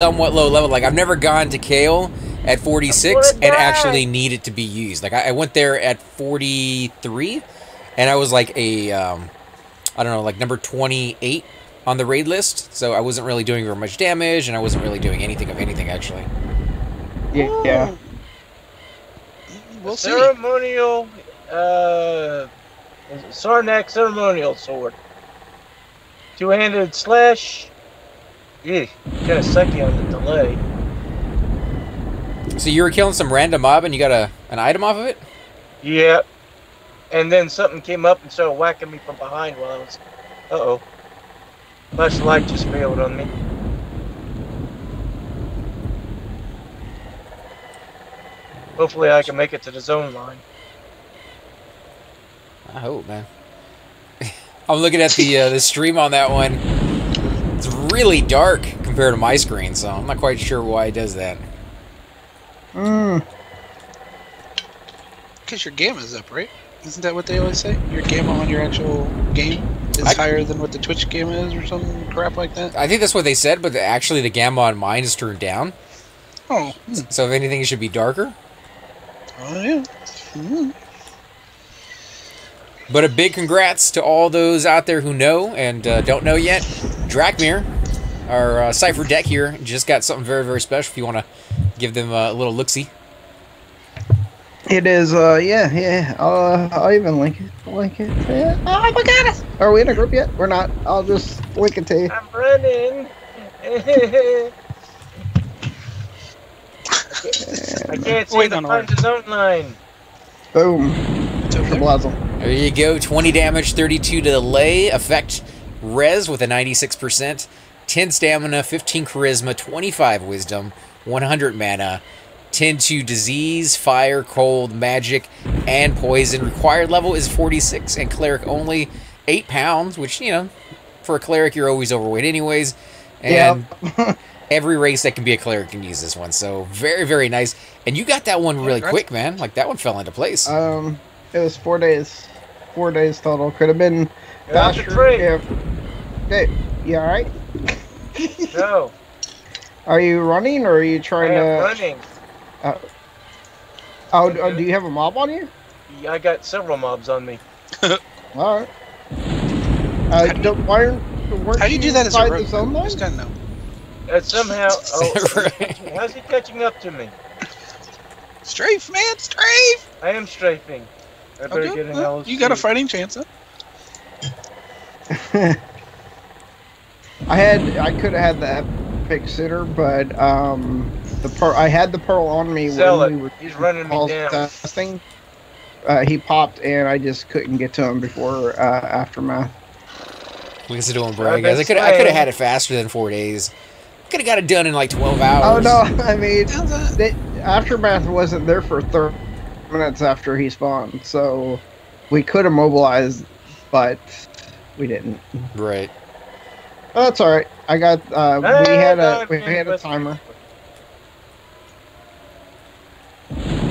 somewhat low level. Like, I've never gone to Kale at 46 and actually need it to be used. Like, I went there at 43, and I was like a, I don't know, like number 28 on the raid list, so I wasn't really doing very much damage, and I wasn't really doing anything of anything, actually. Yeah. We'll see. Ceremonial, Sarnak ceremonial sword. Two-handed slash. Yeah, kind of sucky on the delay. So you were killing some random mob and you got an item off of it? Yeah. And then something came up and started whacking me from behind while I was... Uh-oh. Flashlight just failed on me. Hopefully I can make it to the zone line. I hope, man. I'm looking at the stream on that one. It's really dark compared to my screen, so I'm not quite sure why it does that. Because your gamma is up, right? Isn't that what they always say? Your gamma on your actual game is higher than what the Twitch gamma is, or some crap like that? I think that's what they said, but actually the gamma on mine is turned down. Oh. So if anything, it should be darker. Oh, yeah. But a big congrats to all those out there who know and don't know yet. Drakmir, our Cypher deck here, just got something very, very special if you want to give them a little look-see. It is, yeah. I'll even link it. Yeah. Oh my god! Are we in a group yet? We're not. I'll just link it to you. I'm running. I can't see the zone line. Boom. There you go. 20 damage, 32 delay. Effect res with a 96%. 10 stamina, 15 charisma, 25 wisdom, 100 mana. 10 to disease, fire, cold, magic, and poison. Required level is 46, and cleric only 8 pounds, which, you know, for a cleric, you're always overweight anyways. And every race that can be a cleric can use this one, so very, very nice. And you got that one really quick, man. Like, that one fell into place. It was 4 days. 4 days total. Could have been faster. Hey, you alright? No. Are you running, or are you trying to... running. Do you have a mob on you? Yeah, I got several mobs on me. Alright. How do you do that as a rogue? I just gotta know. Somehow... Oh, how's he catching up to me? Strafe, man! Strafe! I am strafing. I better get an LSC. You got a fighting chance, huh? I could have had the epic sitter, but I had the pearl on me when we were He's running me down. Testing. He popped, and I just couldn't get to him before aftermath. We can still doing brag, guys. I could have had it faster than 4 days. Could have got it done in like 12 hours. Oh no! I mean, aftermath wasn't there for 30 minutes after he spawned, so we could have mobilized, but we didn't. Right. Oh, that's all right. I got. We had a timer,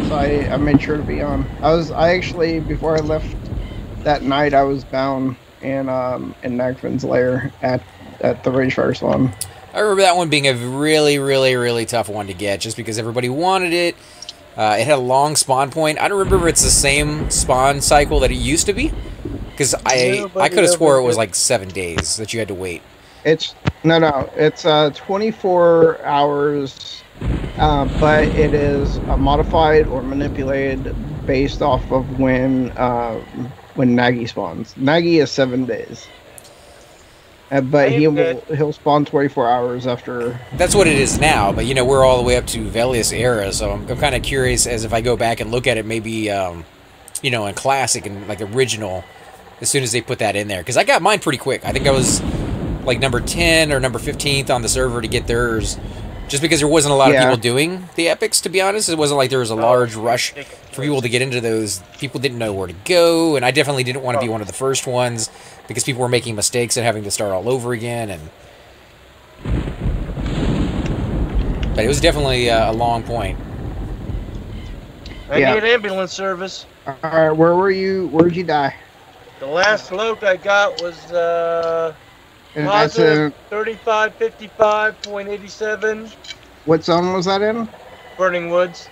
so I made sure to be on. I actually, before I left that night, I was bound in Nagfin's lair at the Ragefire spawn. I remember that one being a really, really, really tough one to get, just because everybody wanted it. It had a long spawn point. I don't remember if it's the same spawn cycle that it used to be, because I could have swore it was like 7 days that you had to wait. It's no. It's 24 hours, but it is modified or manipulated based off of when Nagi spawns. Nagi is 7 days. But he'll spawn 24 hours after. That's what it is now, but you know we're all the way up to Velious era, so I'm kind of curious as if I go back and look at it, maybe you know, in classic and like original, as soon as they put that in there, because I got mine pretty quick. I think I was like number 10 or number 15th on the server to get theirs, just because there wasn't a lot of people doing the epics. To be honest, it wasn't like there was a large rush for people to get into those. People didn't know where to go, and I definitely didn't want to be one of the first ones, because people were making mistakes and having to start all over again. But it was definitely a long point. I need ambulance service. Alright, where were you? Where'd you die? The last float I got was And that's in, 3555.87. what zone was that in? Burning Woods.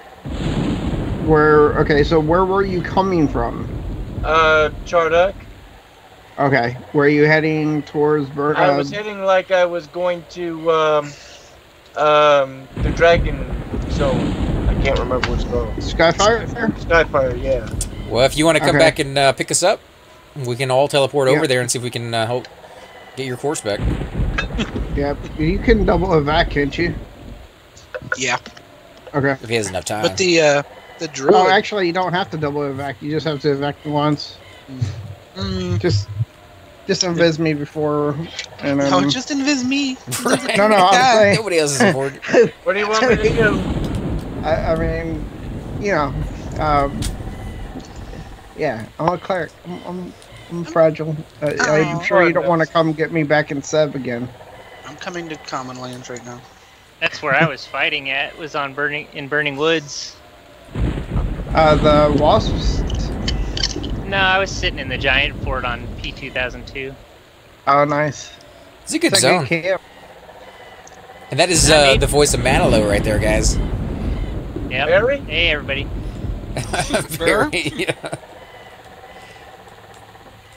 Okay, so where were you coming from? Charduck. Okay, were you heading towards I was heading like I was going to the Dragon Zone. I can't remember what's called. Skyfire? Skyfire, yeah. Well, if you want to come back and pick us up, we can all teleport over there and see if we can help get your course back. Yeah, you can double evac, can't you? Yeah. Okay. If he has enough time. But the druid... Oh, actually, you don't have to double evac. You just have to evac once. Just invis me before... And, no, just invis me. Right. No, I'm saying... Nobody else is important. What do you want me to do? I mean, you know... yeah, I'm a cleric. I'm fragile. I'm sure you don't want to come get me back in Seb again. I'm coming to Common Lands right now. That's where I was fighting at. Was on Burning Woods. The wasps. No, I was sitting in the giant fort on P2002. Oh, nice. It's a good zone. And that is the voice of Manilow right there, guys. Yep. Barry? Hey, everybody. Barry, yeah.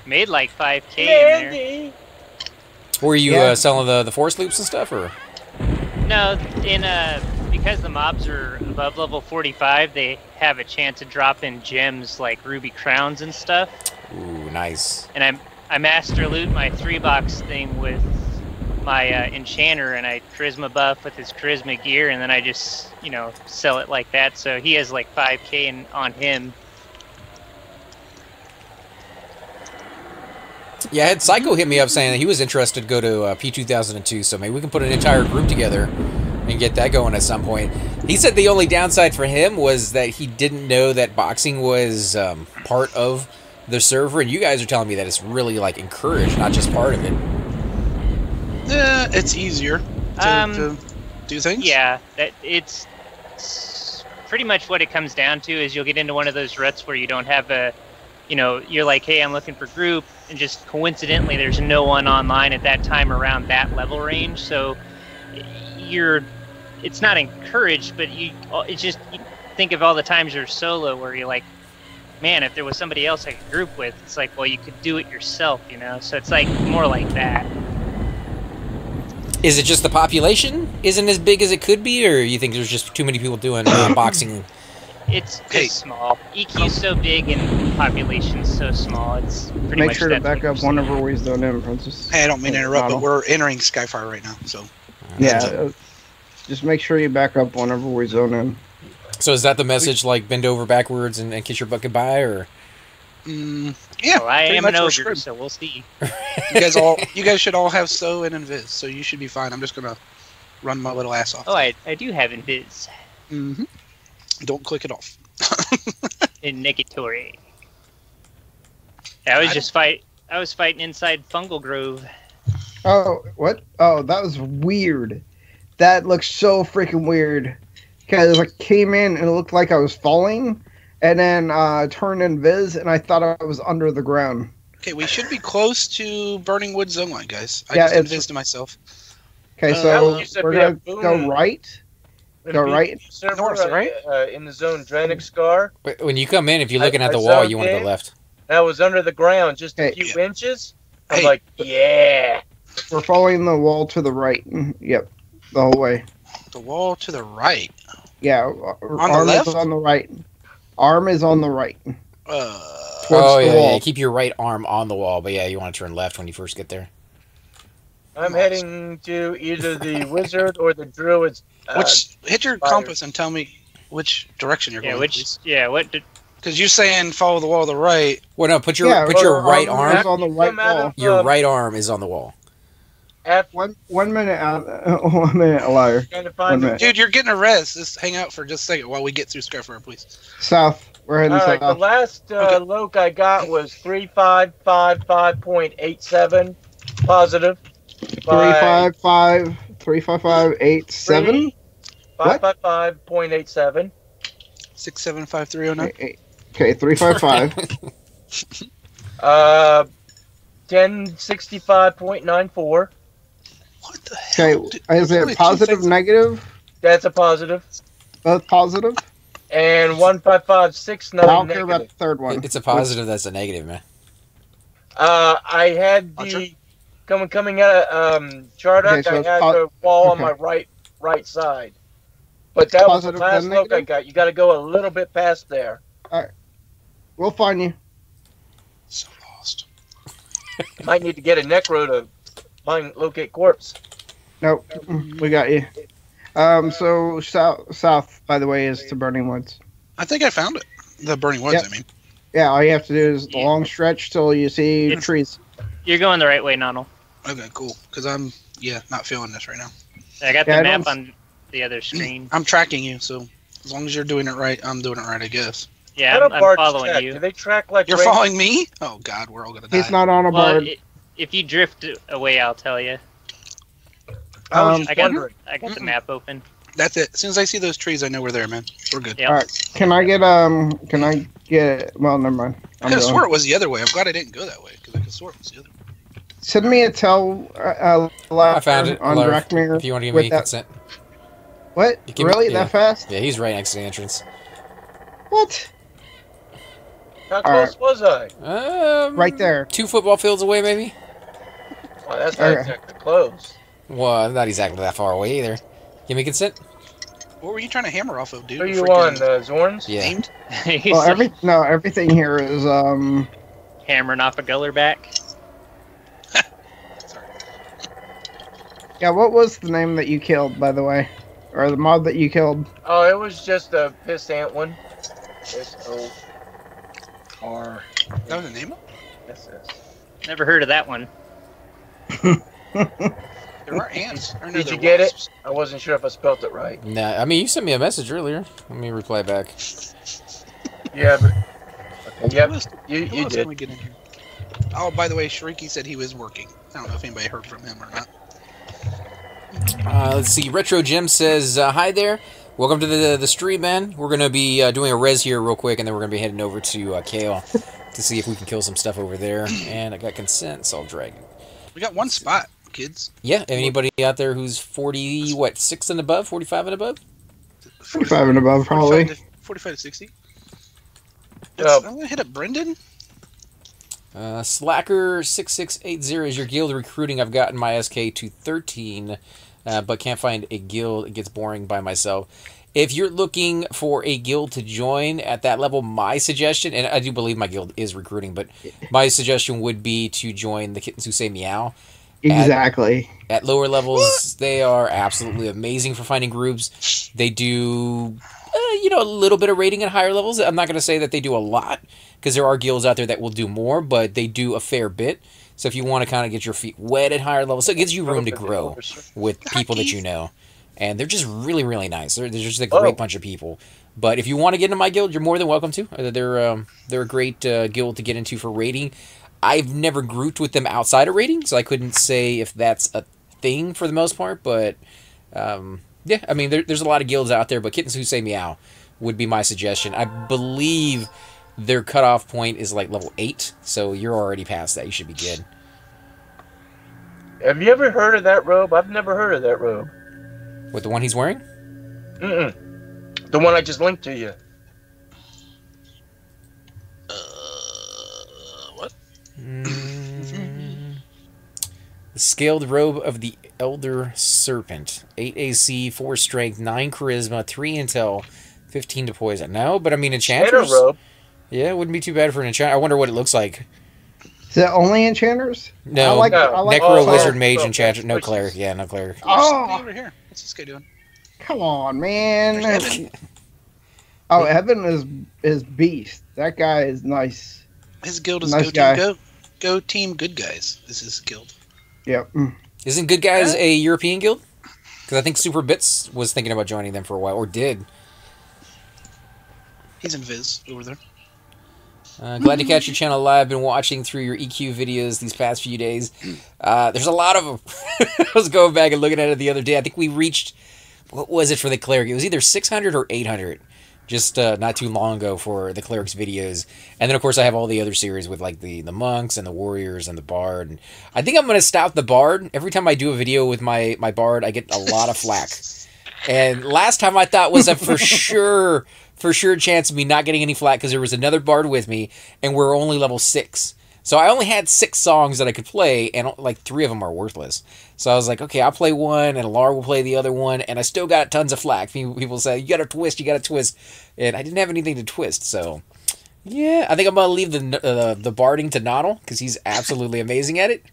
Made like 5K in there. Were you selling the force loops and stuff, or? No, because the mobs are above level 45, they have a chance to drop in gems like ruby crowns and stuff. Ooh, nice. And I master loot my 3-box thing with my Enchanter, and I charisma buff with his charisma gear, and then I just, sell it like that. So he has like 5K on him. Yeah, I had Psycho hit me up saying that he was interested to go to P2002, so maybe we can put an entire group together and get that going at some point. He said the only downside for him was that he didn't know that boxing was part of the server, and you guys are telling me that it's really like encouraged, not just part of it. It's easier to do things. Yeah, it's pretty much what it comes down to is you'll get into one of those ruts where you don't have a, you're like, hey, I'm looking for group, and just coincidentally there's no one online at that time around that level range, so it's not encouraged, but it's just, you think of all the times you're solo where you're like, man, if there was somebody else I could group with, it's like, well, you could do it yourself, so it's like more like that. Is it just the population isn't as big as it could be, or you think there's just too many people doing boxing? It's just small. EQ's so big and population's so small. It's pretty much. Make sure to back up whenever we zone in, Princess. Hey, I don't mean to interrupt, but we're entering Skyfire right now, so. Yeah, just make sure you back up whenever we zone in. So is that the message, like bend over backwards and kiss your butt goodbye, or? Yeah, well, I am an ogre, so we'll see. You guys should all have so and invis, so you should be fine. I'm just gonna run my little ass off. Oh, I do have invis. Mm-hmm. Don't click it off. In negatory. I was fighting inside Fungal Grove. Oh, what? Oh, that was weird. That looks so freaking weird. Because I came in and it looked like I was falling, and then turned invis, and I thought I was under the ground. Okay, we should be close to Burning Woods zone line, guys. I just invised myself. Okay, so we're going to go right. Go right. North, right? In the zone Dranic Scar. When you come in, if you're looking at the wall, you want to go left. I was under the ground just a few inches. I'm like, yeah. We're following the wall to the right. Yep, the whole way. The wall to the right? Yeah, on the left? Is on the right. Arm is on the right. Yeah, keep your right arm on the wall, but yeah, you want to turn left when you first get there. I'm heading to either the wizard or the druid's. Hit your compass and tell me which direction you're going. Because you're saying follow the wall to the right. Well, no, put your right arm on the right wall. Your right arm is on the wall. One minute out. 1 minute, liar. Dude, you're getting a res. Just hang out for just a second while we get through Skyfire, please. South. We're heading south. The last loc I got was 3555.87 positive. 355.87. 555.87. 675309. Okay, 355. 1065.94. What the hell? Okay, is it positive, negative? That's a positive. Both positive? And 1556 I don't care negative. about the third one. It's a positive. That's a negative, man. I had the coming out of Chardock. Okay, so I had the wall on my right side, but that was the Positive, last then look I negative? got. You got to go a little bit past there. All right. We'll find you. So lost. Might need to get a necro to find locate corpse. Nope. We got you. So south, by the way, is to Burning Woods. I think I found it. The Burning Woods, Yep. I mean. Yeah, all you have to do is the Yeah. long stretch till you see trees. You're going the right way, Nonal. Okay, cool. Because I'm, not feeling this right now. I got Yeah, the I map don't- on the other screen. I'm tracking you, so as long as you're doing it right, I'm doing it right, I guess. Yeah, How do I'm bards following track? you. Do they track like You're rangers? following me? Oh, God, we're all going to die. He's not on a Well, bird. if you drift away, I'll tell you. I was Um, just I got wondering. the map open. That's it. As soon as I see those trees, I know we're there, man. We're good. Yep. All right. Can I get well, never mind. I could have swore it was the other way. I'm glad I didn't go that way, because I could swore it was the other way. Send me a tell I found it. on Alert. Drakmir. If you want to give with me that- consent. What? You give me- Really? yeah. That fast? Yeah, he's right next to the entrance. What? How close was I? Right there. 2 football fields away, maybe. Well, that's not Okay. exactly close. Well, not exactly that far away either. Give me consent. What were you trying to hammer off of, dude? Who you Freaking on, Zorns? Yeah. aimed? He's Well, everything here is hammering off a guller back. Sorry. Yeah. What was the name that you killed, by the way, or the mob that you killed? Oh, it was just a piss ant one. S-O-R. That was the name of S-S. Never heard of that one. it? There are ants. Or no, Did they're you get it? wasps. I wasn't sure if I spelt it right. Nah, I mean, you sent me a message earlier. Let me reply back. Yeah, but yep, Who else- you who else did. can we get in here? Oh, by the way, Shrieky said he was working. I don't know if anybody heard from him or not. Let's see. Retro Jim says, hi there. Welcome to the stream, man. We're going to be doing a res here real quick, and then we're going to be heading over to Kale to see if we can kill some stuff over there. And I got consent, so I'll drag it. We got one spot, kids. Yeah, anybody out there who's 6 and above, 45 and above? 45 and above, probably. 45 to 60. Oh. I'm going to hit up Brendan. Slacker6680 is your guild recruiting. I've gotten my SK to 13, but can't find a guild. It gets boring by myself. If you're looking for a guild to join at that level, my suggestion, and I do believe my guild is recruiting, but my suggestion would be to join the Kittens Who Say Meow. Exactly. At lower levels, they are absolutely amazing for finding groups. They do, a little bit of rating at higher levels. I'm not going to say that they do a lot, because there are guilds out there that will do more, but they do a fair bit. So if you want to kind of get your feet wet at higher levels, so it gives you room to grow with people that you know. And they're just really, really nice. They're just a great bunch of people. But if you want to get into my guild, you're more than welcome to. They're a great guild to get into for raiding. I've never grouped with them outside of raiding, so I couldn't say if that's a thing for the most part. But, yeah, I mean, there's a lot of guilds out there, but Kittens Who Say Meow would be my suggestion. I believe their cutoff point is like level 8, so you're already past that. You should be good. Have you ever heard of that robe? I've never heard of that robe. What, the one he's wearing? Mm-mm. The one I just linked to you. What? The Scaled Robe of the Elder Serpent. 8 AC, 4 Strength, 9 Charisma, 3 Intel, 15 to Poison. No, but I mean, Enchanters. robe. Yeah, it wouldn't be too bad for an Enchanter. I wonder what it looks like. Is it only enchanters? No, I like Necro, oh, Wizard, oh, Mage, oh, Enchanter. No choices. Cleric. Yeah, no Cleric. Oh. Over here. What's this guy doing? Come on, man. There's Evan. Oh, Evan is beast. That guy is nice. His guild is Nice go guy. team, go team good guys. This is his guild. Yep. Isn't Good Guys a European guild? Because I think Super Bits was thinking about joining them for a while, or did. He's in Viz over there. Glad to catch your channel live. Been watching through your EQ videos these past few days. There's a lot of them. I was going back and looking at it the other day. I think we reached, what was it for the Cleric? It was either 600 or 800 just not too long ago for the clerics videos, and then of course I have all the other series with like the monks and the warriors and the bard. And I think I'm gonna stop the bard. Every time I do a video with my bard, I get a lot of flack. And last time I thought was a for sure chance of me not getting any flack because there was another bard with me, and we're only level 6. So I only had 6 songs that I could play, and like 3 of them are worthless. So I was like, okay, I'll play one, and Alar will play the other one, and I still got tons of flack. People say, you got to twist, and I didn't have anything to twist. So yeah, I think I'm gonna leave the barding to Noddle because he's absolutely amazing at it.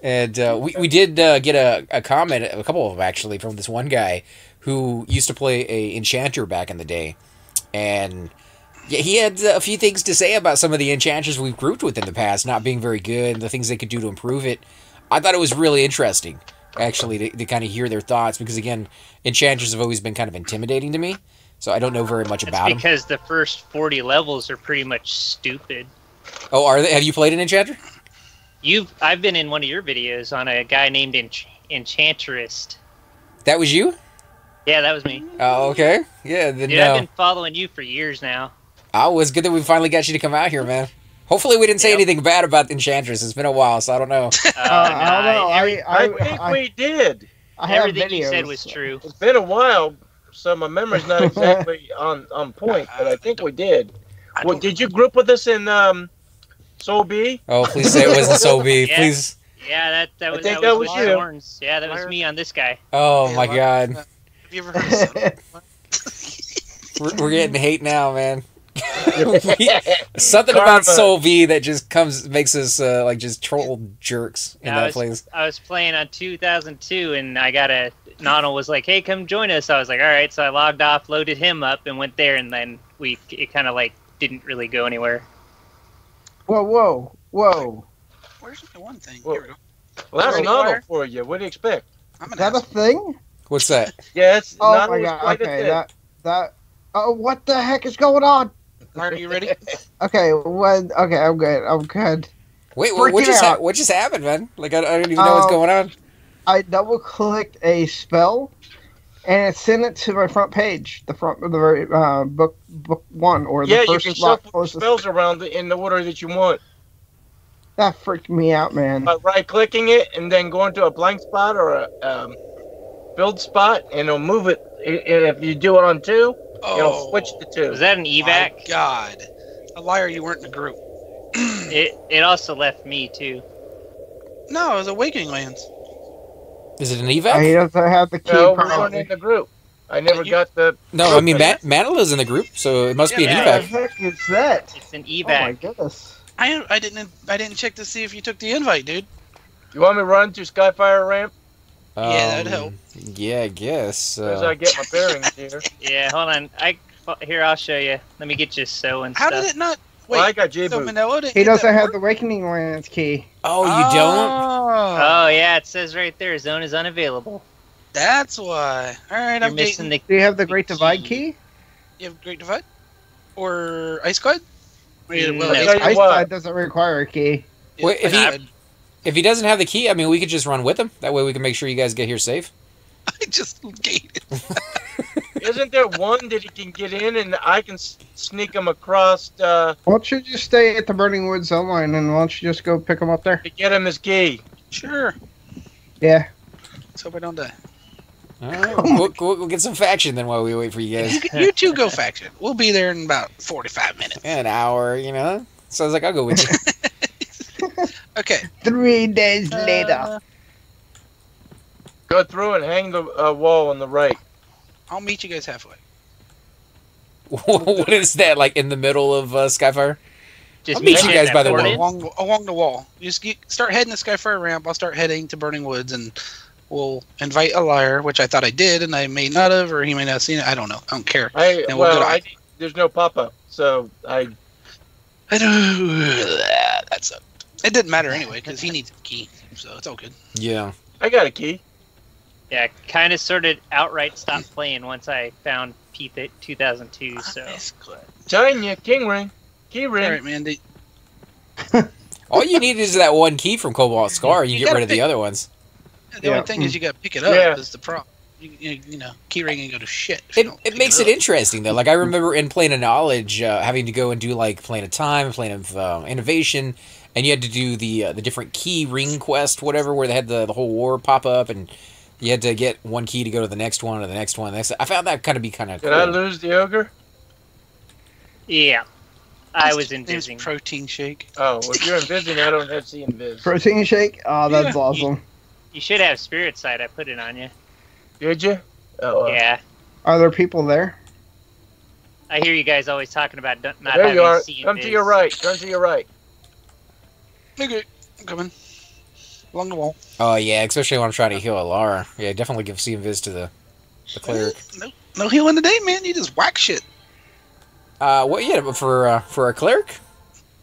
And we did get a comment, a couple of them actually, from this one guy who used to play a Enchanter back in the day, and yeah, he had a few things to say about some of the enchanters we've grouped with in the past not being very good and the things they could do to improve it. I thought it was really interesting, actually, to kind of hear their thoughts, because, again, enchanters have always been kind of intimidating to me, so I don't know very much about them. Because the first 40 levels are pretty much stupid. Oh, are they? Have you played an enchanter? I've been in one of your videos on a guy named Enchanterist. That was you? Yeah, that was me. Oh, okay. Yeah, then Dude, I've been following you for years now. Oh, it was good that we finally got you to come out here, man. Hopefully we didn't say anything bad about the Enchantress. It's been a while, so I don't know. I don't know. I think we did. Everything you said was true. It's been a while, so my memory's not exactly on point, but I think we did. Well, did you group with us in Soul B? Oh, please say it wasn't Soul B, please. Yeah, that was you. Horns. Yeah, that was me on this guy. Oh my God. Have you ever heard of We're getting hate now, man. Something about Soul V that just makes us like just troll jerks in that place. I was playing on 2002, and I got Noddle was like, "Hey, come join us." I was like, "All right." So I logged off, loaded him up, and went there, and then it kind of like didn't really go anywhere. Whoa! Where's the one thing? Well, Here we go. well, that's Noddle for you. What do you expect? Is that a thing? What's that? Yeah, it's Oh Noddle my is God! quite a Okay, thing. that. Oh, what the heck is going on? Are you ready? Okay, okay, I'm good. Wait, what just happened, man? Like I don't even know what's going on. I double clicked a spell, and it sent it to my front page, the front of the very book 1 or the first you can slot shuffle closest. spells around in the order that you want. That freaked me out, man. By right-clicking it and then going to a blank spot or a build spot, and it'll move it. If you do it on 2, it'll switch to 2. Was that an evac? My God, a liar! You weren't in a group. It also left me too. No, it was Awakening Lands. Is it an evac? He doesn't have the key. No, we weren't in the group. I never got the... No, I mean, Manila's in the group, so it must be an What the evac. heck is that? It's an Oh my evac. goodness. I didn't check to see if you took the invite, dude. You want me to run to Skyfire ramp? Yeah, that'd help. Yeah, I guess. As I get my bearings here. Yeah, hold on. Here, I'll show you. Let me get you and How stuff. did it not? Wait, Well, I got so J-Boot. Manila didn't He get that doesn't have work? the Awakening Lands key. Oh, you don't? Oh, Oh yeah, it says right there, zone is unavailable. that's why. All right, You're I'm missing dating. the. Do you have the Great Divide key? You have Great Divide or Ice Cloud? No. Well, Tell you Ice what. Tide doesn't require a key. Wait, if he doesn't have the key, I mean, we could just run with him. That way we can make sure you guys get here safe. I just gated. Isn't there one that he can get in and I can sneak him across Why don't you just stay at the Burning Woods zone line and why don't you just go pick him up there? to get him his key? Sure. Yeah. Let's hope I don't die. All right, we'll get some faction then while we wait for you guys. You two go faction. We'll be there in about 45 minutes. An hour, you know? Sounds like I'll go with you. Okay. 3 days later. Go through and hang the wall on the right. I'll meet you guys halfway. What is that, like in the middle of Skyfire? Just I'll meet you me guys by the that way. ported. Along the wall. You just start heading to Skyfire ramp. I'll start heading to Burning Woods, and we'll invite a liar, which I thought I did, and I may not have, or he may not have seen it. I don't know. I don't care. And we'll go to- There's no pop-up, so I don't. That sucked. It didn't matter anyway because he needs a key, so it's all good. Yeah. I got a key. Yeah, kind of sort of outright stopped playing once I found P2002. So Telling you, king ring, key ring. All right, man. All you need is that one key from Cobalt Scar. You get gotta rid of the pick- other ones. The only thing is you got to pick it up. Yeah. Is the problem. you know, keyring and go to shit. It makes it interesting though. Like I remember in Plane of Knowledge having to go and do like Plane of Time, Plane of Innovation, and you had to do the different key ring quest, whatever, where they had the whole war pop up, and you had to get one key to go to the next one or the next one. I found that kind of cool. Did I lose the ogre? Yeah. I was invising. Protein shake. Oh, well, if you're invising, I don't have to see invis. Protein shake? Oh, that's awesome. You should have spirit sight. I put it on you. Did you? Oh, yeah. Are there people there? I hear you guys always talking about not there having you are. see Come invis. to your right. Turn to your right. Okay, I'm coming. Along the wall. Oh yeah, especially when I'm trying to heal Alara. Yeah, definitely give see invis to the cleric. No healing today, man. You just whack shit. What? Yeah, but for a cleric.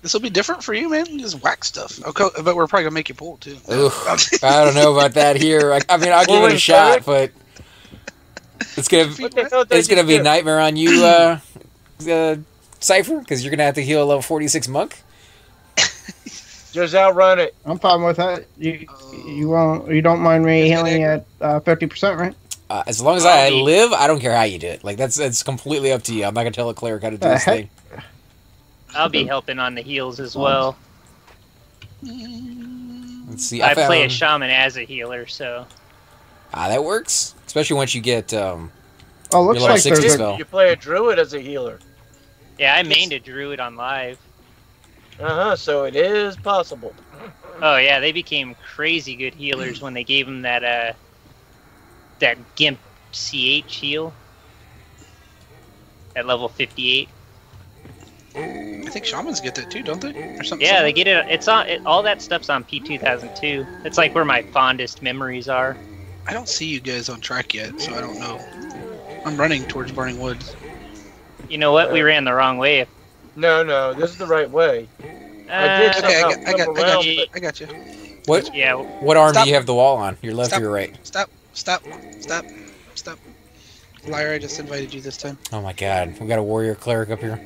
This will be different for you, man. You just whack stuff. Okay, but we're probably gonna make you pull too. Oof, I don't know about that here. I mean, I'll give it a shot, but it's gonna be a nightmare on you, Cypher, because you're gonna have to heal a level 46 monk. Just outrun it. I'm fine with that. You don't mind me healing at 50%, right? As long as I live, I don't care how you do it. Like that's completely up to you. I'm not gonna tell a cleric how to do this thing. I'll be helping on the heals as well. Let's see. I play a shaman as a healer, so. That works, especially once you get. Looks like there's spell. You play a druid as a healer. Yeah, I mained a druid on live. So it is possible. Oh yeah, they became crazy good healers when they gave them that Gimp CH heal at level 58. I think shamans get that too, don't they? Or something. Yeah, they get it. It's on. All that stuff's on P2002. It's like where my fondest memories are. I don't see you guys on track yet, so I don't know. I'm running towards Burning Woods. You know what? We ran the wrong way. No, this is the right way. I did Okay, somehow I got you. What? Yeah. What arm do you have the wall on? Your left or your right? Stop. Liar, I just invited you this time. Oh my god, we got a warrior cleric up here.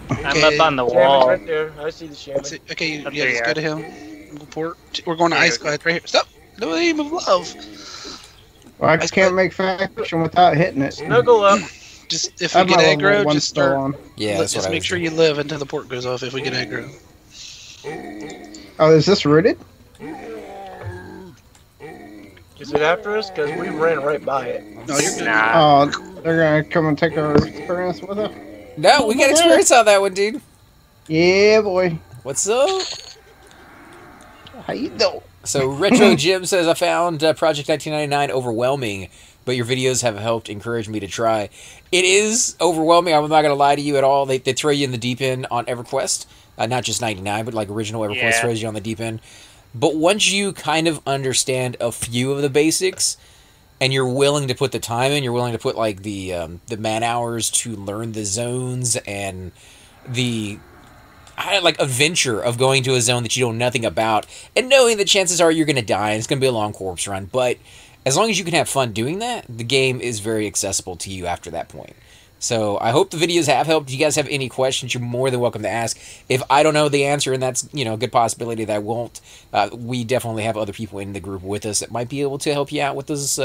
I'm up on the Shaman's wall. right there. I see the shaman. Okay, Up yeah, there just you go are. to him. We're going to Ice Glide right here. Stop! The name of love. Well, I can't make faction without hitting it. Snuggle up. Just if we get aggro, just start. On. Yeah, that's just what I make was sure doing. you live until the port goes off. If we get aggro. Oh, is this rooted? Is it after us? Because we ran right by it. No, you're good. Nah. Oh, they're gonna come and take our experience with us. No, we got experience on that one, dude. Yeah, boy. What's up? How you doing? So Retro Jim says, I found Project 1999 overwhelming, but your videos have helped encourage me to try. It is overwhelming. I'm not going to lie to you at all. They throw you in the deep end on Everquest. Not just 99, but like original Everquest throws you on the deep end. But once you kind of understand a few of the basics, and you're willing to put the time in, you're willing to put like the man hours to learn the zones and the adventure of going to a zone that you know nothing about, and knowing that chances are you're going to die and it's going to be a long corpse run. But as long as you can have fun doing that, the game is very accessible to you after that point. So I hope the videos have helped. If you guys have any questions, you're more than welcome to ask. If I don't know the answer, and that's a good possibility that I won't, we definitely have other people in the group with us that might be able to help you out with those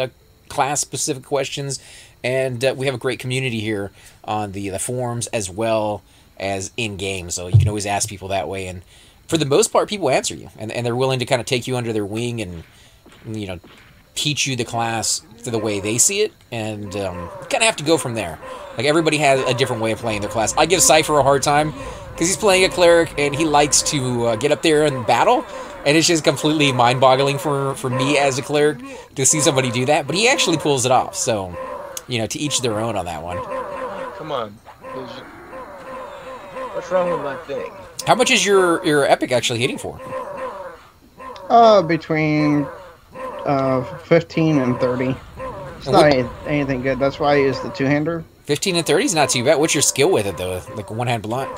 class-specific questions. And we have a great community here on the forums as well as in-game, so you can always ask people that way. And for the most part, people answer you, and they're willing to kind of take you under their wing and teach you the class the way they see it, and kind of have to go from there. Like, everybody has a different way of playing their class. I give Cypher a hard time because he's playing a cleric and he likes to get up there and battle, and it's just completely mind-boggling for me as a cleric to see somebody do that, but he actually pulls it off. So, to each their own on that one. Come on. What's wrong with my thing? How much is your epic actually hitting for? Between 15 and 30. It's not anything good. That's why I use the two-hander. 15 and 30 is not too bad. What's your skill with it, though? Like one-hand blunt?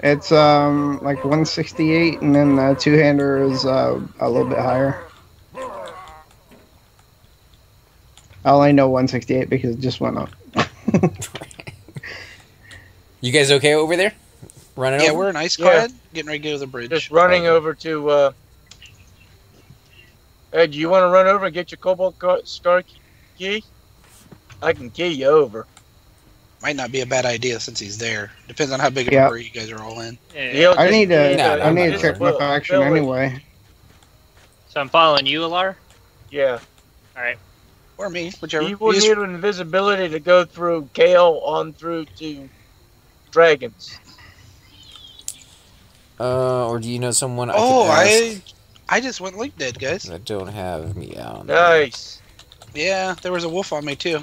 It's like 168, and then the two-hander is a little bit higher. I only know 168 because it just went up. You guys okay over there? Running over? Yeah, we're in Ice Glide, getting ready to go to the bridge. Just running over to Hey, do you want to run over and get your Cobalt Star key? I can key you over. Might not be a bad idea since he's there. Depends on how big of a hurry you guys are all in. Yeah. I need to check my faction anyway. So I'm following you, Alar? Yeah. Alright. Or me, whichever. You will need invisibility to go through Kale on through to dragons. Or do you know someone I just went link dead, guys. that don't have me out? Nice. Yeah, there was a wolf on me too.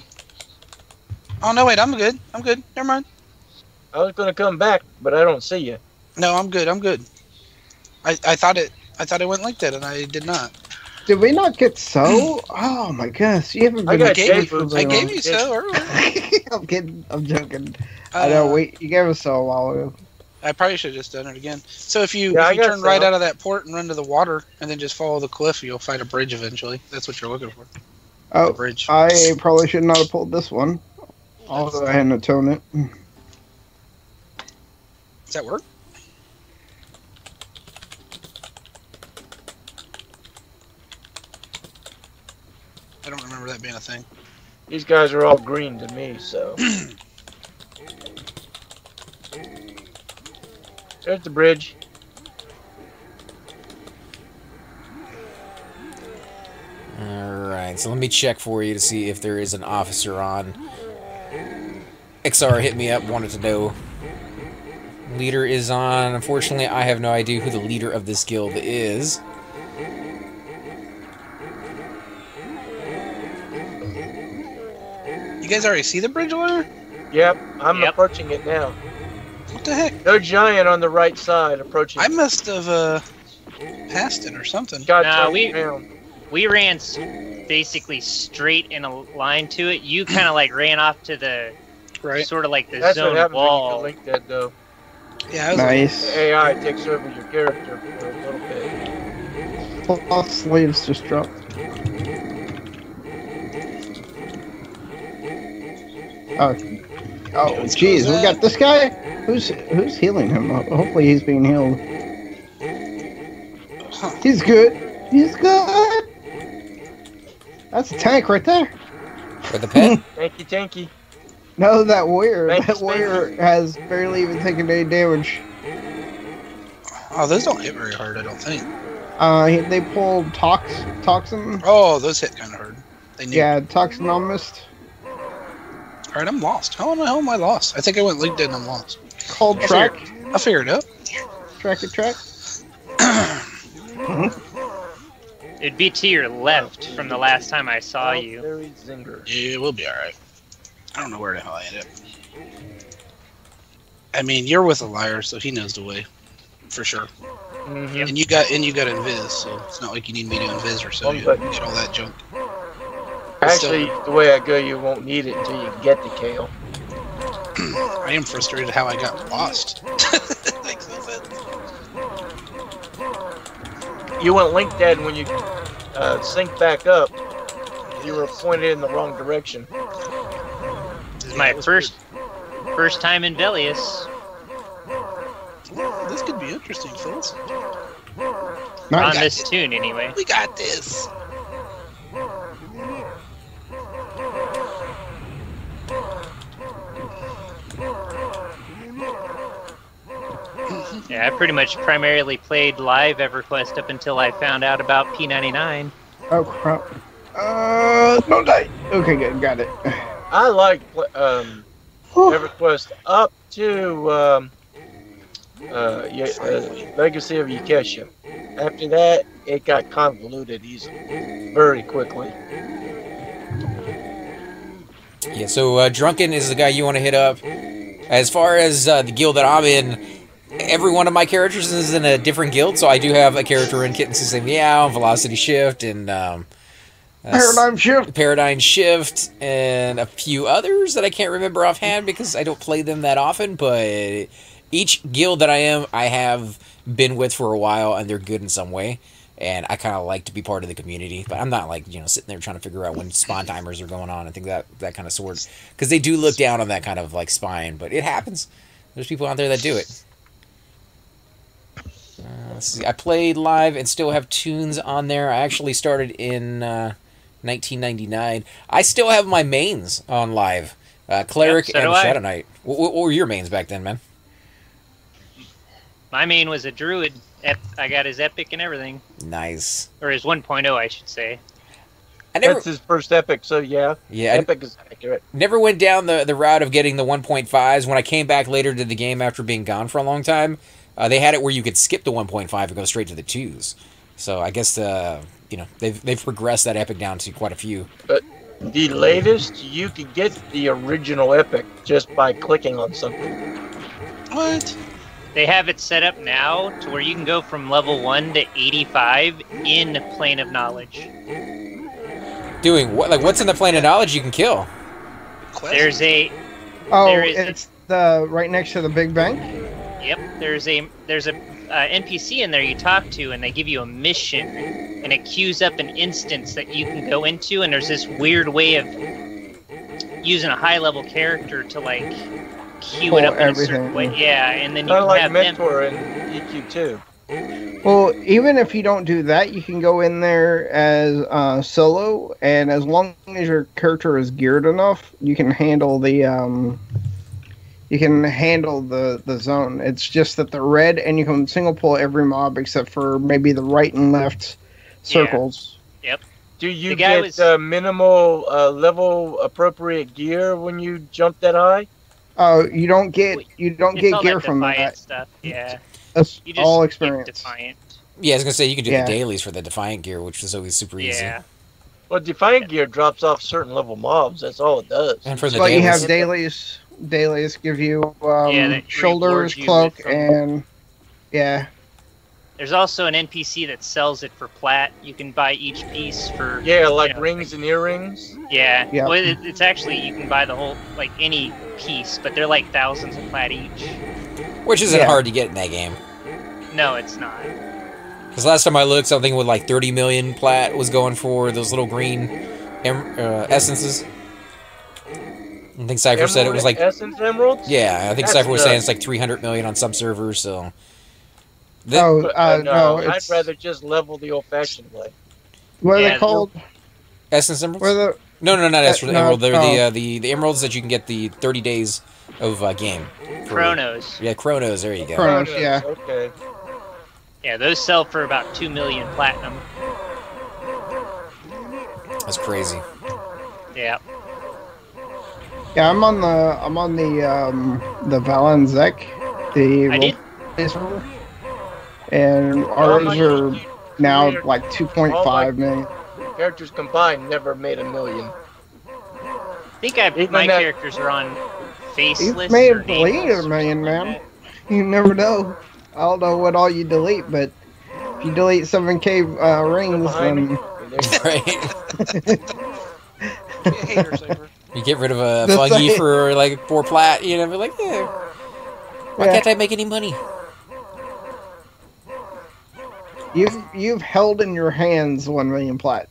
Oh no, wait, I'm good. I'm good. Never mind. I was gonna come back, but I don't see you. No, I'm good. I'm good. I thought it went link dead, and I did not. Did we not get so? Oh my gosh, you haven't been. I gave you so earlier. I'm kidding. I'm joking. I know. You gave us so a while ago. I probably should have just done it again. So if you turn right out of that port and run to the water, and then just follow the cliff, you'll find a bridge eventually. That's what you're looking for. Oh, bridge. I probably should not have pulled this one. I'll go ahead and atone it. Does that work? I don't remember that being a thing. These guys are all green to me, so. There's the bridge. Alright, so let me check for you to see if there is an officer on. XR hit me up, wanted to know. Leader is on. Unfortunately, I have no idea who the leader of this guild is. You guys already see the bridge over? Yep, I'm approaching it now. What the heck? No giant on the right side approaching. I must have passed it or something. No, we ran basically straight in a line to it. You kind of like ran off to the sort of like the zone wall. Link dead, though. Yeah, nice. The AI takes over your character for a little bit. All slaves just dropped. Oh, jeez, we got this guy. Who's healing him? Hopefully, he's being healed. He's good. He's good. That's a tank right there. For the pet? Tanky. No, that warrior. That warrior has barely even taken any damage. Oh, those don't hit very hard, I don't think. They pulled Toxin. Oh, those hit kind of hard. Yeah, Toxinomist. Alright, I'm lost. How in the hell am I lost? I think I went link dead and I'm lost. Called track. I figured it out. Track. It'd be to your left from the last time I saw you. Yeah, we'll be alright. I don't know where the hell I ended up. I mean, you're with a liar, so he knows the way. For sure. Mm-hmm. And you got invis, so it's not like you need me to invis or so you get all that junk. Actually, the way I go, you won't need it until you get the Kale. I am frustrated how I got lost. Makes no sense. You went link dead when you sync back up. You were pointed in the wrong direction. This is my first time in Velious. Well, this could be interesting, fellas. On this tune, anyway. We got this. Yeah, I pretty much primarily played live Everquest up until I found out about P99. Oh crap. No die. Okay, good, got it. I like Everquest up to Legacy of Yakesha. After that, it got convoluted very quickly. Yeah, so Drunken is the guy you want to hit up. As far as the guild that I'm in, every one of my characters is in a different guild, so I do have a character in Kitten Say Meow, Velocity Shift, and Paradigm Shift, and a few others that I can't remember offhand because I don't play them that often, but each guild that I have been with for a while, and they're good in some way, and I kind of like to be part of the community, but I'm not like, sitting there trying to figure out when spawn timers are going on and things that kind of sort, because they do look down on that kind of like spine, but it happens. There's people out there that do it. let's see. I played live and still have tunes on there. I actually started in 1999. I still have my mains on live. Cleric Yep, so and do I. Shadow Knight. What were your mains back then, man? My main was a druid. I got his epic and everything. Nice. Or his 1.0, I should say. That's his first epic, so yeah. Yeah, Epic is accurate. Never went down the route of getting the 1.5s. When I came back later to the game after being gone for a long time, they had it where you could skip the 1.5 and go straight to the 2s. So I guess they've progressed that epic down to quite a few. But the latest, you could get the original epic just by clicking on something. What? They have it set up now to where you can go from level 1 to 85 in Plane of Knowledge. Doing what? Like, what's in the plane of knowledge you can kill? There's a... Oh, there is it's the right next to the big bank? Yep, there's a NPC in there you talk to, and they give you a mission, and it queues up an instance that you can go into, and there's this weird way of using a high-level character to, like, queue it up in a certain way. Yeah, and then you Kind can of like have Mentor in EQ2. Well, even if you don't do that, you can go in there as solo, and as long as your character is geared enough, you can handle the zone. It's just that they're red, and you can single pull every mob except for maybe the right and left circles. Yeah. Yep. Do you get minimal level appropriate gear when you jump that high? Oh, you don't get gear from that stuff. Yeah. That's you just all experience. Defiant. Yeah, I was gonna say you can do the dailies for the Defiant gear, which is always super easy. Yeah. Well, Defiant gear drops off certain level mobs. That's all it does. And for the but dailies, you have dailies. Dailies give you shoulders, you cloak, and There's also an NPC that sells it for plat. You can buy each piece for rings and earrings. Yeah. Yep. Well, it's actually you can buy the whole any piece, but they're like thousands of plat each. which isn't hard to get in that game. No, it's not. Because last time I looked, something with like 30 million plat was going for those little green essences. I think Cypher said it was like Essence Emeralds. Yeah, I think Cypher was saying it's like 300 million on some servers. So no, I'd rather just level the old-fashioned way. What are they called? Essence Emeralds? No, not Essence Emerald. They're the emeralds that you can get the 30 days of game. Chronos. Yeah, Chronos. There you go. Chronos, yeah. Okay. Yeah, those sell for about 2 million platinum. That's crazy. Yeah. Yeah, I'm on the Valanzek, I did. server, and ours are now like 2.5 million. Characters combined never made 1 million. I think my characters are on Faceless. You may have deleted 1 million, man. You never know. I don't know what all you delete, but if you delete 7K rings, then right. You get rid of a buggy for like 4 plat, you know, be like, why can't I make any money? You've held in your hands 1 million plat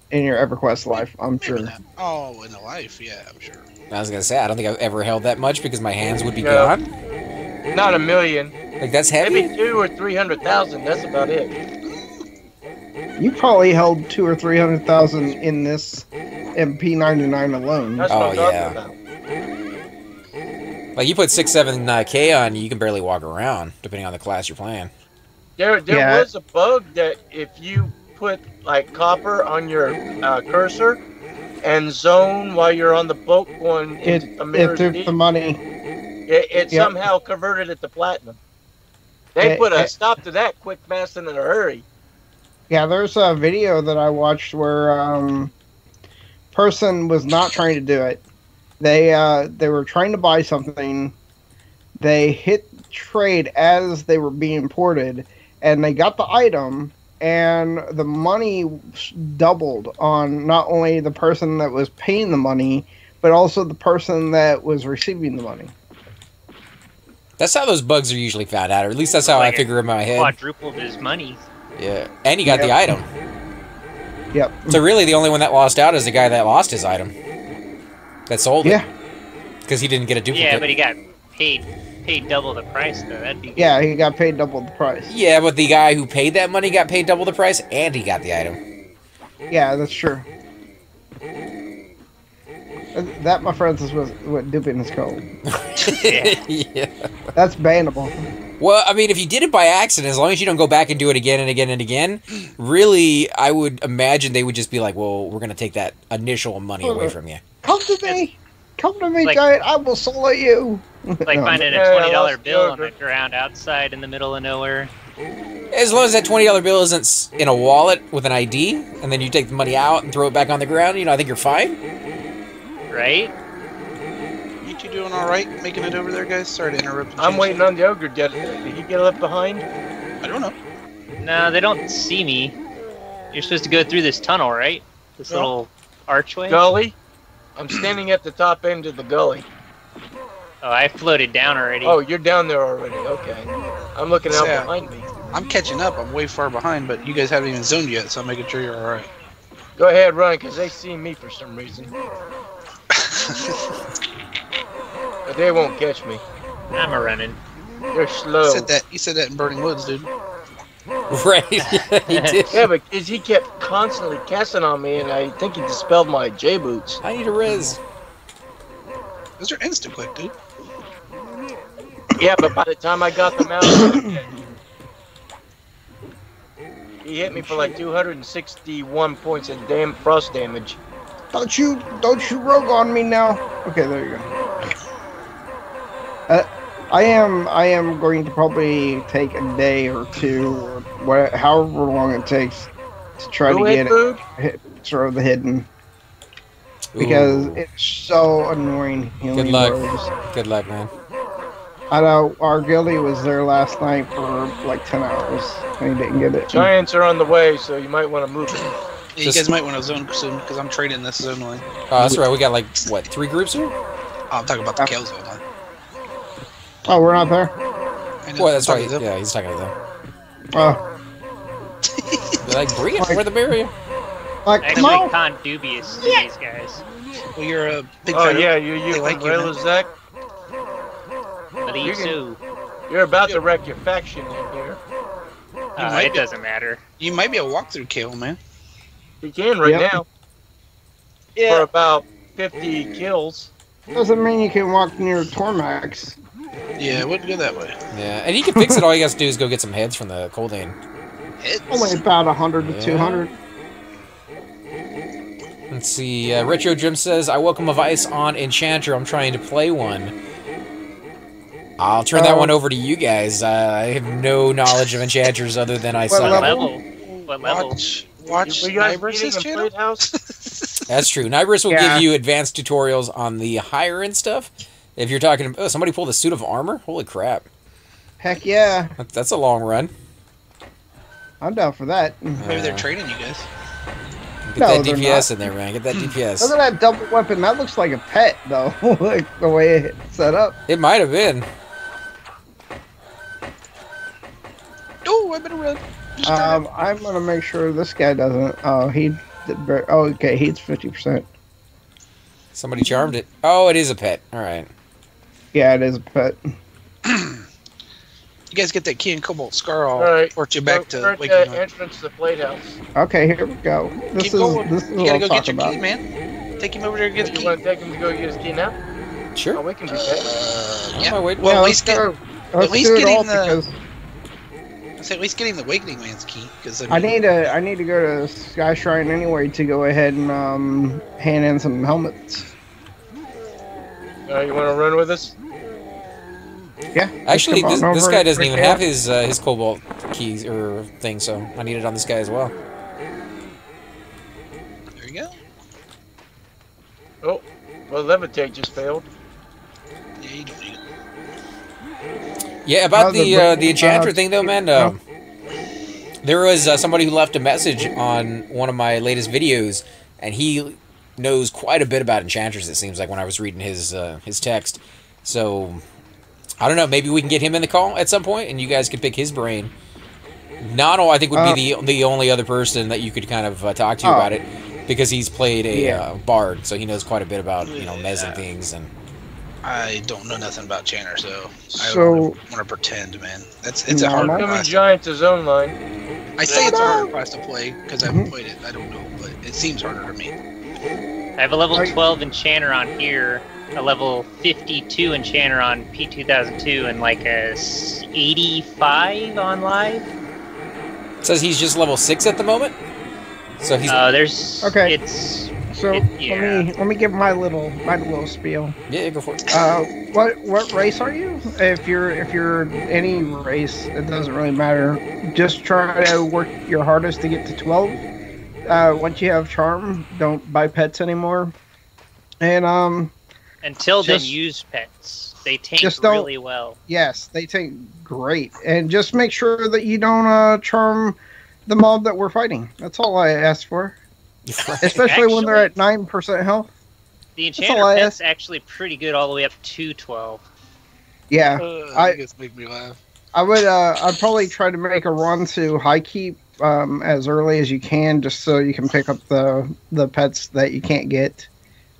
in your EverQuest life, I'm sure. Oh, in a life, yeah, I'm sure. I was gonna say I don't think I've ever held that much because my hands would be gone. Not 1 million. Like that's heavy. Maybe 200,000 or 300,000. That's about it. You probably held 200,000 or 300,000 in this P99 alone. That's what I'm talking about. Like you put 6-7K on, you can barely walk around, depending on the class you're playing. There was a bug that if you put like copper on your cursor and zone while you're on the boat going into it took the money. It somehow converted it to platinum. They put a stop to that quick, fast, and in a hurry. Yeah, there's a video that I watched where person was not trying to do it. They were trying to buy something. They hit trade as they were being ported, and they got the item, and the money doubled on not only the person that was paying the money, but also the person that was receiving the money. That's how those bugs are usually found out, or at least that's how I figure in my head. Quadrupled his money. Yeah, and he got the item. Yep. So really, the only one that lost out is the guy that lost his item. That sold it. Yeah. Because he didn't get a duplicate. Yeah, but he got paid paid double the price, though. That'd be good. Yeah, he got paid double the price. Yeah, but the guy who paid that money got paid double the price, and he got the item. Yeah, that's true. That, my friends, is what duping is called. Yeah. That's bannable. Well, I mean, if you did it by accident, as long as you don't go back and do it again and again and again, really, I would imagine they would just be like, well, we're going to take that initial money away from you. Come to me! Come to me, like, Giant! I will solo you! Like finding a $20 bill on the ground outside in the middle of nowhere. As long as that $20 bill isn't in a wallet with an ID, and then you take the money out and throw it back on the ground, you know, I think you're fine. Right? You two doing all right? Making it over there, guys? Sorry to interrupt. I'm waiting on the ogre. Did he get left behind? I don't know. No, they don't see me. You're supposed to go through this tunnel, right? This little archway? Gully? I'm standing at the top end of the gully. Oh, I floated down already. Oh, you're down there already. Okay. I'm looking out behind me. I'm catching up. I'm way far behind, but you guys haven't even zoned yet, so I'm making sure you're all right. Go ahead, run, because they see me for some reason. But they won't catch me. I'm a running. They're slow. You said that in Burning Woods, dude. Right, he did. Yeah, but he kept constantly casting on me, and I think he dispelled my J-boots. I need a res. Those are instant quick, dude. Yeah, but by the time I got them out, he hit me for like 261 points of frost damage. Don't you rogue on me now. Okay, there you go. I am going to probably take a day or two, or however long it takes to try to get it, throw the hidden, because it's so annoying. Good luck. Good luck, man. I know our guildie was there last night for like 10 hours and he didn't get it. Giants are on the way, so you might want to move it. Yeah, you guys might want to zone soon, because I'm trading this zone line. Oh, that's right. We got like, what, 3 groups here? Oh, I'm talking about the Kale zone line. Oh, we're not there? Boy, that's right. Yeah, he's talking to them. Oh. They're like, bring it for the barrier. Like, Actually, con dubious to these guys. Well, you're a big Oh, fan. yeah, you like you, Velious, Zach. You're about to wreck your faction in here. It doesn't matter. You might be a walkthrough Kale, man. You can now. Yeah. For about 50 kills. Doesn't mean you can walk near Tormax. Yeah, it wouldn't go that way. Yeah, and he can fix it. All he has to do is go get some heads from the Coldane. Heads? Only about 100 to 200. Let's see. Retro Jim says, I welcome a vice on Enchanter. I'm trying to play one. I'll turn that one over to you guys. I have no knowledge of enchanters other than I suck at level? What level? Watch Nybris's channel? That's true. Nybris will give you advanced tutorials on the higher end stuff. If you're talking, oh, somebody pulled a suit of armor? Holy crap. Heck yeah. That's a long run. I'm down for that. Maybe they're trading you guys. Get that DPS in there, man. Get that DPS. Look at that double weapon. That looks like a pet, though. Like the way it's set up. It might have been. Oh, I better run. I'm gonna make sure this guy doesn't. Oh, he did very. Oh, okay. He's 50%. Somebody charmed it. Oh, it is a pet. All right. Yeah, it is a pet. You guys get that key and cobalt scar. I'll port you back to the entrance to the plate house. Okay, here we go. This Keep is going. this is You what gotta I'm go get talking your about. key, man. Take him over there and get the You key. want to take him to go get his key now? Sure. Oh, we can do that. Yeah. wait. Well, Yeah, at least let's do it all because at least getting the Awakening Man's key. Because I need to go to Sky Shrine anyway to go ahead and hand in some helmets. You want to run with us? Yeah. Actually, come on this over guy and doesn't freak even me have out. his cobalt keys or thing, so I need it on this guy as well. There you go. Oh, well, levitate just failed. Yeah, you don't need it. Yeah, about the Enchanter thing though, man. no. There was somebody who left a message on one of my latest videos, and he knows quite a bit about Enchanters. It seems like when I was reading his text. So I don't know. Maybe we can get him in the call at some point, and you guys could pick his brain. Nano, I think, would be the only other person that you could kind of talk to about it, because he's played a bard, so he knows quite a bit about mez and things. And I don't know nothing about Enchanter, so I don't want to pretend, man. It's a hard class. Giant to zone line. I say it's a hard class to play because I haven't played it. I don't know, but it seems harder to me. I have a level 12 Enchanter on here, a level 52 Enchanter on P2002, and like a 85 on live. It says he's just level 6 at the moment. So he's there's okay. Yeah. Let me give my little spiel. Yeah, go for it. What race are you? If you're any race, it doesn't really matter. Just try to work your hardest to get to 12. Once you have charm, don't buy pets anymore. And until then, use pets. They tank really well. Yes, they tank great. And just make sure that you don't charm the mob that we're fighting. That's all I ask for. Especially when they're at 9% health. The Enchanter pet's actually pretty good all the way up to 12. Yeah. I guess make me laugh. I'd probably try to make a run to high keep as early as you can, just so you can pick up the pets that you can't get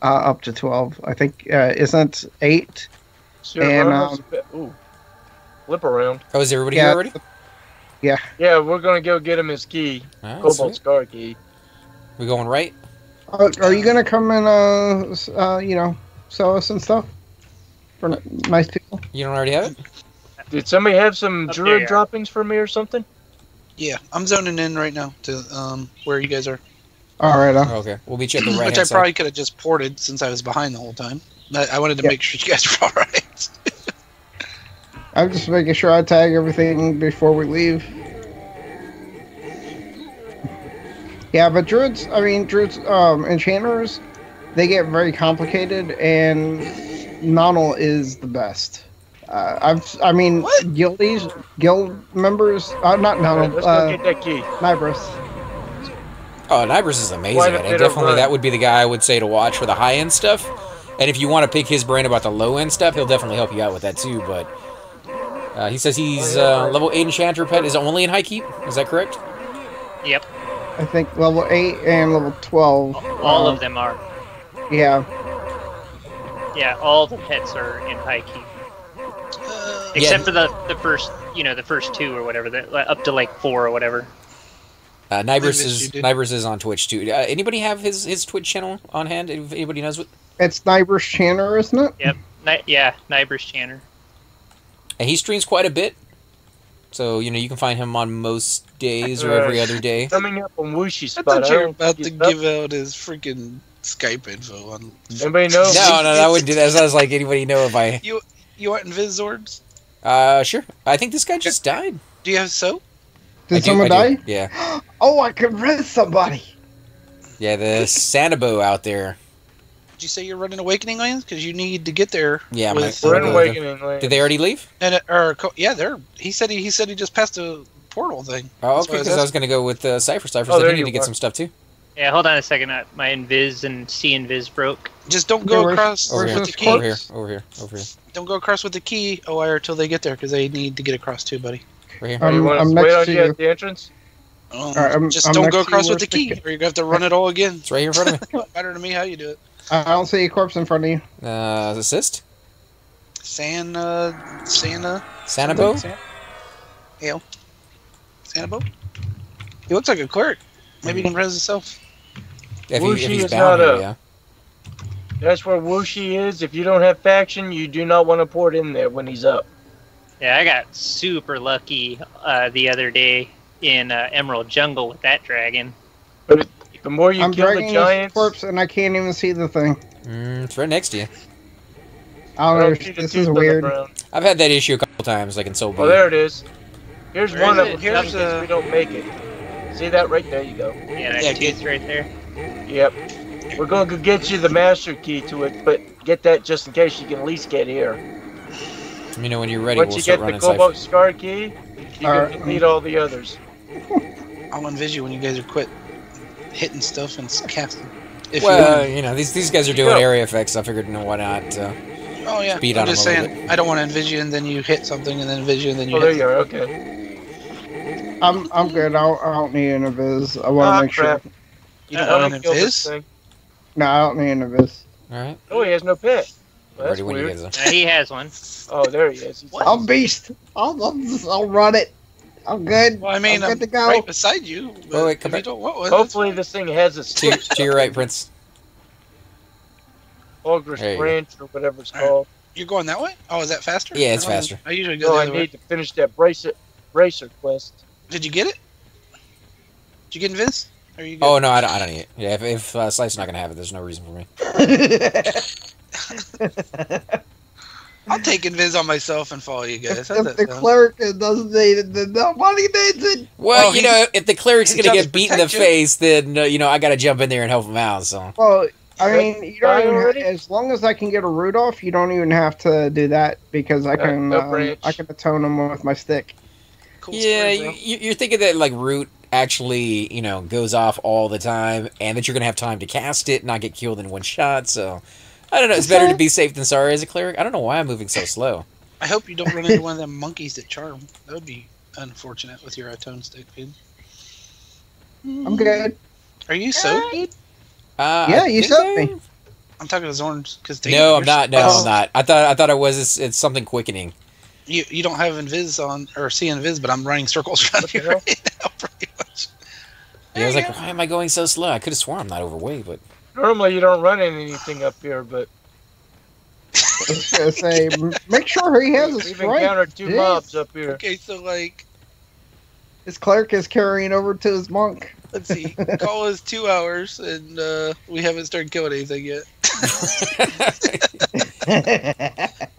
up to 12. I think isn't 8. Sure, and flip around. Oh, is everybody here already? Yeah. Yeah, we're gonna go get him his key. Cobalt Scar key. We going right? Are you gonna come and sell us some stuff for nice people? You don't already have it? Did somebody have some druid droppings for me or something? Yeah, I'm zoning in right now to where you guys are. All right. Okay, we'll meet you at the right. Which I probably could have just ported since I was behind the whole time. I wanted to make sure you guys were all right. I'm just making sure I tag everything before we leave. Yeah, but druids, enchanters, they get very complicated, and Nonal is the best. Guild members, not Nonal, let's go get that key. Nibris. Oh, Nibris is amazing, and definitely that would be the guy I would say to watch for the high-end stuff. And if you want to pick his brain about the low-end stuff, he'll definitely help you out with that too, but he says he's level 8 Enchanter pet is only in high keep, is that correct? Yep. I think level 8 and level 12. All of them are. Yeah. Yeah, all the pets are in high keep. Except for the first, the first 2 or whatever, up to like 4 or whatever. Nibris is on Twitch too. Anybody have his Twitch channel on hand? Anybody knows what? It's Nibris Channer, isn't it? Yep. Nibris Channer. And he streams quite a bit. So, you can find him on most days or every other day. Coming up on Whooshy Spot. I thought you were about to give out his freaking Skype info. Anybody know? No, I wouldn't do that. So I was like, anybody know if I... You want Invis Zords? Sure. I think this guy just died. Do you have soap? Did someone die? Yeah. Oh, I could res somebody. Yeah, the Sanabo out there. Did you say you're running Awakening Lands? Because you need to get there. Yeah, we're in Awakening Lands. Did they already leave? He said he just passed a portal thing. Oh, okay, because I was going to go with Cypher. Cypher said he need to get some stuff too. Yeah, hold on a second. My Invis and C-Invis broke. Just don't go across with the key. Over here. Don't go across with the key, OIR, until they get there, because they need to get across too, buddy. Right here. You want us to wait on you at the entrance? Just don't go across with the key, or you're going to have to run it all again. It's right here in front of me. Don't matter to me how you do it. I don't see a corpse in front of you. Assist? Sanabo? Hale. Sanabo? He looks like a cleric. Maybe he can res himself. If he's bound here, yeah. That's where Whooshy is. If you don't have faction, you do not want to port in there when he's up. Yeah, I got super lucky the other day in Emerald Jungle with that dragon. But the more you kill the giants... corpse and I can't even see the thing. It's right next to you. I don't know. This is weird. I've had that issue a couple times, like in Soul Blade. Oh, there it is. Here's one that we don't make it. See that right there? You go. Yeah, that tooth right there. Yep. We're going to get you the master key to it, but get that just in case you can at least get here. Let me know when you're ready. Once you get the Cobalt Scar key, you can complete all the others. I'll envis you when you guys are quit hitting stuff and casting. These guys are doing area effects. I figured, why not? Oh yeah. Speed on I'm just saying, I don't want to envis you and then you hit something and then envis you and then you. Oh, there you are. Okay. I'm good. I don't need an invis. I want to make sure. You don't want an invis? No, I don't need an invis. All right. Oh, he has no pet. Well, that's weird. He has one. Oh, there he is. I'm beast. I'll run it. I'm good. Well, I mean, I'm good to go. right beside you. Oh, wait, come back. Hopefully this thing has a stick. To your right, Prince. Ogre's Branch or whatever it's called. You're going that way? Oh, is that faster? Yeah, it's faster. I usually go the other way. I need to finish that racer quest. Did you get it? Did you get Invis? Are you good? Oh, no, I don't need it. Yeah, if Slice's not going to have it, there's no reason for me. I'll take Invis on myself and follow you guys. If the cleric doesn't need it, then nobody needs it. Well, if the cleric's going to get beat in the face, then, I got to jump in there and help him out, so. Well, I mean, you don't even as long as I can get a root off, you don't even have to do that because I can atone them with my stick. Cool yeah, story, you're thinking that, like, root actually, goes off all the time, and that you're going to have time to cast it, not get killed in one shot, so... I don't know, it's better to be safe than sorry as a cleric. I don't know why I'm moving so slow. I hope you don't run into one of them monkeys that charm. That would be unfortunate with your atone stick, dude. I'm good. Are you soaked? Yeah, you soaked me. I'm talking to Zorns because no, I'm not. No, I'm not. I thought it was. It's something quickening. You don't have Invis on or see Invis, but I'm running circles around you right now, pretty much. Yeah, I was like, why am I going so slow? I could have sworn I'm not overweight, but. Normally you don't run anything up here, but I was gonna say, make sure he has a strength. We've encountered 2 mobs up here. Okay, so like, his cleric is carrying over to his monk. Let's see. Call is 2 hours, and we haven't started killing anything yet.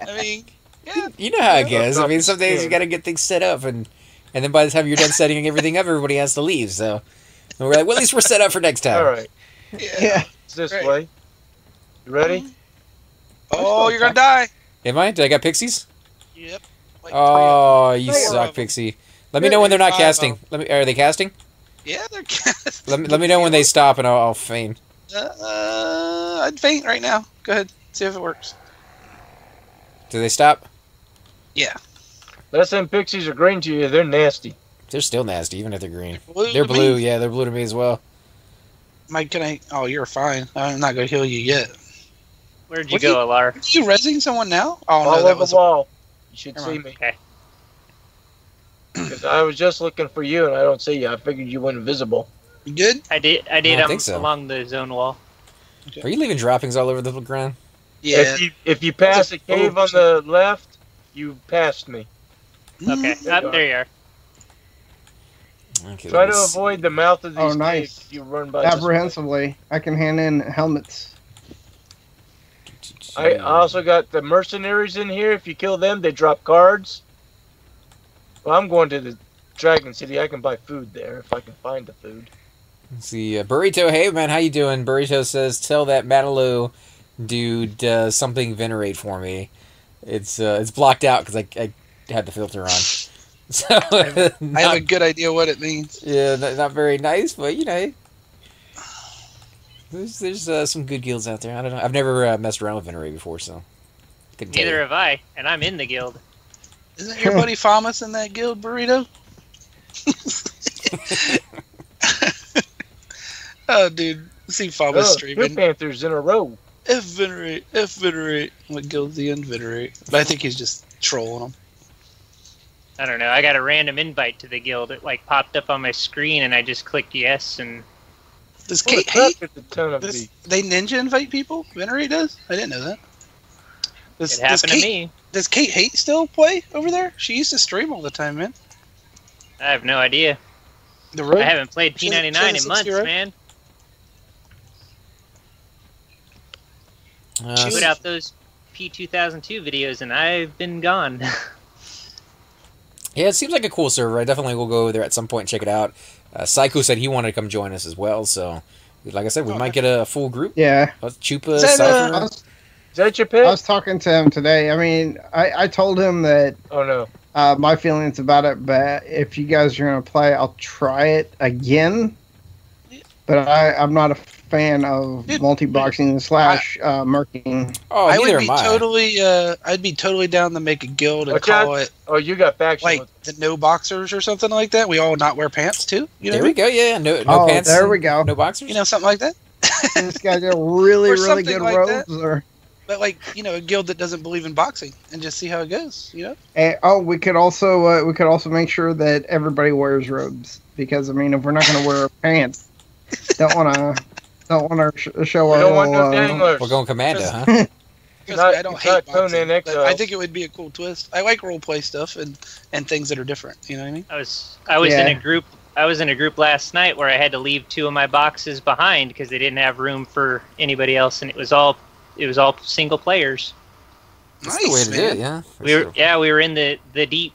I mean, yeah. You know how it goes. I mean, some days you got to get things set up, and then by the time you're done setting everything up, everybody has to leave. So and we're like, well, at least we're set up for next time. All right. Yeah. It's this way. You ready? Oh, you're gonna die. Am I? Did I got pixies? Yep. Like oh, you suck, Pixie. Let me know when they're not casting. Are they casting? Yeah, they're casting. Let me know when they stop, and I'll feign. I'd faint right now. Go ahead. See if it works. Do they stop? Yeah. Last time pixies are green to you, they're nasty. They're still nasty, even if they're green. They're blue. Yeah, they're blue to me as well. Mike, can I? Oh, you're fine. I'm not gonna heal you yet. Where'd you go, Alar? Are you rezzing someone now? Oh no, that was the wall. You should see me. Okay. Because I was just looking for you, and I don't see you. I figured you went invisible. You good? I did. I think so. Along the zone wall. Okay. Are you leaving droppings all over the ground? Yeah. If you pass a cave on the left, you passed me. Okay. There you are. Okay, try to avoid the mouth of these caves. Nice. You run by apprehensively. I can hand in helmets. I also got the mercenaries in here. If you kill them, they drop cards. Well, I'm going to the Dragon City. I can buy food there if I can find the food. Let's see, Burrito. Hey man, how you doing? Burrito says, "Tell that Madaloo dude something venerate for me." It's blocked out because I had the filter on. So I have a good idea what it means. Yeah, not very nice, but there's some good guilds out there. I don't know. I've never messed around with venerate before, so neither have I, and I'm in the guild. Isn't your buddy Famas in that guild, Burrito? Oh, dude, see Famas streaming. 2 Panthers in a row. F venerate. What guild's he in? Venerate. But I think he's just trolling them. I don't know. I got a random invite to the guild. It popped up on my screen, and I just clicked yes. And does Kate hate? They ninja invite people? Venerate does? I didn't know that. It happened to me. Does Kate Hate still play over there? She used to stream all the time, man. I have no idea. I haven't played P99 in months, man. She put out those P2002 videos, and I've been gone. Yeah, it seems like a cool server. I definitely will go over there at some point and check it out. Psycho said he wanted to come join us as well, so like I said, we might get a full group. Yeah. Chupa, Cypher. Is that your pick? I was talking to him today. I mean, I told him that. Oh no. My feelings about it, but if you guys are gonna play, I'll try it again. But I'm not a fan of multiboxing / murking. Oh, neither am I. I'd be totally down to make a guild and call it. Oh, you got faction like the No Boxers or something like that. We all not wear pants too. You know there we go. Yeah, no pants. There we go. No boxers. You know, something like that. This guy got really good robes. But like, a guild that doesn't believe in boxing, and just see how it goes. And, we could also make sure that everybody wears robes, because if we're not going to wear pants, don't want to show our. We don't want no danglers. We're going commando, huh? I don't hate boxing, but I think it would be a cool twist. I like role play stuff and things that are different. You know what I mean? I was in a group. I was in a group last night where I had to leave 2 of my boxes behind because they didn't have room for anybody else, and it was all single players. That's the way to do it, yeah. We were in the deep,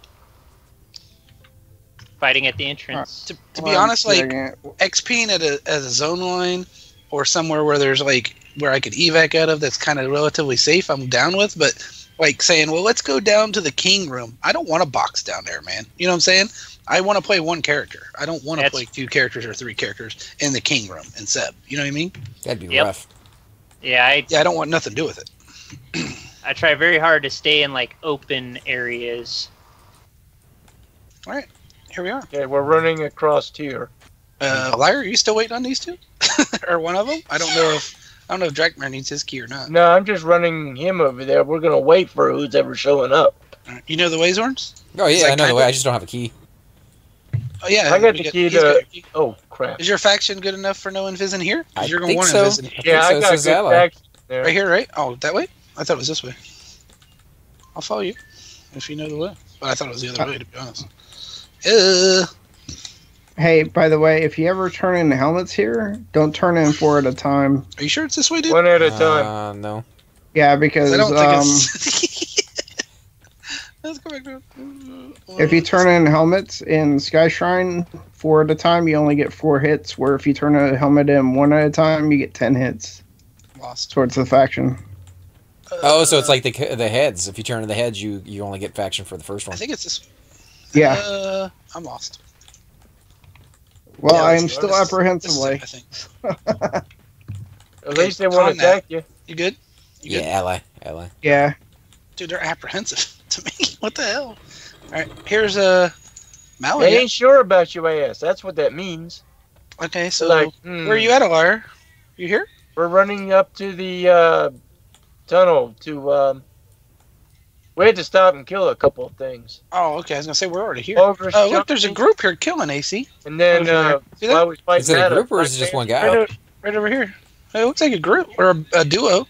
fighting at the entrance. To be honest, like XPing at a zone line or somewhere where there's where I could evac out of, that's kind of relatively safe, I'm down with. But like saying, well, let's go down to the king room. I don't want to box down there, man. You know what I'm saying? I want to play one character. I don't want to play 2 characters or 3 characters in the king room and Seb. You know what I mean? That'd be rough. Yeah, I don't want nothing to do with it. I try very hard to stay in open areas. All right, here we are. Okay, we're running across here. Liar, are you still waiting on these 2, or one of them? I don't know if Drakmar needs his key or not. No, I'm just running him over there. We're gonna wait for who's ever showing up. You know the ways, Orns? Oh yeah, I know the way. I just don't have a key. Oh yeah, I got the key to. Oh crap! Is your faction good enough for no invis in here? You're gonna want invis in here. Yeah, I got good faction there. Right here, right? Oh, that way? I thought it was this way. I'll follow you if you know the way. But I thought it was the other way, to be honest. Hey, by the way, if you ever turn in helmets here, don't turn in 4 at a time. Are you sure it's this way, dude? 1 at a time. No. Yeah, because I don't think it's... Let's go back to... If you turn in helmets in Sky Shrine 4 at a time, you only get 4 hits. Where if you turn a helmet in 1 at a time, you get 10 hits. Lost towards the faction. So it's like the heads. If you turn in the heads, you only get faction for the first one. I think it's this. Yeah. I'm lost. Well, I am still apprehensively. I think. At least they won't attack you. You good? You good? Ally. Yeah. Dude, they're apprehensive to me. What the hell? All right, here's a Maui. They ain't sure about your ass. That's what that means. Okay, so where are you at, Liar? You here? We're running up to the tunnel to. We had to stop and kill a couple of things. Oh, okay. I was gonna say we're already here. Oh, look, there's a group here killing AC. And then while we fight, is it a group or is it just one guy? Right over here. It looks like a group or a duo.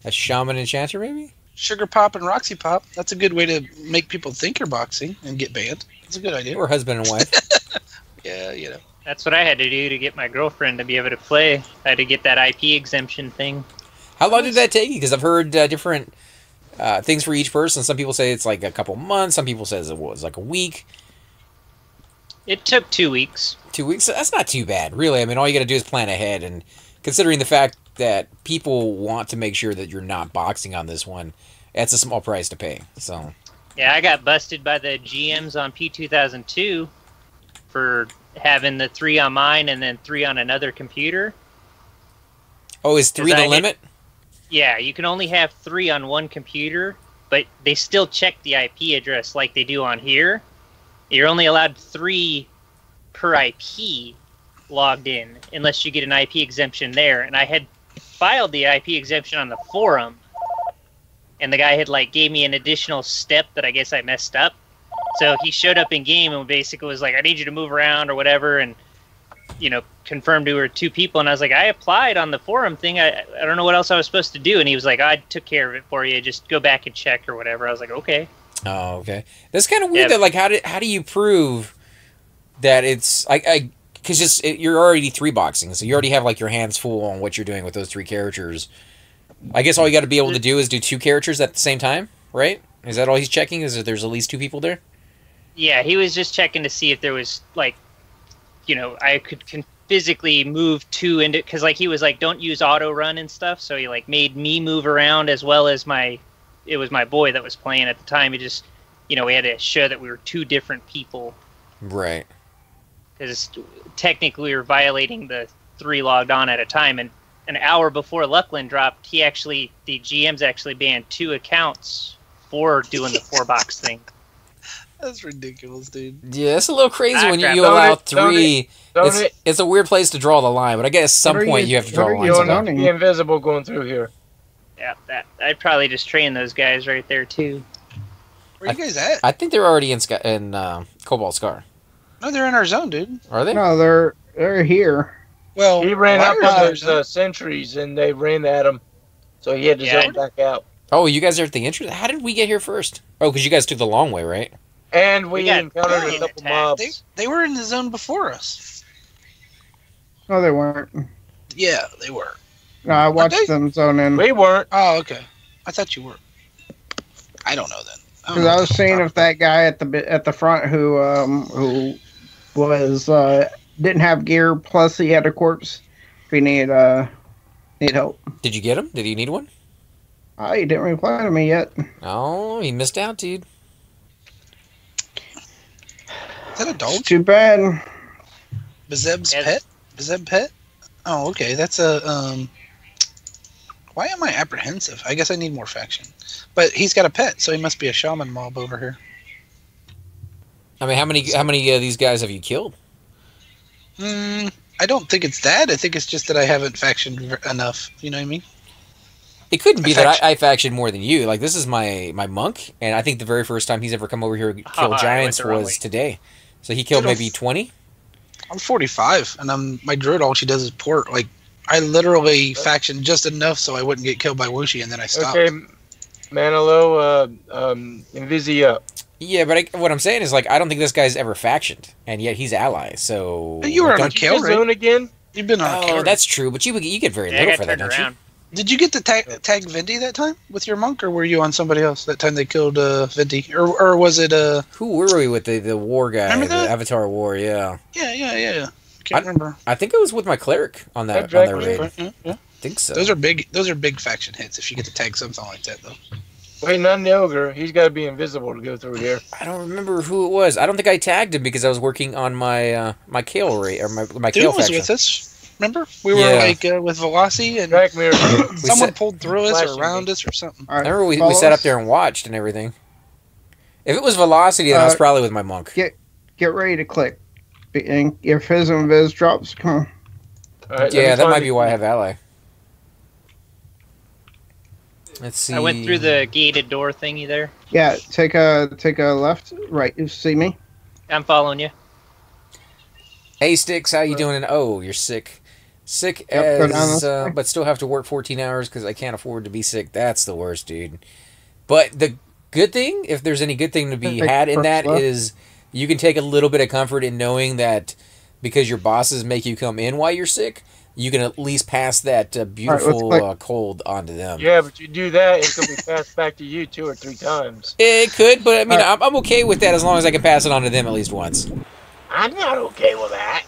A shaman enchanter, maybe? Sugar Pop and Roxy Pop. That's a good way to make people think you're boxing and get banned. That's a good idea. Or husband and wife. Yeah, you know. That's what I had to do to get my girlfriend to be able to play. I had to get that IP exemption thing. How long did that take you? Because I've heard different things for each person. Some people say it's like a couple months. Some people say it was like a week. It took 2 weeks. 2 weeks? That's not too bad, really. I mean, all you got to do is plan ahead. And considering the fact that people want to make sure that you're not boxing on this one, that's a small price to pay. So. Yeah, I got busted by the GMs on P2002 for having the 3 on mine and then 3 on another computer. Oh, is 3 the limit? Yeah, you can only have 3 on one computer, but they still check the IP address like they do on here. You're only allowed 3 per IP logged in, unless you get an IP exemption there. And I had filed the IP exemption on the forum, and the guy had gave me an additional step that I guess I messed up. So he showed up in game and basically was like, I need you to move around or whatever, and confirmed we were 2 people. And I was like, I applied on the forum thing. I don't know what else I was supposed to do. And he was like, I took care of it for you. Just go back and check or whatever. I was like, okay. Oh, okay. That's kind of weird. That how do you prove that it's because you're already 3 boxing, so you already have your hands full on what you're doing with those 3 characters. I guess all you got to be able to do is do 2 characters at the same time, right? Is that all he's checking? Is that there's at least 2 people there? Yeah, he was just checking to see if there was I could physically move 2 into, because he was don't use auto run and stuff. So he made me move around as well as it was my boy that was playing at the time. He just we had to show that we were 2 different people. Right. Because technically we were violating the 3 logged on at a time, and an hour before Luckland dropped, the GMs actually banned 2 accounts for doing the 4 box thing. That's ridiculous, dude. Yeah, it's a little crazy when you Don't allow it, don't three. it. It's a weird place to draw the line, but I guess at some point you have to draw the line. You somewhere. want to be invisible going through here. Yeah, I'd probably just train those guys right there too. Where you guys at? I think they're already in Cobalt Scar. No, they're in our zone, dude. Are they? No, they're here. Well, He ran up Lyra's on in our those zone. sentries, and they ran at him, so he had to zone back out. Oh, you guys are at the entrance? How did we get here first? Oh, because you guys took the long way, right? And we got encountered a couple attacked. mobs. They were in the zone before us. No, they weren't. Yeah, they were. No, I watched they? them zone in. We weren't. Oh, okay. I thought you were. I don't know then. Because I was seeing if that guy at the front who was didn't have gear, plus he had a corpse. If he need help. Did you get him? Did you need one? He didn't reply to me yet. Oh, he missed out, dude. Is that a dog? Too bad. Bezeb's Yes. pet? Bezeb pet? Oh, okay. That's a Why am I apprehensive? I guess I need more faction. But he's got a pet, so he must be a shaman mob over here. I mean, how many of these guys have you killed? I don't think it's that. I think it's just that I haven't factioned enough. You know what I mean? It couldn't be that I factioned more than you. Like, this is my monk, and I think the very first time he's ever come over here to kill giants the wrong was way. today. So he killed maybe 20? I'm 45, and my druid, all she does is port. Like, I literally factioned just enough so I wouldn't get killed by Wushi, and then I stopped. Okay, Manilo, Invisi up. Yeah, but what I'm saying is, like, I don't think this guy's ever factioned, and yet he's ally, so... You were on a don't Kale, right? Zone again? You've been on a Kale. Oh, that's true, but you get very Yeah, I little got for that, turned don't you? around. Did you get to tag Vindy that time with your monk, or were you on somebody else that time they killed Vindy? Or was it... Who were we with the war guy, Remember the that? Avatar War, yeah. Yeah. Can't remember. I think it was with my cleric on that raid. Yeah. I think so. Those are big faction hits if you get to tag something like that, though. Wait, not the ogre. He's got to be invisible to go through here. I don't remember who it was. I don't think I tagged him because I was working on my my Kale raid or my Kale Dude was faction. with us. Remember? We were with Velocity, and Track mirror. someone pulled through us or Flashing around me. us or something. All right, I remember we follow sat up us. there and watched and everything. If it was Velocity, then I was probably with my monk. Get ready to click. And if his invis drops, come on. All right, Yeah, that might be you. why I have ally. Let's see. I went through the gated door thingy there. Yeah, take a left, right. You see me? I'm following you. Hey, Sticks, how you doing? And oh, you're sick. Sick Yep, go down as, this way. but still have to work 14 hours because I can't afford to be sick. That's the worst, dude. But the good thing, if there's any good thing to be had in that, is you can take a little bit of comfort in knowing that because your bosses make you come in while you're sick, you can at least pass that beautiful cold onto them. Yeah, but you do that, it could be passed back to you 2 or 3 times. It could, but I mean, I'm okay with that as long as I can pass it on to them at least once. I'm not okay with that.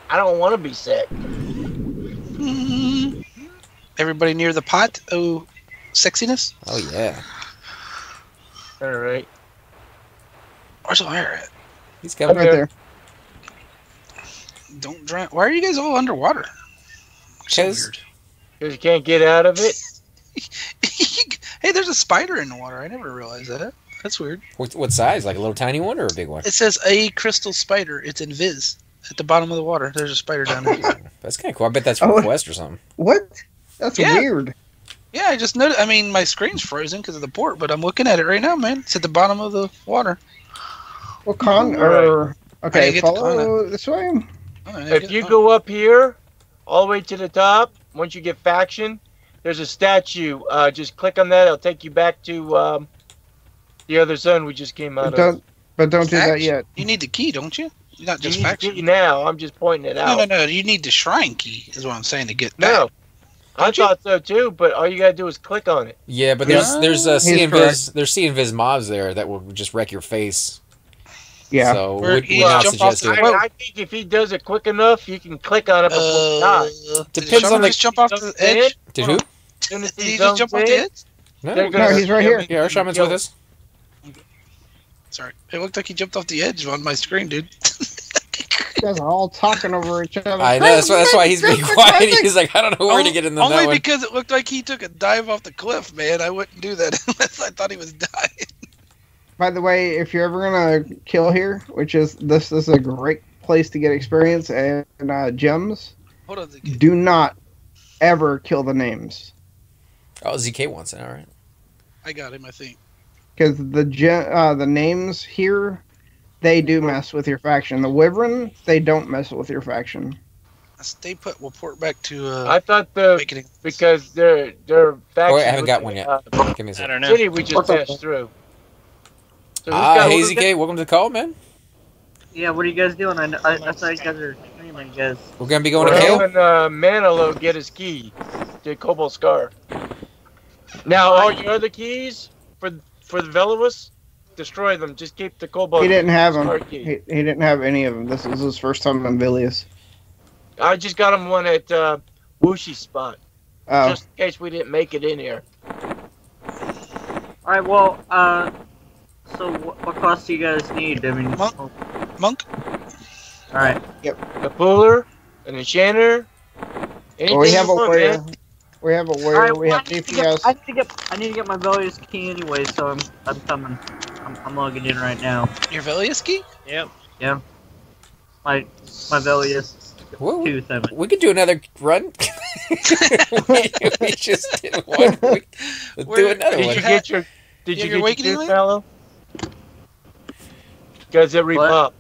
I don't want to be sick. Everybody near the pot? Oh, sexiness? Oh, yeah. All right. Where's the fire at? He's coming. Right there. Don't drown. Why are you guys all underwater? So weird. Because you can't get out of it. Hey, there's a spider in the water. I never realized that. That's weird. What size? Like a little tiny one or a big one? It says a crystal spider. It's in Viz. At the bottom of the water, there's a spider down there. That's kind of cool. I bet that's from Quest or something. What? That's weird. Yeah, I just noticed. I mean, my screen's frozen because of the port, but I'm looking at it right now, man. It's at the bottom of the water. Well, okay, follow this way. If you go up here, all the way to the top, once you get faction, there's a statue. Just click on that. It'll take you back to the other zone we just came out of. But don't do that yet. You need the key, don't you? Not just You need faction. the key now. I'm just pointing it out. No. You need the shrine key, is what I'm saying, to get No. back. I thought so too, but all you gotta do is click on it. Yeah, but there's C and Viz mobs there that will just wreck your face. Yeah. So Where would you not jump off suggest the- it. I think if he does it quick enough, you can click on it before you die. Depends on the just jump off the edge. Did who? Did he just jump off the edge? No, No, he's right here. Yeah, our shaman's with us. Sorry, it looked like he jumped off the edge on my screen, dude. You guys are all talking over each other. I know, that's why he's being quiet. He's like, I don't know where to get in that Only one. because it looked like he took a dive off the cliff, man. I wouldn't do that unless I thought he was dying. By the way, if you're ever gonna kill here, this is a great place to get experience and gems. Hold on. Do not ever kill the names. Oh, ZK wants it. All right. I got him, I think. Because the names here, they do mess with your faction. The Wyvern, they don't mess with your faction. Stay put. We'll port back to. I thought because their faction. Oh, wait, I haven't got one yet. Give me a second. I don't know. City we just passed through. So Hey ZK, welcome to the call, man. Yeah, what are you guys doing? I thought you guys were streaming, guys. We're gonna be going We're to Kale. helping Manilo get his key to Cobalt Scar. Now, all your other keys for the Velious, destroy them. Just keep the Cobalt. He didn't have them. Scar key. He didn't have any of them. This is his first time on Velious. I just got him one at Whooshy spot, Oh. just in case we didn't make it in here. Alright, well, so what costs do you guys need? I mean, Monk? Alright. A puller, an enchanter. Well, we have a warrior. Man. We have a warrior. Alright, We have DPS. I need to get my Velious key anyway, so I'm coming. I'm logging in right now. Your Velious key? Yep. Yeah. My Velious. Whoa, 2-7. we could do another run. we just did one. We'll do another Did one. you get your? Did Yeah, you your get awakening your link? fellow? Because it repopped.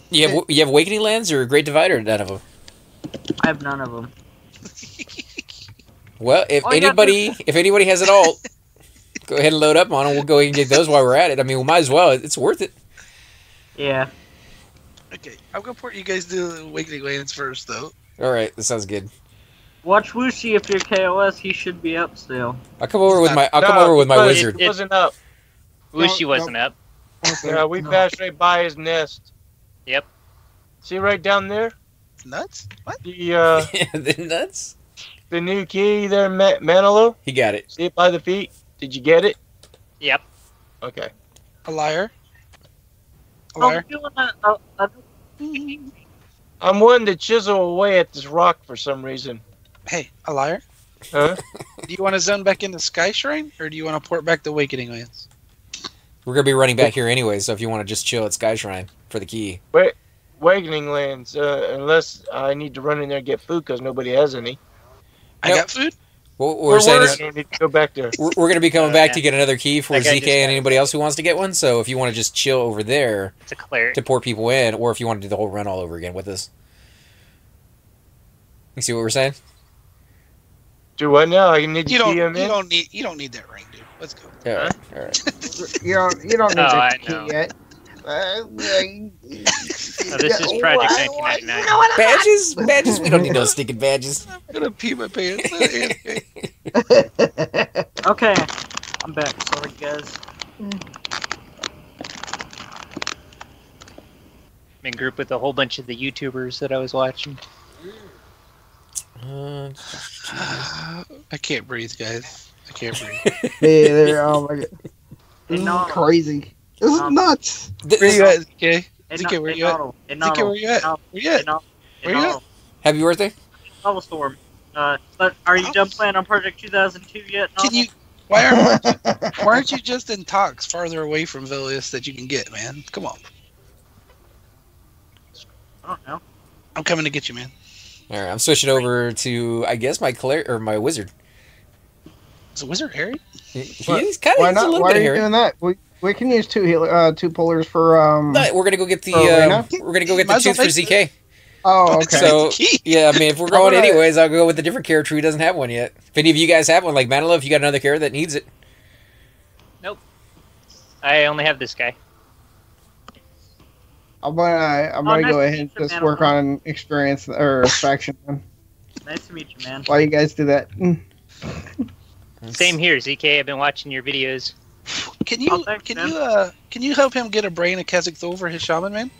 You have Awakening Lands or Great Divider? None of them. I have none of them. Well, if Oh, yeah, anybody has it all, go ahead and load up on them. We'll go ahead and get those while we're at it. I mean, we might as well. It's worth it. Yeah. Okay, I'm gonna port you guys to the Awakening Lands first, though. All right, that sounds good. Watch Wooshi if you're KOS. He should be up still. I'll come over with my because wizard. It wasn't up. Whooshy No, wasn't up. Yeah, we passed right by his nest. Yep. See right down there? Nuts? What? The nuts. The new key there, Manilo. He got it. See it by the feet. Did you get it? Yep. Okay. A liar? A I'm liar? doing I'm wanting to chisel away at this rock for some reason. Hey, a liar? Huh? Do you want to zone back into Sky Shrine, or do you want to port back to Awakening Lands? We're gonna be running back here anyway, so if you want to just chill at Sky Shrine for the key. Wait, Awakening Lands. Unless I need to run in there and get food because nobody has any. I Nope. got food? What we're saying I is don't need to go back there. we're going to be coming back yeah. to get another key for That guy ZK just got and it. anybody else who wants to get one. So if you want to just chill over there It's a cleric. to pour people in, or if you want to do the whole run all over again with us. You see what we're saying? Do what now? I need to You key don't. him in. You don't need that ring, dude. Let's go. All right. All right. You don't need Oh, the I key know. yet. So this is Project 1999. Badges? We don't need no stinking badges. I'm gonna pee my pants. Okay. I'm back. Sorry, guys. I'm in group with a whole bunch of the YouTubers that I was watching. I can't breathe, guys. I can't breathe. Oh my god. This is No. crazy. This is nuts. Where you at, ZK? Hey, ZK, where you at? Nodal. Hey, ZK, Nodal. where you at? Nodal. Where you at? Hey, Nodal. Where you at? Happy birthday? Nodal Storm. But are you done playing on Project 2002 yet? Can Nodal? you? Why aren't you just in talks farther away from Velious that you can get, man? Come on. I don't know. I'm coming to get you, man. All right, I'm switching over to, I guess, my my wizard. Is a wizard Harry? He's kind Why of a not? little Why bit are you hairy. doing that? We can use two pullers for But we're gonna go get the Rowena? we're gonna go get the Might as well tooth for make ZK. Oh, okay. So Key. yeah, I mean, if we're going gonna- anyways, I'll go with a different character who doesn't have one yet. If any of you guys have one, like Manila, if you got another character that needs it, I only have this guy. I'm gonna nice go to ahead and meet you, just man. work on experience or faction. Nice to meet you, man. Why you guys do that? Same here, ZK. I've been watching your videos. Can you Oh, thanks, man. can you help him get a brain of Kazakh over his shaman, man?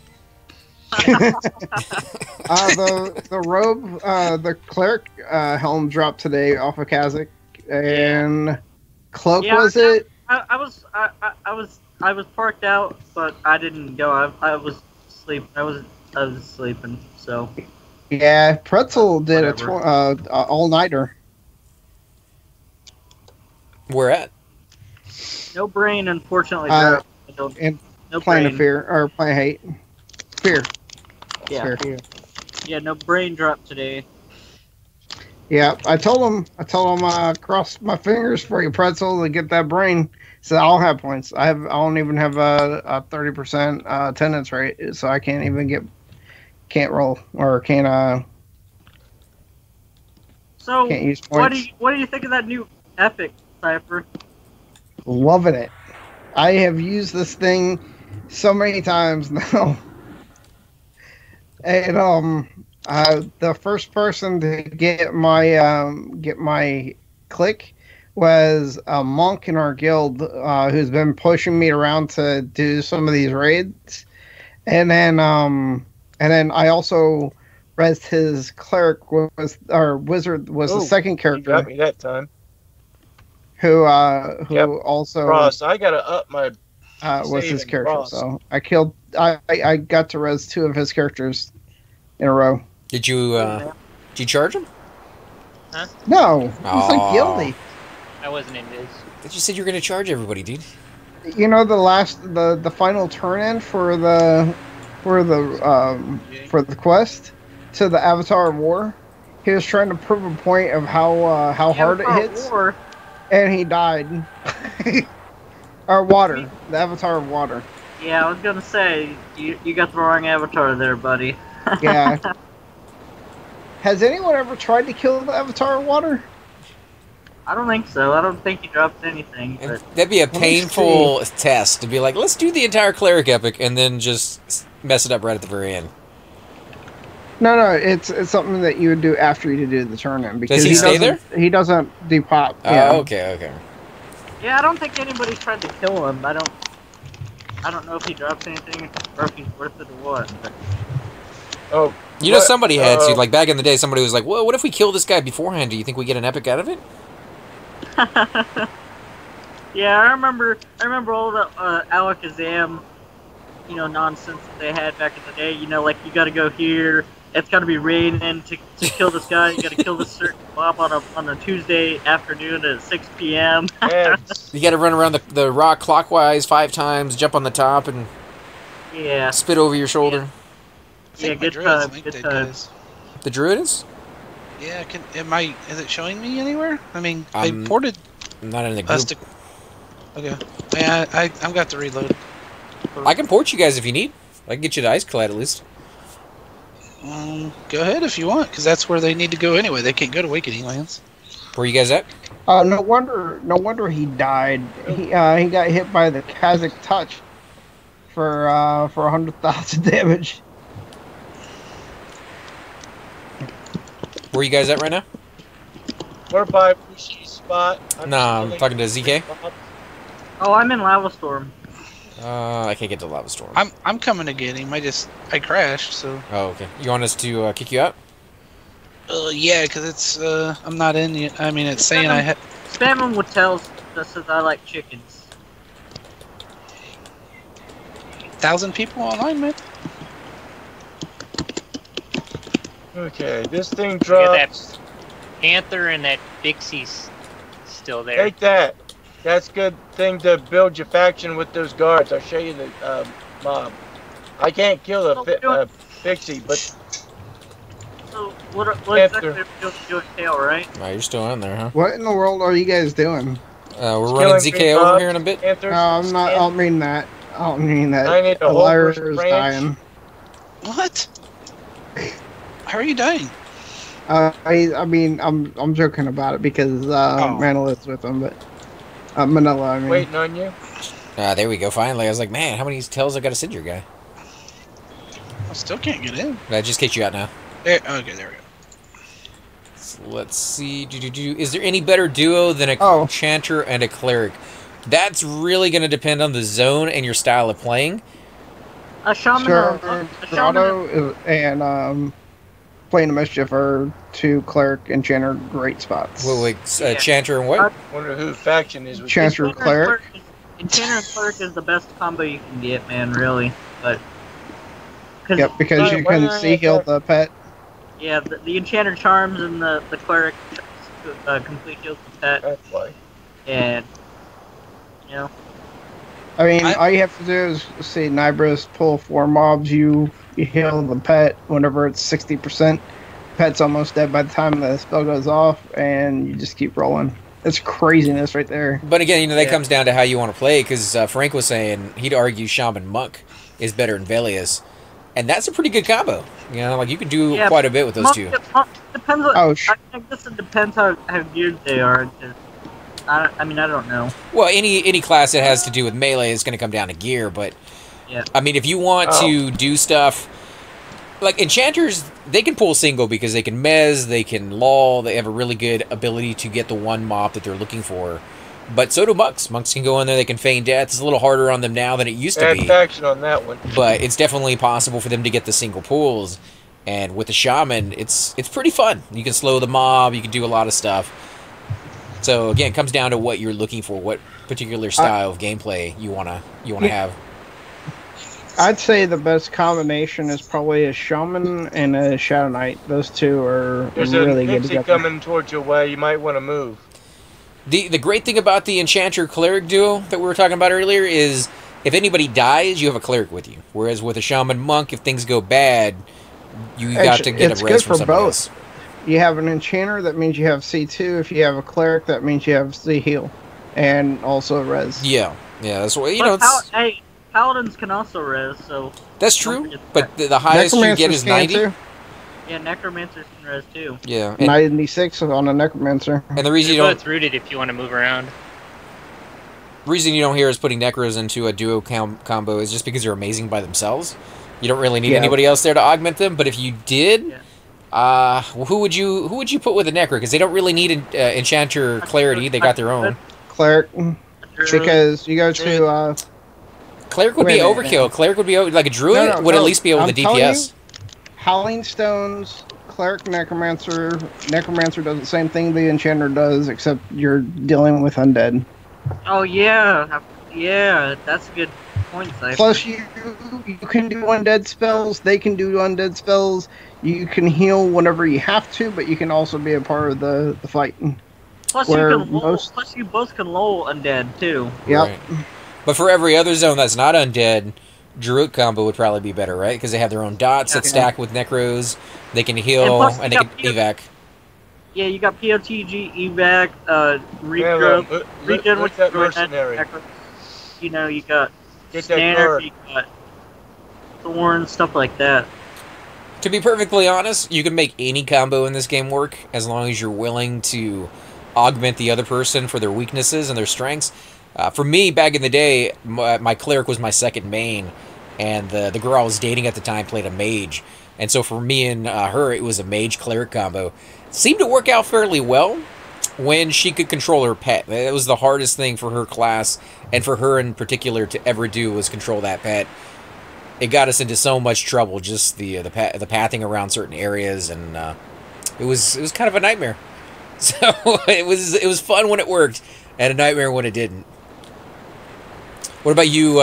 The robe, the cleric helm dropped today off of Kazakh, and cloak Yeah, was I- it? I was parked out, but I didn't go. I was sleeping. I was sleeping. So Yeah, Pretzel did Whatever. a all nighter. where at? no brain, unfortunately. and No Plan of brain. Fear or Plan of Hate. Fear. Yeah. Fear. Yeah, no brain drop today. Yeah, I told him, cross my fingers for you, Pretzel, to get that brain. So I'll have points. I don't even have a 30% attendance rate, so I can't even can't roll or can't So, use points. what do you think of that new Epic, Cypher? Loving it. I have used this thing so many times now. And the first person to get my click was a monk in our guild who's been pushing me around to do some of these raids, and then I also rezzed his cleric wizard was the second character. You got me that time. Who Yep. also Ross, I gotta up my was his saving character. Ross. So I got to res 2 of his characters in a row. Did you charge him? Huh? No, he's like Aw. guilty. I wasn't in this. But you said you were going to charge everybody, dude. You know the final turn in for the quest to the Avatar of War. He was trying to prove a point of how hard it hits, and he died. Or water, the Avatar of Water. Yeah, I was gonna say you got the wrong avatar there, buddy. Yeah. Has anyone ever tried to kill the Avatar of Water? I don't think so. I don't think he dropped anything. But That'd be a me painful test to be like, let's do the entire cleric epic and then just mess it up right at the very end. No, it's something that you would do after you do the turn in. Because Does he stay there? He doesn't depop. Oh, Yeah. okay. yeah, I don't think anybody's tried to kill him. I don't know if he drops anything or if he's worth it or what. But Oh, You know, somebody had to, Uh, like back in the day, somebody was like, well, what if we kill this guy beforehand? Do you think we get an epic out of it? yeah, I remember all the Alakazam, nonsense that they had back in the day. Like you got to go here. It's got to be raining to kill this guy. You got to kill this certain mob on a Tuesday afternoon at 6 p.m. Eds. You got to run around the rock clockwise 5 times, jump on the top, and yeah, spit over your shoulder. Yeah, my good druid's time, linked good it, time. guys. The druid is? Yeah, is it showing me anywhere? I mean, I I'm ported not in the us group. to... Okay. Yeah, I've got to reload. I can port you guys if you need. I can get you to Ice Clad at least. Go ahead if you want, because that's where they need to go anyway. They can't go to Awakening Lands. Where you guys at? No wonder he died. He got hit by the Kazakh touch for 100,000 damage. Where you guys at right now? We're by Bushi's spot. Nah, I'm talking to ZK. Oh, I'm in Lava Storm. I can't get to Lava Storm. I'm coming to get him. I crashed, so... Oh, okay. You want us to kick you out? Yeah, because it's, I'm not in yet. I mean, it's saying I had... Spam him with tells that says I like chickens. 1,000 people online, man. Okay, this thing We got that drops. Panther and that Bixie's still there. Take that. That's good thing to build your faction with those guards. I'll show you the mob. I can't kill a Pixie, but So, what Panther. exactly are you doing, Kale, right? Oh, you're still in there, huh? What in the world are you guys doing? We're running killing ZK green over bugs, here in a bit. Panthers, I'm not. I don't mean that. I don't mean that. I need a whole Lyra's bush branch. dying. What? How are you dying? I mean, I'm joking about it because Manila's with him, but Manila. I mean, waiting on you. There we go, finally. I was like, man, how many tells I got to send your guy? I still can't get in. I just kicked you out now. There, okay, there we go. So let's see. Is there any better duo than a Enchanter and a Cleric? That's really going to depend on the zone and your style of playing. A shaman, Grotto and Playing the Mischief are 2 Cleric Enchanter great spots. Wait, Enchanter and what? Wonder who faction is with Enchanter Cleric. Enchanter and Cleric is the best combo you can get, man. Really, but Yep, because you can see heal the pet. Yeah, the Enchanter charms and the Cleric complete heals the pet, That's why. and I mean, all you have to do is see Nibris pull 4 mobs. You heal the pet whenever it's 60%. Pet's almost dead by the time the spell goes off, and you just keep rolling. It's craziness right there. But again, you know, that comes down to how you want to play, because Frank was saying he'd argue Shaman Monk is better than Velious, and that's a pretty good combo. You know, like you could do quite a bit with those two. Depends on, I guess it depends how geared they are. I mean, I don't know. Well, any class that has to do with melee is going to come down to gear, but I mean, if you want to do stuff like Enchanters, they can pull single because they can mez, they can lull, they have a really good ability to get the one mob that they're looking for. But so do monks. Monks can go in there, they can feign death. It's a little harder on them now than it used to be. Faction on that one. But it's definitely possible for them to get the single pulls. And with the shaman, it's pretty fun. You can slow the mob, you can do a lot of stuff. So again, it comes down to what you're looking for, what particular style of gameplay you wanna have. I'd say the best combination is probably a shaman and a shadow knight. Those two are really good together. Coming towards your way, you might want to move. The great thing about the Enchanter cleric duo that we were talking about earlier is if anybody dies, you have a cleric with you. Whereas with a shaman monk, if things go bad, you got to get a res from somebody else. You have an enchanter, that means you have C2. If you have a cleric, that means you have C heal, and also a res. Yeah, that's what you know. Hey, paladins can also res, so that's true. But the highest you get is 90. Too. Yeah, necromancers can res too. Yeah, 96 on a necromancer. And the reason you don't rooted if you want to move around. The reason you don't hear us putting necros into a duo combo is just because they're amazing by themselves. You don't really need anybody else there to augment them. But if you did. Who would you put with a necro? Because they don't really need an enchanter clarity. They got their own cleric. Because you go to cleric would be overkill. Cleric would be like a druid would at least be able to DPS. Howling stones, cleric, necromancer. Necromancer does the same thing the enchanter does, except you're dealing with undead. Oh yeah, that's a good point. Plus you can do undead spells. They can do undead spells. You can heal whenever you have to, but you can also be a part of the fight. Plus you both can lull undead too. Yep. Right. But for every other zone that's not undead, Druid combo would probably be better, right? Because they have their own dots that stack with necros. They can heal and they can evac. Yeah, you got POTG, evac, regen with that mercenary. You know, you got standard, you got thorn, stuff like that. To be perfectly honest, you can make any combo in this game work as long as you're willing to augment the other person for their weaknesses and their strengths. For me, back in the day, my cleric was my second main, and the girl I was dating at the time played a mage. And so for me and her, it was a mage-cleric combo. It seemed to work out fairly well when she could control her pet. It was the hardest thing for her class, and for her in particular to ever do was control that pet. It got us into so much trouble, just the pathing around certain areas, and it was kind of a nightmare. So it was fun when it worked, and a nightmare when it didn't. What about you,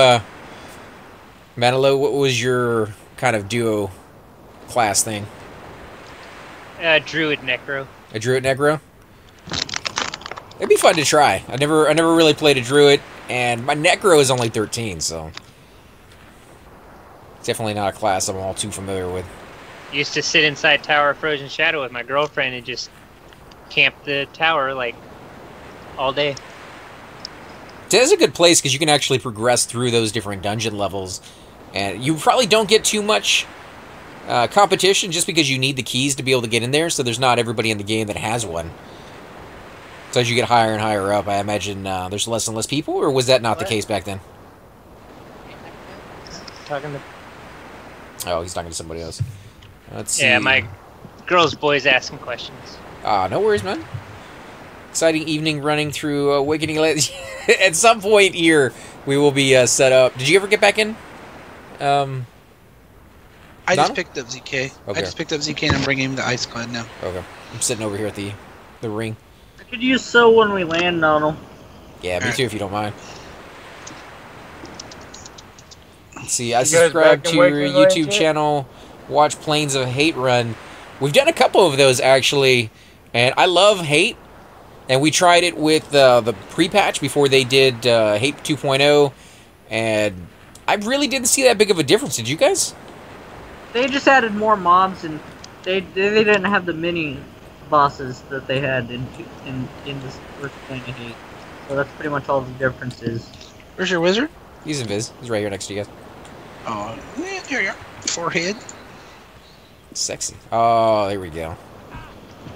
Manilo? What was your kind of duo class thing? Druid Necro. A Druid Necro? It'd be fun to try. I never really played a Druid, and my Necro is only 13, so it's definitely not a class I'm all too familiar with. Used to sit inside Tower of Frozen Shadow with my girlfriend and just camp the tower like all day. It's a good place because you can actually progress through those different dungeon levels, and you probably don't get too much competition just because you need the keys to be able to get in there, so there's not everybody in the game that has one. So as you get higher and higher up, I imagine there's less and less people, or was that not the case back then? Talking to... Oh, he's talking to somebody else. Let's see. Yeah, my girls, boys asking questions. No worries, man. Exciting evening running through Awakening Lands. At some point here, we will be set up. Did you ever get back in? I just picked up ZK. Okay. I just picked up ZK and I'm bringing him to Ice Clan now. Okay. I'm sitting over here at the ring. I could use so when we land on them. Yeah, me too, if you don't mind. Let's see, I subscribe to your YouTube channel, watch Planes of Hate run. We've done a couple of those, actually, and I love Hate. And we tried it with the pre-patch before they did Hate 2.0. And I really didn't see that big of a difference. Did you guys? They just added more mobs, and they didn't have the mini bosses that they had in this first P98. So that's pretty much all the differences. Where's your wizard? He's invis. He's right here next to you guys. Oh, yeah, here you are. Forehead. Sexy. Oh, there we go.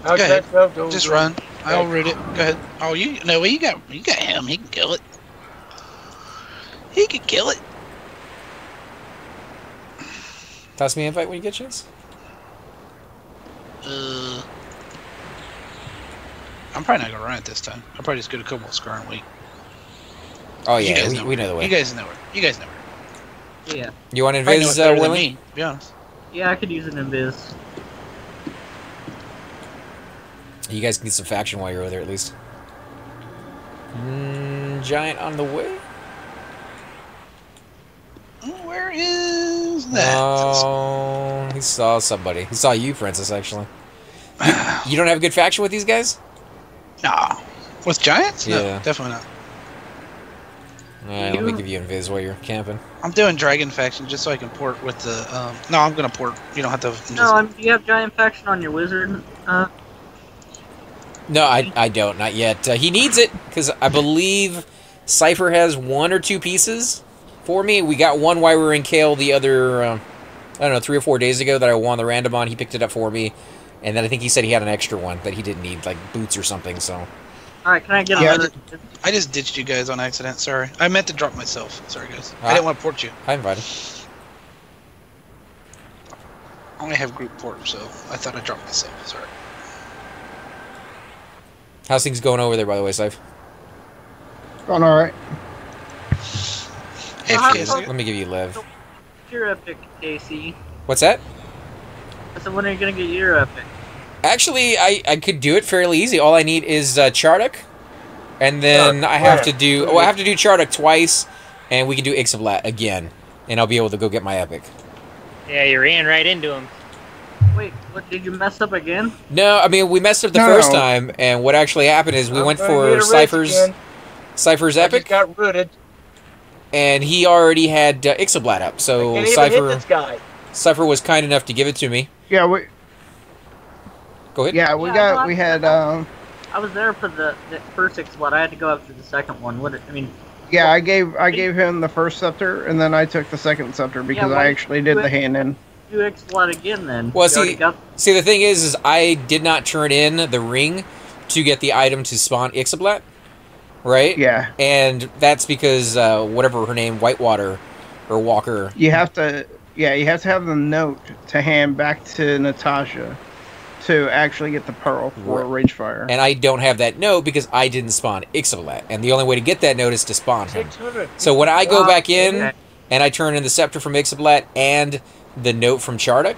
Okay, go. Just run. I'll root it. Go ahead. Oh, you got him. He can kill it. He can kill it. Toss me an invite when you get a chance. I'm probably not gonna run it this time. I'll probably just go to Cobalt Scar and wait. Oh yeah, we know the way. You guys know where. Yeah. You want to I know it invis, better than Willie? me, to be honest. Yeah, I could use an invis. You guys can get some faction while you're over there, at least. Giant on the way. Where is that? Oh, he saw somebody. He saw you, Princess, actually. You don't have a good faction with these guys? Nah. With giants? Yeah. No, definitely not. Alright, let me give you invis while you're camping. I'm doing dragon faction just so I can port with the. No, I'm gonna port. You don't have to. No, do you have giant faction on your wizard? No, I don't. Not yet. He needs it, because I believe Cypher has 1 or 2 pieces for me. We got one while we were in Kale the other, I don't know, 3 or 4 days ago that I won the random on. He picked it up for me. And then I think he said he had an extra one that he didn't need, like boots or something, so. Alright, can I get another? I just ditched you guys on accident, sorry. I meant to drop myself. Sorry, guys. I didn't want to port you. I invited. I only have group port, so I thought I dropped myself. Sorry. How's things going over there, by the way, Syph? Going alright. Hey, Let me give you Lev. Your epic, AC. What's that? I said, when are you gonna get your epic? Actually, I could do it fairly easy. All I need is Charduk, and then I have to do Charduk twice, and we can do Ixablat again, and I'll be able to go get my epic. Yeah, you ran right into him. Wait, what, did you mess up again? No, I mean we messed up the first time, and what actually happened is we went for Cypher's epic. Got rooted. And he already had Ixablat up, so Cypher was kind enough to give it to me. Yeah, we. Go ahead. Yeah, we had. I was there for the first Ixablat. I had to go after the second one. Yeah, I gave him the first scepter, and then I took the second scepter because I actually did the hand in. Do Ixablat again then? Well, see, the thing is I did not turn in the ring to get the item to spawn Ixablat, right? Yeah. And that's because whatever her name, Whitewater or Walker. You have to have the note to hand back to Natasha to actually get the pearl for Ragefire. And I don't have that note because I didn't spawn Ixablat, and the only way to get that note is to spawn him. So when I go back in and I turn in the scepter from Ixablat and the note from Charduk,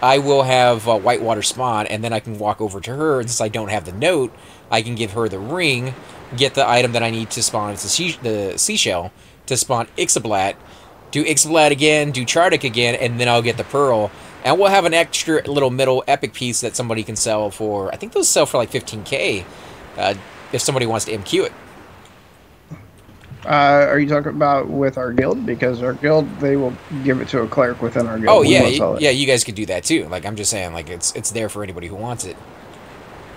I will have Whitewater spawn, and then I can walk over to her, and since I don't have the note, I can give her the ring, get the item that I need to spawn the seashell, to spawn Ixablat, do Ixablat again, do Charduk again, and then I'll get the pearl, and we'll have an extra little middle epic piece that somebody can sell for, I think those sell for like 15k, if somebody wants to MQ it. Are you talking about with our guild? Because our guild, they will give it to a cleric within our guild. Oh yeah, yeah, you guys could do that too. Like I'm just saying, like it's there for anybody who wants it.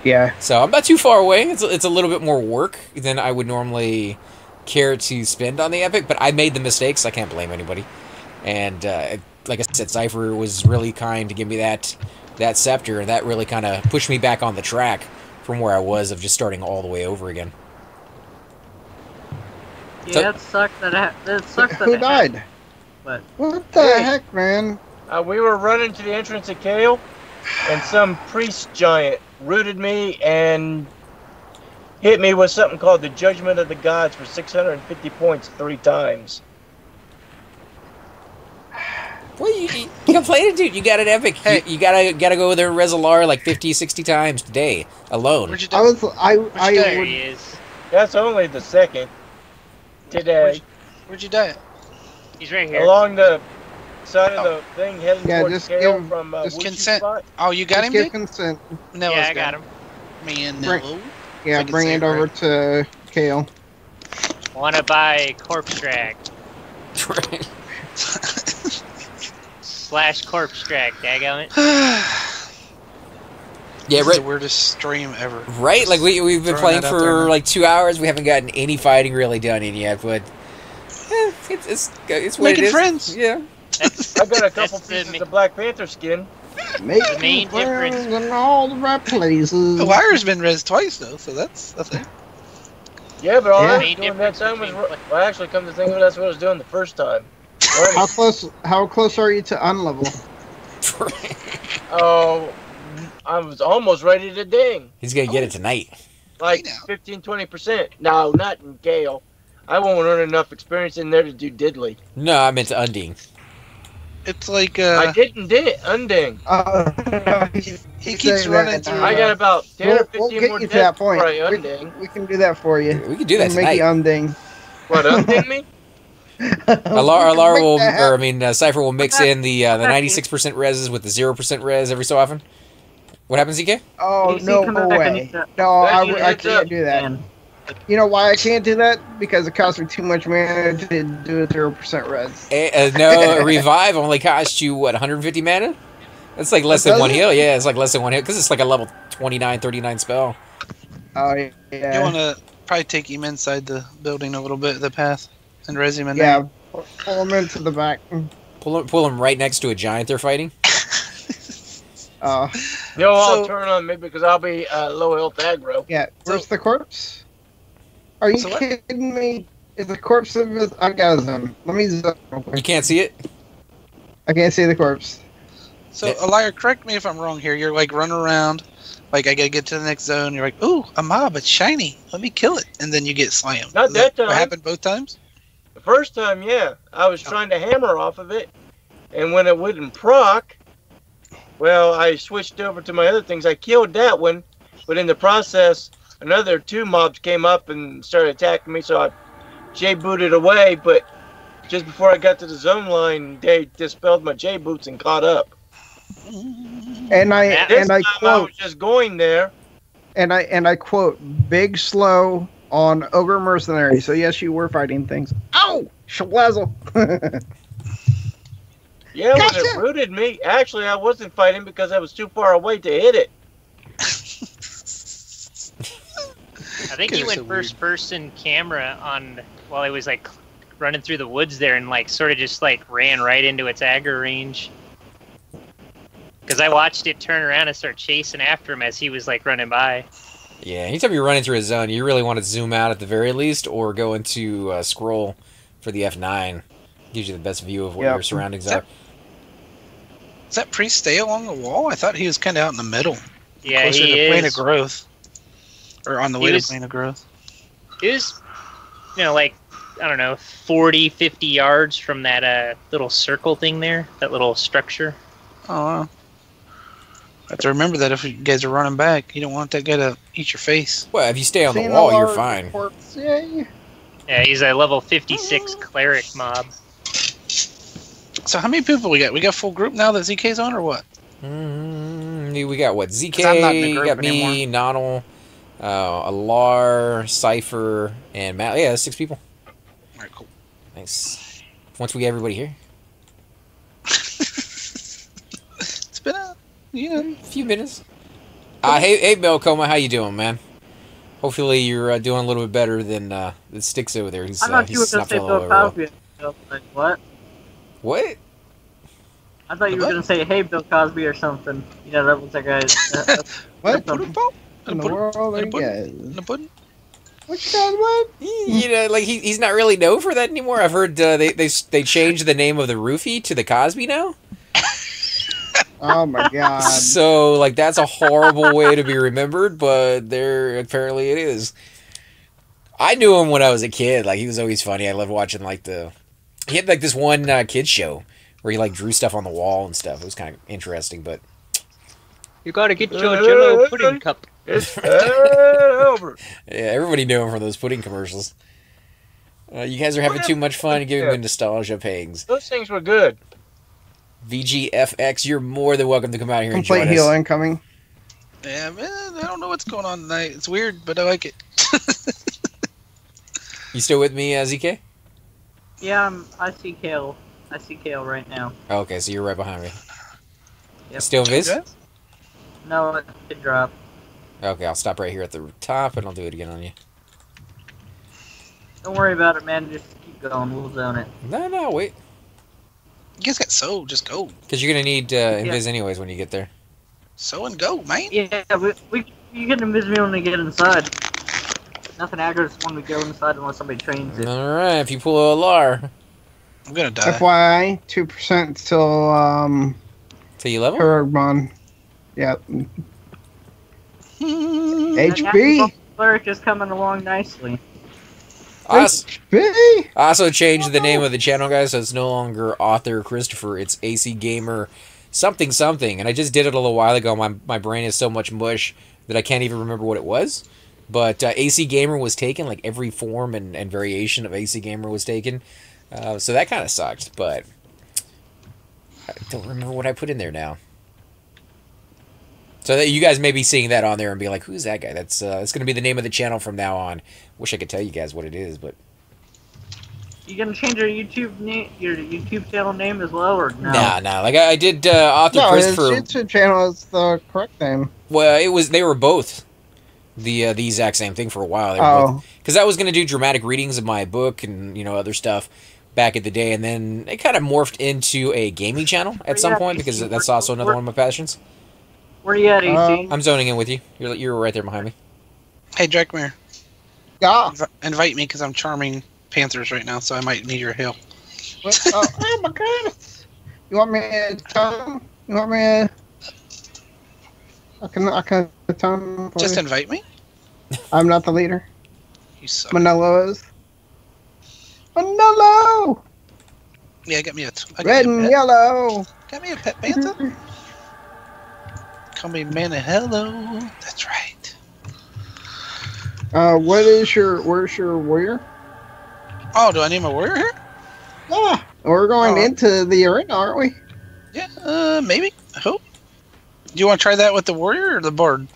Yeah. So I'm not too far away. It's a little bit more work than I would normally care to spend on the epic, but I made the mistakes. I can't blame anybody. And like I said, Cypher was really kind to give me that scepter, and that really kind of pushed me back on the track from where I was of just starting all the way over again. Yeah, it sucks that Who died? But what the heck, man? We were running to the entrance of Kale, and some priest giant rooted me and hit me with something called the Judgment of the Gods for 650 points 3 times. Well, you complaining, dude. You got an epic. Hey. You gotta go there Resolar like 50, 60 times today alone. Where'd you die? There he is. That's only the second. Today. Where'd you die? He's right here. Along the side of the thing heading towards Kale from consent. Spot. Oh, you got him, give dude? consent. Yeah, I got him. Man, no. Bring it over to Kale. Wanna buy corpse drag. Slash corpse drag, daggone it. Yeah, This right. is the weirdest stream ever. Right? Like we've been playing Throwing that out there, for man. like 2 hours. We haven't gotten any fighting really done in yet, but it's what Making it is. friends. Yeah. I got a couple That's the pieces ma- of Black Panther skin. Making main friends difference. in all the right places. The wire's been res twice though, so that's a thing. Yeah, but all Yeah. I was Main doing that difference time was... between- Well, actually, come to think of it, that's what I was doing the first time. How close are you to unlevel? Oh, I was almost ready to ding. He's gonna get it tonight. Like Hey, now. 15-20%. No, not in Kale. I won't earn enough experience in there to do diddly. No, I meant to unding. It's like I didn't unding. he keeps running through. I got about 10 or 15 we'll get more you to deaths that point. before I unding. We can do that for you. We can do that Make you tonight. unding. What, unding me? Alar will, Make that or I mean, Cypher will mix in the 96% reses with the 0% res every so often. What happens, ZK? Oh, AC no coming back, I way. need to- No, That unit I hits can't up. do that. Man. You know why I can't do that? Because it costs me too much mana to do a 0% res. No, revive only costs you, what, 150 mana? That's like less than Does one it? heal. Yeah, it's like less than one heal, because it's like a level 29, 39 spell. Oh, You yeah. want to probably take him inside the building a little bit, the path, and res him in Yeah, pull them into the back. Pull him right next to a giant they're fighting. Oh, No, I'll So- turn on me because I'll be low health aggro. yeah. Where's So- the corpse? Are you So what? kidding me? Is the corpse of it? I got them. Let me zoom real You quick. can't see it? I can't see the corpse. So, Yeah. Elia, correct me if I'm wrong here. You're like running around, like I gotta get to the next zone. You're like, ooh, a mob, it's shiny. Let me kill it, and then you get slammed. Not Is that What time. happened both times? The first time, yeah, I was trying to hammer off of it, and when it wouldn't proc, well, I switched over to my other things. I killed that one, but in the process, another 2 mobs came up and started attacking me, so I J-booted away, but just before I got to the zone line, they dispelled my J-boots and caught up. And I That- This and I time I quote was just going there. and I quote big slow on Ogre Mercenary. So yes, you were fighting things. Oh, Schlazzle. Yeah, when Gotcha. it rooted me, actually, I wasn't fighting because I was too far away to hit it. I think Guys he are went so first person camera on while he was like running through the woods there and like sort of just like ran right into its aggro range. Because I watched it turn around and start chasing after him as he was like running by. Yeah, anytime you're running through a zone, you really want to zoom out at the very least, or go into scroll for the F9. Gives you the best view of what Yep. your surroundings Is are. Does that priest stay along the wall? I thought he was kind of out in the middle, Yeah, closer he to plane of is. growth, or on the He way was- to plane of growth. He was, you know, like, I don't know, 40, 50 yards from that little circle thing there, that little structure. Oh, wow. I have to remember that if you guys are running back, you don't want that guy to eat your face. Well, if you stay on the Seeing wall, a you're large fine. corpse, yay. Yeah, he's a level 56 cleric mob. So how many people we got? We got full group now that ZK's on, or what? We got what? 'Cause I'm not in the ZK, group got me, Nonal, Alar, Cypher, and Matt. Yeah, that's 6 people. All right, cool. Nice. Once we get everybody here. It's been a A few minutes. Hey, Belcoma, how you doing, man? Hopefully you're doing a little bit better than the Sticks over there. He's, I thought you were he's gonna not say feeling Bill all well. Cosby. I was like, what? What? I thought you were What? gonna say, "Hey, Bill Cosby" or something. You know, that was like a. What put him pop. in the world are you In the pudding. What you guys what? You know, like he's not really known for that anymore. I've heard they changed the name of the roofie to the Cosby now. Oh my god. So like that's a horrible way to be remembered, but there apparently it is. I knew him when I was a kid. Like he was always funny. I loved watching like he had like this one kids show where he like drew stuff on the wall and stuff. It was kind of interesting, but You gotta get your Jello pudding cup. It's over. yeah, everybody knew him from those pudding commercials. You guys are having too much fun giving me nostalgia pangs. Those things were good. VGFX, you're more than welcome to come out here and Complete join heal us. incoming. Yeah, man, I don't know what's going on tonight. It's weird, but I like it. You still with me, ZK? Yeah, I see Kale. I see Kale right now. Okay, so you're right behind me. Yep. Still Viz? Okay. No, it dropped. Okay, I'll stop right here at the top and I'll do it again on you. Don't worry about it, man. Just keep going. We'll zone it. No, wait. You guys got so, just go. Because you're going to need Invis anyways when you get there. So and go, man. Yeah, you can invis me when we get inside. Nothing aggressive when we go inside unless somebody trains it. Alright, if you pull a LAR. I'm gonna die. FYI, 2% till Till you level? Herogmon. Yep. HB. Cleric is coming along nicely. HB. I also changed the name of the channel, guys, so it's no longer Authorchristopher. It's AC Gamer something something. And I just did it a little while ago. My brain is so much mush that I can't even remember what it was. But AC Gamer was taken, like every form and variation of AC Gamer was taken. So that kind of sucked, but I don't remember what I put in there now. So that you guys may be seeing that on there and be like, who's that guy? That's going to be the name of the channel from now on. Wish I could tell you guys what it is, but... You gonna change your YouTube channel name as well, or no? Nah. Like I did Authorchristopher. No, his YouTube channel is the correct name. Well, they were both the exact same thing for a while. Because I was going to do dramatic readings of my book and, you know, other stuff back in the day, and then it kind of morphed into a gaming channel at some point, because that's also another one of my passions. Where you at, AC? I'm zoning in with you. You're right there behind me. Hey, Drakmere. Yeah. Invite me, because I'm charming Panthers right now, so I might need your help. Oh my goodness! You want me to tell him? You want me to... I can tell him for Just you. invite me? I'm not the leader. You suck. Manolo is. Manolo! Yeah, get me a... Red and yellow! Got me a pet panther? Call me Manahelo. That's right. Where's your warrior? Oh, do I name a warrior here? Yeah, we're going into the arena, aren't we? Yeah, maybe. I hope. Do you want to try that with the warrior or the bard?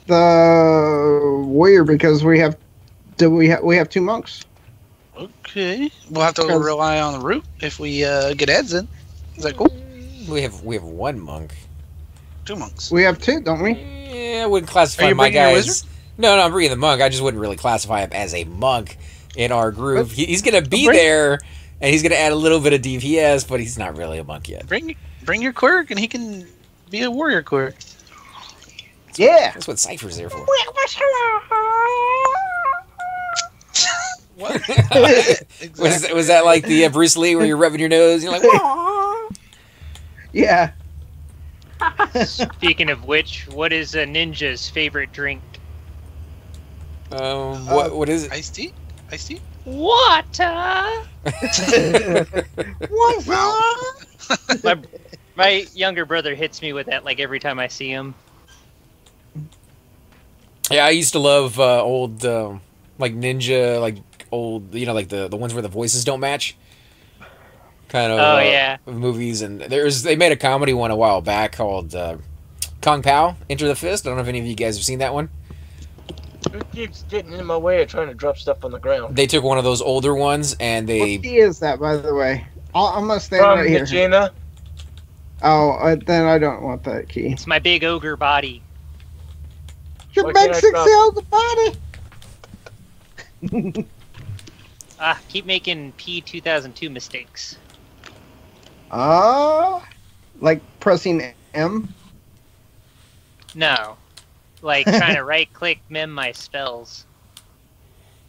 The warrior, because we have two monks. Okay, we'll have to rely on the root if we get heads in. Is that cool? We have one monk. 2 monks. We have two, don't we? Yeah, I wouldn't classify Are you my bringing your guys. wizard? No, I'm bringing the monk. I just wouldn't really classify him as a monk in our group. He's gonna be there, and he's gonna add a little bit of DPS, but he's not really a monk yet. Bring your clerk, and he can be a warrior clerk. Yeah. That's what Cypher's there for. What? Exactly. Was that like the Bruce Lee where you're rubbing your nose? And you're like, "Wah." Yeah. Speaking of which, what is a ninja's favorite drink? What is it? Iced tea? Iced tea? Water! My younger brother hits me with that like every time I see him. Yeah, I used to love old like ninja, like old, you know, like the ones where the voices don't match. Kind of movies, and they made a comedy one a while back called Kung Pao Enter the Fist. I don't know if any of you guys have seen that one. Who keeps getting in my way of trying to drop stuff on the ground? They took one of those older ones and they... What key is that, by the way? I'm gonna stand From right here. Regina. Oh, then I don't want that key. It's my big ogre body. Your Why big can't I 6 drop- the body! Keep making P2002 mistakes. Like pressing M? No. Like trying to right click mem my spells.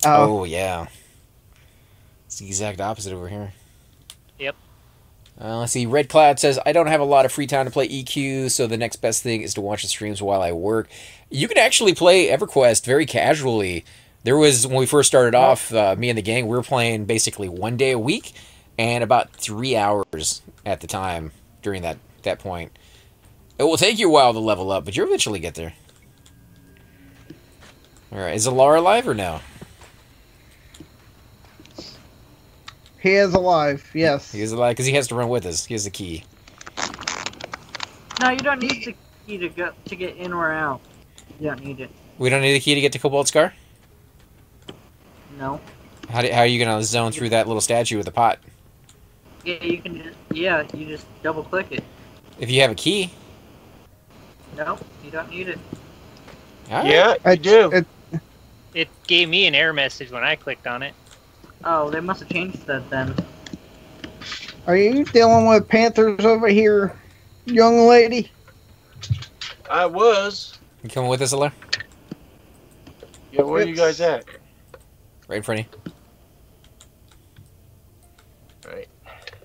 Oh, yeah. It's the exact opposite over here. Yep. Let's see. Red Cloud says, I don't have a lot of free time to play EQ, so the next best thing is to watch the streams while I work. You can actually play Everquest very casually. There was, when we first started off, me and the gang, we were playing basically 1 day a week and about 3 hours at the time during that point. It will take you a while to level up, but you'll eventually get there. Alright, is Alar alive or no? He is alive, yes. He is alive because he has to run with us. He has the key. No, you don't need the key to get in or out. You don't need it. We don't need the key to get to Cobalt Scar? No. How are you gonna zone through that little statue with the pot? Yeah, you can just you just double click it. If you have a key. Nope, you don't need it. Right. Yeah, I do. It gave me an error message when I clicked on it. Oh, they must have changed that then. Are you dealing with panthers over here, young lady? I was. You coming with us, Alaire? Yeah, where are you guys at? Right in front of you. Right.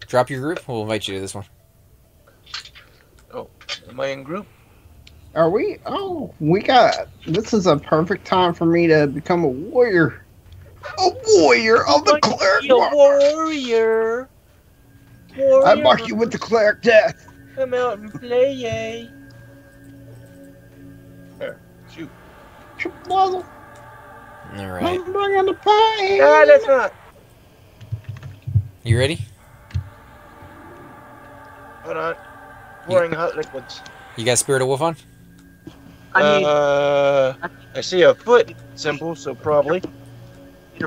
Drop your group. We'll invite you to this one. Oh, am I in group? Are we? Oh, we got. This is a perfect time for me to become a warrior. A warrior of the cleric. A warrior. I mark you with the cleric death. Come out and play, yay. There, shoot. Muzzle. All right. I'm bringing the pie. Ah, that's not. You ready? Hold on. Pouring hot liquids. You got Spirit of Wolf on? I see a foot symbol, so probably.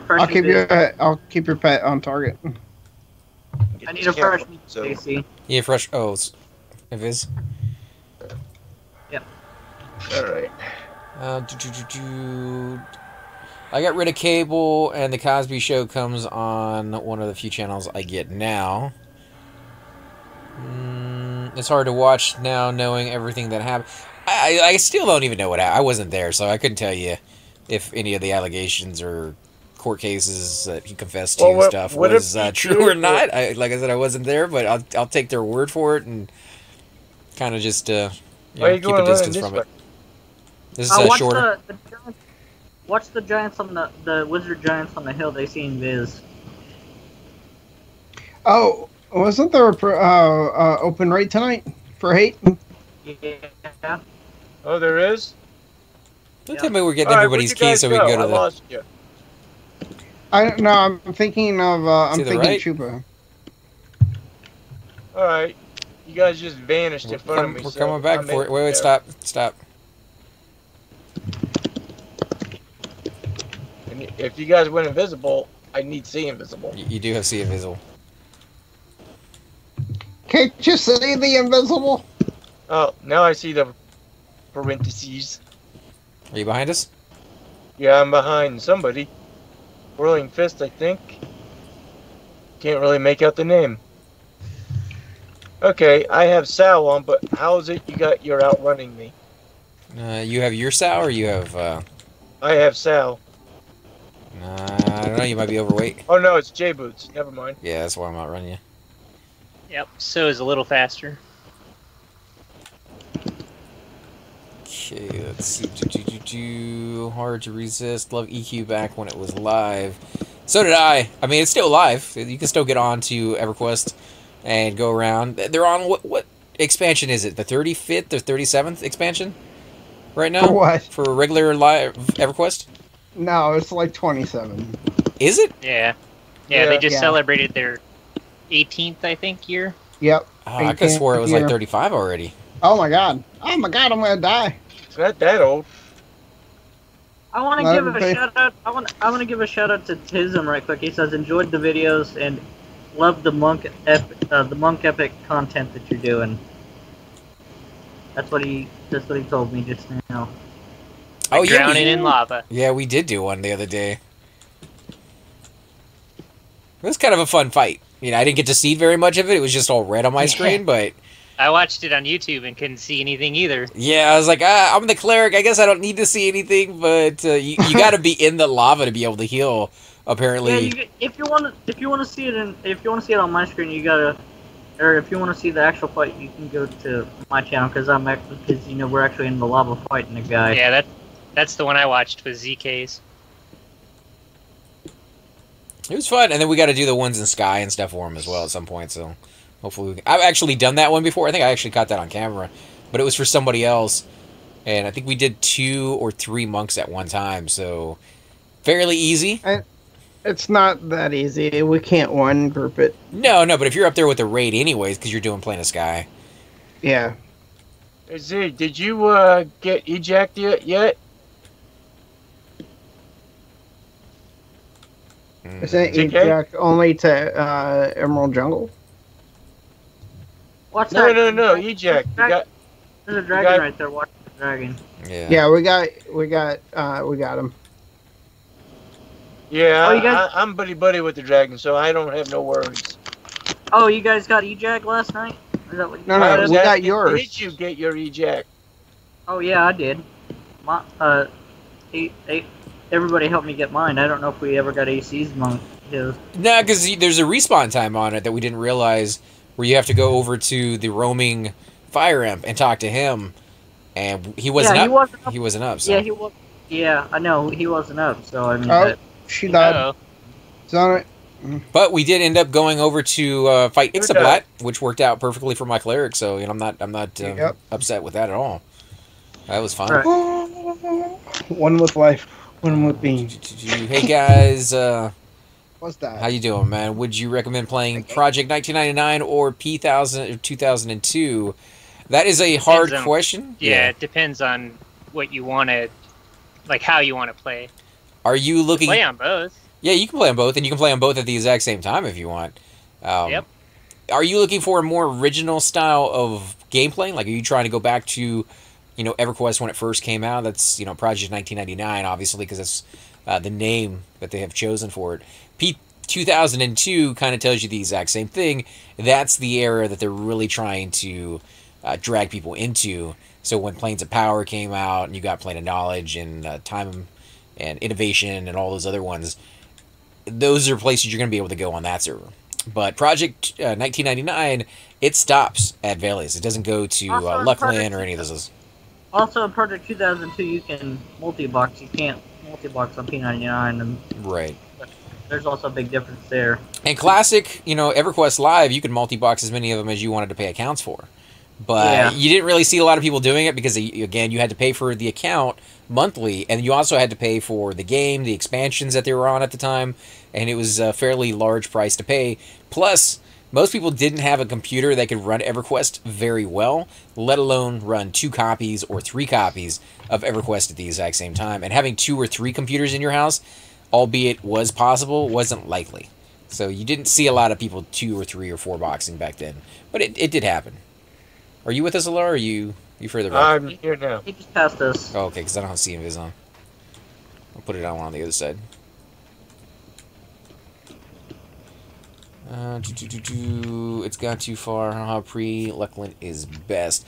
I'll keep your pet on target. I need a fresh AC. Yeah, fresh. Oh, it's Invis. Yep. All right. I got rid of cable, and the Cosby Show comes on one of the few channels I get now. It's hard to watch now, knowing everything that happened. I still don't even know what happened. I wasn't there, so I couldn't tell you if any of the allegations or court cases that he confessed to and stuff was true or not. Like I said, I wasn't there, but I'll take their word for it and kind of just keep a distance from it. This is shorter. Watch the giants on the wizard giants on the hill. They see Invis. Oh, wasn't there a open rate tonight for hate? Yeah. Oh, there is? Don't tell me we're getting everybody's keys so we can go to the... lost you. I don't know. I'm thinking of. I'm thinking right? Chupa. All right, you guys just vanished in front of me. We're coming back for it. Wait, stop. And if you guys went invisible, I need see invisible. You do have see invisible. Can't you see the invisible? Oh, now I see the parentheses. Are you behind us? Yeah, I'm behind somebody. Whirling Fist, I think. Can't really make out the name. Okay, I have Sal on, but how is it you're outrunning me? You have your Sal, or you have... I have Sal. I don't know, you might be overweight. Oh no, it's J-Boots. Never mind. Yeah, that's why I'm outrunning you. Yep, so is a little faster. Okay, let's see. Hard to resist. Love EQ back when it was live. So did I. I mean, it's still live. You can still get on to Everquest and go around. They're on what expansion is it? The 35th or 37th expansion right now? For what? For regular live Everquest? No, it's like 27. Is it? Yeah. Yeah, they just celebrated their 18th, I think, year. Yep. Oh, I could have swore it was like 35 already. Oh my god. Oh my god, I'm gonna die. It's not that old. I want to give a shout out. I want to give a shout out to Tism right quick. He says enjoyed the videos and loved the monk epic content that you're doing. That's what he told me just now. Oh yeah, drowning in lava. Yeah, we did do one the other day. It was kind of a fun fight. You know, I didn't get to see very much of it. It was just all red on my screen, but I watched it on YouTube and couldn't see anything either. yeah, I was like, I'm the cleric. I guess I don't need to see anything, but you got to be in the lava to be able to heal. Apparently, Yeah, if you want to see it on my screen, you gotta, or if you want to see the actual fight, you can go to my channel because we're actually in the lava fighting a guy. Yeah, that's the one I watched with ZK's. it was fun, and then we got to do the ones in Sky and stuff for him as well at some point. So hopefully, I've actually done that one before. I think I actually caught that on camera, but it was for somebody else, and I think we did 2 or 3 monks at one time. So fairly easy. It's not that easy. We can't one group it. No, but if you're up there with the raid anyways, because you're doing Plane of Sky. Yeah. Hey, Z, did you get ejected yet? Isn't TK? eject only to Emerald Jungle? What's No, that? no, no. Eject. You got. There's a dragon right there. Watch the dragon. Yeah. Yeah, we got him. Yeah, Oh, you guys- I'm buddy with the dragon, so I don't have no worries. Oh, you guys got eject last night? Is that what you No, I no, was we got asking, yours. Did you get your eject? Oh yeah, I did. My, everybody helped me get mine. I don't know if we ever got AC's among his. No, because there's a respawn time on it that we didn't realize, where you have to go over to the roaming fire imp and talk to him, and he wasn't Yeah, up. he wasn't up. He wasn't up. So. Yeah, he was. Yeah, I know he wasn't up. So I mean, Oh, she died. Oh, It's on it. But we did end up going over to fight Who Ixablat, which worked out perfectly for my cleric. So I'm not Yep. upset with that at all. That was fun. Right. One with life, one with beans. Hey guys, What's that? how you doing, man? Would you recommend playing Project 1999 or P1000 or 2002? That is a hard Depends on- question. yeah, it depends on what you want to, like how you want to play. Are you looking? Play on both. Yeah, you can play on both, and you can play on both at the exact same time if you want. Yep. Are you looking for a more original style of gameplay? Like, are you trying to go back to, Everquest when it first came out? That's, Project 1999, obviously, because that's the name that they have chosen for it. P2002 kind of tells you the exact same thing. That's the era that they're really trying to drag people into. So when Planes of Power came out, and you got Plane of Knowledge and Time and Innovation and all those other ones, those are places you're going to be able to go on that server. But Project 1999, it stops at Velious. It doesn't go to Also, Luckland Project- or any of those. Also, in Project 2002, you can multi-box. You can't multi-box on P99, and Right. there's also a big difference there. And Classic, EverQuest Live, you could multi-box as many of them as you wanted to pay accounts for. But Yeah. you didn't really see a lot of people doing it because, again, you had to pay for the account monthly, and you also had to pay for the game, the expansions that they were on at the time, and it was a fairly large price to pay. Plus, most people didn't have a computer that could run EverQuest very well, let alone run 2 copies or 3 copies of EverQuest at the exact same time. And having 2 or 3 computers in your house, albeit was possible, wasn't likely. So you didn't see a lot of people 2 or 3 or 4 boxing back then. But it did happen. Are you with us, Alar, or are you further back? I'm here now. He just passed us. Oh, okay, because I don't have CMViz on. I'll put it on the other side. It's gone too far. Pre-Luckland is best.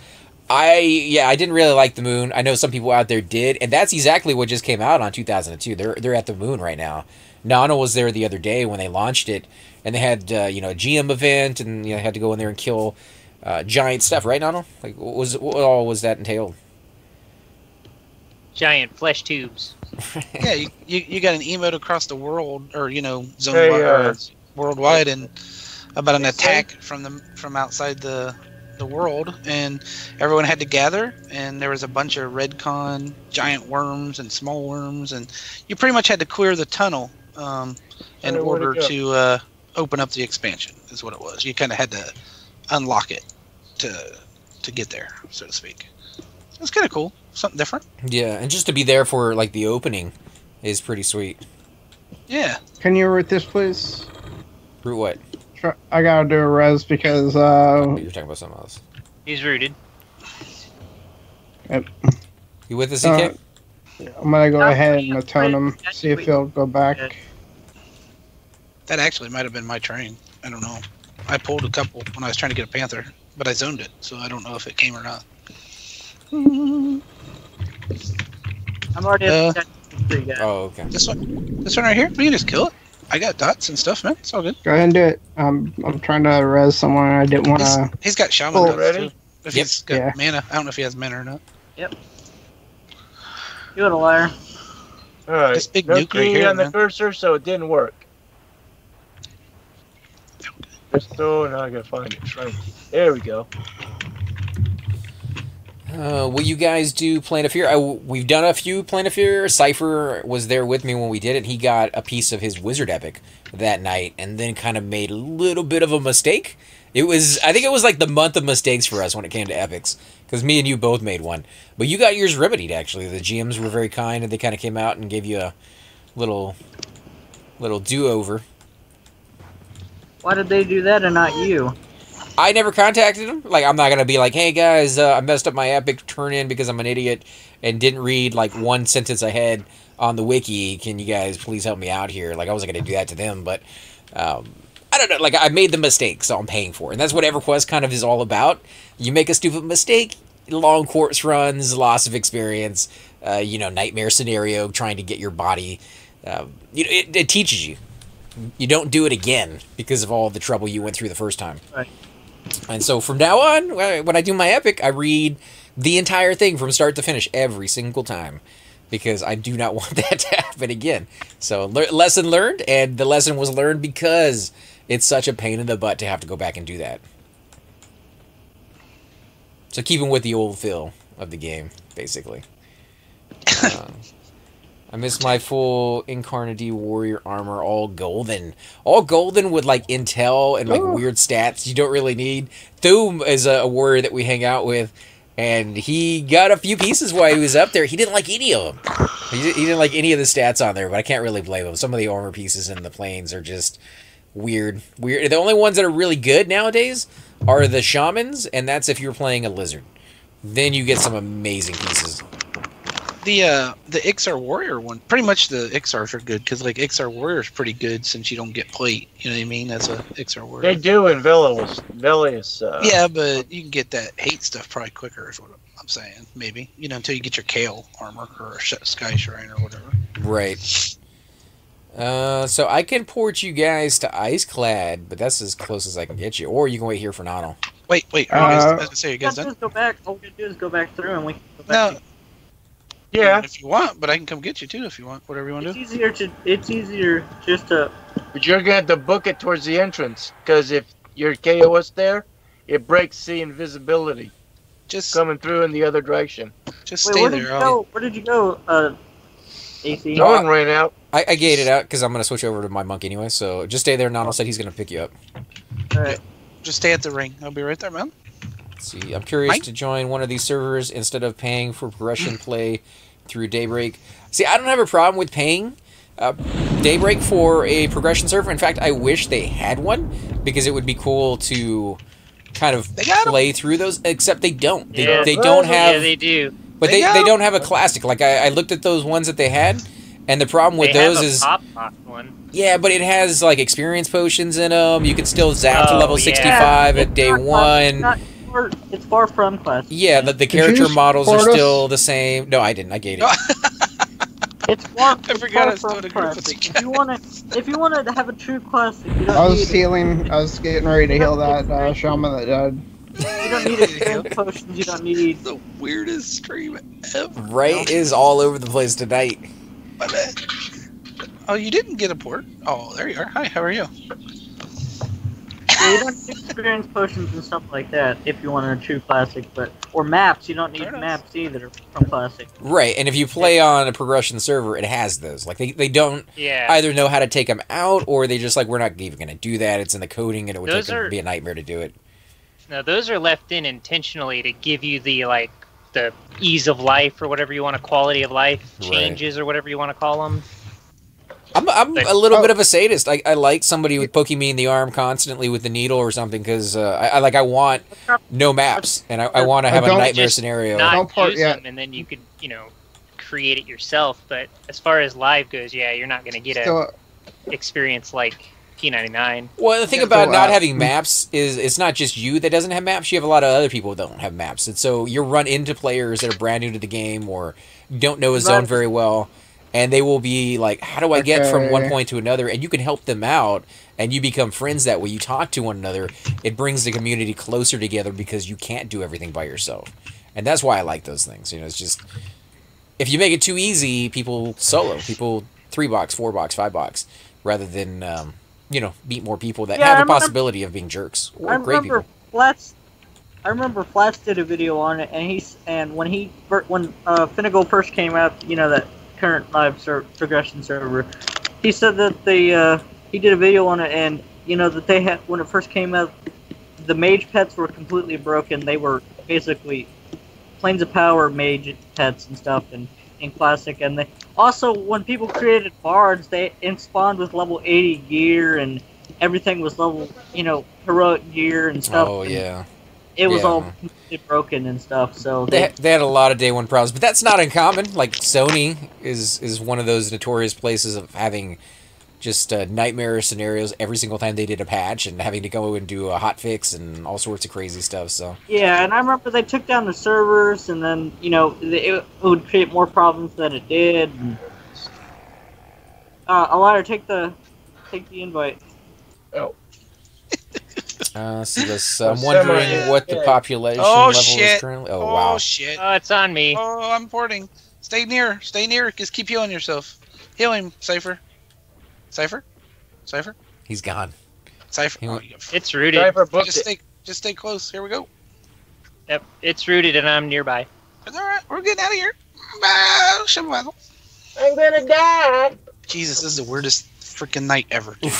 I didn't really like the moon. I know some people out there did, and that's exactly what just came out on 2002. They're at the moon right now. Nana was there the other day when they launched it, and they had a GM event, and had to go in there and kill giant stuff, right, Nana? Like, what all was that entailed? Giant flesh tubes. Yeah, you got an emote across the world, or zone Hey, worldwide, and about an attack from outside the world, and everyone had to gather, and there was a bunch of redcon giant worms and small worms, and you pretty much had to clear the tunnel in order to open up the expansion. Is what it was. You kind of had to unlock it to get there, so to speak. It's kind of cool, something different. Yeah, and just to be there for like the opening is pretty sweet. Yeah. Can you root this, please? Root what? I gotta do a res because Oh, you're talking about something else. He's rooted. You with us, EK? I'm gonna go ahead and atone him, see if he'll go back. That actually might have been my train. I don't know. I pulled a couple when I was trying to get a panther, but I zoned it, so I don't know if it came or not. I'm already at the three guys. Oh, okay. This one right here, we can just kill it. I got dots and stuff, man. It's all good. Go ahead and do it. I'm trying to res someone. I didn't want to. He's got shaman Oh, dots ready? too. If he's got Yeah. mana, I don't know if he has mana or not. Yep. You a liar. All right. This big No nuke right key here, on the man. cursor, so it didn't work. Pistol, now I gotta find it. Right. There we go. Will you guys do Plane of Fear? We've done a few Plane of Fear. Cypher was there with me when we did it. He got a piece of his Wizard Epic that night and then kind of made a little bit of a mistake. I think it was like the month of mistakes for us when it came to epics, because me and you both made one. But you got yours remedied, actually. The GMs were very kind, and they kind of came out and gave you a little Little do-over. Why did they do that and not you? I never contacted them. Like, I'm not going to be like, hey, guys, I messed up my epic turn in because I'm an idiot and didn't read, like, one sentence I had on the wiki. Can you guys please help me out here? Like, I wasn't going to do that to them, but I don't know. Like, I made the mistake, so I'm paying for it. And that's what EverQuest kind of is all about. You make a stupid mistake, long course runs, loss of experience, you know, nightmare scenario, trying to get your body. It teaches you. You don't do it again because of all the trouble you went through the first time. Right. And so from now on, when I do my epic, I read the entire thing from start to finish every single time because I do not want that to happen again. So lesson learned, and the lesson was learned because it's such a pain in the butt to have to go back and do that. So keeping with the old feel of the game, basically. I miss my full Incarnate Warrior armor, all golden. All golden with, like, intel and, like, weird stats you don't really need. Thoom is a warrior that we hang out with, and he got a few pieces while he was up there. He didn't like any of them. He didn't like any of the stats on there, but I can't really blame him. Some of the armor pieces in the planes are just weird. The only ones that are really good nowadays are the shamans, and that's if you're playing a lizard. Then you get some amazing pieces. The XR Warrior one, pretty much the XRs are good because like XR Warrior is pretty good since you don't get plate. You know what I mean? That's a XR Warrior. They do in Velious. Yeah, but you can get that hate stuff probably quicker. Is what I'm saying. Maybe until you get your Kale armor or a Sky Shrine or whatever. Right. So I can port you guys to Iceclad, but that's as close as I can get you. Or you can wait here for Nano. Wait. Are you guys, I was gonna say, are you guys done? Just go back. All we gotta do is go back through and we can go back. No. Yeah. If you want, but I can come get you too if you want. Whatever you want to do. It's easier just to. But you're gonna have to book it towards the entrance, because if your KOS there, it breaks the invisibility. Just coming through in the other direction. Just stay there. Where did you go? AC. No one ran out. I gated out because I'm gonna switch over to my monk anyway. So just stay there. Nano said he's gonna pick you up. All right. Just stay at the ring. I'll be right there, man. See, I'm curious to join one of these servers instead of paying for progression play through Daybreak. See, I don't have a problem with paying Daybreak for a progression server. In fact, I wish they had one because it would be cool to kind of play through those. Except they don't. They don't have. Yeah, they do. But they don't have a classic. Like I looked at those ones that they had, and the problem with those is Pop one. Yeah, but it has like experience potions in them. You can still zap to level 65 at day one. It's far from classic. Yeah, the character models are still the same. No, I didn't. I gated. It's far. I forgot I started a group with classic. If you want to have a true classic, you don't I was getting ready to heal that shaman that died. You don't need experience potions. You don't need the weirdest stream ever. Right is all over the place tonight. My bad. Oh, you didn't get a port? Oh, there you are. Hi, how are you? You don't need experience potions and stuff like that if you want a true classic, or maps. You don't need maps either from classic. Right, and if you play on a progression server, it has those. Like they don't either know how to take them out, or they just like we're not even going to do that. It's in the coding, and it would be a nightmare to do it. No, those are left in intentionally to give you the the ease of life or whatever you want to, quality of life changes or whatever you want to call them. I'm a little bit of a sadist. I like somebody with poking me in the arm constantly with the needle or something because I want no maps and I want to have a nightmare scenario. Not use them and then you could create it yourself. But as far as live goes, you're not going to get a experience like P99. Well, the thing about not having maps is it's not just you that doesn't have maps. You have a lot of other people that don't have maps, and so you run into players that are brand new to the game or don't know a zone very well. And they will be like, how do I get from one point to another? And you can help them out, and you become friends that way. You talk to one another. It brings the community closer together because you can't do everything by yourself. And that's why I like those things. It's just, if you make it too easy, people solo. People 3-box, 4-box, 5-box, rather than, beat more people that have a possibility of being jerks or great people. I remember Flats did a video on it, and when Finnegal first came out, that current live progression server, he said that he did a video on it, and that they had, when it first came out, the mage pets were completely broken. They were basically planes of power mage pets and stuff, and in Classic, and they also when people created bards, they spawned with level 80 gear and everything was level, heroic gear and stuff. Oh yeah. It was all completely broken and stuff. So they had a lot of day one problems, but that's not uncommon. Like Sony is one of those notorious places of having just nightmare scenarios every single time they did a patch and having to go and do a hot fix and all sorts of crazy stuff. So yeah, and I remember they took down the servers, and then it would create more problems than it did. And, Alida, take the invite. Oh. See this. I'm wondering what the population level is currently. Oh wow! Oh shit! Oh, it's on me. Oh, I'm porting. Stay near. Stay near. Just keep healing yourself. Heal him, Cypher. Cypher. He's gone. Cypher. It's rooted. Cypher booked Just stay close. Here we go. Yep, it's rooted, and I'm nearby. It's all right. We're getting out of here. I'm gonna die. Jesus, this is the weirdest freaking night ever, dude.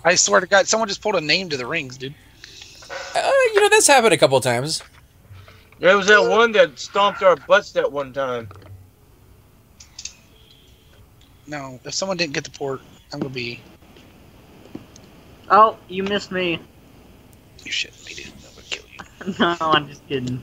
I swear to God, someone just pulled a name to the rings, dude. That's happened a couple of times. There was that one that stomped our butts that one time. No, if someone didn't get the port, I'm gonna be. Oh, you missed me. You shouldn't be, dude. I'm gonna kill you. No, I'm just kidding.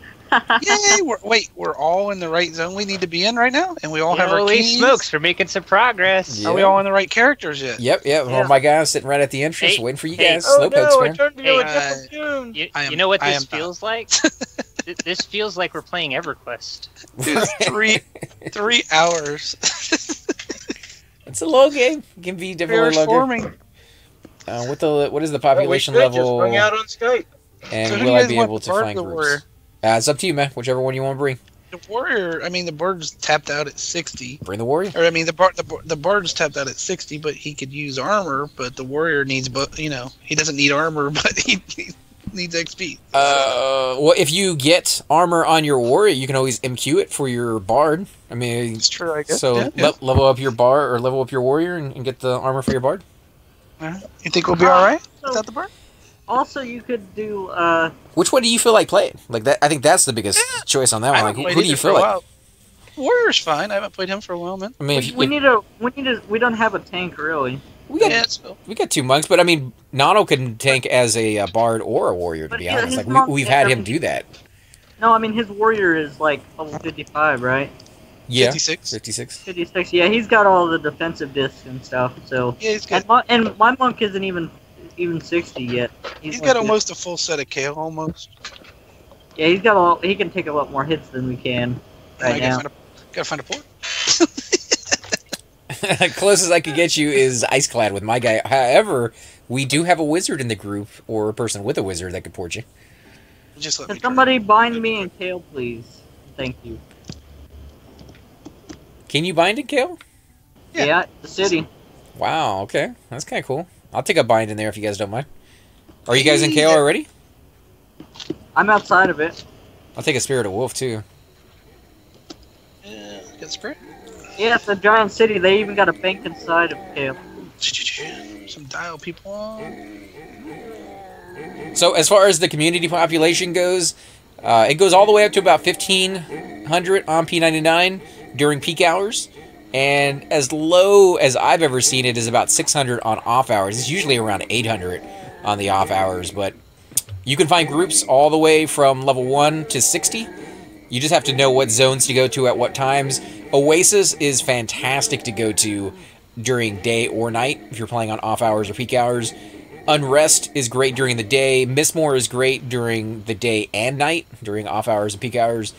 Yay! We're all in the right zone we need to be in right now, and we all have our Holy keys. smokes, we're making some progress. Yeah. Are we all in the right characters yet? Yep. All my guys sitting right at the entrance, Hey, waiting for you hey. guys. Oh no, I man. turned into Hey, a different tune. You know what this feels like? This feels like we're playing Everquest. Dude, it's 3 hours. It's a low game. It can be definitely low. Forming. What is the population level? Just hung out on Skype. And So who will do you I guys be want able to to guard find the groups? warrior? It's up to you, man. Whichever one you want to bring. The warrior, the bird's tapped out at 60. Bring the warrior. Or the bird's tapped out at 60, but he could use armor. But the warrior needs, he doesn't need armor, but he needs XP. Well, if you get armor on your warrior, you can always MQ it for your bard. It's true, I guess. So Yeah. level up your bar or level up your warrior and get the armor for your bard. You think we'll be all right without the bird? Also, you could do. Which one do you feel like playing? Like that, I think that's the biggest choice on that one. Like, who do you feel like? Warrior's fine. I haven't played him for a while, man. I mean, We don't have a tank really. we got 2 monks, but Nano can tank as a bard or a warrior. To be honest, like we've had him do that. No, his warrior is like level 55, right? Yeah, 56. 56. Yeah, he's got all the defensive discs and stuff. So Yeah, he's good. and my monk isn't even 60 yet. He's got almost a full set of Kale, almost. Yeah, he's got he can take a lot more hits than we can right now. Gotta find a port. Closest I could get you is Iceclad with my guy. However, we do have a wizard in the group, or a person with a wizard that could port you. Just let me Can somebody bind me and Kale, please? Thank you. Can you bind it, Kale? Yeah, the city. Wow, okay. That's kind of cool. I'll take a bind in there if you guys don't mind. Are you guys in Kale already? I'm outside of it. I'll take a Spirit of Wolf, too. Get spirit. Yeah, it's a giant city. They even got a bank inside of Kale. Some dial people on. So as far as the community population goes, it goes all the way up to about 1,500 on P99 during peak hours. And as low as I've ever seen it is about 600 on off hours. It's usually around 800 on the off hours. But you can find groups all the way from level 1 to 60. You just have to know what zones to go to at what times. Oasis is fantastic to go to during day or night if you're playing on off hours or peak hours. Unrest is great during the day. Mistmore is great during the day and night, during off hours and peak hours.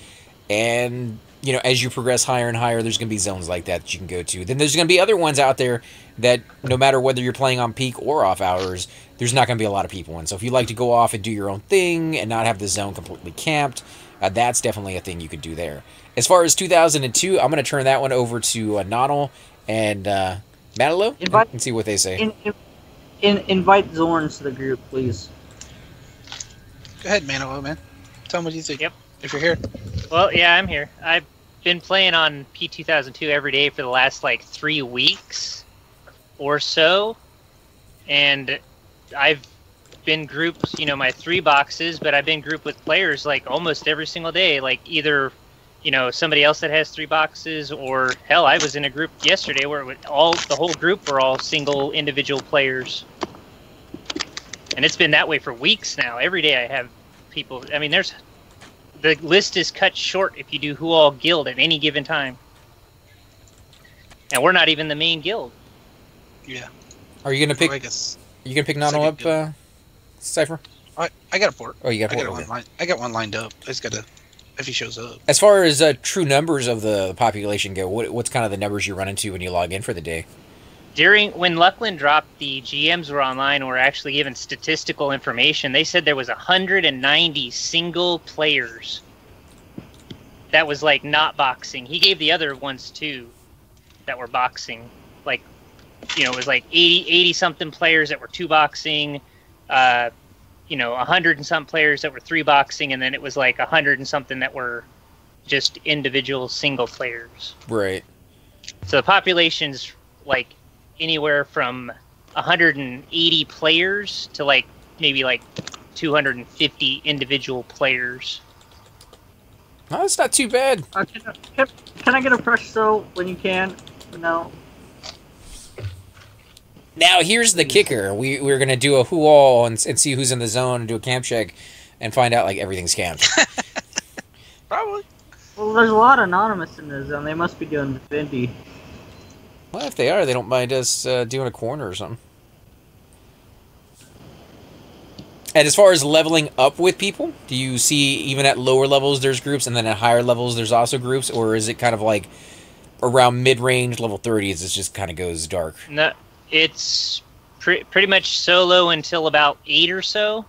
And, as you progress higher and higher, there's going to be zones like that you can go to. Then there's going to be other ones out there that no matter whether you're playing on peak or off hours, there's not going to be a lot of people in. So if you like to go off and do your own thing and not have the zone completely camped, that's definitely a thing you could do there. As far as 2002, I'm going to turn that one over to Nonal and Matalo and see what they say. Invite Zorns to the group, please. Go ahead, Manolo, man. Tell them what you think. Yep. If you're here. Well, yeah, I'm here. I've been playing on P2002 every day for the last, 3 weeks or so. And I've been grouped, my 3 boxes, but I've been grouped with players, almost every single day. Either somebody else that has 3 boxes, or hell, I was in a group yesterday where the whole group were all single individual players. And it's been that way for weeks now. Every day I have people. I mean, the list is cut short if you do who all guild at any given time. And we're not even the main guild. Yeah. Are you gonna pick? I guess. Are you gonna pick Nano up, Cypher? I got a port. Oh, you got a port. I got one lined up. I just gotta, if he shows up. As far as true numbers of the population go, what's kind of the numbers you run into when you log in for the day? When Luckland dropped, the GMs were online and were actually given statistical information. They said there was 190 single players that was like not boxing. He gave the other ones too that were boxing. Like, it was like 80 something players that were 2 boxing, 100 and some players that were 3 boxing, and then it was like 100 and something that were just individual single players. Right. So the population's like anywhere from 180 players to like maybe like 250 individual players. No, that's not too bad. Can I get a fresh throw when you can? No. Now here's the kicker: we're gonna do a who all and see who's in the zone and do a camp check and find out like everything's camped. Probably. Well, there's a lot of anonymous in the zone. They must be doing Vindy. Well, if they are, they don't mind us doing a corner or something. And as far as leveling up with people, do you see even at lower levels there's groups, and then at higher levels there's also groups, or is it kind of like around mid-range, level 30s, it just kind of goes dark? No, it's pretty much solo until about 8 or so.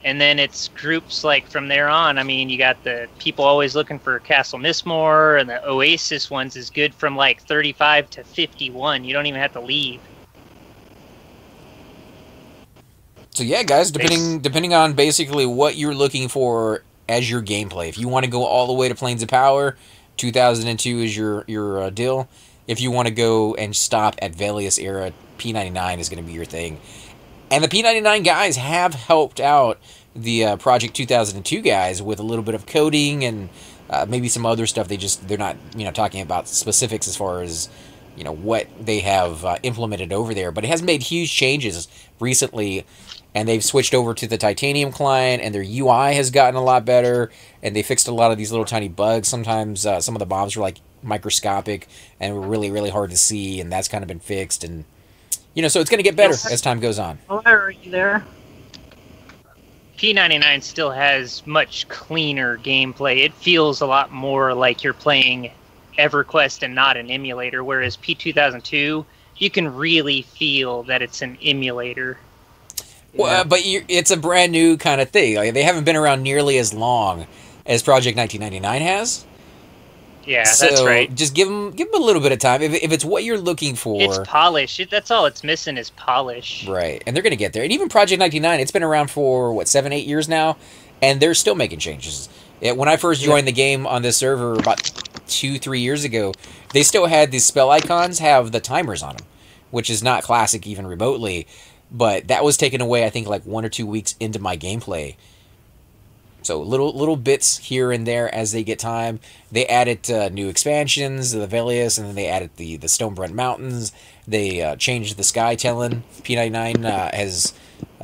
And then it's groups like from there on. I mean, you got the people always looking for Castle Mistmore, and the Oasis ones is good from like 35 to 51. You don't even have to leave. So yeah, guys, depending on basically what you're looking for as your gameplay. If you want to go all the way to Planes of Power, 2002 is your deal. If you want to go and stop at Velious era, P99 is going to be your thing. And the P99 guys have helped out the Project 2002 guys with a little bit of coding and maybe some other stuff. They're not talking about specifics as far as what they have implemented over there. But it has made huge changes recently, and they've switched over to the Titanium client, and their UI has gotten a lot better, and they fixed a lot of these little tiny bugs. Sometimes some of the mobs were like microscopic and were really, really hard to see, and that's kind of been fixed. And so it's going to get better as time goes on. Oh, are you there? P99 still has much cleaner gameplay. It feels a lot more like you're playing Everquest and not an emulator, whereas P2002, you can really feel that it's an emulator. Well, but it's a brand new kind of thing. Like, they haven't been around nearly as long as Project 1999 has. Yeah, so that's right. Just give them a little bit of time. If it's what you're looking for, it's polish. That's all it's missing is polish. Right, and they're going to get there. And even Project 99, it's been around for 7-8 years now, and they're still making changes. When I first joined the game on this server about 2-3 years ago, they still had these spell icons have the timers on them, which is not classic even remotely. But that was taken away, I think, like 1 or 2 weeks into my gameplay. So little bits here and there as they get time. They added new expansions, the Velious, and then they added the Stonebrent Mountains. They changed the sky telling. P99 has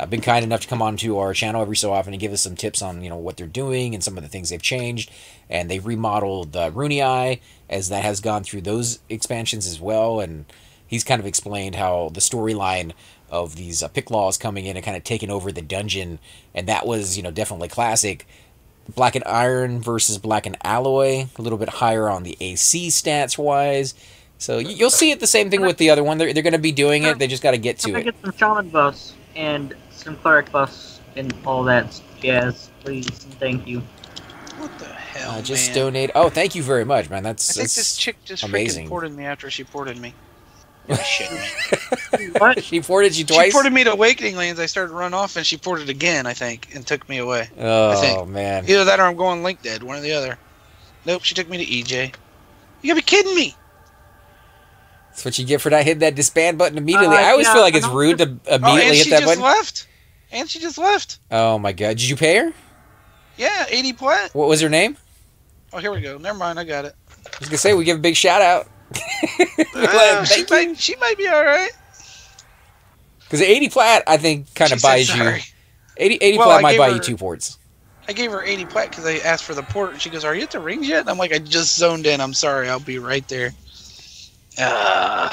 been kind enough to come onto our channel every so often and give us some tips on what they're doing and some of the things they've changed. And they've remodeled Rooney Eye, as that has gone through those expansions as well. And he's kind of explained how the storyline of these pick laws coming in and kind of taking over the dungeon, and that was definitely classic. Black and Iron versus Black and Alloy, a little bit higher on the AC stats wise. So you'll see it the same thing with the other one. They're going to be doing it. They just got to get to it. Get some shaman buffs and some cleric buffs and all that jazz, please and thank you. What the hell, just man? Donate. Oh, thank you very much, man. I think this chick just amazing. freaking ported me after she ported me. Shit, man. What? She ported you twice? She ported me to Awakening Lands. I started to run off, and she ported again, I think, and took me away. Oh, man. Either that or I'm going Link Dead, one or the other. Nope, she took me to EJ. You gotta be kidding me! That's what you get for not hitting that disband button immediately. I always feel like it's rude to immediately hit that button. And she just left. Oh, my God. Did you pay her? Yeah, 80 plat. What was her name? Oh, here we go. Never mind, I got it. I was gonna say we give a big shout out. She might be all right. Because 80 plat, I think, kind of buys you. 80 plat might buy you 2 ports. I gave her 80 plat because I asked for the port, and she goes, "Are you at the rings yet?" And I'm like, "I just zoned in. I'm sorry. I'll be right there." I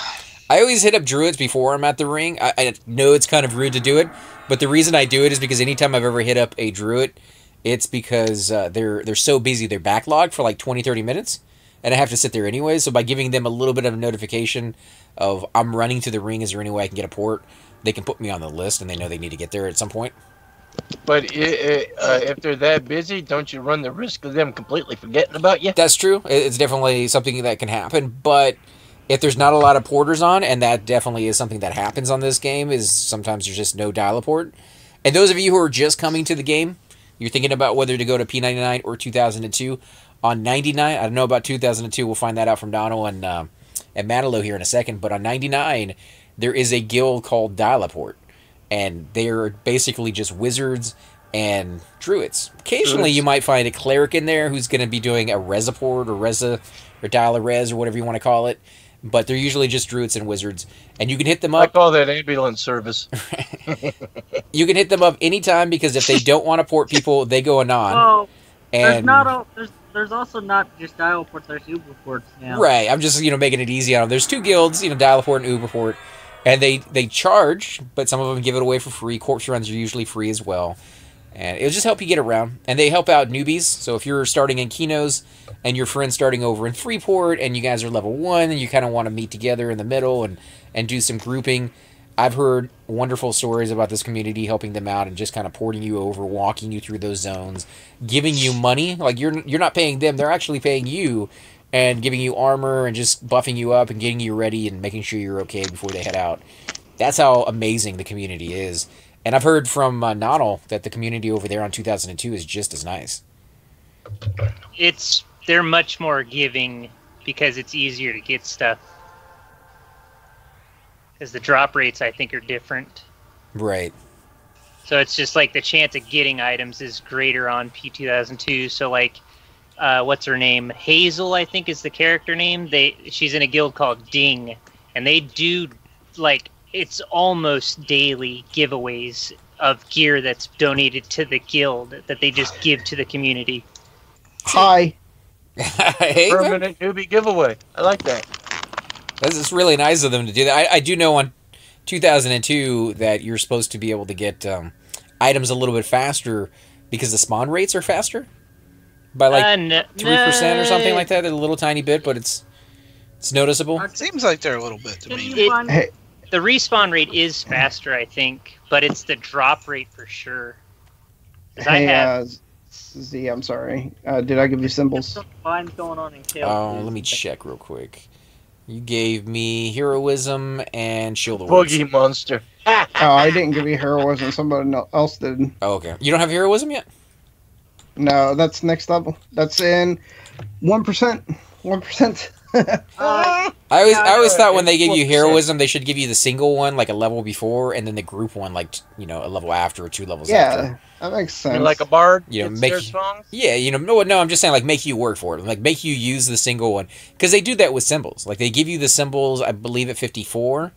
always hit up druids before I'm at the ring. I know it's kind of rude to do it, but the reason I do it is because anytime I've ever hit up a druid, it's because they're so busy. They're backlogged for like 20, 30 minutes, and I have to sit there anyway. So by giving them a little bit of a notification of I'm running to the ring, is there any way I can get a port? They can put me on the list, and they know they need to get there at some point. But if they're that busy, don't you run the risk of them completely forgetting about you? That's true. It's definitely something that can happen. But if there's not a lot of porters on, and that definitely is something that happens on this game, is sometimes there's just no dial-a-port. And those of you who are just coming to the game, you're thinking about whether to go to P99 or 2002. On 99, I don't know about 2002. We'll find that out from Donald and Manilow here in a second. But on 99, there is a guild called Dial-a-Port. And they're basically just wizards and druids. Occasionally, you might find a cleric in there who's going to be doing a resaport or dial-a-res or whatever you want to call it. But they're usually just druids and wizards. And you can hit them up. I call that ambulance service. You can hit them up anytime because if they don't want to port people, they go anon. Well, and there's also not just dial ports, there's Uber ports now. Right. I'm just making it easy on them. There's 2 guilds, Dial-a-Port and Uberport. And they charge, but some of them give it away for free. Corpse runs are usually free as well. And it'll just help you get around. And they help out newbies. So if you're starting in Kinos and your friend's starting over in Freeport and you guys are level 1 and you kind of want to meet together in the middle and do some grouping, I've heard wonderful stories about this community helping them out and just kind of porting you over, walking you through those zones, giving you money. Like you're not paying them, they're actually paying you. And giving you armor and just buffing you up and getting you ready and making sure you're okay before they head out. That's how amazing the community is. And I've heard from Nodal that the community over there on 2002 is just as nice. They're much more giving because it's easier to get stuff. Because the drop rates, I think, are different. Right. So it's just like the chance of getting items is greater on P2002. So like... what's her name? Hazel, I think, is the character name. She's in a guild called Ding, and they do it's almost daily giveaways of gear that's donated to the guild that they just give to the community. Hi. Hey, permanent newbie giveaway. I like that. It's really nice of them to do that. I do know on 2002 that you're supposed to be able to get items a little bit faster because the spawn rates are faster. By 3% or something like that, a little tiny bit, but it's noticeable. It seems like they're a little bit to me. The respawn rate is faster, I think, but it's the drop rate for sure. Z, I'm sorry. Did I give you symbols? Mine's going on in Kale. Oh, let me check real quick. You gave me heroism and shield awards. Boogie monster. Oh, I didn't give you heroism. Somebody else did. Oh, okay. You don't have heroism yet? No, that's next level. That's in 1%. 1%. I always thought when they give you heroism, they should give you the single one like a level before, and then the group one like a level after or 2 levels after. Yeah, that makes sense. Like a bard, make their songs. Yeah, no, I'm just saying like make you work for it, like make you use the single one because they do that with symbols. Like they give you the symbols, I believe at 54,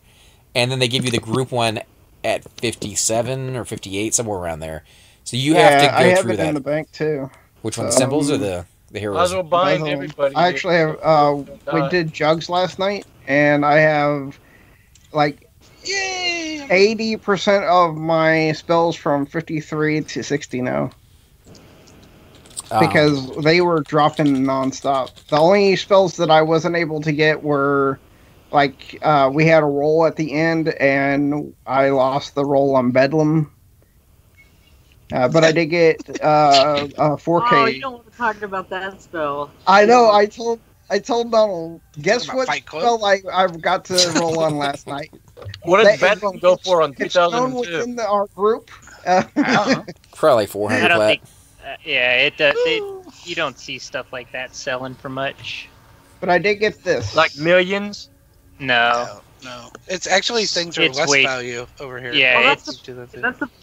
and then they give you the group one at 57 or 58, somewhere around there. So you have to go I have through it that. in the bank too. Which one, the symbols or the heroes? Everybody. I actually have. We did jugs last night, and I have like 80% of my spells from 53 to 60 now. Because they were dropping nonstop. The only spells that I wasn't able to get were like we had a roll at the end, and I lost the roll on Bedlam. But I did get 4K. Oh, you don't want to talk about that spell. I know. I told Donald. Guess what spell I got to roll on last night? What did Bedlam go for on 2002? It's known within our group. Probably 400. I don't think. It does. You don't see stuff like that selling for much. But I did get this. Like millions? No. No. It's actually things are less value over here. Yeah,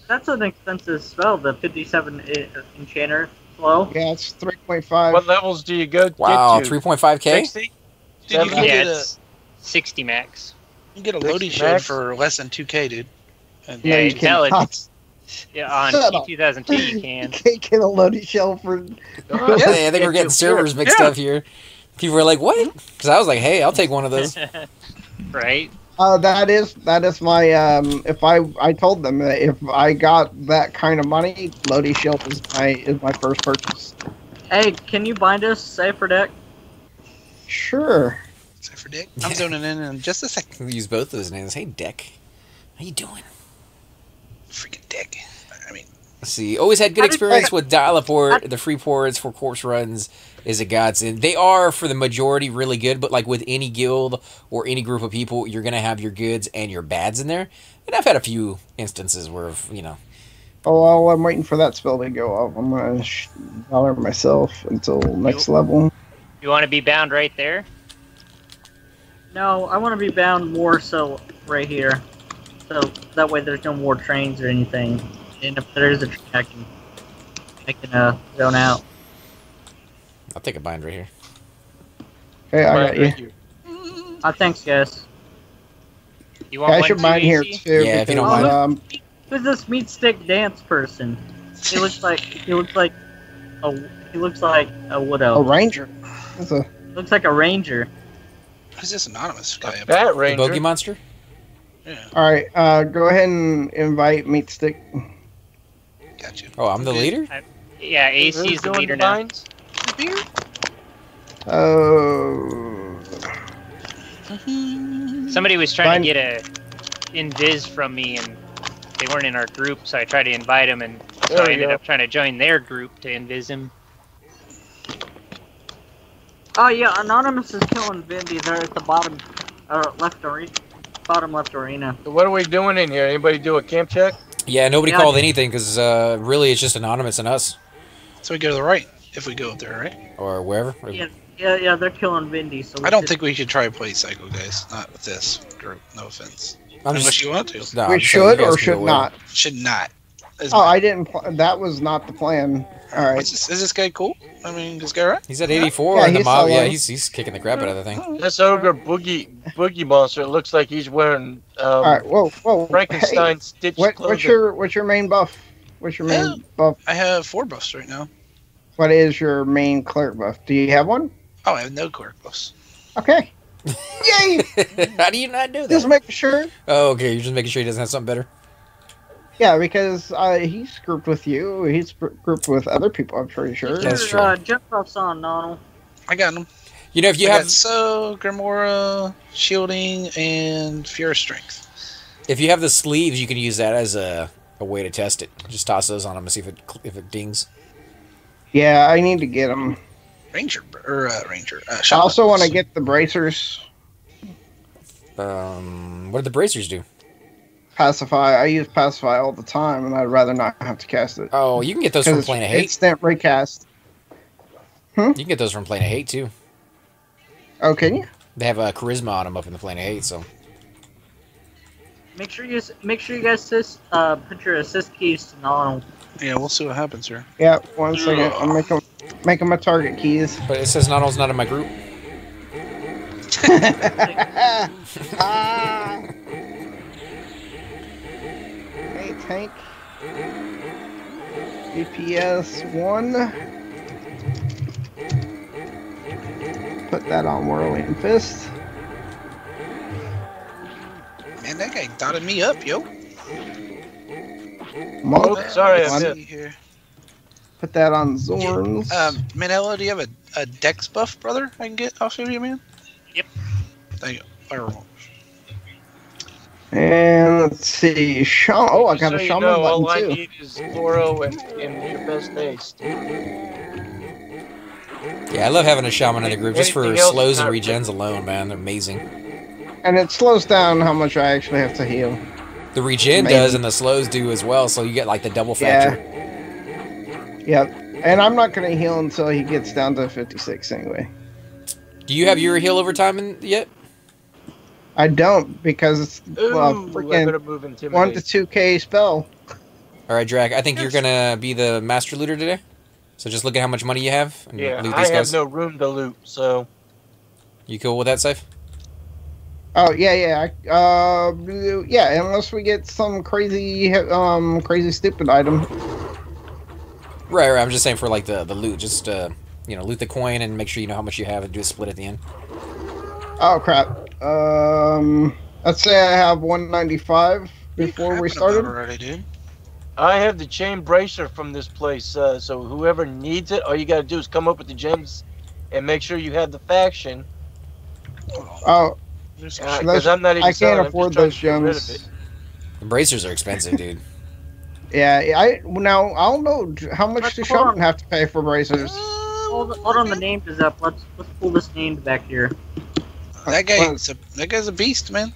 that's an expensive spell, the 57 Enchanter. Hello? Yeah, it's 3.5. What levels do you go Wow, get to? 3.5K? 60? Dude, you can Yeah, get it's 60 max. you can get a 60 loading shield max? for less than 2K, dude. And Yeah, you you can. cannot. Yeah, on Shut up. T2002 you You can. can't get a loading shell for. Oh, Hey, I think we're getting servers mixed Yeah. up here. People were like, what? Because I was like, hey, I'll take one of those. Right? That is my if I told them that if I got that kind of money, loading shell is my first purchase. Hey, can you bind us, Cypher Deck? Sure. Except for Dick. I'm zoning in just a second. We use both those names. Hey, Deck. How you doing? Freaking Dick. I mean, Let's see. Always had good How did- experience with dial-a-port. The free ports for corpse runs is a godsend. They are, for the majority, really good, but like with any guild or any group of people, you're going to have your goods and your bads in there. And I've had a few instances where, you know... Oh, well, I'm waiting for that spell to go off. I'm gonna dollar myself until next level. You want to be bound right there? No, I want to be bound more so right here. So that way there's no more trains or anything. And if there is a train, I can zone out. I'll take a bind right here. Okay, I got Thank you. Thanks, guys. You want I one should too, mine here AC? too. Yeah, if you don't because, mind. Who's this meat stick dance person? He looks like a widow. A ranger. That's a Looks like a ranger. who's this anonymous guy up there? That The ranger. bogey monster? Yeah, all right. Go ahead and invite Meat Stick. got you. Oh, I'm the leader? Yeah, AC Who's is the doing leader now. binds? Oh. Somebody was trying Fine. to get a invis from me, and they weren't in our group, so I tried to invite him, and so There I we ended go. up trying to join their group to invis him. Oh yeah, Anonymous is killing Vindy there at the bottom left arena. Bottom left arena. So what are we doing in here? Anybody do a camp check? Yeah, nobody Yeah, called I- anything because really it's just Anonymous and us. So we go to the right if we go up there, right? Or wherever. Yeah, they're killing Vindy. So I don't think we should try to play Psycho, guys. Not with this group. No offense. I'm Unless just, you want to. no, we I'm just saying should you guys or can should go wherever. not. Should not. Is Oh, I didn't. That was not the plan. All right. Is this guy cool? I mean, this guy right? He's at 84 Yeah, on the he's mob. Yeah, solo. he's kicking the crap out of the thing. This ogre boogie monster. It looks like he's wearing All right. Whoa. Frankenstein stitched Hey, clothing. what's your main buff? What's your main Yeah. buff? I have 4 buffs right now. What is your main cleric buff? Do you have one? Oh, I have no cleric buffs. Okay. Yay! How do you not do that? Just making sure. Oh, okay. You're just making sure he doesn't have something better. Yeah, because he's grouped with you. He's grouped with other people. I'm pretty sure. That's Your, true. jump buff's on, Donald. I got them. You know, if you I have got Grimoire, Shielding, and Fierce Strength. the sleeves, you can use that as a way to test it. Just toss those on him and see if it dings. Yeah, I need to get them. Ranger. I Shaman. also want to get the bracers. What do the bracers do? Pacify. I use Pacify all the time, and I'd rather not have to cast it. Oh, you can get those from Because Plane of it's Hate. instant recast. You can get those from Plane of Hate too. Oh, can you? They have a charisma on them up in the Plane of Hate, so. Make sure you guys put your assist keys to Donald. Yeah, we'll see what happens here. Yeah, 1 second. I'm making my target keys. But it says Nonald's not in my group. Ah. Hey, tank. DPS 1. Put that on Whirling Fist. Man, that guy dotted me up, yo. Monk. sorry, I One. missed. See here. Put that on Zorns. Manella, do you have a dex buff, brother? I can get. I'll show you, man. Yep. Thank you. Fireball. And let's see. Oh, I got a So you shaman know, all I button too. need is Loro and your best haste. Yeah, I love having a shaman in the group just for Anything else slows is and not regens alone, man. They're amazing. And it slows down how much I actually have to heal. The regen Amazing. does and the slows do as well, so you get like the double factor. Yep. And I'm not going to heal until he gets down to 56 anyway. Do you have your heal over time yet? I don't because it's Ooh, I better freaking move 1 intimidate. to 2k spell. All right, Drac. I think you're gonna be the master looter today. So just look at how much money you have and Yeah, loot I these have guys. no room to loot, so... You cool with that, Safe? Oh yeah. Yeah. Unless we get some crazy, crazy stupid item. Right. I'm just saying for like the loot. Just loot the coin and make sure you know how much you have and do a split at the end. Oh crap. Let's say I have 195 before we started. Already, dude. I have the chain bracer from this place, so whoever needs it, all you gotta do is come up with the gems and make sure you have the faction. Oh, Because I'm not even I selling, can't I'm afford just trying those to get rid of gems. it. The bracers are expensive, dude. Yeah, I don't know how much does Sheldon have to pay for bracers. Hold on, the name is up. Let's pull this name back here. That guy's a beast, man.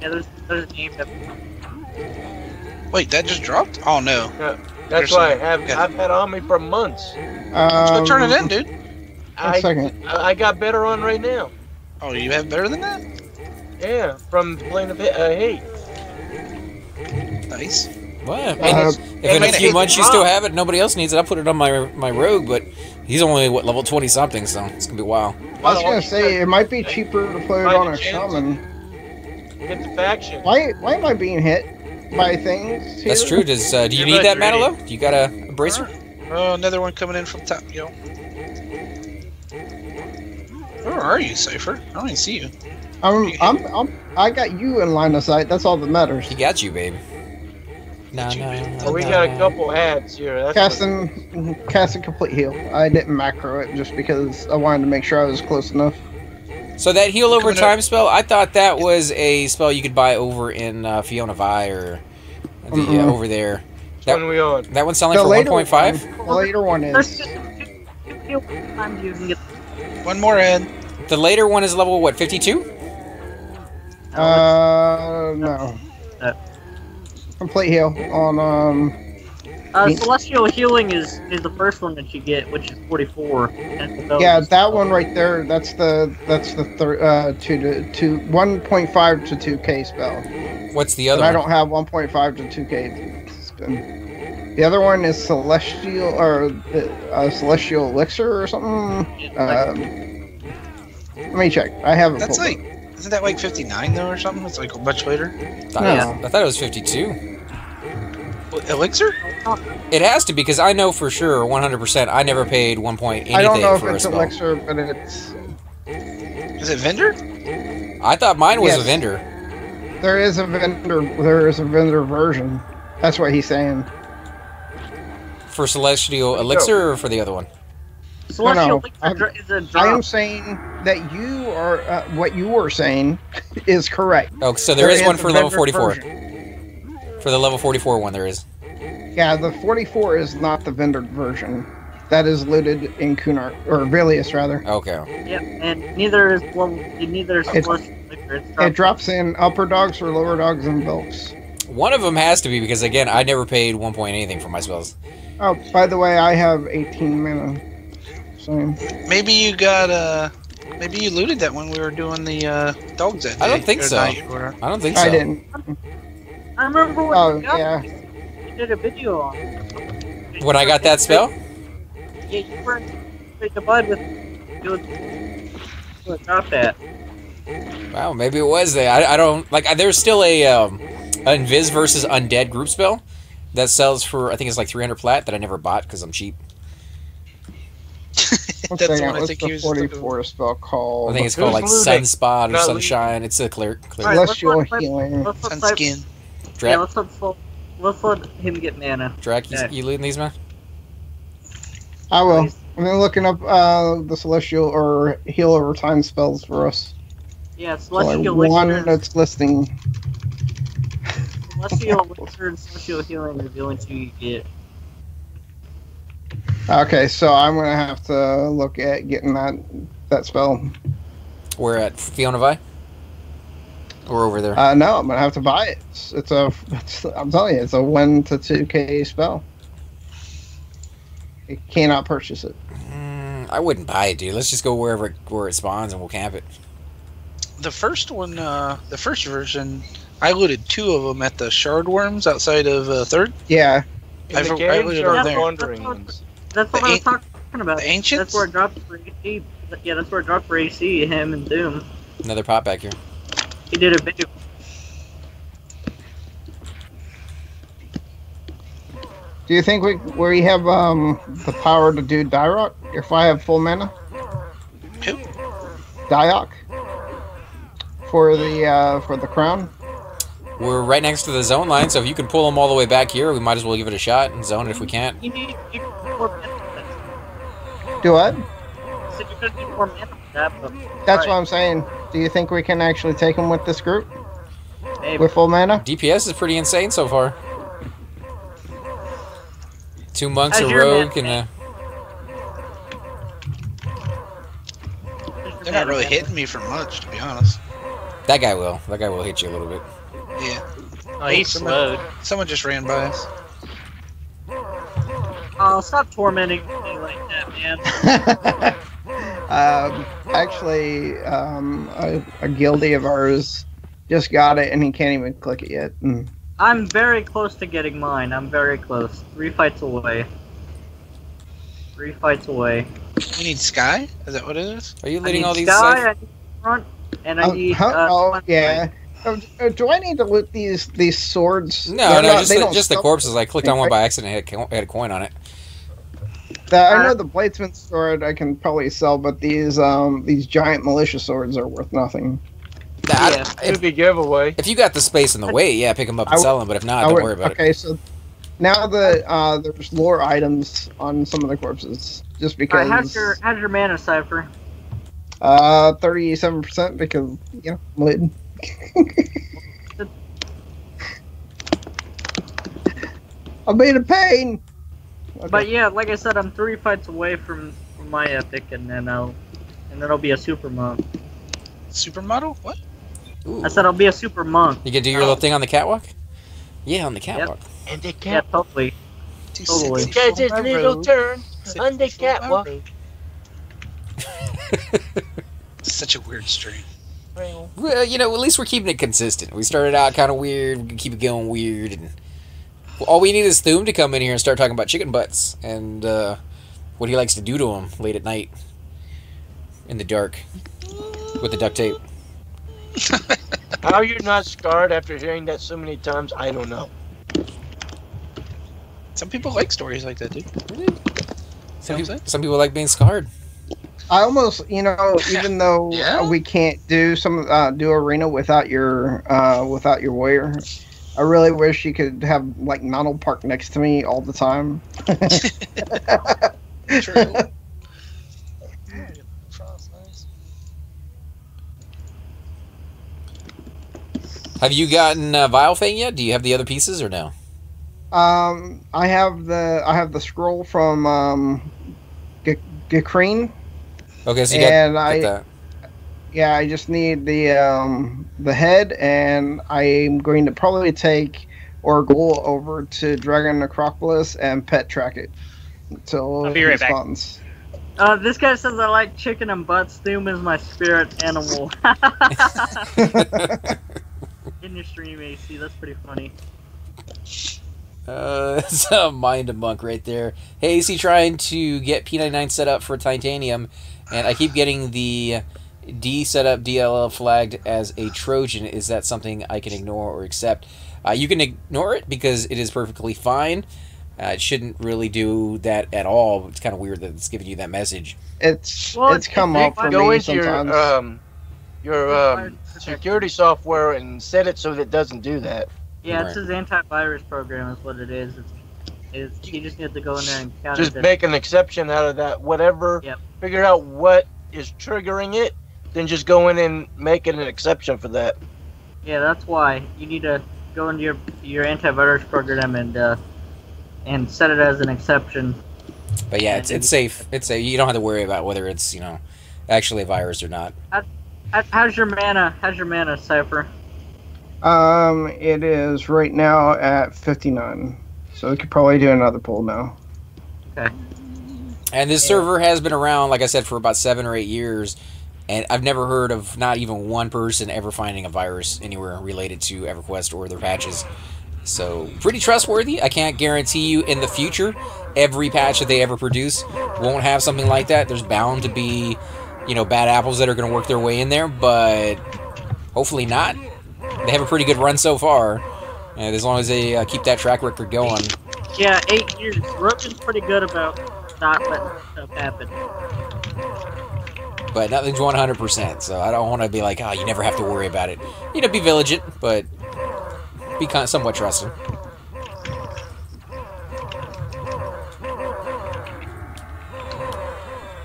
Yeah, there's a name up. Wait, that just dropped? Oh no. Yeah, that's why I've had on me for months. Let's go turn it in, dude. One second. I got better on right now. Oh, you have better than that? Yeah, from playing Hate. Nice. Well, if in a few months you still have it, nobody else needs it, I'll put it on my rogue, but he's only, level 20 something, so it's going to be wild. I was going to say, it might be cheaper to put it on a shaman. Get the faction. Why am I being hit by things here? That's true. Do you need that, Matalo? Do you got a bracer? Oh, another one coming in from top, yo. Where are you, Cypher? I don't even see you. I got you in line of sight. That's all that matters. He got you, babe. No. We got a couple ads here. That's Casting complete heal. I didn't macro it just because I wanted to make sure I was close enough. So that heal over time spell, I thought that was a spell you could buy over in Fiona Vi or over there. Which one are we on? That one's selling for 1.5? The later one is. One more in. The later one is level, what, 52? No. Complete heal on, Celestial Healing is the first one that you get, which is 44. Yeah, that one right there. That's the 1.5 to 2K spell. What's the other one? I don't have 1.5 to 2K. The other one is Celestial or Celestial Elixir or something. Let me check. I have it. That's like, isn't that like 59 though or something? It's like much later. I thought it was 52. Elixir? It has to, because I know for sure 100% I never paid 1 point anything. I don't know if for it's a spell. Elixir, but it's. Is it vendor? I thought mine was a vendor. There is a vendor. There is a vendor version. That's what he's saying. For Celestial Elixir or for the other one? Celestial Elixir is a drop. I am saying that you are what you were saying is correct. Oh, so there is one for level 44. Version. For the level 44 one, there is. Yeah, the 44 is not the vendor version. That is looted in Kunar or Velious rather. Okay. Yep, and neither is Celestial Elixir. It drops in upper dogs or lower dogs and bulks. One of them has to be, because again, I never paid 1 point anything for my spells. Oh, by the way, I have 18 mana. So maybe you got maybe you looted that when we were doing the dogs that day. I don't think so. I don't think so. I didn't. I remember when you did a video on when I got that spell? Yeah, you were the bud with got that. Wow, maybe it was there. I don't like. There's still a Invis versus Undead group spell that sells for, I think it's like 300 plat, that I never bought because I'm cheap. What's the 44 spell called? I think it's called like Sunspot or Sunshine. It's a clear. Celestial Healing. Sunskin. Yeah, let's let him get mana. Drac, you looting these, man? I will. I'm looking up the Celestial or Heal Over Time spells for us. Yeah, Celestial Elixir. One that's listing. Celestial Elixir and Celestial Healing are the only two you get. Okay, so I'm gonna have to look at getting that spell. We're at Fiona Vi? Or over there? No, I'm gonna have to buy it. I'm telling you, it's a 1 to 2K spell. You cannot purchase it. I wouldn't buy it, dude. Let's just go where it spawns and we'll camp it. The first one, the first version, I looted 2 of them at the Shard Worms outside of 3rd. Yeah. In I've the I caves really or don't the there. wandering ones? That's what I was talking about. The ancients? That's where it dropped for AC. Yeah, that's where it dropped for AC. Him and Doom. Another pop back here. He did a video. Do you think we have the power to do Dyrok if I have full mana? Who? Dyrok for the crown. We're right next to the zone line, so if you can pull them all the way back here, we might as well give it a shot and zone it if we can't. You need more mana. Do what? So you're gonna need more mana for that. But That's what I'm saying. Do you think we can actually take him with this group maybe. with full mana? DPS is pretty insane so far. 2 monks, How's a your rogue, man? and They're not really hitting me for much, to be honest. that guy will. That guy will hit you a little bit. Yeah. Oh, he's slowed. Someone just ran by us. Oh, stop tormenting me like that, man. Actually, a guildie of ours just got it, and he can't even click it yet. I'm very close to getting mine. I'm very close. 3 fights away. 3 fights away. You need Sky? Is that what it is? Are you I leading need all these? Sky, I need front, and I need. Yeah. Do I need to loot these swords? No, They're no, not- they don't just the sell- corpses. I clicked on one by accident and had a coin on it. I know the bladesman sword I can probably sell, but these giant militia swords are worth nothing. Nah, Yeah. Could be giveaway. if you got the space and the weight, yeah, pick them up and sell them. But if not, don't worry about it. Okay, so now there's lore items on some of the corpses, just because. How's your mana cipher? 37% because I'm lit. I'm being a pain. Okay. But yeah, like I said, I'm 3 fights away from my epic, and then I'll be a super monk. Supermodel? What? Ooh. I said I'll be a super monk. You can do your little thing on the catwalk? Yeah, on the catwalk. And the Yeah, cat totally. Totally. does his little turn on the catwalk. Such a weird stream. Well, at least we're keeping it consistent. We started out kind of weird. We can keep it going weird. And all we need is Thum to come in here and start talking about chicken butts and what he likes to do to them late at night in the dark with the duct tape. How you're not scarred after hearing that so many times, I don't know. Some people like stories like that, dude. Some people like being scarred. I almost, even though Yeah? we can't do do arena without your warrior, I really wish you could have like Mountain Park next to me all the time. True. Have you gotten Vile Fang yet? Do you have the other pieces or no? I have the scroll from Gakreen. Okay, so you And got that. Yeah, I just need the head, and I'm going to probably take Orgul over to Dragon Necropolis and pet track it until I'll be right he back. spawns. This guy says I like chicken and butts. Doom is my spirit animal. In your stream, AC. That's pretty funny. It's a mind a monk right there. Hey, is he trying to get P99 set up for titanium? And I keep getting the D setup DLL flagged as a Trojan. Is that something I can ignore or accept? You can ignore it because it is perfectly fine. It shouldn't really do that at all. It's kind of weird that it's giving you that message. It's come up for Go me into sometimes. your security software and set it so that it doesn't do that. Yeah, it's his antivirus program is what it is. You just need to go in there and counter Just make an exception out of that. Whatever. Yep. Figure out what is triggering it. Then just go in and make it an exception for that. Yeah, that's why you need to go into your antivirus program and set it as an exception. But yeah, it's safe. It's safe. You don't have to worry about whether it's actually a virus or not. How's your mana? How's your mana, Cypher? It is right now at 59, so we could probably do another pull now. Okay. And this server has been around, like I said, for about 7 or 8 years, and I've never heard of not even one person ever finding a virus anywhere related to Everquest or their patches. So, pretty trustworthy. I can't guarantee you in the future every patch that they ever produce won't have something like that. There's bound to be, you know, bad apples that are going to work their way in there, but hopefully not. They have a pretty good run so far, and as long as they keep that track record going. Yeah, 8 years. Rogan's pretty good about not letting stuff happen. But nothing's 100%, so I don't want to be like, oh, you never have to worry about it. You know, be vigilant, but be kind of somewhat trusting.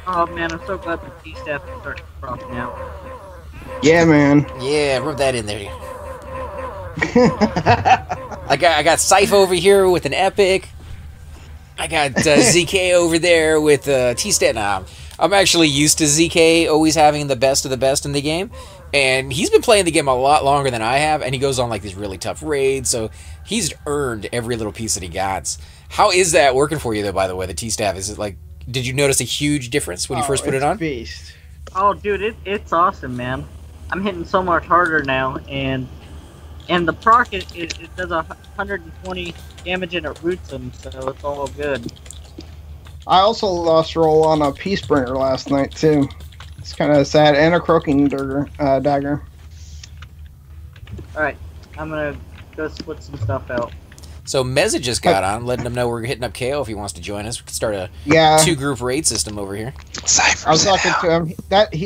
Oh man, I'm so glad the T-staff is starting to drop now. Yeah, man. Yeah, rub that in there. I got Scythe over here with an epic. I got ZK over there with T-stat. Nah, I'm actually used to ZK always having the best of the best in the game. And he's been playing the game a lot longer than I have, and he goes on like these really tough raids, so he's earned every little piece that he got. How is that working for you, though, by the way, the T-staff? Is it like, did you notice a huge difference when you first put it on? Beast. Oh, dude, it's awesome, man. I'm hitting so much harder now, and the proc, it does 120 damage and it roots them, so it's all good. I also lost roll on a Peace Bringer last night, too. It's kind of sad, and a croaking dagger. Alright, I'm gonna go split some stuff out. So Meza just got on, letting him know we're hitting up Kale if he wants to join us. We can start a 2-group raid system over here. I was talking to him.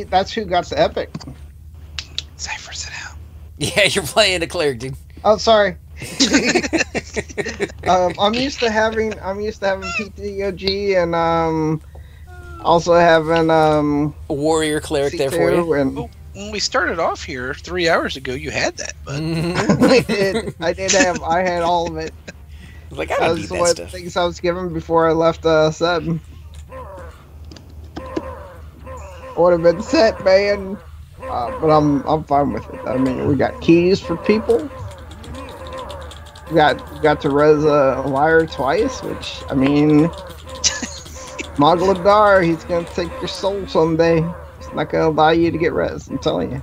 That's who got the epic. Cypher's it out. Yeah, you're playing a cleric, dude. Oh, sorry. I'm used to having PTOG and also having a warrior cleric C2 there for you. And When we started off here 3 hours ago, you had that, but I had all of it. Like, I don't need that stuff. Things I was given before I left Seb. Would have been set, man. But I'm fine with it. I mean, we got keys for people. We got to res a liar twice, which, I mean, Mogladar, he's gonna take your soul someday. It's not gonna allow you to get res, I'm telling you.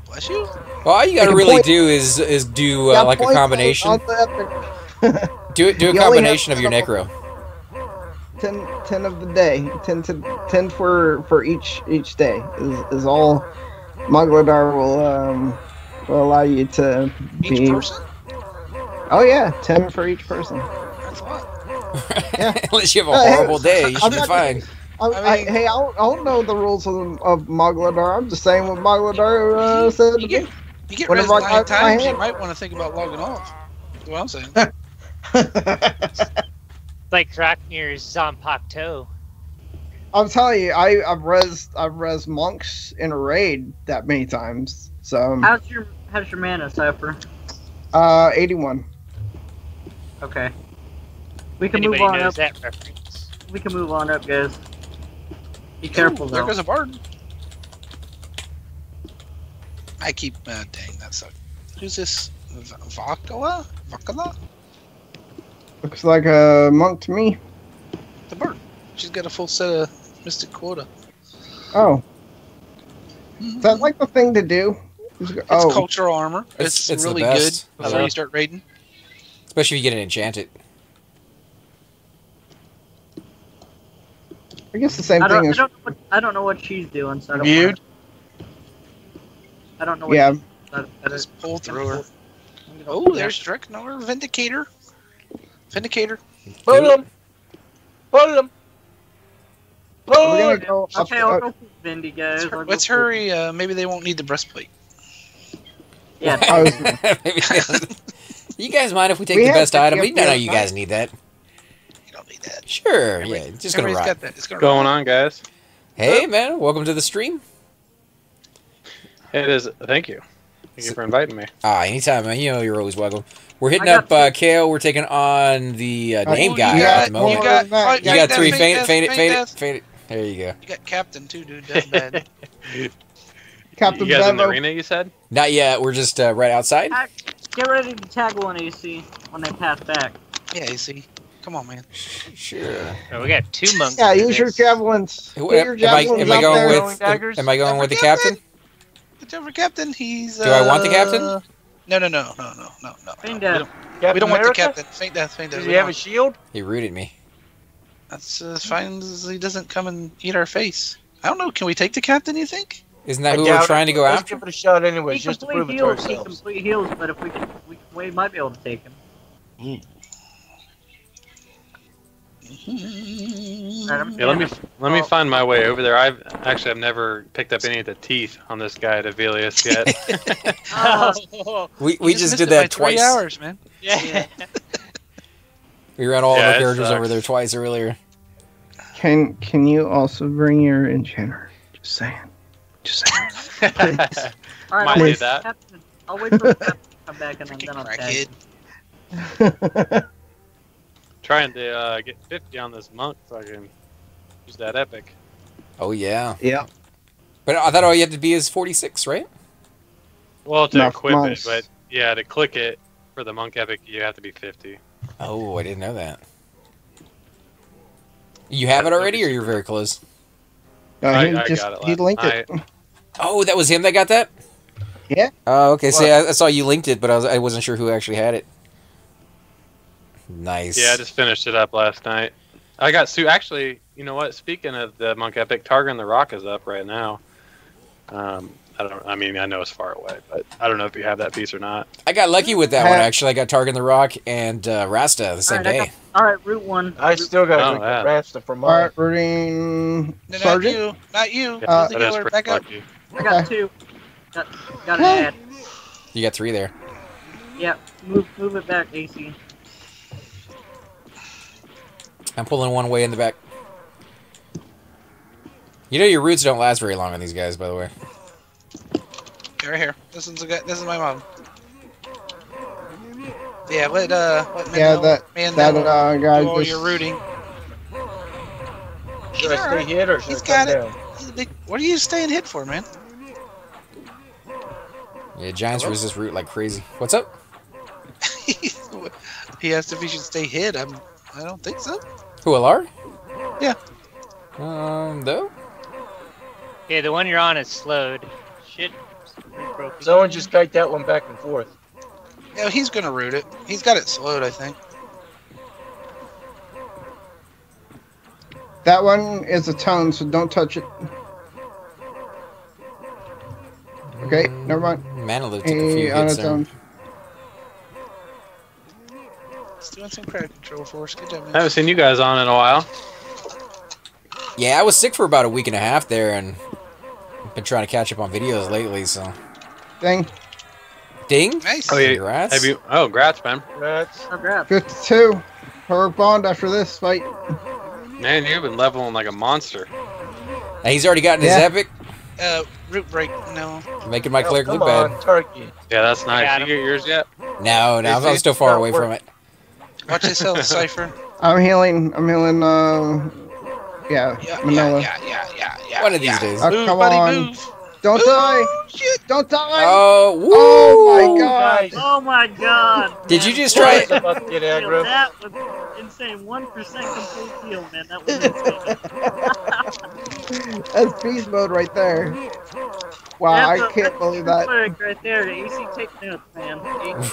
Bless you. Well, all you gotta really do is do like a combination. Do a combination of your necro. 10 of the day. 10 for each day is all Mogladar will allow you to be. Each person? Oh yeah, 10 for each person. That's a lot. Yeah. Unless you have a horrible day, you should be fine. I don't know the rules of Mogladar. I'm just saying what Mogladar said to me. You get res 9 times, you might want to think about logging off. That's what I'm saying. Like Draknir's Zompakto. I'm telling you, I've res monks in a raid that many times. So how's your mana, Cypher? 81. Okay. We can Anybody move on knows up. that reference. We can move on up, guys. Be careful, There though. goes a bard. I keep dang, that sucked. Who's this? Vakala? Looks like a monk to me. The bird. She's got a full set of mystic quota. Oh. Is that like the thing to do? It's cultural armor. It's really good before you start raiding. Especially if you get it enchanted. I guess the same thing is. I don't know what she's doing, so I don't. Viewed? I don't know what. Yeah. Just pull through her. Oh, there's Draknir Vindicator. Pull him! Pull him! We're gonna go up. Okay, I'll go for Vindy, guys. Let's hurry. Maybe they won't need the breastplate. Yeah. You guys mind if we take the best item? We know you guys need that. You don't need that. Sure, yeah. Just gonna rock. What's going on, guys? Hey, man. Welcome to the stream. It is. Thank you. Thank you for inviting me. Anytime, man. You know you're always welcome. We're hitting up Kale. We're taking on the name guy at the moment. You got 3. Faint it. There you go. You got Captain, too, dude. That's bad. Captain You guys in the Bevo. arena, you said? Not yet. We're just right outside. Get ready to tag one AC when they pass back. Yeah, AC. Come on, man. Sure. Oh, we got 2 monks. Yeah, use your javelins. Am I going with the captain? Whichever captain, he's. Do I want the captain? No. Feign death. We don't want the captain. Feign death. Does he have a shield? He rooted me. That's as fine as he doesn't come and eat our face. I don't know. Can we take the captain, you think? Isn't that who we're trying to go Let's after? give it a shot anyways, He just to complete prove it to heals. He ourselves. complete heals, but if we might be able to take him. Yeah, let me find my way over there. I've never picked up any of the teeth on this guy at Velious yet. We just did that twice. 3 hours, man. Yeah. We ran all of our it characters over sucks. there twice earlier. Can you also bring your enchanter? Just saying. Please. All right, Might I'll do wait, that. Captain, I'll wait for the captain to come back and then I'll tag. Crackhead. Trying to get 50 on this monk so I can use that epic. Oh yeah. Yeah. But I thought all you had to be is 46, right? Well, to Enough equip monks. it, but yeah, to click it for the monk epic, you have to be 50. Oh, I didn't know that. You have it already, or you're very close? I He got it he last linked it. Oh, that was him that got that? Yeah. Oh, okay. See, What? I saw you linked it, but I wasn't sure who actually had it. Nice. Yeah, I just finished it up last night. I got actually, you know what? Speaking of the monk epic, Targon the Rock is up right now. I know it's far away, but I don't know if you have that piece or not. I got lucky with that one, actually. I got Targan the Rock and Rasta the same day. Alright, Route 1. I still got Oh, to yeah. Rasta for All mine. right, rooting No, not sergeant. you. Not you. Yeah, Lizzie that is Giller, pretty back up. lucky. I got 2. Got an ad. You got 3 there. Yeah, move it back, AC. I'm pulling one way in the back. You know your roots don't last very long on these guys, by the way. Okay, right here. This is my mom. Yeah, let Mandel, guy do all just your rooting. Should I stay hit or should He's I got come it. down? He's a big. What are you staying hit for, man? Yeah, Giants resist root like crazy. What's up? He asked if he should stay hit. I don't think so. Who, LR? Yeah. No? Okay, the one you're on is slowed. Shit. Broken. Someone just kite that one back and forth. Yeah, he's gonna root it. He's got it slowed, I think. That one is a tone, so don't touch it. Okay, never mind. Manalo took a Hey, few on hits its there. own. He's doing some crowd control for us. Good job, I man. haven't seen you guys on in a while. Yeah, I was sick for about a week and a half there, and been trying to catch up on videos lately, so... Dang, Ding? Nice. Oh, yeah. Congrats. Have you? Oh, grats, man. That's Oh, grab. 52. Heroic bond after this fight. Man, you've been leveling like a monster. And he's already gotten his Yeah. epic, Root break. No. making my cleric come look on, bad. turkey. Yeah, that's nice. got You him. get yours yet? No, I'm still far away from it. Watch yourself, Cypher. I'm healing, yeah, Manila. Yeah. One of these days. Oh, Move, come buddy, on. move. Don't Ooh, die! shit. Don't die! Oh, woo! Oh my god! Nice. Oh my god! Did man. you just try It's it? about to get Yo, aggro. that was insane. 1% complete heal, man. That was insane. That's beast mode right there. Wow, I can't believe that. Right there, the AC take notes, man.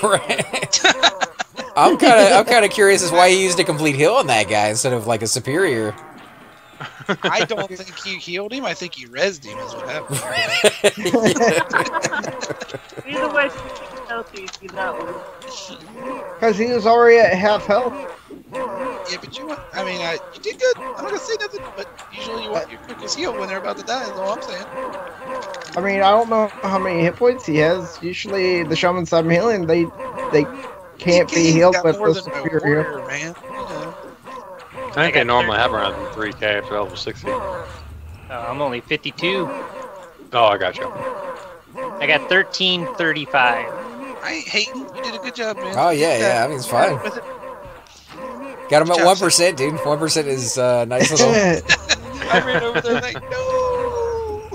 Right. I'm kind of curious as why he used a complete heal on that guy instead of like a superior. I don't think you healed him. I think you rezzed him. Is what happened. Either way, take notes, AC. That one. Because he was already at half health. Yeah, but you did good. I'm not gonna say nothing, but usually you want your quickest heal when they're about to die. Is all I'm saying. I mean, I don't know how many hit points he has. Usually, the shamans I'm healing, they can't be He's healed got with more the than a superior. warrior, man. You know. I think I normally have around 3K after level 60. I'm only 52. Oh, I got you. I got 1335. I ain't hating. You did a good job, man. Oh yeah, I mean it's fine. With it. Got him at Good job, 1%, dude. 1% is nice little. I ran over there like, no.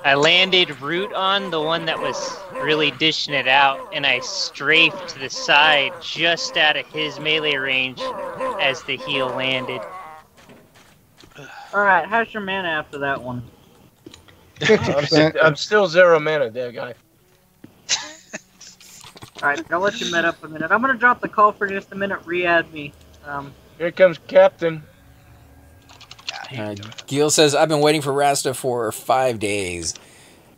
I landed root on the one that was really dishing it out, and I strafed to the side just out of his melee range as the heal landed. Alright, how's your mana after that one? 50%. I'm still 0 mana, there, guy. Alright, I'll let you met up a minute. I'm gonna drop the call for just a minute. Re-add me. Here comes Captain. Gil says, I've been waiting for Rasta for 5 days.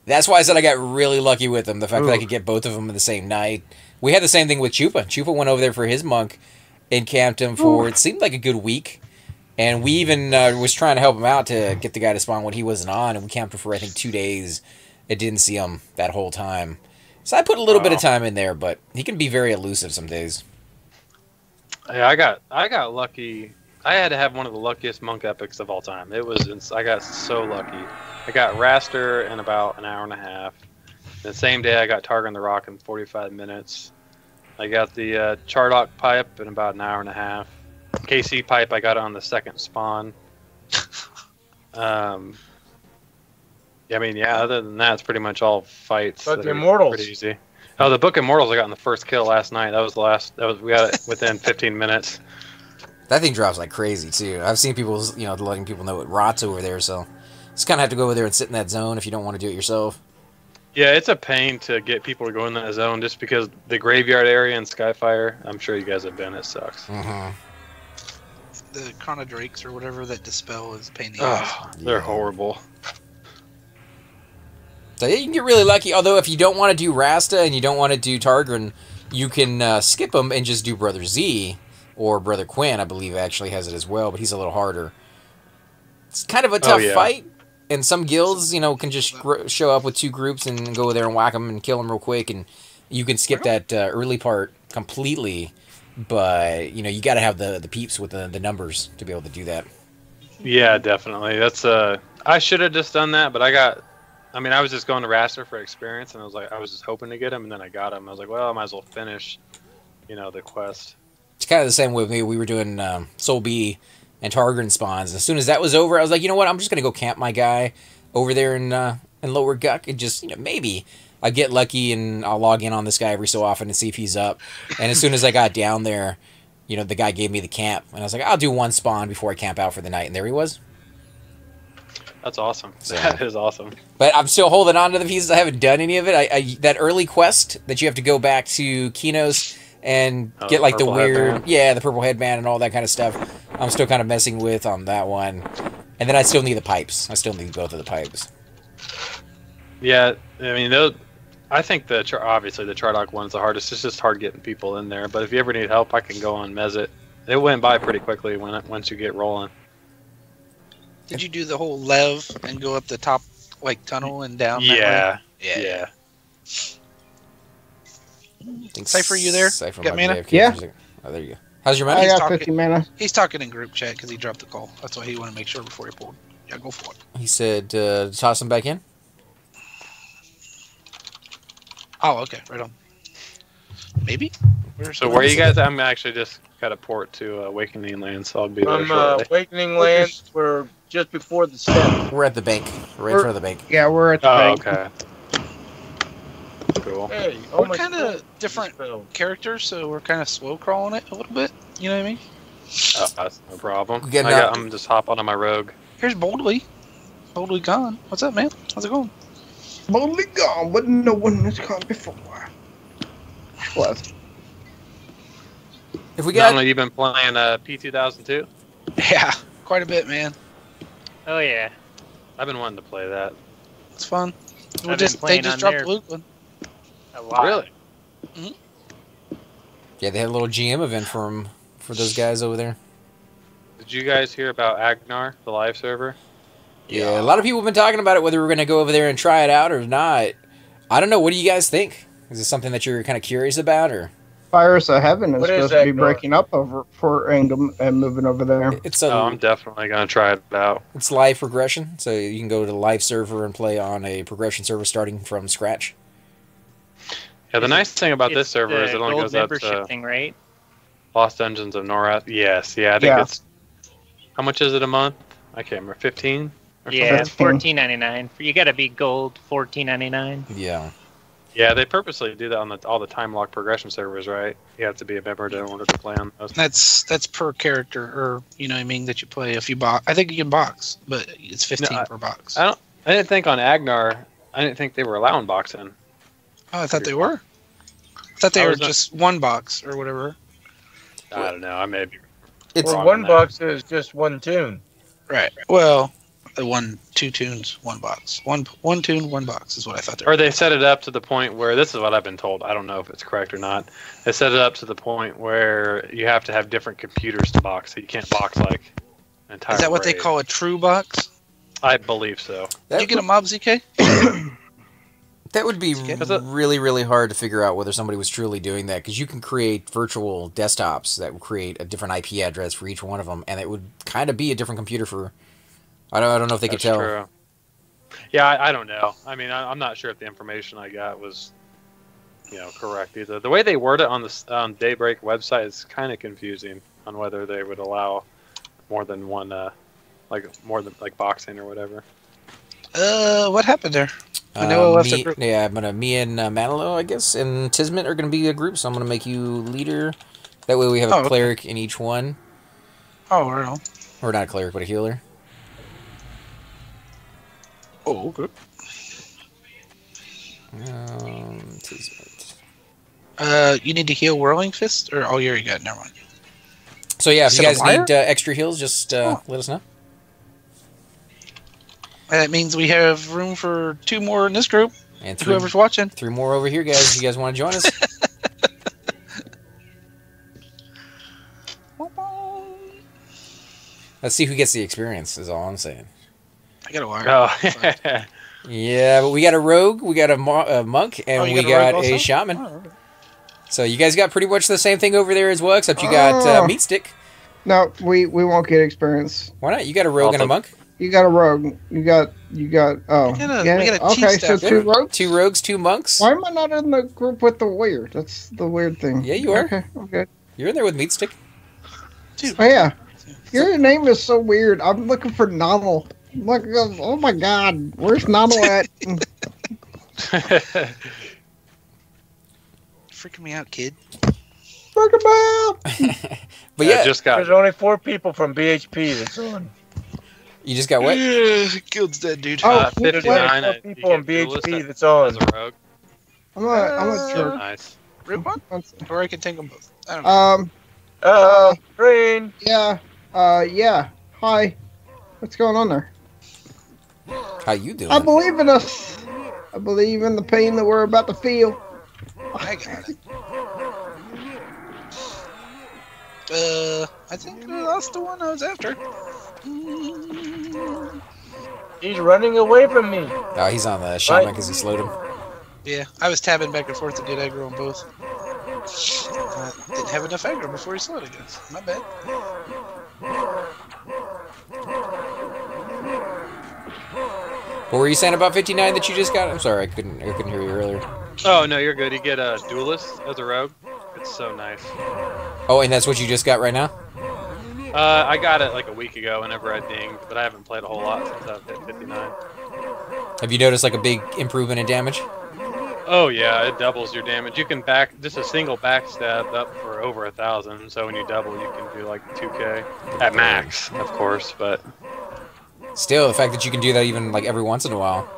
That's why I said I got really lucky with him. The fact that I could get both of them in the same night. We had the same thing with Chupa. Chupa went over there for his monk and camped him for, it seemed like a good week. And we even was trying to help him out to get the guy to spawn when he wasn't on. And we camped him for, I think, 2 days. It didn't see him that whole time. So I put a little bit of time in there, but he can be very elusive some days. Yeah, I got lucky. I had to have one of the luckiest monk epics of all time. I got so lucky. I got Raster in about an hour and a half. The same day I got Targon the Rock in 45 minutes. I got the Chardock pipe in about an hour and a half. KC pipe I got on the second spawn. I mean, yeah, other than that, it's pretty much all fights. But the Immortals. Pretty easy. Oh, the Book Immortals I got in the first kill last night. That was the last. We got it within 15 minutes. That thing drops like crazy too. I've seen people, letting people know it rots over there. So just kind of have to go over there and sit in that zone if you don't want to do it yourself. Yeah, it's a pain to get people to go in that zone just because the graveyard area in Skyfire. I'm sure you guys have been. It sucks. Mm-hmm. The Chrono Drakes or whatever that dispel is a pain in the ass. They're horrible. So you can get really lucky. Although if you don't want to do Rasta and you don't want to do Targon, you can skip them and just do Brother Z or Brother Quinn. I believe actually has it as well, but he's a little harder. It's kind of a tough fight, and some guilds, can just show up with 2 groups and go there and whack them and kill them real quick, and you can skip that early part completely. But you got to have the peeps with the numbers to be able to do that. Yeah, definitely. That's I should have just done that, but I was just going to Raster for experience, and I was just hoping to get him, and then I got him. I was like, well, I might as well finish, the quest. It's kind of the same with me. We were doing Soul B and Targon spawns. As soon as that was over, I was like, you know what? I'm just gonna go camp my guy over there in Lower Guck, and just maybe I get lucky and I'll log in on this guy every so often and see if he's up. And as soon as I got down there, the guy gave me the camp, and I was like, I'll do 1 spawn before I camp out for the night, and there he was. That's awesome. So, that is awesome. But I'm still holding on to the pieces. I haven't done any of it. That early quest that you have to go back to Kinos and get like the weird, the purple headband and all that kind of stuff. I'm still kind of messing with on that one. And then I still need the pipes. I still need both of the pipes. Yeah, I think obviously the Chardock one's the hardest. It's just hard getting people in there. But if you ever need help, I can go on Mezit. It went by pretty quickly once you get rolling. Did you do the whole lev and go up the top tunnel and down? Yeah. That way? Yeah. Cypher, you there? Cypher got mana? Yeah. Oh, there you go. How's your mana? I got 50 mana. He's talking in group chat because he dropped the call. That's why he wanted to make sure before he pulled. Yeah, go for it. He said toss him back in. Oh, okay. Right on. Maybe? So where are you guys? I'm actually just got a port to Awakening Lands, so I'll be there shortly. Awakening Lands, we're just before the step. We're at the bank. We're in front of the bank. Yeah, we're at the bank. Okay. Cool. Hey, we're kind of different characters, so we're kind of slow crawling it a little bit. You know what I mean? That's no problem. I'm just hopping on my rogue. Here's Boldly. Boldly gone. What's up, man? How's it going? Boldly gone, but no one has come before. What? If we got, Donald, you've been playing P2002? Yeah, quite a bit, man. Oh yeah. I've been wanting to play that. It's fun. They just dropped Luke one. A lot. Really? yeah, they had a little GM event for those guys over there. Did you guys hear about Agnar, the live server? Yeah, a lot of people have been talking about it, whether we're going to go over there and try it out or not. I don't know. What do you guys think? Is this something that you're kind of curious about, or? Fires of Heaven is What is supposed to be Agnar? breaking up over for Ingham and moving over there. I'm definitely going to try it out. It's live progression, so you can go to the live server and play on a progression server starting from scratch. Yeah, the nice thing about this It's server is the it only gold goes up membership to thing, right? Lost Dungeons of Norath. Yes, yeah, I think Yeah. it's... How much is it a month? I can't remember. 15? Or Yeah, something? $14.99. You gotta be gold. $14.99. Yeah. Yeah, they purposely do that on all the time lock progression servers, right? You have to be a member in order to play on those. That's per character, or you know what I mean, that you play. If you box, I think you can box, but it's 15 per box. I didn't think on Agnar. I didn't think they were allowing boxing. Oh, I thought they were. I thought they were just one box or whatever. I don't know. I may be. It's Well, one box is just one tune. Right. Well, two tunes, one box. One tune, one box is what I thought. Or they set it up to the point where, this is what I've been told. I don't know if it's correct or not. They set it up to the point where you have to have different computers to box, so you can't box like an entire. Is that what raid. they call a true box? I believe so. Did you get a mob, ZK? That would be really, really hard to figure out whether somebody was truly doing that, because you can create virtual desktops that would create a different IP address for each one of them, and it would kind of be a different computer for. I don't know if they could tell. True. Yeah, I don't know. I mean, I'm not sure if the information I got was, correct either. The way they word it on the Daybreak website is kind of confusing on whether they would allow more than one, like boxing or whatever. What happened there? Me and Manilow, I guess, and Tismet are going to be a group, so I'm going to make you leader. That way we have a cleric in each one. Oh, right on. Or not a cleric, but a healer. Oh, okay. Tismet. You need to heal Whirling Fist? Or, you already got it. Never mind. So yeah, if you guys need extra heals, just let us know. That means we have room for 2 more in this group. And whoever's watching. 3 more over here, guys. If you guys want to join us. Let's see who gets the experience, is all I'm saying. I got a wire. Oh. Yeah, but we got a rogue, we got a monk, and we got a shaman. Oh, okay. So you guys got pretty much the same thing over there as well, except you got meat stick. No, we won't get experience. Why not? You got a rogue and a monk. You got a rogue. You got. Oh, we got a okay. So 2 rogues. 2 rogues, 2 monks. Why am I not in the group with the warrior? That's the weird thing. Yeah, you are. Okay. You're in there with meat stick. Dude. Oh yeah. Your name is so weird. I'm looking for Nonal. Look, oh my God, where's Nonal at? Freaking me out, kid. Freak him out. But yeah, there's only 4 people from BHP that's on. You just got what? Guild's dead, dude. 59 people on BHP that's on. As a rogue. I'm a jerk. Nice. Rip one? Or I can take them both. I don't know. Rain. Yeah. Yeah. Hi. What's going on there? How you doing? I believe in us. I believe in the pain that we're about to feel. I got it. I think I lost the one I was after. He's running away from me. Oh, he's on the shaman because he slowed him. Yeah, I was tabbing back and forth to get aggro on both. Didn't have enough aggro before he slowed, I guess. My bad. What were you saying about 59 that you just got? I'm sorry, I couldn't hear you earlier. Oh no, you're good. You get a duelist as a rogue. It's so nice. Oh, and that's what you just got right now? I got it like a week ago whenever I dinged, but I haven't played a whole lot since I've hit 59. Have you noticed like a big improvement in damage? Oh yeah, it doubles your damage. You can just a single backstab up for over 1,000. So when you double, you can do like 2K at max, of course. But still, the fact that you can do that even like every once in a while.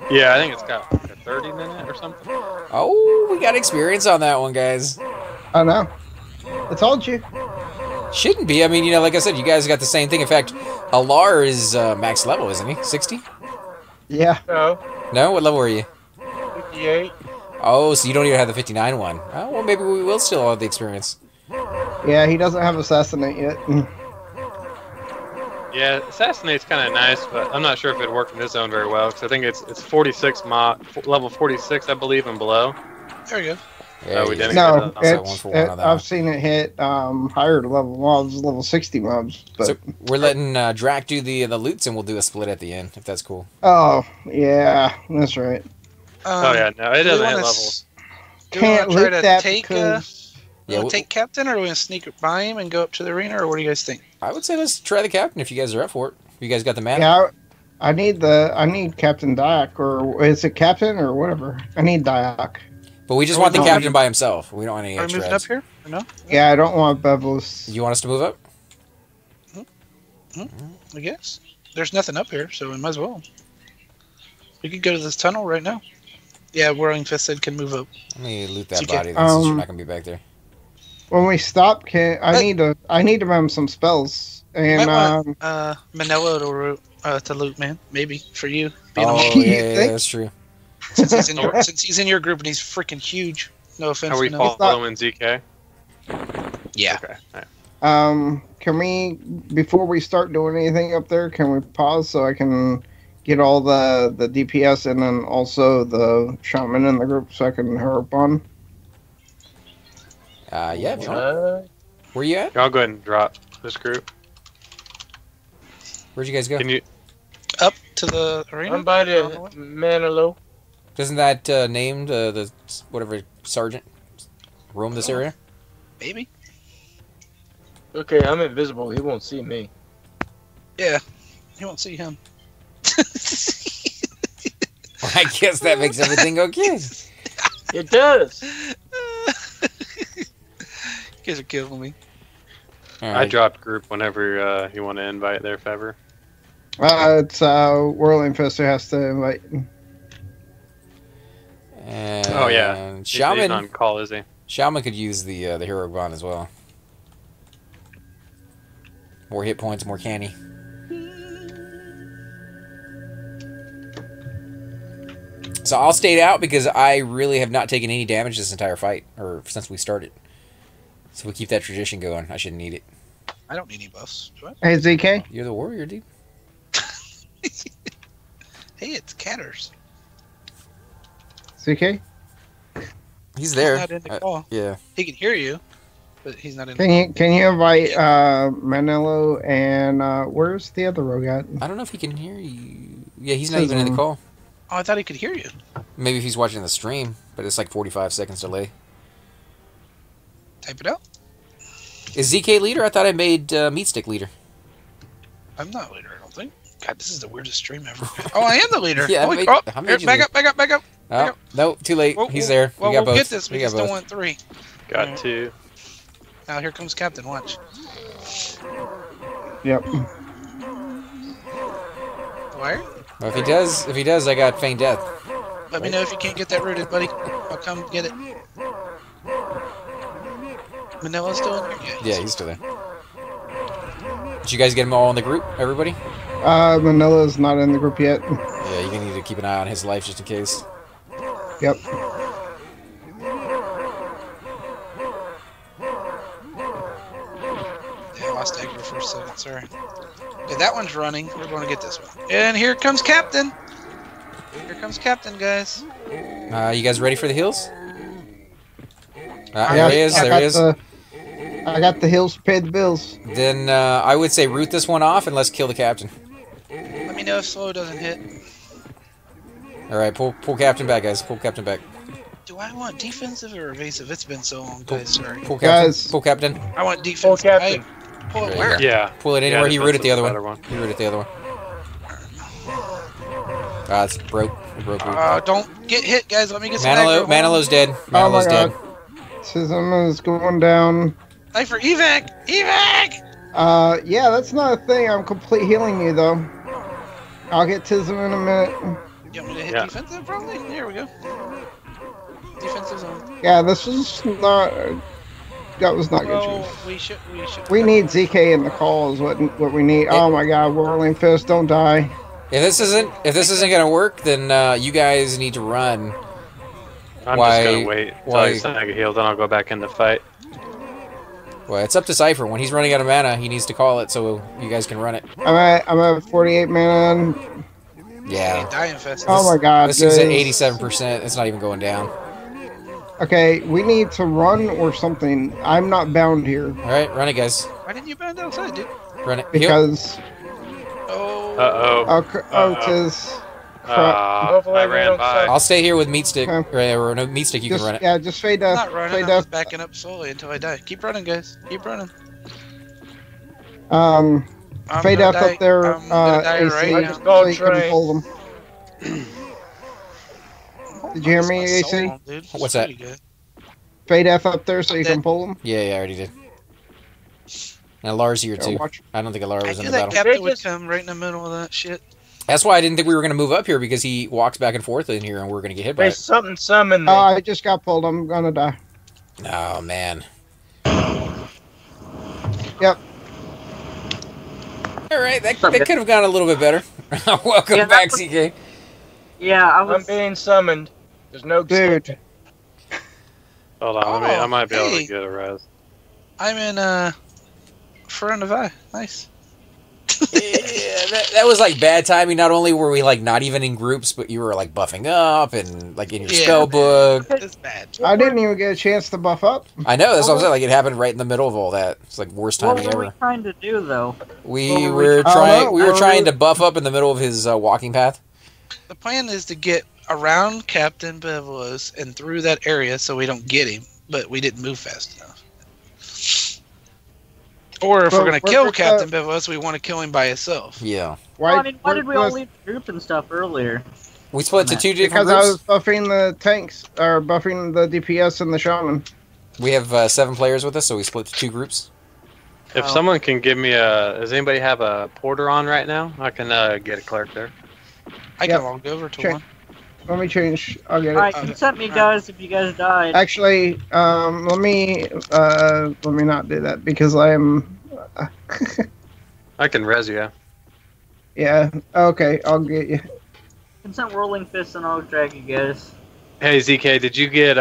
Yeah, I think it's got like a 30-minute or something. Oh, we got experience on that one, guys. I know. I told you. Shouldn't be. I mean, like I said, you guys got the same thing. In fact, Alar is max level, isn't he? 60? Yeah. No. No? What level are you? 58. Oh, so you don't even have the 59 one. Oh, well, maybe we will still have the experience. Yeah, he doesn't have Assassinate yet. Yeah, Assassinate's kind of nice, but I'm not sure if it'd work in this zone very well, because I think it's 46 level 46, I believe, and below. There we go. Yeah, we didn't no, get I've seen it hit higher level mobs, level 60 mobs. But so we're letting Drac do the loots, and we'll do a split at the end, if that's cool. Oh, yeah, that's right. Oh, yeah, no, it doesn't hit levels. Can't loot that because... take Captain, or do we want to sneak by him and go up to the arena, or what do you guys think? I would say let's try the Captain if you guys are up for it. You guys got the map? Yeah, I need Captain Dak, or is it Captain or whatever? I need Dak. But we just want the Captain by himself. We don't want any extras. Are we moving up here? Or no? Yeah, I don't want Bevels. You want us to move up? I guess. There's nothing up here, so we might as well. We could go to this tunnel right now. Yeah, Whirling Fist said can move up. Let me loot that CK. body then, since you're not gonna be back there. When we stop, I need to remember some spells. And Might want Manila to loot, man. Maybe for you. Being a Oh monkey. yeah, that's true. Since he's in your group and he's freaking huge. No offense. Are we Manila. following ZK? Yeah. Okay. All right. Can we, before we start doing anything up there, can we pause so I can get all the DPS and then also the shaman in the group so I can herb on? Yeah, if you want. Where you at? I'll go ahead and drop this group. Where'd you guys go? Can you? Up to the arena? I'm by the Manalo. Doesn't that named the whatever sergeant roam this area? Maybe. Okay, I'm invisible. He won't see me. Yeah. He won't see him. Well, I guess that makes everything okay. It does. You guys are killing me. All I right. dropped group whenever you want to invite there, Fever. It's Whirling Fist who has to invite. And Oh yeah. He's shaman. on call, is he? Shaman could use the hero bond as well. More hit points, more canny. So I'll stay out because I really have not taken any damage this entire fight, or since we started. So we keep that tradition going. I shouldn't need it. I don't need any buffs. Do I? Hey, ZK? You're the warrior, dude. Hey, it's Catters. ZK? He's there. He's not in the call. Yeah. He can hear you, but he's not in the Can you invite Manello and where's the other rogue at? I don't know if he can hear you. Yeah, he's not even in the call. Oh, I thought he could hear you. Maybe if he's watching the stream, but it's like 45 seconds delay. Type it out. Is ZK leader? I thought I made Meat Stick leader. I'm not leader, I don't think. God, this is the weirdest stream ever. Oh, I am the leader. Yeah, Holy I crap. made Here, you back lead. up, back up, back up. Oh, no, too late. He's there. Well, we got we'll both. get this. We got just don't both. want 3. Got Alright. 2. Now here comes Captain. Watch. Yep. Wire? Well, if he does, I got feign death. Let me know if you can't get that rooted, buddy. I'll come get it. Manila's still in here? Yeah, he's still there. Did you guys get them all in the group, everybody? Manila's not in the group yet. Yeah, you're gonna need to keep an eye on his life just in case. Yep. Yeah, I lost Edgar for a second, sorry. Okay, that one's running. We're going to get this one. And here comes Captain. Here comes Captain, guys. You guys ready for the heals? Yeah, There he is. There he is. I got the hills to pay the bills. Then I would say root this one off and let's kill the captain. Let me know if slow doesn't hit. All right, pull captain back, guys. Pull captain back. Do I want defensive or evasive? It's been so long, guys. Sorry. Pull captain. Guys. Pull captain. I want defensive. Captain. Pull it There you where? go. Yeah. Pull it anywhere. He rooted the other better one. He rooted the other one. Ah, it's broke. It broke. Don't get hit, guys. Let me get some Manilo, aggro. Manilo's dead. Oh my Manilo's dead. god. Sism is going down. Knife for evac! Evac! Yeah, that's not a thing. I'm complete healing you though. I'll get Tism in a minute. You want me to hit defensive, probably? There we go. Defensive zone. Yeah, this was not. That was not good Well, choice. we should. We need ZK in the call is what we need. Oh my god, Whirling Fist, don't die. If this isn't gonna work, then you guys need to run. I'm Why- just gonna wait until why- he's snag a heal, then I'll go back in the fight. Well, it's up to Cypher. When he's running out of mana, he needs to call it so you guys can run it. I'm at 48 mana. Yeah. Die infested. Oh my god. This thing's at guys. 87%. It's not even going down. Okay, we need to run or something. I'm not bound here All right, run it, guys. Why didn't you bound outside, dude? Run it. Heal. because Oh. Tis. Hopefully I we ran don't by. suck. I'll stay here with Meat Stick. Okay. Or no, Meat Stick, you Just, can run it. yeah, just fade I'm up. not running. Fade I'm up. just backing up slowly until I die. Keep running, guys. Keep running. Um, I'm fade gonna up die. up there. I'm gonna die AC, right I now. just called so you can Trey. pull them. Did you hear me, That's my AC? soul, dude. What's that? Pretty good. Fade F up there so you Dead. can pull them. Yeah, I already did. And Lars here Yeah, too. watch. I don't think Alara I was in knew the that battle. captain They would just- come right in the middle of that shit. That's why I didn't think we were going to move up here, because he walks back and forth in here and we're going to get hit by Hey, it. something summoned me. Oh, I just got pulled. I'm gonna die. Oh, man. Yep. All right, that could have gone a little bit better. Welcome back, CK. Yeah, I'm being summoned. There's no Dude. Hold on, I might be able hey. to get a res. I'm in front of I. Nice. Yeah, that was like bad timing. Not only were we like not even in groups, but you were like buffing up and like in your spell book. It's bad. I didn't even get a chance to buff up. I know, that's what I'm saying. Like it happened right in the middle of all that. It's like worst timing What were ever. we trying to do, though? We were trying to to buff up in the middle of his walking path. The plan is to get around Captain Velious and through that area so we don't get him, but we didn't move fast enough. Or if we're going to kill Captain Velious, we want to kill him by himself. Yeah. Why did we all leave the group and stuff earlier? We split to two different Because I was groups. buffing the tanks, or buffing the DPS and the shaman. We have 7 players with us, so we split to 2 groups. If someone can give me does anybody have a porter on right now? I can get a clerk there. I can log over to one. Let me change. I'll get it. Alright, consent me, guys, if you guys died. Actually, let me not do that because I am. I can res you. Yeah. Okay, I'll get you. Consent rolling fists and I'll drag you guys. Hey ZK, did you get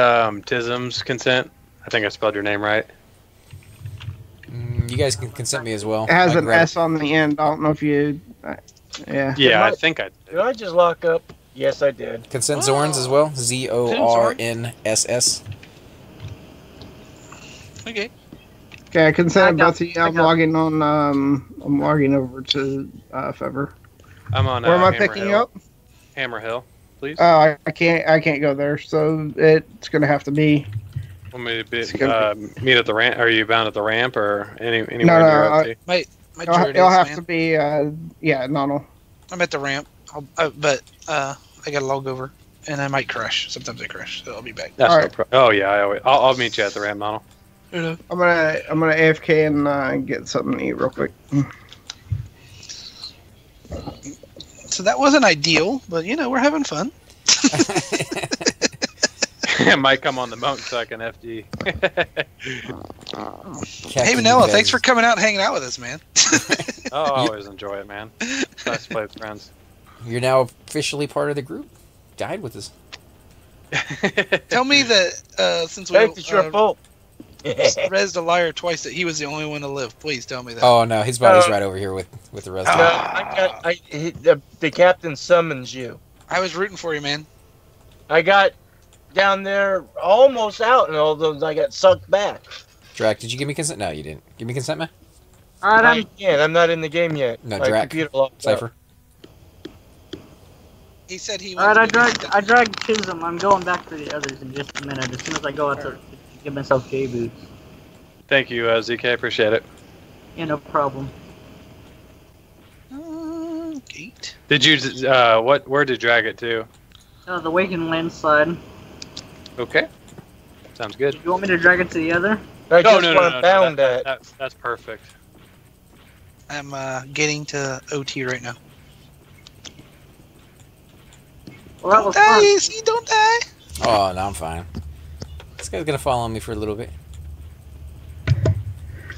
Tism's consent? I think I spelled your name right. You guys can consent me as well. It has I can an grab S on the end. I don't know if you. Yeah. Yeah, I think I Did I just lock up? Yes, I did. Consent Zorns as well. ZORNSS. Okay. Okay, I consent I got- both of you. I I'm got- logging on. I'm logging over to Fever. I'm on. Where am I Hammer picking Hill. you up? Hammer Hill, please. Oh, I can't go there. So it's gonna have to be. Want me to it's gonna meet at the ramp? Are you bound at the ramp or anywhere No, near up to? My It'll have to be. Yeah, no. I'm at the ramp, but I got to log over, and I might crash. Sometimes I crash, so I'll be back. That's All no right. problem. Oh yeah, I'll meet you at the ramp, Donald. I'm gonna AFK and get something to eat real quick. So that wasn't ideal, but we're having fun. I might come on the monk so I can FD. Hey Manila, thanks for coming out and hanging out with us, man. Oh, I always enjoy it, man. It's nice to play with friends. You're now officially part of the group. Died with us. Tell me that since we It's your fault. rezzed a liar twice, that he was the only one to live. Please tell me that. Oh no, his body's right over here with the rest of The captain summons you. I was rooting for you, man. I got down there almost out, and although I got sucked back. Drac, did you give me consent? No, you didn't. Give me consent, man? Alright, I can't. I'm not in the game yet. No, My Drac. computer locked up. Cypher. He said he Alright, wanted I dragged Chisholm. I'm going back for the others in just a minute. As soon as I go out to give myself J boots. Thank you, ZK. Appreciate it. Yeah, no problem. Gate. Did you? Where did you drag it to? The Waken Landside. Okay. Sounds good. Do you want me to drag it to the other? I No, just no, want no, bound no. at. That's perfect. I'm getting to OT right now. Well, that Don't was die, fun. AC, don't die. Oh, no, I'm fine. This guy's gonna follow me for a little bit.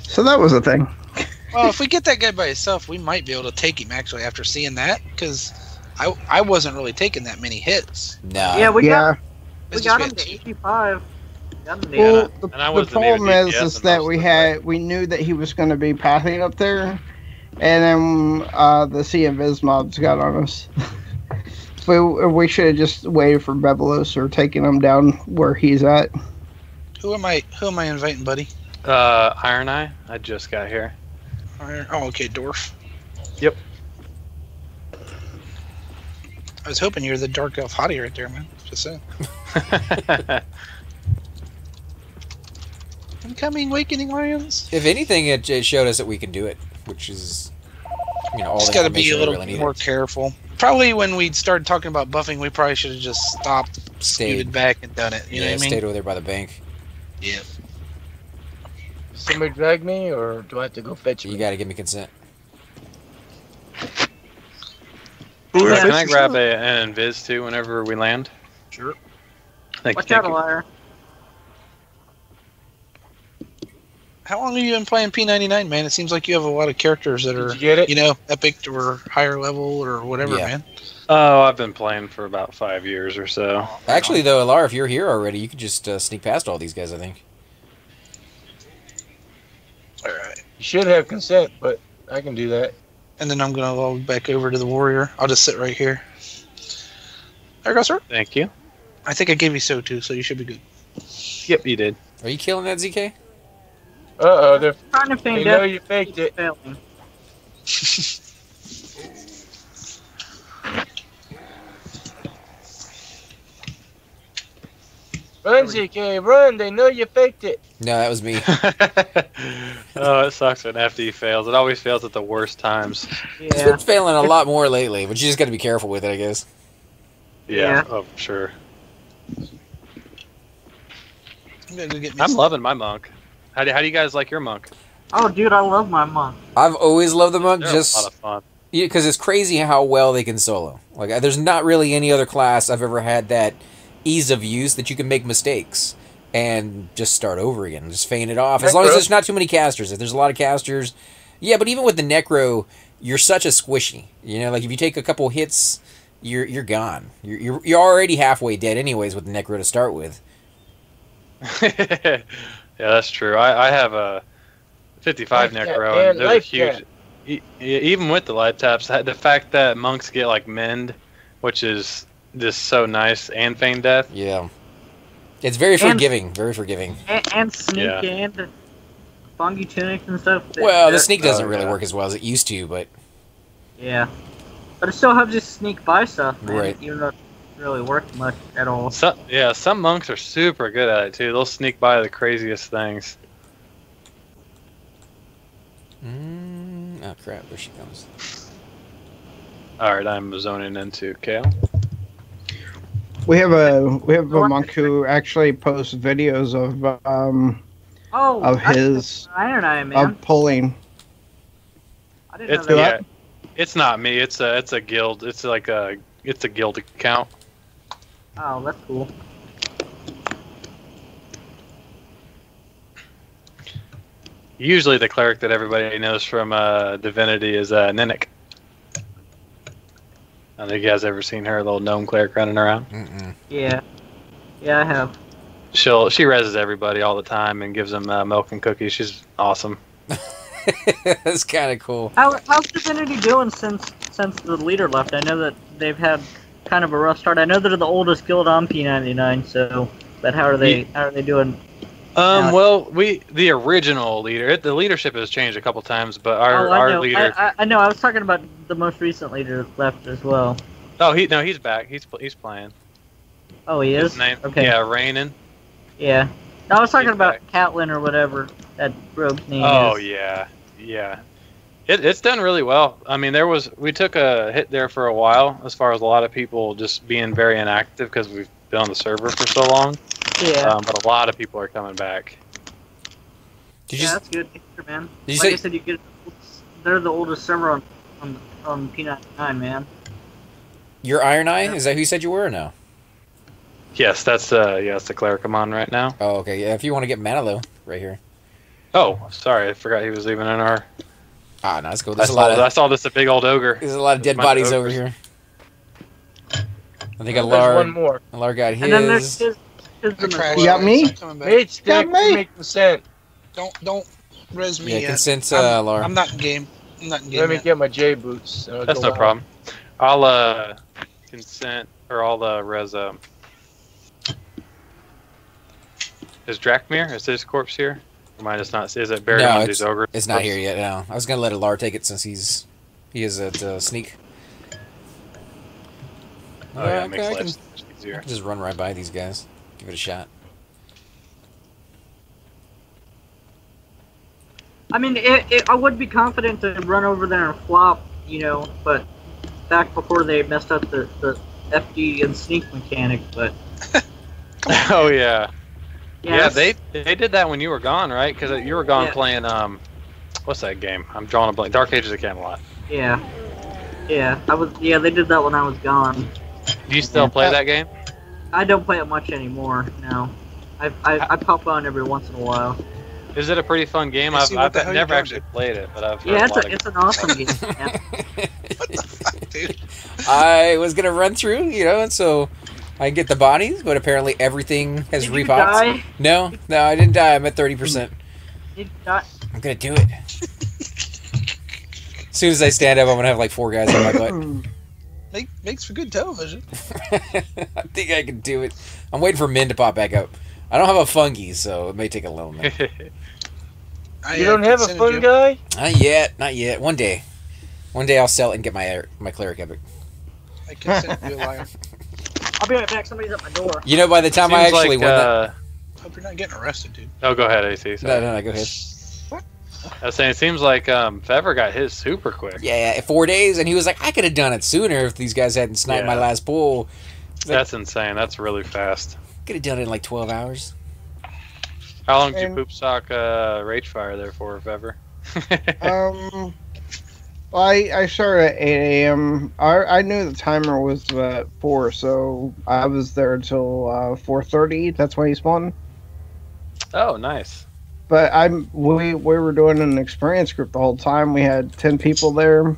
So that was a thing. Well, if we get that guy by himself, we might be able to take him, actually, after seeing that, because I wasn't really taking that many hits. No. Yeah, we Yeah. It's got just him we to had 85. Got him to Well, 85. the and I wasn't problem even is DPS in that most we of the had we knew that he was going to be pathing up there, and then the Sea of Viz mobs got on us. we should have just waited for Velious or taken him down where he's at. Who am I inviting, buddy? Iron Eye. I just got here. Oh, okay, Dwarf. Yep. I was hoping you were the Dark Elf hottie right there, man. Just saying. Incoming Wakening Lions. If anything, it showed us that we can do it, which is, all Just the got to be information a we little really needed. more careful. Probably when we started talking about buffing, we probably should have just stopped, scooted back, and done it. You know what I mean? Stayed over there by the bank. Yeah. Somebody drag me, or do I have to go fetch You you? got to give me consent. Can I grab an invis too whenever we land? Sure. Watch out, Liar. How long have you been playing P99, man? It seems like you have a lot of characters that are, you know, epic or higher level or whatever, man. Oh, I've been playing for about 5 years or so. Actually, though, Alar, if you're here already, you could just sneak past all these guys, I think. All right. You should have consent, but I can do that. And then I'm going to log back over to the warrior. I'll just sit right here. There you go, sir. Thank you. I think I gave you so too, so you should be good. Yep, you did. Are you killing that, ZK? Uh-oh, they're Trying to feign know you faked it. Failing. Run, ZK, run! They know you faked it. No, that was me. Oh, it sucks when FD fails. It always fails at the worst times. It's been failing a lot more lately, but you just got to be careful with it, I guess. Yeah. Oh, sure. I'm loving my monk. How do you guys like your monk? Oh, dude, I love my monk. I've always loved the monk, They're just a lot of fun. because it's crazy how well they can solo. Like, there's not really any other class I've ever had that ease of use that you can make mistakes and just start over again, just feign it off. As long as there's not too many casters. If there's a lot of casters, yeah. But even with the Necro, you're such a squishy. You know, like if you take a couple hits, you're gone. You're already halfway dead anyways with the Necro to start with. Yeah, that's true. I have a 55 Necro, and they're huge. Even with the light taps, the fact that monks get like mend, which is just so nice, and feign death. Yeah, it's very forgiving. Very forgiving. And sneak and fungi tunics and stuff. Well, the sneak doesn't really work as well as it used to, but yeah, but it still helps you sneak by stuff, man, right? Even though it doesn't really work much at all. Some monks are super good at it too. They'll sneak by the craziest things. Oh crap! There she comes. All right, I'm zoning into Kale. We have a monk who actually posts videos of his Iron Eye, man. of pulling. I didn't know that. It's not me. It's a guild. It's a guild account. Oh, that's cool. Usually the cleric that everybody knows from Divinity is Ninnik. I don't think you guys ever seen her, little gnome cleric running around. Yeah, I have. She reses everybody all the time and gives them milk and cookies. She's awesome. That's kind of cool. How's Divinity doing since the leader left? I know that they've had kind of a rough start. I know they're the oldest guild on P99, so but how are they doing? Well, the original leader, the leadership has changed a couple times, but our leader. I know. I was talking about the most recent leader left as well. Oh, he's back. He's playing. Oh, he is. His name, okay. Yeah, Rainin. Yeah. No, I was talking about Catelyn or whatever that rogue's name is. Oh yeah. It's done really well. I mean, we took a hit there for a while as far as a lot of people just being very inactive because we've been on the server for so long. Yeah. But a lot of people are coming back. That's good, man. Did you like I said, they're the oldest server on P99, man. You're Iron Eye? Is that who you said you were or no? Yes, that's the cleric I'm on right now. Oh, okay. Yeah, if you want to get Manalo, right here. Oh, sorry, I forgot he was even in our. Ah, no, that's cool. I saw this a big old ogre. There's a lot of dead bodies over here. I think there's one more. Alar got his. And then there's his You got me? Mage stick, make consent. Don't res me yet. Consent, Alar. I'm not in game. Let me get my J boots. That's no problem. I'll consent or I'll res. Is Drakmir? Is his corpse here? Or am I just not? Is it buried among these ogres? It's not here yet. No, I was gonna let Alar take it since he is at sneak. Oh yeah, it makes life easier. I can just run right by these guys. Give it a shot. I mean, I would be confident to run over there and flop, but back before they messed up the FD and sneak mechanic, but... Oh, yeah. Yes. Yeah, they did that when you were gone, right? Because you were gone playing, what's that game? I'm drawing a blank. Dark Ages of Camelot. Yeah. Yeah, they did that when I was gone. Do you still play that game? I don't play it much anymore. No, I pop on every once in a while. Is it a pretty fun game? I've never actually played it, but I've heard it's an awesome game. Yeah. What the fuck, dude? I was gonna run through, and so I get the bodies, but apparently everything has Did you repopped. die? No, I didn't die. I'm at 30%. Did die? I'm gonna do it. As soon as I stand up, I'm gonna have like 4 guys on my butt. Makes for good television. I think I can do it. I'm waiting for Min to pop back up. I don't have a fungi, so it may take a little minute. You don't have a fun guy? Not yet. One day I'll sell it and get my cleric epic. I can send you a liar. I'll be right back. Somebody's at my door. By the time I actually win that... Hope you're not getting arrested, dude. Oh, go ahead, AC. Sorry. No, go ahead. I was saying, it seems like Fever got his super quick. Yeah, 4 days, and he was like, I could have done it sooner if these guys hadn't sniped my last pull. That's insane. That's really fast. Could have done it in like 12 hours. How long did you poop sock Ragefire there for, Fever? I started at 8 a.m. I knew the timer was at 4, so I was there until 4:30. That's when he spawned. Oh, nice. But we were doing an experience group the whole time. We had 10 people there,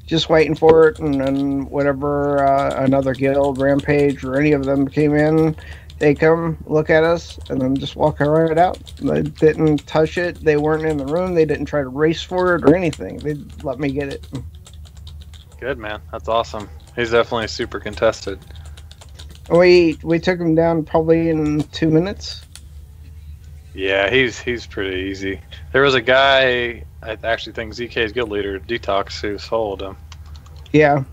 just waiting for it. And then whenever another guild, Rampage, or any of them came in, they come look at us and then just walk right out. They didn't touch it. They weren't in the room. They didn't try to race for it or anything. They let me get it. Good, man. That's awesome. He's definitely super contested. We took him down probably in 2 minutes. Yeah, he's pretty easy. There was a guy, I actually think ZK's guild leader, Detox, who sold him. Yeah.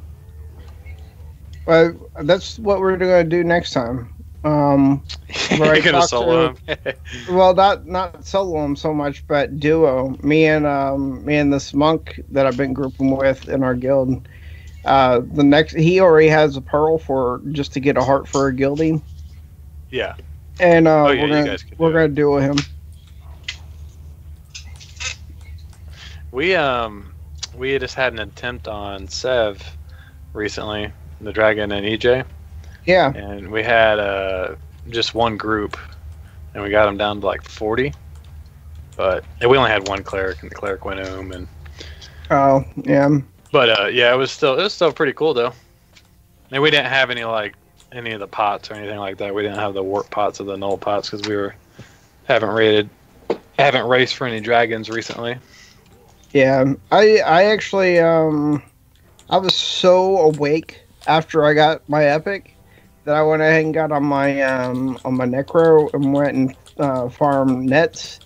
Well, that's what we're going to do next time. You're gonna solo him? Well, not solo him so much, but duo. Me and this monk that I've been grouping with in our guild. He already has a pearl just to get a heart for a guildie. Yeah. And we're gonna duo him. We just had an attempt on Sev recently, the Dragon and EJ. Yeah. And we had just one group, and we got them down to like 40. But we only had one cleric, and the cleric went home. And oh yeah. But it was still pretty cool though. And we didn't have any of the pots or anything like that. We didn't have the warp pots or the null pots because we haven't raced for any dragons recently. Yeah, I actually I was so awake after I got my epic that I went ahead and got on my necro and went and farmed nets,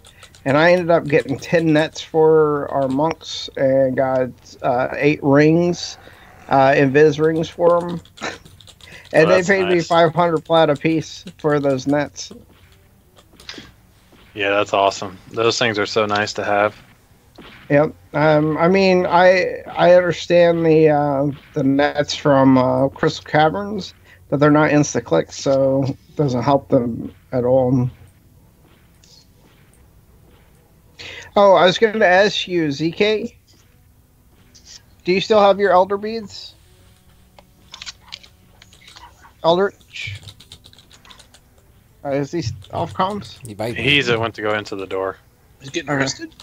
and I ended up getting 10 nets for our monks and got 8 rings, invis rings for them. And they paid me 500 plat a piece for those nets. Yeah, that's awesome. Those things are so nice to have. Yep. I mean, I understand the nets from Crystal Caverns, but they're not insta-click, so it doesn't help them at all. Oh, I was going to ask you, ZK, do you still have your Elder Beads? Eldritch? Is he off comms? He's went to go into the door. He's getting arrested?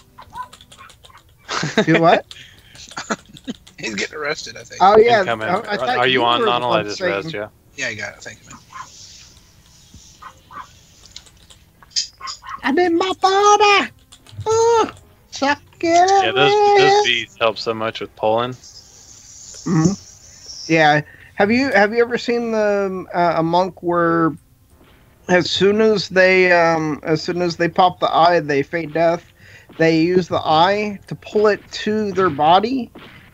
Do what? He's getting arrested, I think. Oh, yeah. Are you on, Donald? I just rezzed you. Yeah, you got it. Thank you, man. I need my body! Oh, suck it. Yeah, those beads help so much with pulling. Mm-hmm. Yeah. Have you ever seen a monk where as soon as they pop the eye, they fade death? They use the eye to pull it to their body,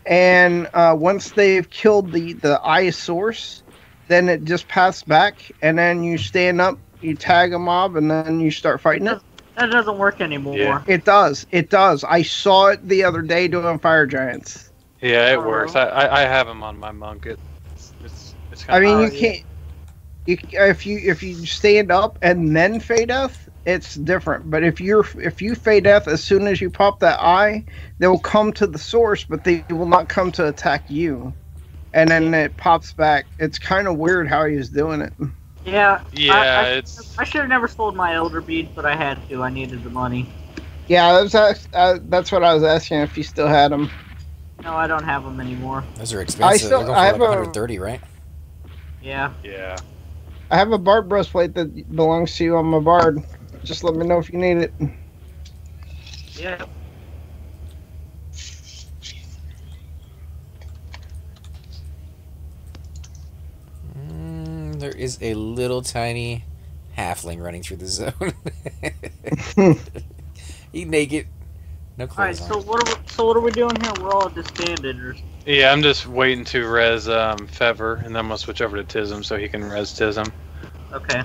and once they've killed the eye source, then it just passes back, and then you stand up, you tag a mob, and then you start fighting it. That doesn't work anymore. Yeah. It does. I saw it the other day doing Fire Giants. Yeah, it works. I have them on my monk. It's I mean, you can't. If you stand up and then fade death, it's different. But if you fade death as soon as you pop that eye, they will come to the source, but they will not come to attack you. and then it pops back. It's kind of weird how he was doing it. Yeah. Yeah, I should have never sold my elder beads, but I had to. I needed the money. Yeah, that's what I was asking if you still had them. No, I don't have them anymore. Those are expensive. They're going for like 130, right? Yeah. Yeah. I have a bard breastplate that belongs to you on my bard. Just let me know if you need it. Yeah. There is a little tiny halfling running through the zone. He's naked. No clothes on. What are we doing here? We're all disbanded. Yeah, I'm just waiting to res Fever, and then I'm gonna switch over to Tism so he can res Tism. Okay.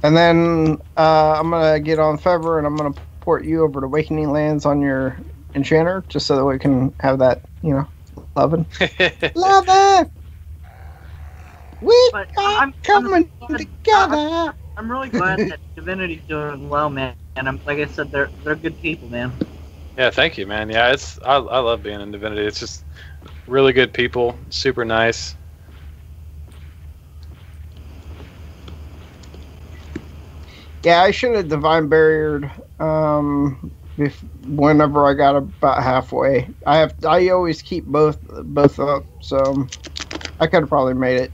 And then I'm gonna get on Fever, and I'm gonna port you over to Awakening Lands on your Enchanter, just so that we can have that, loving. Loving. We are coming together. I'm really glad that Divinity's doing well, man. And like I said, they're good people, man. Yeah, thank you, man. Yeah, I love being in Divinity. It's just really good people, super nice. Yeah, I should have Divine Barriered whenever I got about halfway. I always keep both up, so I could have probably made it.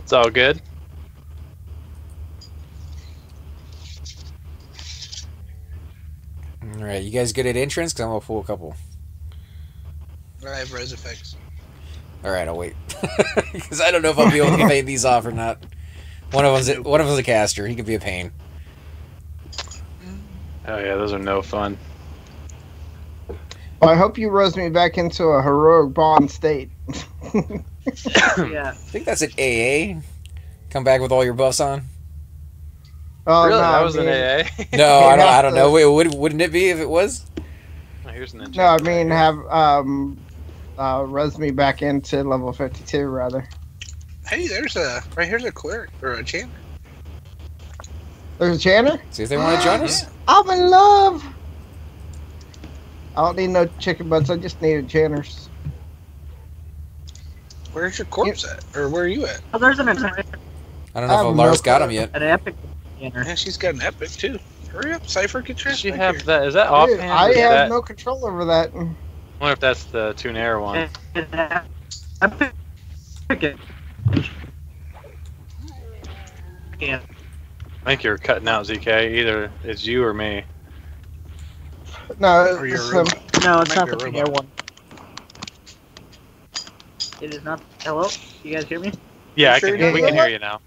It's all good. Alright, you guys good at entrance? Because I'm going to pull a couple. I have res effects. Alright, I'll wait. Because I don't know if I'll be able to pay these off or not. One of them's a caster. He could be a pain. Oh yeah, those are no fun. Well, I hope you rose me back into a heroic bond state. Yeah. I think that's an AA. Come back with all your buffs on. Oh, Really? no, That was an AA? No, I don't know. Wait, wouldn't it be if it was? Oh, here's an No, I Enchanter. mean have res me back into level 52 rather. Hey, here's a cleric or a champ. There's a Chanter? See if they want to join us. I'm in love. I don't need no chicken butts. I just need enchanters. Where's your corpse at? Or where are you at? Oh, there's an epic. I don't know if Lars got him yet. An epic. Encounter. Yeah, she's got an epic too. Hurry up, Cypher, get your Does she ass have back here. that? Is that Dude, offhand? I or is have that, no control over that. I wonder if that's the Tunair one. Epic. Yeah. I think you're cutting out, ZK. Either it's you or me. No, Or your it's robot. No, it's Might not be the a Tunair robot. one. It is not. Hello? You guys hear me? Yeah, sure we you're can hear you now.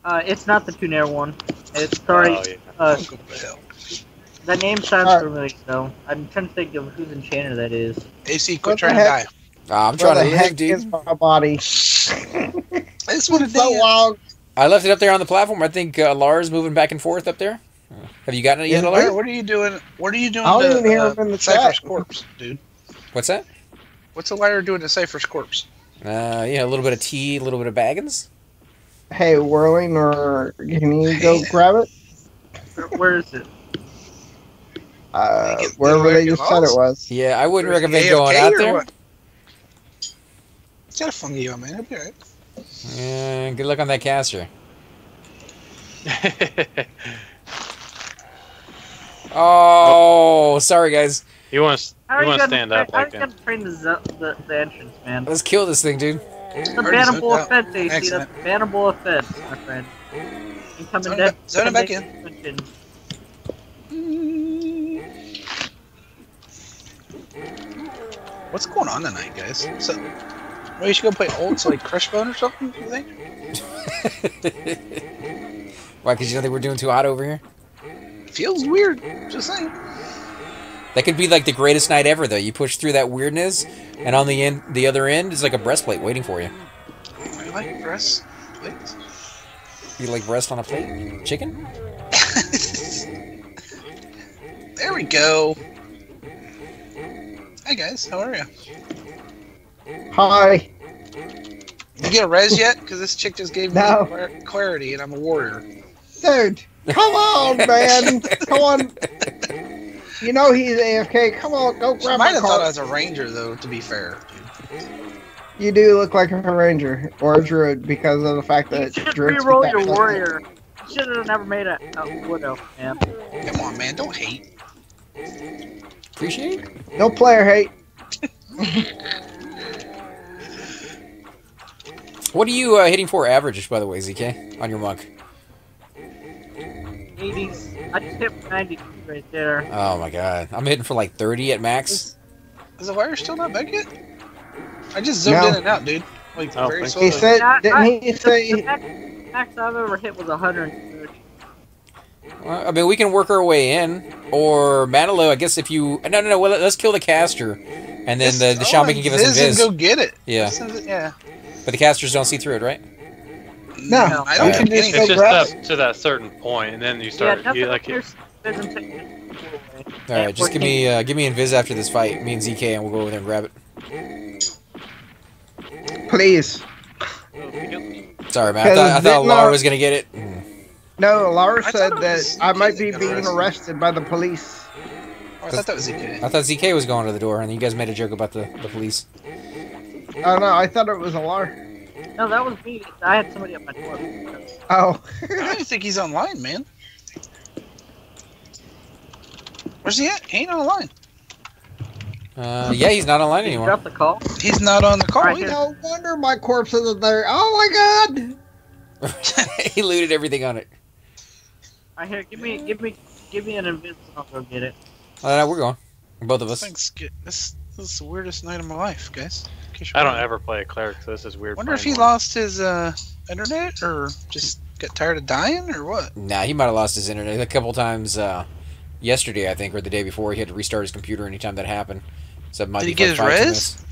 It's not the Tunair one. It's sorry. Oh, yeah. What the hell? That name sounds Alright. familiar though. I'm trying to think of whose Enchanter that is. AC, What quit the trying to heck? die. I'm where trying the to heck live, dude. is my body? I just want to So dance. long. I left it up there on the platform. I think Lars moving back and forth up there. Have you gotten it yet, Lars? What are you doing? What are you doing I don't to even hear him in the Cypher's chat. corpse, dude? What's that? What's the liar doing to Cypher's corpse? Yeah, a little bit of tea, a little bit of baggins. Hey, Whirling, or can you go grab it? Where is it? Wherever they just said it was. Yeah, I wouldn't Where's recommend AFK going out or there. what? It's got a fungi on, man. It'll be alright. Yeah, good luck on that caster. Oh, sorry guys. You want to How are you gonna stand up like gonna that? train the entrance, man? Let's kill this thing, dude. It's a Already bannable zoned out. offense, AC. Excellent. That's a bannable offense, my friend. Incoming Zone death. it- zone it back in. What's going on tonight, guys? So, well, you should go play Olds like Crushbone or something, you think? Why, because you don't think we're doing too hot over here? Feels weird. Just saying. That could be like the greatest night ever, though. You push through that weirdness, and on the other end is like a breastplate waiting for you. I like breasts. Plates. You like breast on a plate? Chicken? There we go. Hi guys, how are you? Hi. You get a res yet? Because this chick just gave No. me clarity, and I'm a warrior. Dude, come on, man. Come on. You know he's AFK. Come on, go She grab might my have thought I car. was a ranger, though. To be fair, dude. You do look like a ranger or a druid because of the fact You that should druids reroll get your that warrior. You should have never made a widow, man. Come on, man. Don't hate. Appreciate. No player hate. What are you hitting for average, by the way, ZK, on your monk? 80s. I just hit 90 right there. Oh my god. I'm hitting for like 30 at max. Is the wire still not back yet? I just zoomed in and out, dude. Like I don't very think slowly. He said, didn't he The say? max I've ever hit was 130. Well, I mean, we can work our way in. Or Manilow, I guess if you... No. Well, let's kill the caster. And then the shaman can give us some viz. Go get it. Yeah. Yeah. But the casters don't see through it, right? No, I don't you can think just any. It's go grab just up to that certain point, and then you start. Yeah, you, like, Alright, just give me invis after this fight. Me and ZK, and we'll go over there and grab it. Please. Sorry, man. I thought Laura was going to get it. No, Laura I said thought it that was I might ZK be that got being arrested. arrested by the police. Oh, I thought that was ZK. I thought ZK was going to the door, and you guys made a joke about the police. Oh no, I thought it was a Laura. No, that was me. I had somebody at my door. Oh. I don't even think he's online, man. Where's he at? He ain't online. Yeah, he's not online Did you anymore. drop the call? He's not on the call. Right either. No wonder my corpse isn't there. Oh my god! He looted everything on it. Right here, give me an invis and I'll go get it. We're going. Both of This us. thing's good. This is the weirdest night of my life, guys. In case you're I don't wondering. ever play a cleric, so this is weird. Wonder if playing he one. lost his internet or just got tired of dying or what. Nah, he might have lost his internet a couple times yesterday, I think, or the day before. He had to restart his computer anytime that happened. So it might Did be he get like his 5-10 res? minutes.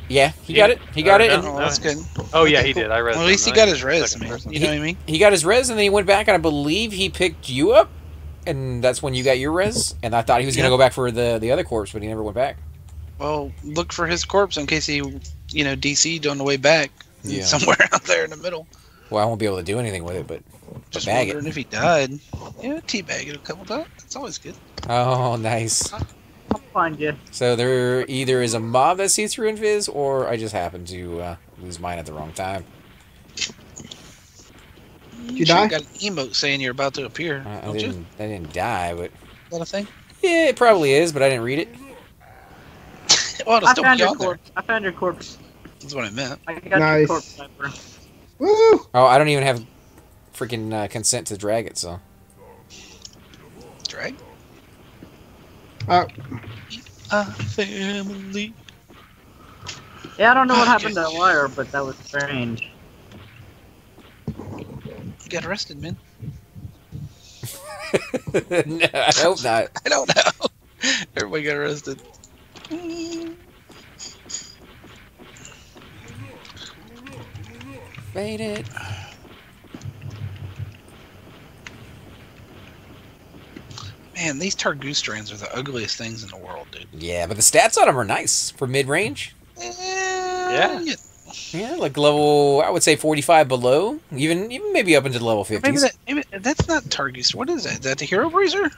Yeah, he got it. He got it. no. And Oh, that's good. Oh yeah, Okay, he cool. did. I read. Well, at least he got his res, man. You know what I mean? he got his res, and then he went back, and I believe he picked you up, and that's when you got your res. And I thought he was going to go back for the other corpse, but he never went back. Well, look for his corpse in case he, DC'd on the way back. Yeah. Somewhere out there in the middle. Well, I won't be able to do anything with it, but Just bag wondering it. if he died. Yeah, teabag it a couple times. It's always good. Oh, nice. I'll find you. So there either is a mob that sees through invis, or I just happened to lose mine at the wrong time. Did you die? Got an emote saying you're about to appear. I Don't you? didn't die, but Is that a thing? yeah, it probably is, but I didn't read it. Well, it'll I still found be your on there. corpse. I found your corpse. That's what I meant. I got your Nice. corpse sniper. Woo! Oh, I don't even have freaking consent to drag it, so. Drag? Oh, Family. Yeah, I don't know what happened to Wire, but that was strange. You got arrested, man. No, I hope not. I don't know. Everybody got arrested. Fade it. Man, these Targoose strands are the ugliest things in the world, dude. Yeah, but the stats on them are nice for mid-range. Yeah. Yeah, like level, I would say 45 below, even maybe up into the level 50s. Maybe that's not Targoose. What is that? Is that the Hero Bracer?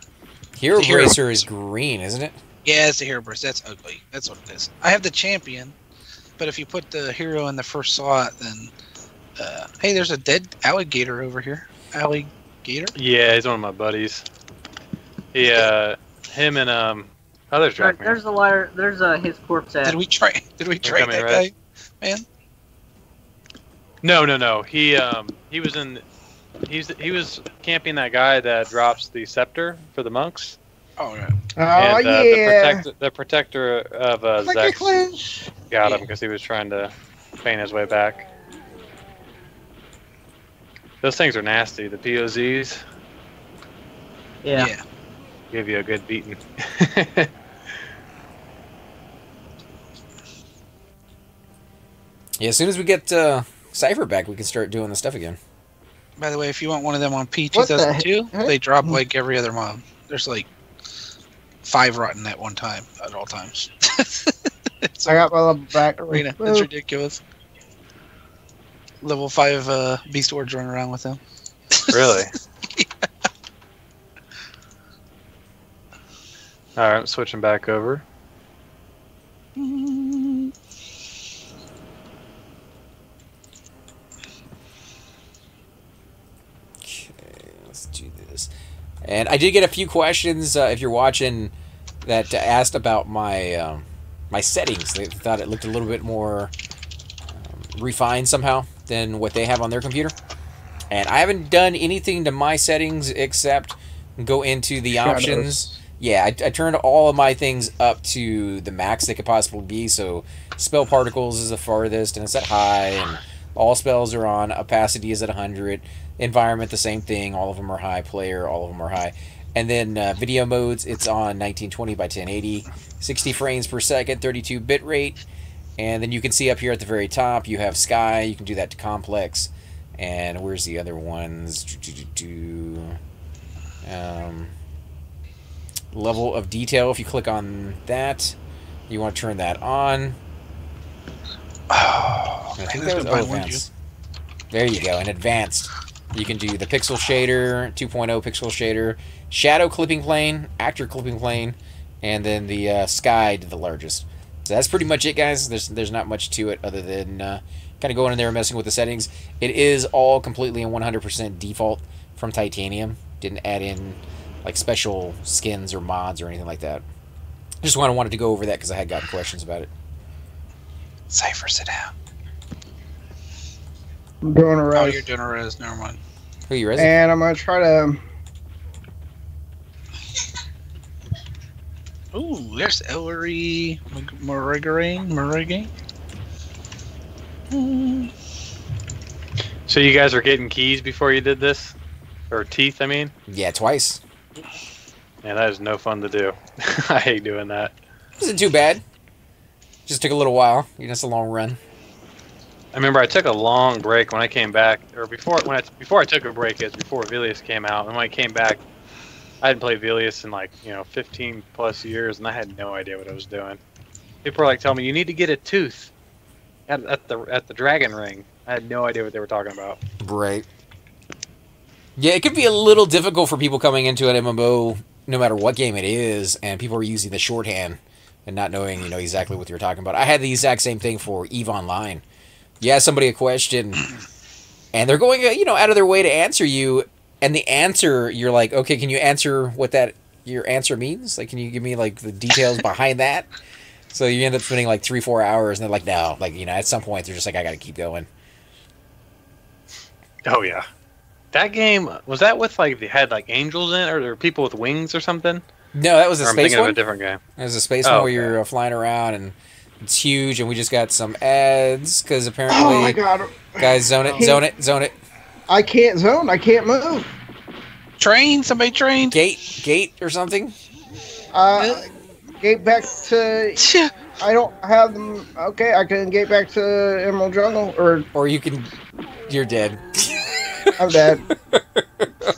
Hero the Hero Bracer is green, isn't it? Yeah, it's the Hero Bracer. That's ugly. That's what it is. I have the champion, but if you put the hero in the first slot, then hey, there's a dead alligator over here. Alligator? Yeah, he's one of my buddies. He, him and others Right, dragged me. there's a liar. There's his corpse at. Did we trade coming, that right? guy? Man, No. He was in. He was camping that guy that drops the scepter for the monks. oh yeah. oh And, yeah. the protector of Like a Zex clinch. got him because he was trying to feign his way back. Those things are nasty. The POZs Yeah. give you a good beating. Yeah, as soon as we get Cypher back, we can start doing the stuff again. By the way, if you want one of them on What P2002, the heck? they drop like every other mob. There's like 5 rotten at one time at all times. It's I got my level back. arena. Woo. It's ridiculous. Level 5 beast wards running around with them. Really? All right, I'm switching back over. And I did get a few questions, if you're watching, that asked about my my settings. They thought it looked a little bit more refined somehow than what they have on their computer. And I haven't done anything to my settings except go into the options. Yeah, I turned all of my things up to the max they could possibly be. So spell particles is the farthest, and it's at high, and all spells are on. Opacity is at 100. Environment, the same thing. All of them are high. Player, all of them are high. And then video modes, it's on 1920 by 1080, 60 frames per second, 32 bit rate. And then you can see up here at the very top, you have Sky. You can do that to complex. And where's the other ones? Level of detail. If you click on that, you want to turn that on. Oh, I think that was advanced. There you go. In advanced, you can do the pixel shader, 2.0 pixel shader, shadow clipping plane, actor clipping plane, and then the sky to the largest. So that's pretty much it, guys. There's not much to it other than kind of going in there and messing with the settings. It is all completely and 100% default from Titanium. Didn't add in like special skins or mods or anything like that. Just wanted to go over that because I had gotten questions about it. Cypher, sit down. I'm doing a res. Oh, you're doing a res. Never mind. Who are you resing? And I'm going to try to... Ooh, there's Ellery Morrigaring. So you guys are getting keys before you did this? Or teeth, I mean? Yeah, twice. Yeah, that is no fun to do. I hate doing that. Wasn't too bad. Just took a little while. It's a long run. I remember I took a long break when I came back, or before I took a break, it was before Velious came out. And when I came back, I hadn't played Velious in like 15 plus years, and I had no idea what I was doing. People were like telling me you need to get a tooth at the dragon ring. I had no idea what they were talking about. Right. Yeah, it could be a little difficult for people coming into an MMO, no matter what game it is, and people are using the shorthand and not knowing, exactly what you're talking about. I had the exact same thing for EVE Online. You ask somebody a question, and they're going, out of their way to answer you, and the answer, you're like, okay, can you answer what your answer means? Like, can you give me, like, the details behind that? So you end up spending, like, 3-4 hours, and they're like, no. Like, at some point, they're just like, I gotta keep going. Oh, yeah. That game, was that with, like, they had, like, angels in it, or there were people with wings or something? No, that was a space one. I'm thinking of a different game. It was a space one where you're flying around, and it's huge, and we just got some ads, because apparently... Oh, my God. Guys, zone it. I can't zone. I can't move. Train? Somebody trained? Gate or something? Gate back to... I don't have them... Okay, I can gate back to Emerald Jungle, Or you can... You're dead. I'm dead.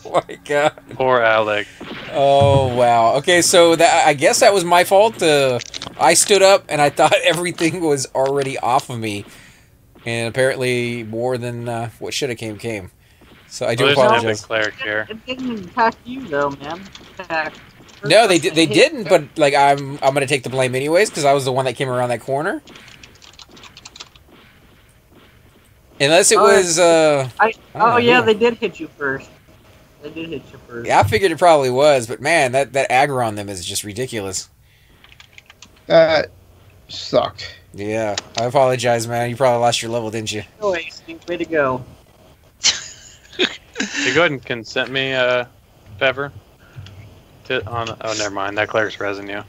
Oh my god. Poor Alec. Oh wow. Okay, so I guess that was my fault. I stood up and I thought everything was already off of me, and apparently more than what should have came. So I do apologize. Cleric here. It didn't impact you though, man. No, they didn't. But like I'm gonna take the blame anyways because I was the one that came around that corner. Unless it was, yeah, they did hit you first. Yeah, I figured it probably was, but man, that aggro on them is just ridiculous. That sucked. Yeah, I apologize, man. You probably lost your level, didn't you? Oh, Steve, way to go. You go ahead and consent me, Pepper. Oh, never mind. That cleric's resin you.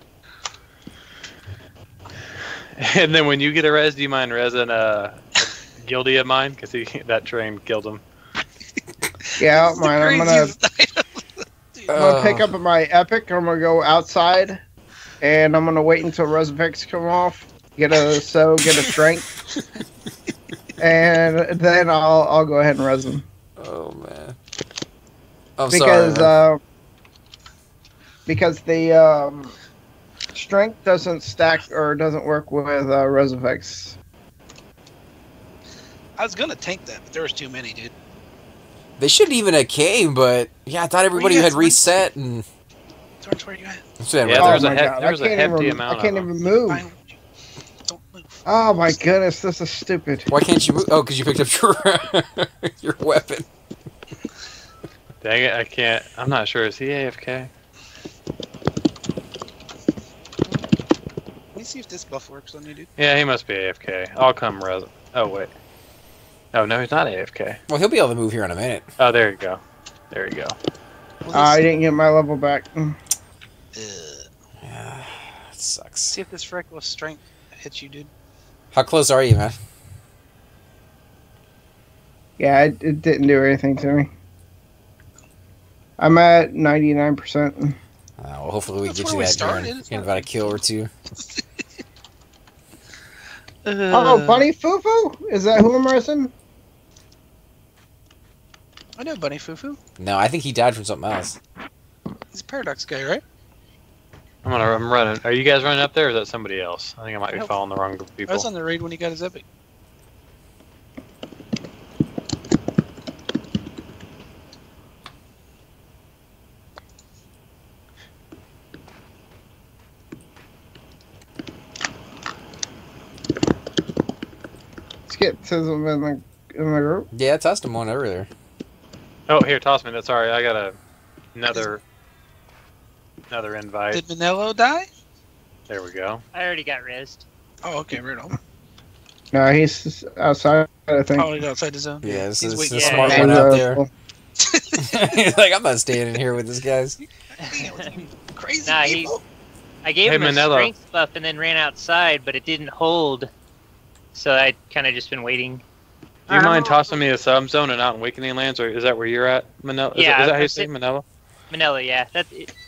And then when you get a res, do you mind resin Guilty of mine? Because that train killed him. Yeah, mine. I'm gonna pick up my epic. I'm gonna go outside, and I'm gonna wait until res effects come off. Get a strength, and then I'll go ahead and res them. Oh man. Because the strength doesn't stack or doesn't work with res effects. I was gonna tank that, but there was too many, dude. They shouldn't even have came, but yeah, I thought everybody had reset and. George, where are you at? Yeah, there's a hefty amount. I can't even move. Don't move. Oh my goodness, this is stupid. Why can't you move? Oh, because you picked up your weapon. Dang it, I can't. I'm not sure. Is he AFK? Let me see if this buff works on you, dude. Yeah, he must be AFK. I'll come res. Oh, wait. Oh, no, he's not AFK. Well, he'll be able to move here in a minute. Oh, there you go. There you go. I didn't get my level back. Yeah, it sucks. See if this reckless strength hits you, dude. How close are you, man? Yeah, it didn't do anything to me. I'm at 99%. Well, hopefully we can That's get you where we that started. in about a kill or two. Oh, Bunny Fufu? Is that who I'm wrestling? I know Bunny Fufu. No, I think he died from something else. He's a Paradox guy, right? I'm running. Are you guys running up there, or is that somebody else? I think I might be following the wrong group of I people. was on the raid when he got his epic. Let's get Tism in the group. Yeah, I tossed him one earlier. Oh, here, toss me that. Sorry, I got another invite. Did Manello die? There we go. I already got rezzed. Oh, okay, right on. No, he's outside, I think. Oh, he's outside the zone. Yeah, this He's is waiting. a Yeah, smart yeah. one out Uh, there. He's like, I'm not staying in here with this guys. Crazy Nah, people. I gave Hey, him a Manello. strength buff and then ran outside, but it didn't hold. So I kind of just been waiting. Do you mind tossing me a sub zone and out in Awakening Lands, or is that where you're at, Manila? Yeah, is that how you I'm say Manila? Manila, yeah.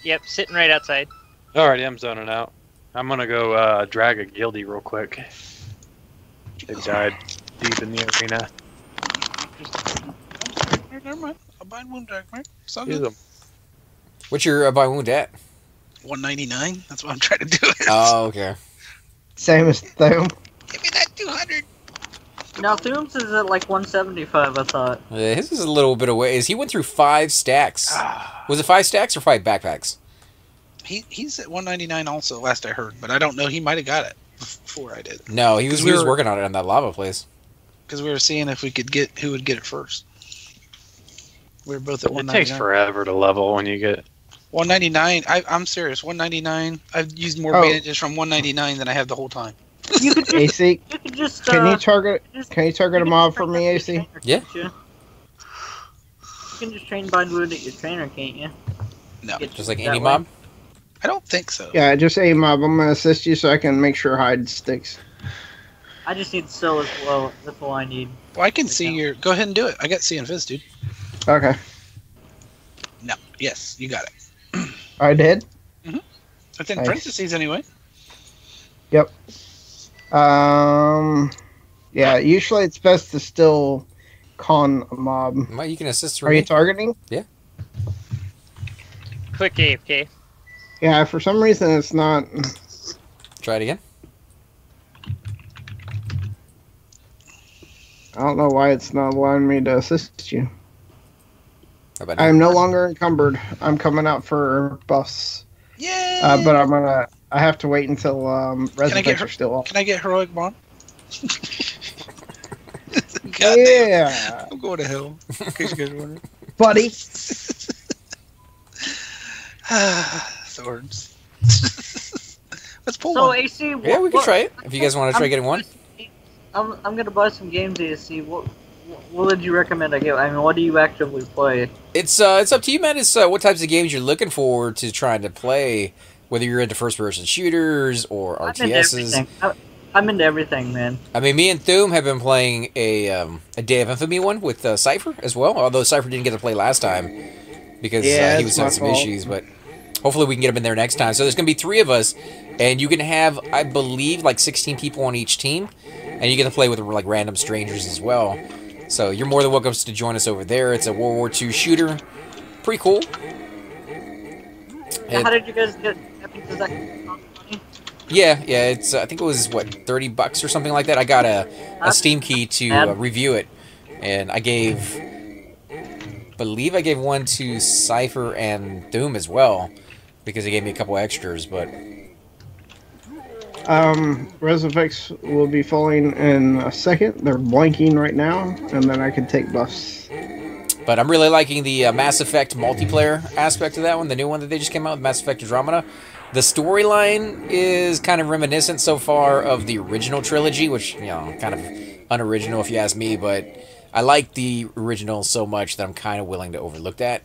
Yep, sitting right outside. Alrighty, I'm zoning out. I'm gonna go drag a guildie real quick. They died deep in the arena. Never mind. I'll buy one drag, right? It's all Use good. them. What's your by wound at? 199. That's what I'm trying to do. Oh, okay. Same as Thum. Give me that 200. Now Thumes is at like 175, I thought. Yeah, his is a little bit away. He went through 5 stacks. Was it 5 stacks or 5 backpacks? He's at 199 also, last I heard, but I don't know. He might have got it before I did. No, he was working on it on that lava place. Because we were seeing if we could get who would get it first. We were both at It 199. takes forever to level when you get. 199. I'm serious. 199. I've used more Oh. bandages from 199 than I have the whole time. You could just, AC, you could just can you target a mob for me, AC? Yeah. You can just train bind wound at your trainer, can't you? No, Just like That any way. mob? I don't think so. Yeah, just a mob. I'm gonna assist you so I can make sure hide sticks. I just need Still as well. That's all I need. Well, I can see your. Go ahead and do it. I got C and Fizz, dude. Okay, No. Yes, you got it. I did. It's in Nice. parentheses anyway. Yep. Yeah. Usually it's best to still con a mob. Well, you can assist through Are you me. targeting? Quick AFK. Yeah. For some reason it's not. Try it again. I don't know why it's not allowing me to assist you. How about I now? am no longer encumbered. I'm coming out for buffs. Yay! But I have to wait until resurrects her- are still off. Can I get heroic bond? God damn. Yeah, I'm going to hell. In case you guys are wondering. buddy. Swords. Let's pull So one. AC, what, Yeah, we can what- try it. If you guys want to try getting one. I'm gonna buy some games, AC. What would you recommend I get? I mean, what do you actively play? It's up to you, man. It's what types of games you're looking for to trying to play. Whether you're into first-person shooters or I'm into RTSs. everything. I'm into everything, man. I mean, me and Thum have been playing a Day of Infamy one with Cypher as well. Although Cypher didn't get to play last time because Yeah, he it's was my having some fault. issues. But hopefully we can get him in there next time. So there's going to be 3 of us, and you can have, I believe, like 16 people on each team, and you get to play with like random strangers as well. So you're more than welcome to join us over there. It's a World War II shooter. Pretty cool. Now, how did you guys get? Does that cost money? Yeah, it's I think it was what $30 or something like that. I got a Steam key to review it, and I believe I gave one to Cypher and Doom as well, because they gave me a couple extras. But Resurrects will be falling in a second. They're blanking right now, and then I can take buffs. But I'm really liking the Mass Effect multiplayer aspect of that one, the new one that they just came out with, Mass Effect Andromeda. The storyline is kind of reminiscent so far of the original trilogy, which, you know, kind of unoriginal if you ask me, but I like the original so much that I'm kind of willing to overlook that.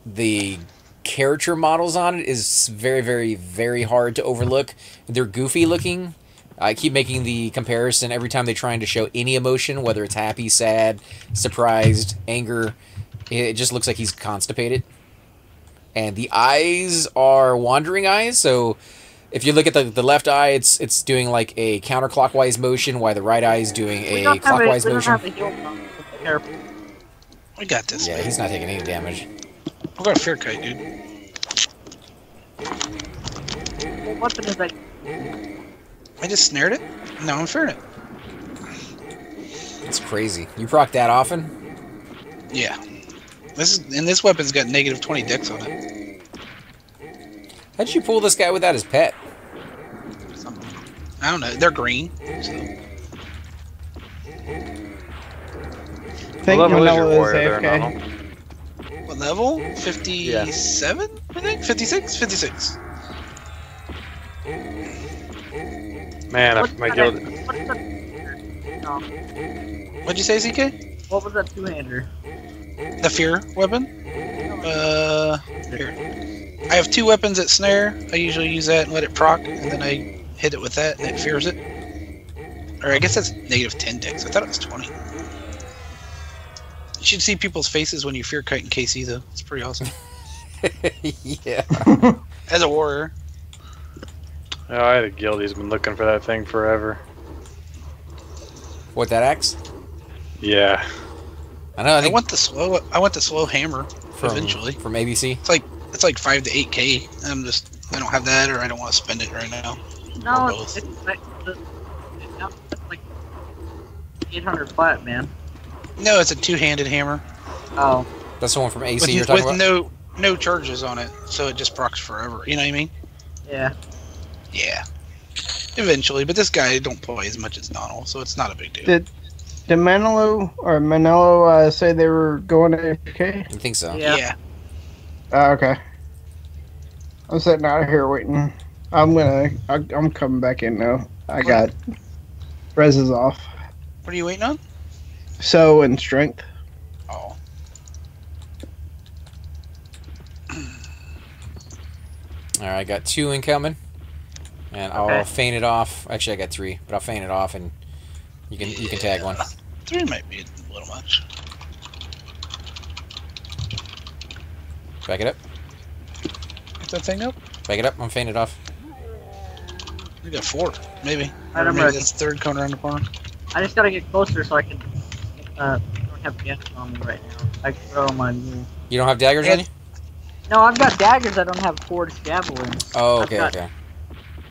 The character models on it is very, very, very hard to overlook. They're goofy looking. I keep making the comparison every time they're trying to show any emotion, whether it's happy, sad, surprised, anger. It just looks like he's constipated. And the eyes are wandering eyes, so if you look at the left eye, it's doing like a counterclockwise motion, while the right eye is doing a clockwise motion. We got this. Yeah, man. he's not taking any damage. I've got a fair kite, dude. What weapon is that? I just snared it. Now I'm fearing it. It's crazy. You proc that often? Yeah. This weapon's got negative 20 dex on it. How'd you pull this guy without his pet? I don't know. They're green. So. I think What level is your Manila is warrior there, AFK. Nono? What level? 57? I think? 56? 56. Man, What's my that- guild. what's that- no. What'd you say, ZK? What was that two-hander? The fear weapon? Here. I have 2 weapons at snare. I usually use that and let it proc, and then I hit it with that, and it fears it. Or I guess that's negative 10 dex. I thought it was 20. You should see people's faces when you fear kite in KC, though. It's pretty awesome. Yeah. As a warrior. Oh, I had a guild. He's been looking for that thing forever. What, that axe? Yeah. I know. I I think want the slow hammer eventually. from ABC. It's like 5 to 8k. I don't have that, or I don't want to spend it right now. No, Or both. it's like 800 flat, man. No, it's a 2-handed hammer Oh, That's the one from AC you're talking with about? no charges on it, so it just procs forever. You know what I mean? yeah. Yeah. Eventually, but this guy don't play as much as Donald, so it's not a big deal. Did Manilo say they were going to AFK? I think so. Yeah. Okay. I'm sitting out here waiting. I'm coming back in now. I got res is off. What are you waiting on? So and strength. Oh. Alright, I got 2 incoming. And I'll Okay. feint it off. Actually, I got 3, but I'll feint it off and you can tag one. 3 might be a little much. Back it up. Get that thing up. Back it up. I'm feinted off. We got 4, maybe. I Or don't maybe know. that's the 3rd cone around the corner. I just gotta get closer so I can. Don't have gas on me right now. I can throw my mule. You don't have daggers on you? No, I've got daggers. I don't have forged javelins. Oh, okay, okay.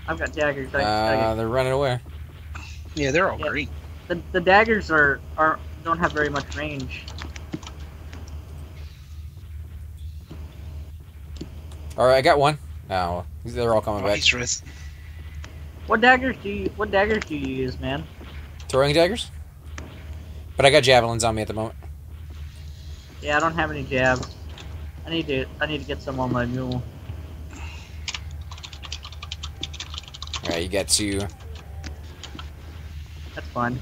I've got daggers. They're running away. Yeah, they're all Yeah. green. The daggers don't have very much range. Alright, I got one. No, they're all coming Oh, back. he's risk. What daggers do you use, man? Throwing daggers? But I got javelins on me at the moment. Yeah, I don't have any jabs. I need to get some on my mule. Alright, you got 2. That's fine.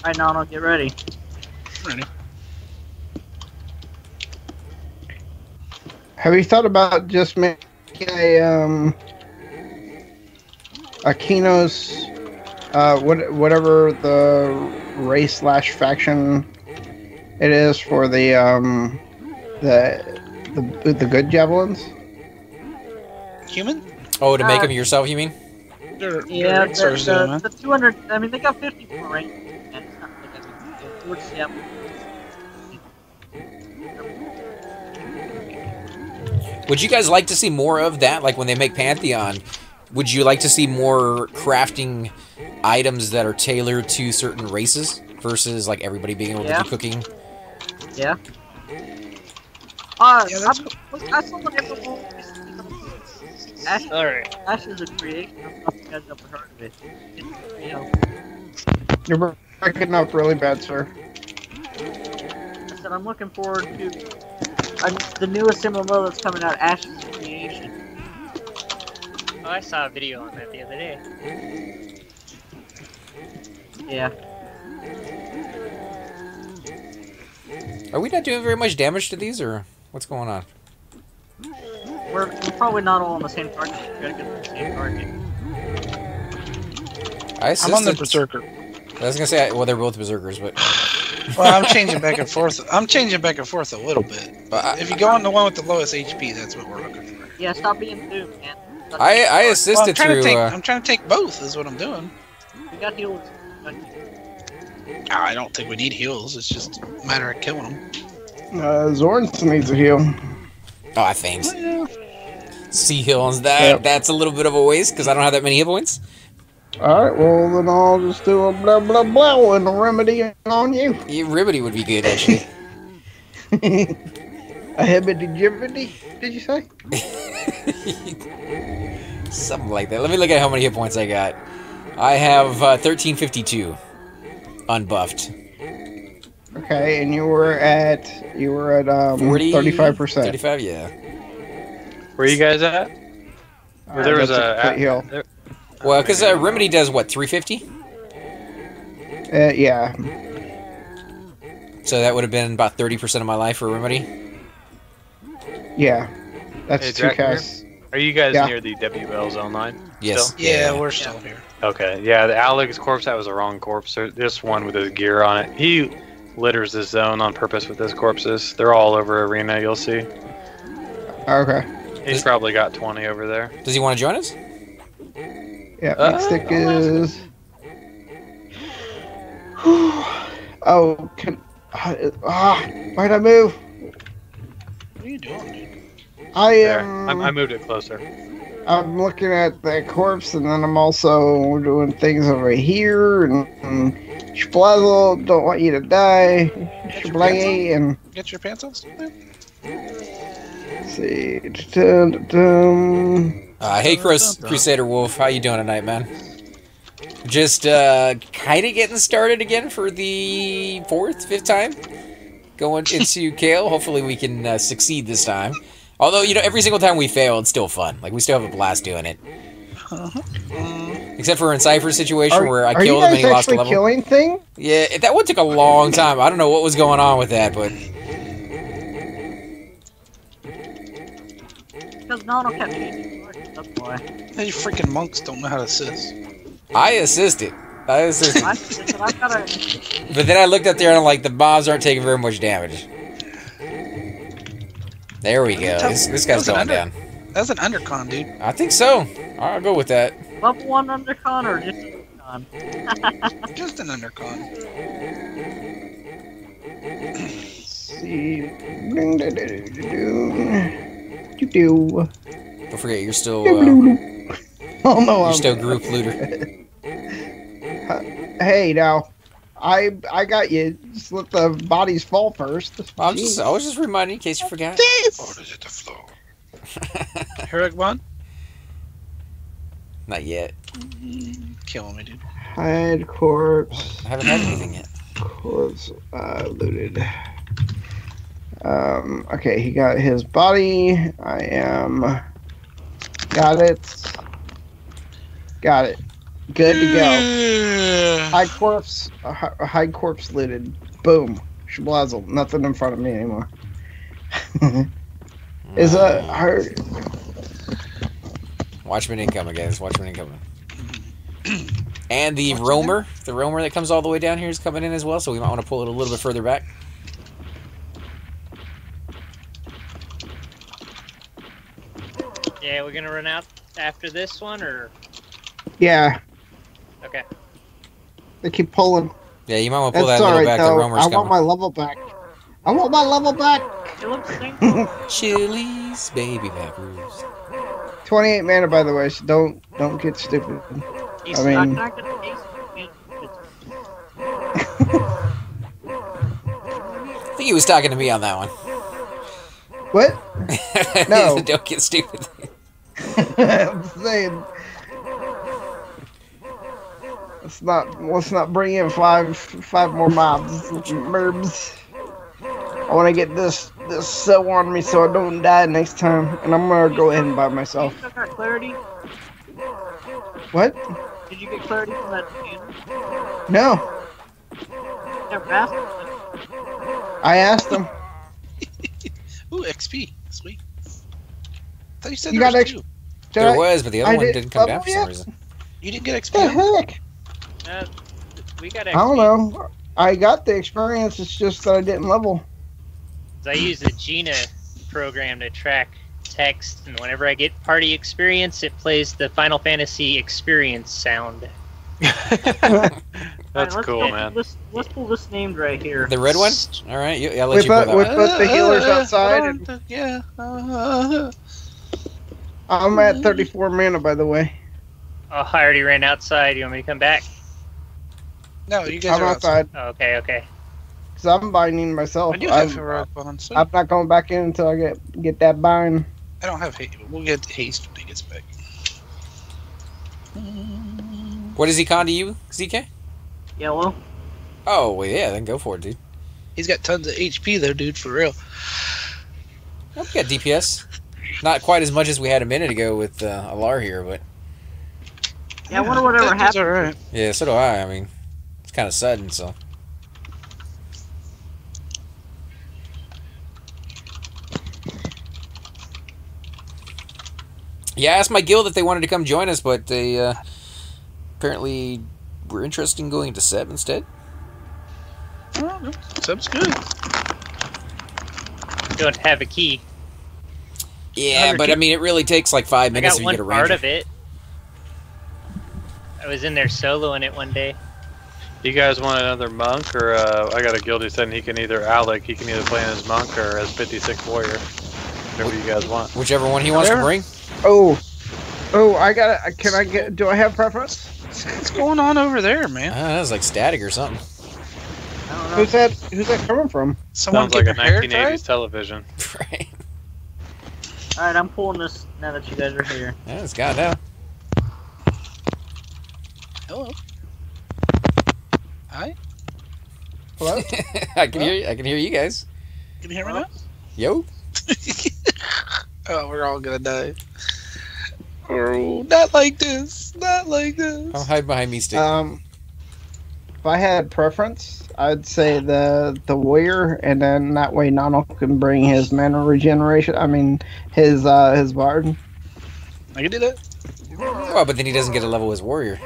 Alright, now get ready. Ready. Have you thought about just making a Kino's whatever the race / faction it is for the good javelins? Human? Oh, to make them yourself, you mean? Yeah, they're the 200. I mean, they got 54 range. And it's not like a big deal. It's, yeah. Would you guys like to see more of that? Like when they make Pantheon, would you like to see more crafting items that are tailored to certain races versus like everybody being able to do cooking? Yeah. Yeah, that's I saw one episode. Ash Alright. is a creation of something I've never heard of it. It's, You're breaking up really bad, sir. I said I'm looking forward to the newest MMO that's coming out, Ashes of Creation. Oh, I saw a video on that the other day. Yeah. Are we not doing very much damage to these, or what's going on? We're probably not all on the same target. We gotta get to the same target. I'm on the Berserker. I was gonna say, well, they're both Berserkers, but... Well, I'm changing back and forth. I'm changing back and forth a little bit. If you go on the one with the lowest HP, that's what we're looking for. Yeah, stop being doomed, man. I assisted through... I'm trying to take both, is what I'm doing. We got heals. I don't think we need heals. It's just a matter of killing them. Zorn needs a heal. Oh, I faint. Sea Hills, that's a little bit of a waste, because I don't have that many hit points. Alright, well, then I'll just do a blah blah blah and a remedy on you. Yeah, remedy would be good, actually. A hibbity-jibbity, did you say? Something like that. Let me look at how many hit points I got. I have 1352. Unbuffed. Okay, and you were at 35%. 35, yeah. Where are you guys at? There was a heal. Well, because remedy does what, 350? Yeah. So that would have been about 30% of my life for remedy. Yeah, that's Hey, 2 casts. Are you guys near the WL zone line? Yes. Still? Yeah, we're still here. Okay, yeah, the Alex corpse, that was the wrong corpse. This one with his gear on it. He litters this zone on purpose with his corpses. They're all over arena, you'll see. Okay. He's probably got 20 over there. Does he want to join us? Yeah, meat stick is... Oh, why'd I move? What are you doing, dude? I There. am... I moved it closer. I'm looking at the corpse, and then I'm also doing things over here, and Splazzle, don't want you to die. Shablangy, and... Get your pants on, man? Let's see... Hey, Crusader Wolf, how you doing tonight, man? Just kind of getting started again for the 4th, 5th time. Going into Kale. Hopefully we can succeed this time. Although, you know, every single time we fail, it's still fun. Like, we still have a blast doing it. Except for in Cypher's situation where I killed him and he lost a level. Are you guys actually killing thing? Yeah, that one took a long time. I don't know what was going on with that, but... Because Nano kept changing targets, that's why. You freaking monks don't know how to assist. I assisted. I gotta... But then I looked up there and I'm like, the mobs aren't taking very much damage. There we go. This guy's going down. That's an undercon, dude. I think so. I'll go with that. Level 1 undercon or just undercon? Just an undercon. See... Don't forget, you're still... Oh no, you're still group looter. Hey, now, I got you. Just let the bodies fall first. I was just reminding in case you forgot. Orders at the floor. Herrigbon? Not yet. Killing me, dude. Hide corpse. I haven't had anything yet. Corpse looted. Okay, he got his body. I am... Got it. Got it. Good to go. Hide corpse looted. Boom. Shablazzle. Nothing in front of me anymore. Is that hard? Watchman incoming, guys. Watchman incoming. And the roamer that comes all the way down here is coming in as well, so we might want to pull it a little bit further back. Yeah, we're gonna run out after this one, or? Yeah. Okay. They keep pulling. Yeah, you might want to pull That's that a little right, back. though. The roamer's I coming. want my level back. I want my level back. It looks the same. Chili's baby back roost. 28 mana, by the way, so don't get stupid. He's I mean- not gonna taste it. I think he was talking to me on that one. What? No. Don't get stupid. I'm saying. Let's not bring in five more mobs. Merbs. I want to get this cell on me so I don't die next time, and I'm gonna go ahead and buy myself. Did you get clarity? What? Did you get clarity from that scanner? No. Never asked. I asked them. Ooh, XP. Sweet. I thought you said You there got was XP? two. There was, but the other I one did- didn't come down for yeah. some reason. You didn't get XP? What the heck? We got XP. I don't know. I got the experience. It's just that I didn't level. I use the Gina program to track text, and whenever I get party experience, it plays the Final Fantasy experience sound. That's cool, man. Let's pull this named right here. The red one? All right, I'll let you pull that We one. put the healers outside. And Yeah. I'm at 34 mana, by the way. Oh, I already ran outside. You want me to come back? No, you guys I'm are outside. outside Oh, okay. because I'm binding myself. I do have heroic bonds. So I'm not going back in until I get that bind. I don't have haste. We'll get haste when he gets back. What is he con to you, ZK? Yellow. Oh, well, yeah, then go for it, dude. He's got tons of HP though, dude. For real. Oh, we got DPS. Not quite as much as we had a minute ago with Alar here, but Yeah, I wonder whatever That's happened. alright. yeah, so do I. I mean, it's kind of sudden, so. Yeah, I asked my guild if they wanted to come join us, but they apparently were interested in going to Seb instead. Oh, no. Sub's good. Don't have a key. Yeah, but I mean, it really takes like 5 I minutes got if you one get a part ranger. of it. I was in there soloing it one day. You guys want another monk, or I got a guild who said he can either he can either play as monk or as 56 warrior. Whatever you guys want. Whichever one he wants to bring. Oh, I got it. Can I get? Do I have preference? What's going on over there, man? That was like static or something. I don't know. Who's that coming from? Someone Sounds like a get their hair 1980s tied? television. Right. Alright, I'm pulling this now that you guys are here. Yeah, it's got now. Hello. Hi. Hello. I can hear you. I can hear you guys. Can you hear me now? Yo. Oh, we're all gonna die. Oh, not like this. Not like this. I'll hide behind me, stick. If I had preference, I'd say the warrior, and then that way Nano can bring his mana regeneration. I mean, his bard. I can do that. Well, but then he doesn't get a level as warrior.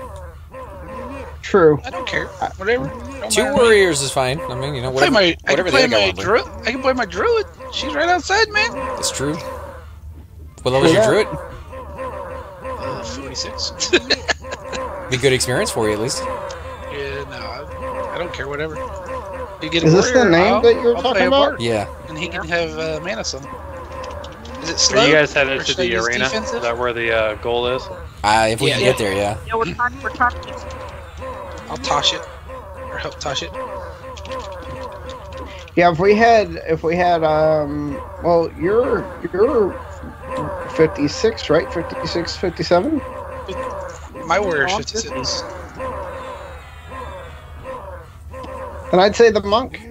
True. I don't care. Whatever. Don't Two matter. warriors is fine. I mean, you know, Play whatever, my, I can whatever play the other my guy wants. druid. I can play my druid. She's right outside, man. That's true. What level is your Yeah. druid? 46. Be good experience for you at least. Yeah, no, I don't care. Whatever. You get a Is this the warrior, name that you're I'll play talking a about? bard, Yeah. and he can have mana song. Is it slow? Are you guys headed or to should I the use arena? defensive? Is that where the goal is? If we Yeah, can yeah. get there, yeah. Yeah, we're talking. I'll toss it, or help toss it. Yeah, if we had well, you're 56, right? 56, 57? My warrior's Oh, 56. Then I'd say the monk.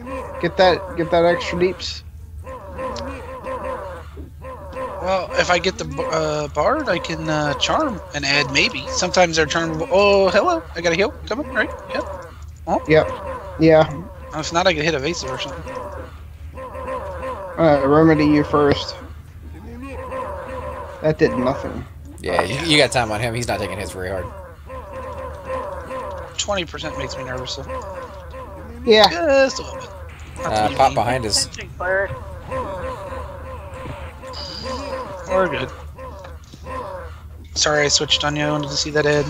Get that extra deeps. Well, if I get the bard, I can charm and add maybe. Sometimes they're charmable. Oh, hello! I got a heal coming, right? Yep. Yep. Yeah. If not, I could hit evasive or something. Remedy you first. That did nothing. Yeah, you got time on him. He's not taking hits very hard. 20% makes me nervous, though. Yeah. Just a little bit. Not too Pop mean. behind us. Cleric. We're good. Sorry I switched on you. I wanted to see that ad.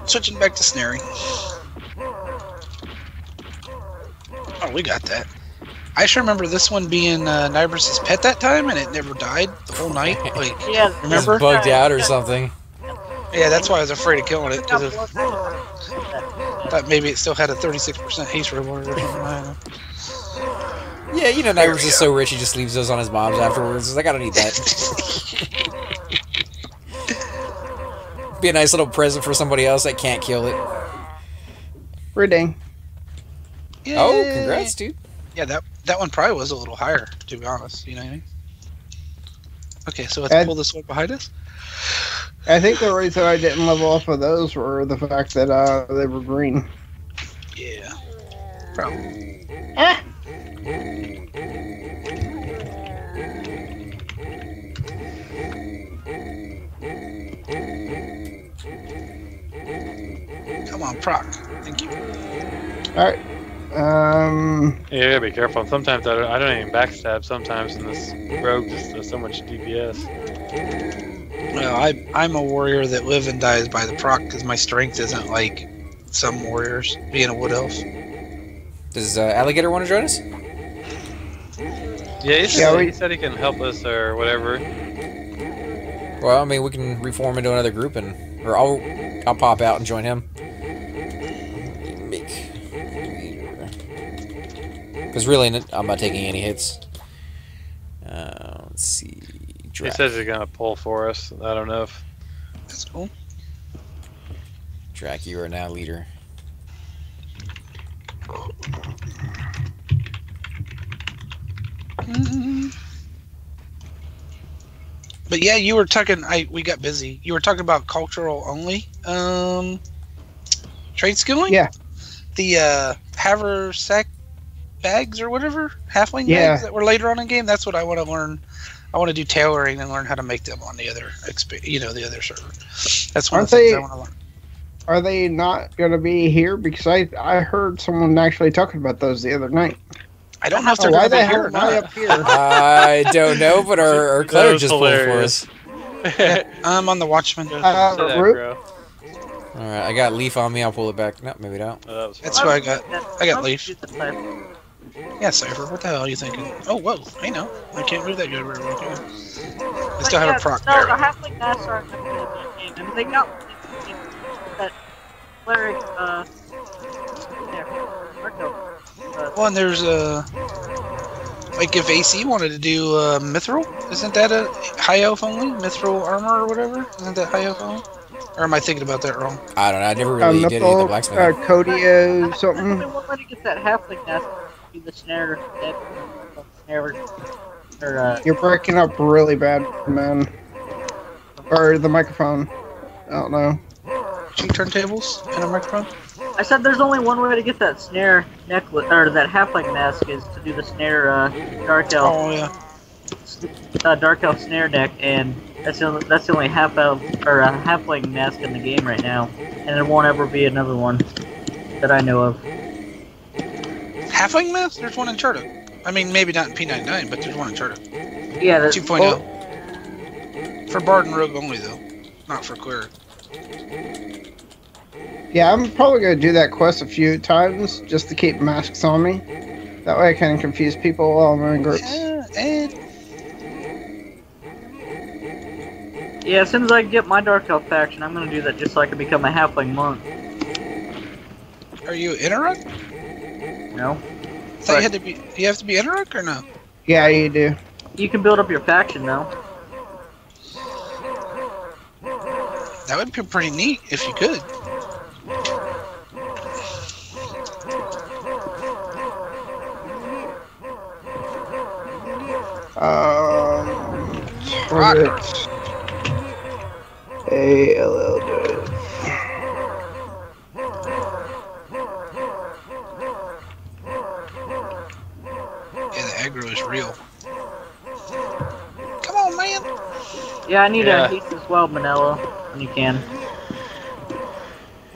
Switching back to snaring. Oh, we got that. I just remember this one being Nibris's pet that time, and it never died the whole night. Like, Yeah. Just remember? bugged out or something. Yeah, that's why I was afraid of killing it, because I thought maybe it still had a 36% haste reward or something. I don't know. Yeah, you know, There Nibers we is go. so rich he just leaves those on his mom's afterwards. He's like, I don't need that. Be a nice little present for somebody else that can't kill it. Reading. Yay. Oh, congrats, dude. Yeah, that one probably was a little higher, to be honest. You know what I mean? Okay, so let's pull this one behind us. I think the reason I didn't level off of those were the fact that they were green. Yeah. Probably. Come on, proc. Thank you. Alright. You gotta be careful. Sometimes I don't even backstab. Sometimes, and this rogue just does so much DPS. Well, I'm a warrior that live and dies by the proc because my strength isn't like some warriors, being a wood elf. Does Alligator want to join us? Yeah, he said he can help us or whatever. Well, I mean, we can reform into another group, or I'll pop out and join him. Because really, I'm not taking any hits. Let's see. He says he's gonna pull for us. I don't know if that's cool. Drac, you are now leader. But yeah, you were talking. We got busy. You were talking about cultural only trade skilling. Yeah. The haversack bags or whatever, halfling bags that were later on in game. That's what I want to learn. I want to do tailoring and learn how to make them on the other, the other server. That's one of the things I want to learn. Are they not going to be here? Because I heard someone actually talking about those the other night. I don't know if they're going to be here or not. Up here? I don't know, but our cleric just pulled for us. I'm on the Watchman. Root? Alright, I got Leaf on me. I'll pull it back. No, maybe not. That's who I got. I got Leaf. Yeah, Cypher. What the hell are you thinking? Oh, whoa. I know. I can't move that good very well. I still have a proc there. No, the halfling masks aren't going to be in the game. I mean, they got that cleric, well, and there's like if AC wanted to do mithril, isn't that a high elf only? Mithril armor or whatever? Isn't that high elf only? Or am I thinking about that wrong? I don't know. I never really did any of the blacksmith. Codio something. One way to get that halfling mask be the snare. You're breaking up really bad, man. Or the microphone. I don't know. 2 turntables and a microphone? I said there's only one way to get that snare necklace, or that halfling mask, is to do the snare dark elf. Oh yeah. Dark elf snare deck, and that's the only half elf or halfling mask in the game right now, and there won't ever be another one that I know of. Halfling mask? There's one in Turtle. I mean, maybe not in P99, but there's one in Turtle. Yeah, that's 2.0. For Bard and Rogue only, though, not for Cleric. Yeah, I'm probably going to do that quest a few times just to keep masks on me. That way I can confuse people while I'm in groups. Yeah, as soon as I get my Dark Elf faction, I'm going to do that just so I can become a halfling monk. Are you Interrupt? No. I thought you had to be. You have to be Interrupt or no? Yeah, you do. You can build up your faction, though. That would be pretty neat if you could. Rocket. A-L-L-D. Yeah, the aggro is real. Come on, man. Yeah, I need a haste as well, Manello, when you can.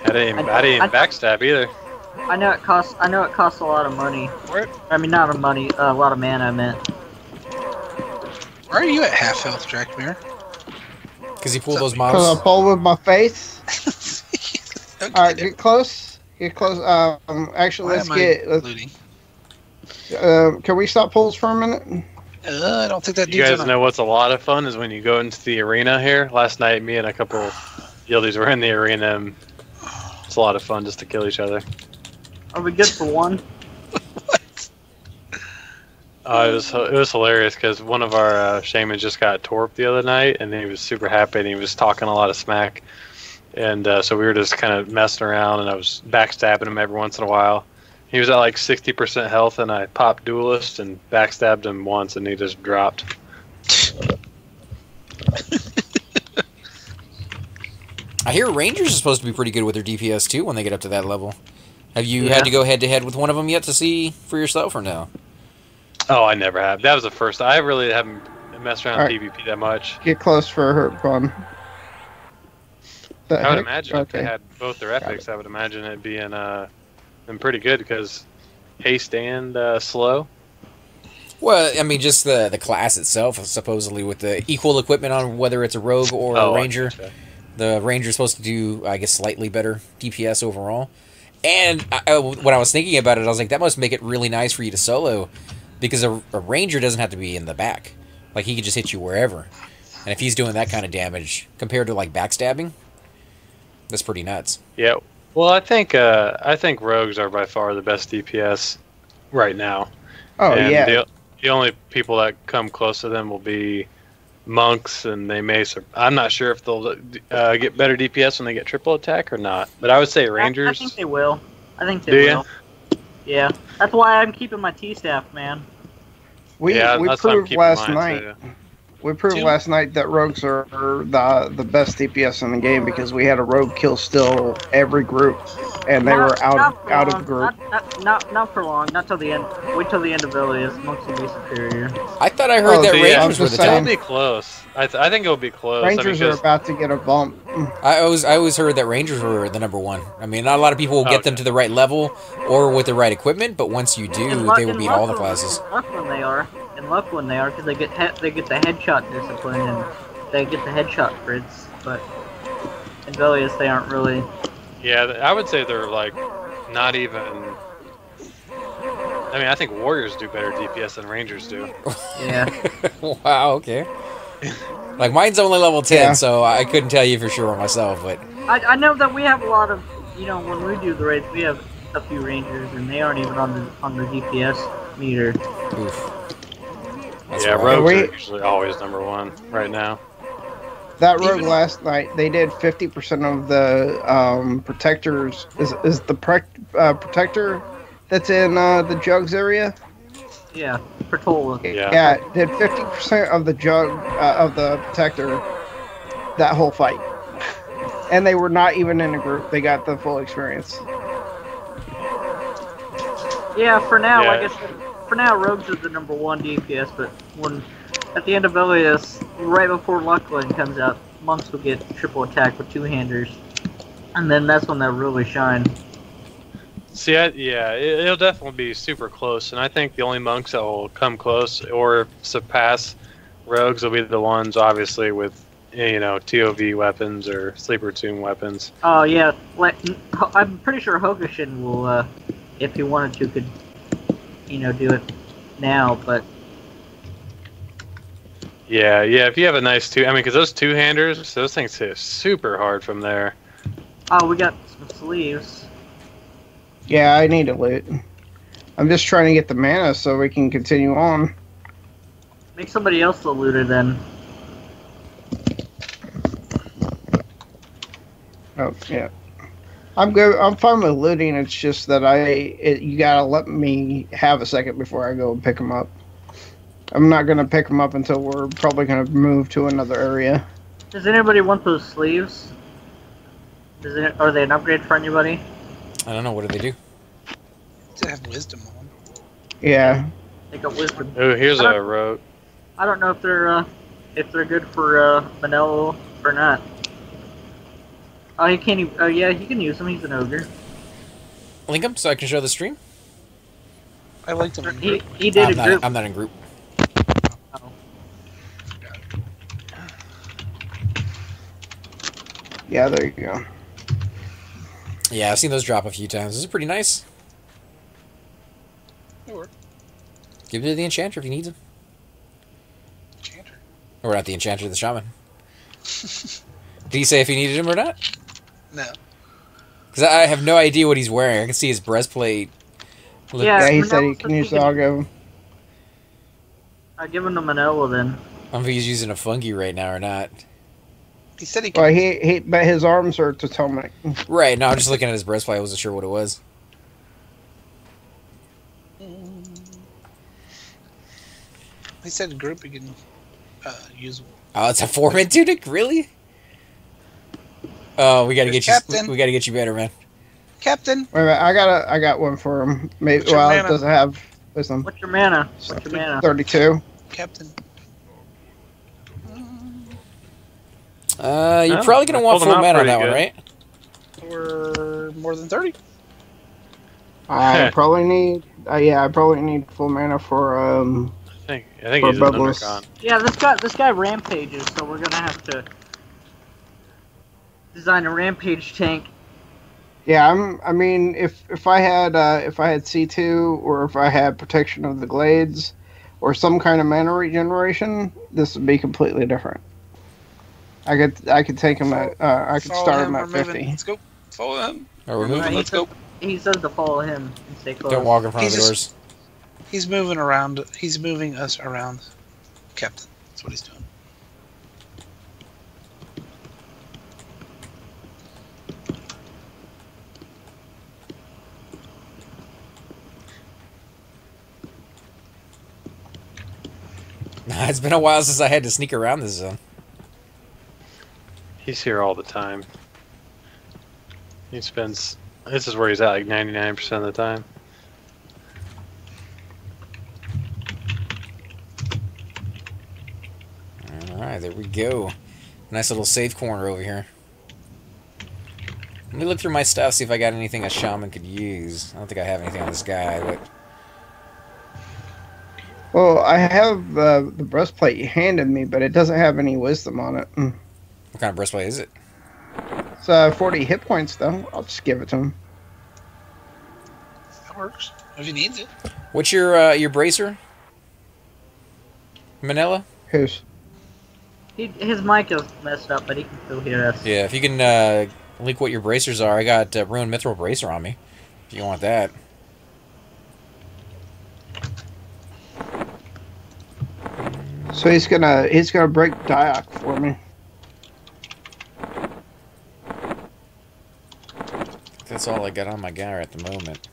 I didn't backstab either. I know it costs a lot of money. I mean, not a money, a lot of mana. I meant. Why are you at half health, Drakmir? Because he pulled those mobs. Because I pulled with my face. Okay. Alright, get close. Get close. Actually, can we stop pulls for a minute? I don't think that. You guys know what's a lot of fun is when you go into the arena here. Last night, me and a couple guildies were in the arena. And it's a lot of fun just to kill each other. Are we good for one? What? It was hilarious because one of our shamans just got torped the other night, and he was super happy, and he was talking a lot of smack. And so we were just kind of messing around, and I was backstabbing him every once in a while. He was at like 60% health, and I popped Duelist and backstabbed him once, and he just dropped. I hear Rangers are supposed to be pretty good with their DPS too when they get up to that level. Have you had to go head-to-head with one of them yet to see for yourself, or no? Oh, I never have. That was the first. I really haven't messed around with PvP that much. Get close for her fun. I would imagine if they had both their epics, I would imagine it being pretty good because haste and slow. Well, I mean, just the class itself, supposedly with the equal equipment on whether it's a rogue or a ranger. The ranger's supposed to do, I guess, slightly better DPS overall. And when I was thinking about it, I was like, that must make it really nice for you to solo, because a ranger doesn't have to be in the back. Like, he could just hit you wherever. And if he's doing that kind of damage compared to like backstabbing, that's pretty nuts. Yeah. Well, I think rogues are by far the best DPS right now. Oh, and yeah. The only people that come close to them will be monks, and they may. I'm not sure if they'll get better DPS when they get triple attack or not. But I would say rangers. I think they will. I think they will. Yeah. That's why I'm keeping my T-staff, man. We proved last night. We proved last night that rogues are the best DPS in the game because we had a rogue kill still every group, and they were out of group. Not for long. Not till the end. Wait till the end of Velious. Monks will be superior. I thought I heard that Rangers were the top. It'll be close. I think it'll be close. Rangers are about to get a bump. I always heard that Rangers were the #1. I mean, not a lot of people will get them to the right level or with the right equipment, but once you do, they will beat all the classes. In luck when they are, because they get the headshot discipline and they get the headshot grids, but in Velious they aren't really. Yeah, I would say they're like not even. I mean, I think warriors do better DPS than rangers do. Yeah. Wow. Okay. Like mine's only level 10, so I couldn't tell you for sure myself, but I know that we have a lot of, when we do the raids, we have a few rangers and they aren't even on the DPS meter. Oof. Rogues are usually always #1 right now. That rogue last night, they did 50% of the protectors. Is the protector that's in the jugs area? Yeah, Pretola. Yeah, did 50% of the jug of the protector that whole fight, and they were not even in a group. They got the full experience. Yeah, for now, I guess. For now, rogues are the #1 DPS, but at the end of Velious, right before Luckland comes out, monks will get triple attack with two-handers, and then that's when they'll really shine. See, it'll definitely be super close, and I think the only monks that will come close or surpass rogues will be the ones, obviously, with TOV weapons or sleeper tomb weapons. Oh yeah, I'm pretty sure Hokushin will, if he wanted to, could. Do it now, but yeah, if you have a nice because those two-handers, those things hit super hard from there. Oh, we got some sleeves. Yeah, I need to loot. I'm just trying to get the mana so we can continue on. Make somebody else the looter then. Oh yeah. I'm good. I'm fine with looting. It's just that you gotta let me have a second before I go and pick them up. I'm not gonna pick them up until we're probably gonna move to another area. Does anybody want those sleeves? Are they an upgrade for anybody? I don't know. What do they do? To have wisdom on. Yeah. They got wisdom. Oh, here's a rogue. I don't know if they're good for Manello or not. Oh, he can't. Oh, yeah, he can use him. He's an ogre. Link him so I can show the stream. I liked him. He did a group. I'm not in group. Oh. Yeah, there you go. Yeah, I've seen those drop a few times. This is pretty nice. Or give it to the Enchanter if he needs him. Enchanter. Or not the Enchanter, the Shaman. Did he say if he needed him or not? No. Because I have no idea what he's wearing. I can see his breastplate. Yeah, he said he can use the Augo. I'll give him to Manila then. I don't know if he's using a fungi right now or not. He said he could. Well, but his arms are Totemic. Right. No, I'm just looking at his breastplate. I wasn't sure what it was. He said group he can use. Oh, it's a 4-man tunic, really? Oh, we gotta get you. Captain. We gotta get you better, man. Captain. Wait a minute, I got one for him. Maybe What's your well, mana? it doesn't have wisdom. What's your mana? What's your mana? 32. Captain. You're probably gonna want pulled full him out mana on that pretty one, good. right? Or more than 30. I probably need. Yeah, I probably need full mana for I think For he's an Bubbles. undercon. Yeah, this guy rampages, so we're gonna have to design a rampage tank. Yeah, I mean, if I had C2 or if I had protection of the glades or some kind of mana regeneration, this would be completely different. I could take him at I could start him at 50. Let's go. Follow him. Or we're moving. Right, Let's go. He says to follow him and stay close. Don't walk in front of the He's doors. He's moving around. He's moving us around. Captain. That's what he's doing. It's been a while since I had to sneak around this zone. He's here all the time. He spends. This is where he's at, like 99% of the time. Alright, there we go. Nice little safe corner over here. Let me look through my stuff, see if I got anything a shaman could use. I don't think I have anything on this guy, but... Well, I have the breastplate you handed me, but it doesn't have any wisdom on it. What kind of breastplate is it? It's 40 hit points, though. I'll just give it to him. That works. If he needs it. What's your bracer? Manila? Who's? His mic is messed up, but he can still hear us. Yeah, if you can link what your bracers are. I got Ruined Mithril Bracer on me, if you want that. So he's gonna break Diok for me. That's all I got on my guy at the moment.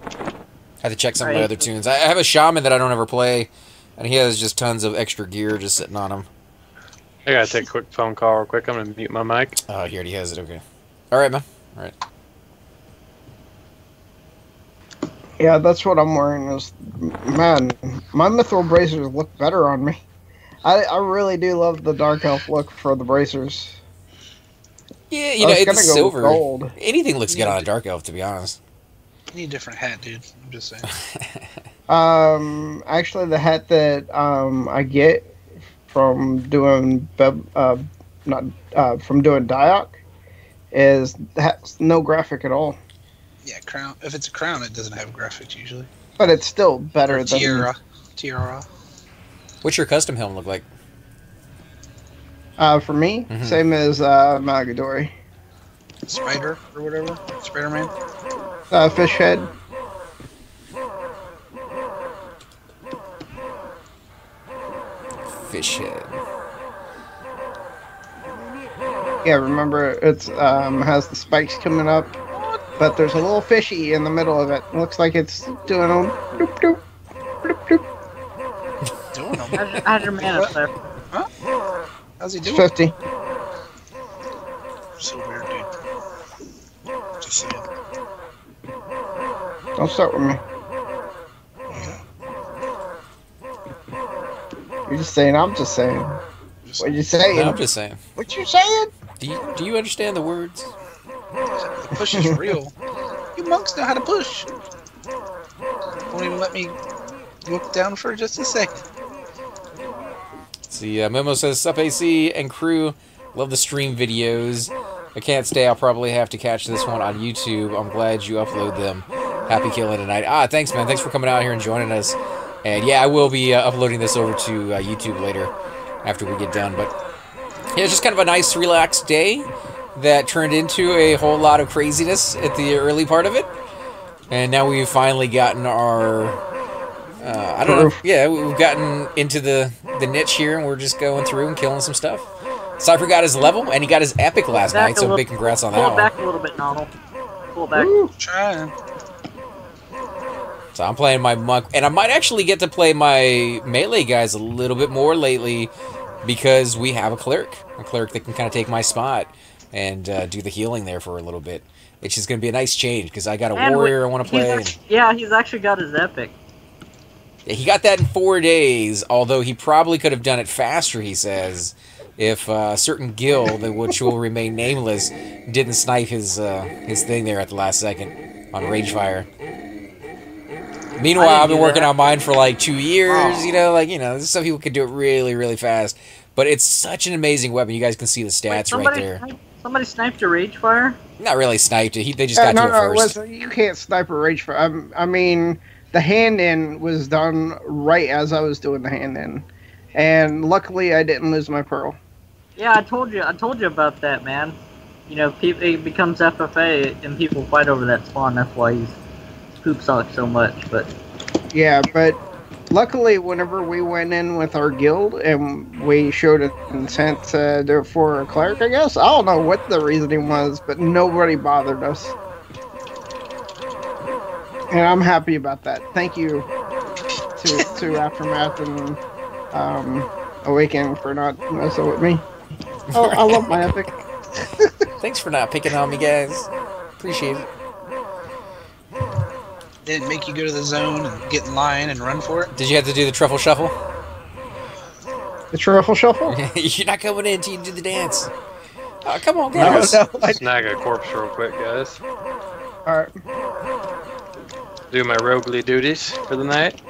I had to check some of Right. my other tunes. I have a shaman that I don't ever play, and he has just tons of extra gear just sitting on him. I gotta take a quick phone call real quick. I'm gonna mute my mic. Oh, he already has it. Okay. All right, man. All right. Yeah, that's what I'm wearing. Man, my mithril bracers look better on me. I really do love the dark elf look for the bracers. Yeah, you know, gonna it's go silver. gold. Anything looks good on a dark elf, to be honest. You need a different hat, dude. I'm just saying. Actually, the hat that I get from doing from doing Diok has no graphic at all. Yeah, crown. If it's a crown, it doesn't have graphics usually. But it's still better Or than tiara. What's your custom helm look like? for me. Same as Magadori. Spider or whatever. Spider-Man. Fish head. Fish head. Yeah, remember it's has the spikes coming up, but there's a little fishy in the middle of it. Looks like it's doing a doop doop doop doop. Doing them. How's your mana, sir? Huh? How's he doing? 50. So weird, dude. Just saying. Don't start with me. You're just saying. I'm just saying. What you saying? No, I'm just saying. What you saying? Do you understand the words? The push is real. You monks know how to push. Won't even let me look down for just a second. See, Memo says, Sup AC and crew, love the stream videos. I can't stay, I'll probably have to catch this one on YouTube. I'm glad you upload them. Happy killing tonight. Thanks, man. Thanks for coming out here and joining us. And yeah, I will be uploading this over to YouTube later after we get done. But yeah, it's just kind of a nice, relaxed day that turned into a whole lot of craziness at the early part of it. And now we've finally gotten our... I don't know. Yeah, we've gotten into the niche here, and we're just going through and killing some stuff. Cypher got his level, and he got his epic last night, so big congrats on that one. Pull it back a little bit, Donald. Pull it back. Ooh, trying. So I'm playing my monk, and I might actually get to play my melee guys a little bit more lately because we have a cleric that can kind of take my spot and do the healing there for a little bit. It's just going to be a nice change because I got a warrior I want to play. He's actually got his epic. Yeah, he got that in 4 days, although he probably could have done it faster, he says, if a certain guild, which will remain nameless, didn't snipe his thing there at the last second on Ragefire. Meanwhile, I've been working on mine for like 2 years, some people can do it really, really fast. But it's such an amazing weapon. You guys can see the stats right there. Somebody sniped your Ragefire? Not really sniped it. They just got to it first. Listen, you can't snipe a Ragefire. I mean, the hand-in was done right as I was doing the hand-in. And luckily, I didn't lose my pearl. Yeah, I told you about that, man. It becomes FFA, and people fight over that spawn. That's why he's poop sucks so much, but yeah, but luckily whenever we went in with our guild and we showed an intent to do it for a cleric, I guess, I don't know what the reasoning was, but nobody bothered us, and I'm happy about that. Thank you to Aftermath and Awakening for not messing with me. Oh, I love my epic. Thanks for not picking on me, guys. Appreciate it. Didn't make you go to the zone and get in line and run for it? Did you have to do the truffle shuffle? The truffle shuffle? You're not coming in until you do the dance. Oh, come on, guys. No, snag a corpse real quick, guys. Alright. Do my roguely duties for the night.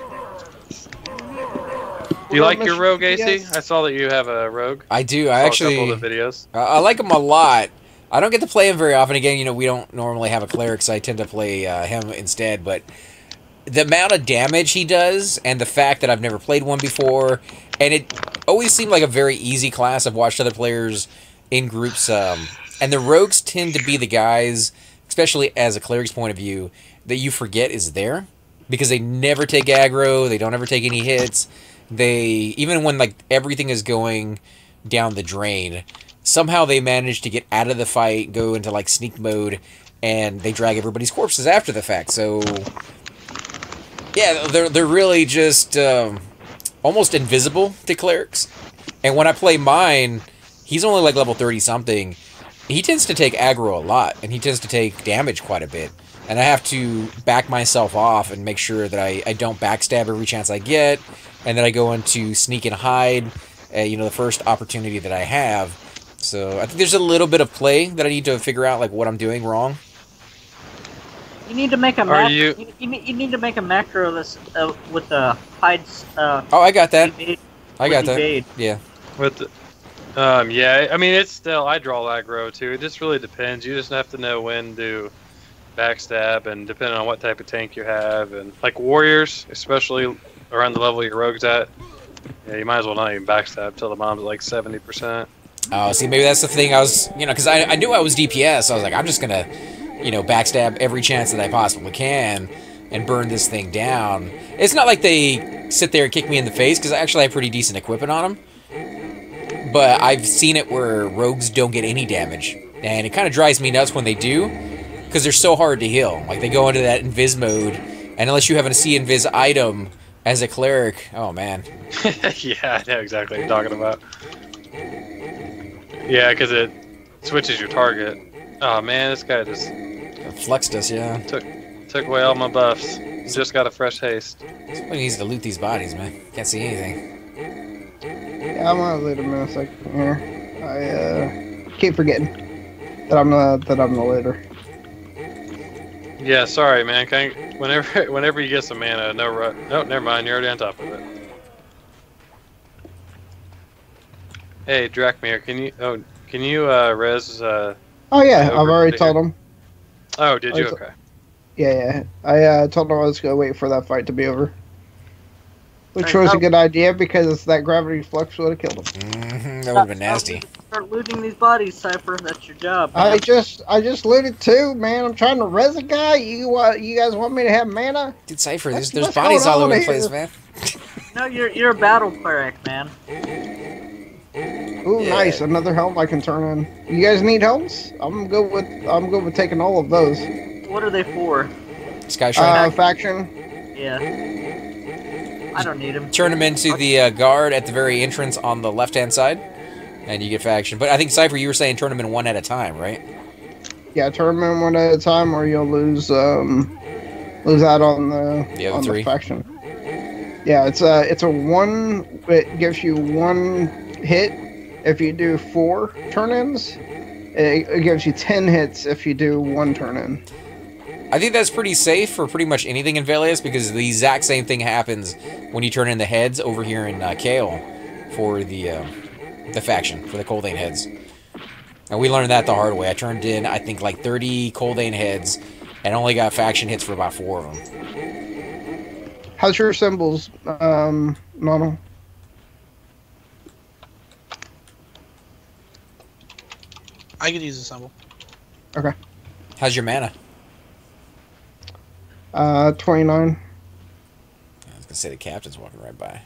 Do you like your rogue, AC? Yes. I saw that you have a rogue. I do. I actually... a couple of the videos. I like him a lot. I don't get to play him very often. Again, we don't normally have a cleric, so I tend to play him instead. But the amount of damage he does, and the fact that I've never played one before, and it always seemed like a very easy class. I've watched other players in groups, and the rogues tend to be the guys, especially as a cleric's point of view, that you forget is there, because they never take aggro, they don't ever take any hits. Even when like everything is going down the drain, somehow they manage to get out of the fight, go into like sneak mode, and they drag everybody's corpses after the fact. So yeah, they're really just almost invisible to clerics. And when I play mine, he's only like level 30 something. He tends to take aggro a lot, and he tends to take damage quite a bit. And I have to back myself off and make sure that I don't backstab every chance I get, and that I go into sneak and hide, the first opportunity that I have. So I think there's a little bit of play that I need to figure out, like what I'm doing wrong. You need to make a macro. You need to make a macro this with the hides. Oh, I got that. I got that. Yeah. With the, yeah. I mean, it's still I draw aggro too. It just really depends. You just have to know when to backstab, and depending on what type of tank you have, and like warriors, especially around the level your rogue's at, yeah, you might as well not even backstab till the bomb's at like 70%. Oh, see, maybe that's the thing. I was, because I knew I was DPS, so I was like, I'm just gonna, backstab every chance that I possibly can and burn this thing down. It's not like they sit there and kick me in the face, because I actually have pretty decent equipment on them. But I've seen it where rogues don't get any damage, and it kind of drives me nuts when they do, because they're so hard to heal. Like, they go into that invis mode, and unless you have a see invis item as a cleric, oh man. Yeah, I know exactly what you're talking about. Yeah, because it switches your target. Oh man, this guy just flexed us. Yeah, took away all my buffs. Just got a fresh haste. Somebody needs to loot these bodies, man. Can't see anything. Yeah, I'm gonna loot them in a second here. I keep forgetting that I'm the looter. Yeah, sorry, man. Whenever you get some mana, no, never mind. You're already on top of it. Hey, Drakmir, can you res? Oh yeah, I've already told him. Oh, did you? Okay. Yeah. I told him I was gonna wait for that fight to be over, which was a good idea because that gravity flux would have killed him. That would have been nasty. Start looting these bodies, Cypher. That's your job. Man. I just looted too, man. I'm trying to res a guy. You guys want me to have mana? Dude, Cypher, there's bodies all over the place, man. No, you're a battle cleric, man. Ooh, Yeah. nice! Another helm I can turn in. You guys need helms? I'm good with taking all of those. What are they for? Sky Shine. Faction. Yeah. I don't need them. Turn them into the guard at the very entrance on the left-hand side, and you get faction. But I think, Cypher, you were saying turn them in one at a time, right? Yeah, turn them in one at a time, or you'll lose out on The other three. the faction. Yeah, it's a one. It gives you one hit if you do 4 turn-ins. It gives you 10 hits if you do 1 turn-in. I think that's pretty safe for pretty much anything in Velious, because the exact same thing happens when you turn in the heads over here in Kale for the faction, for the Coldane heads. And we learned that the hard way. I turned in, I think, like 30 Coldane heads and only got faction hits for about 4 of them. How's your symbols, Nono? I could use a symbol. Okay. How's your mana? 29. I was gonna say the captain's walking right by.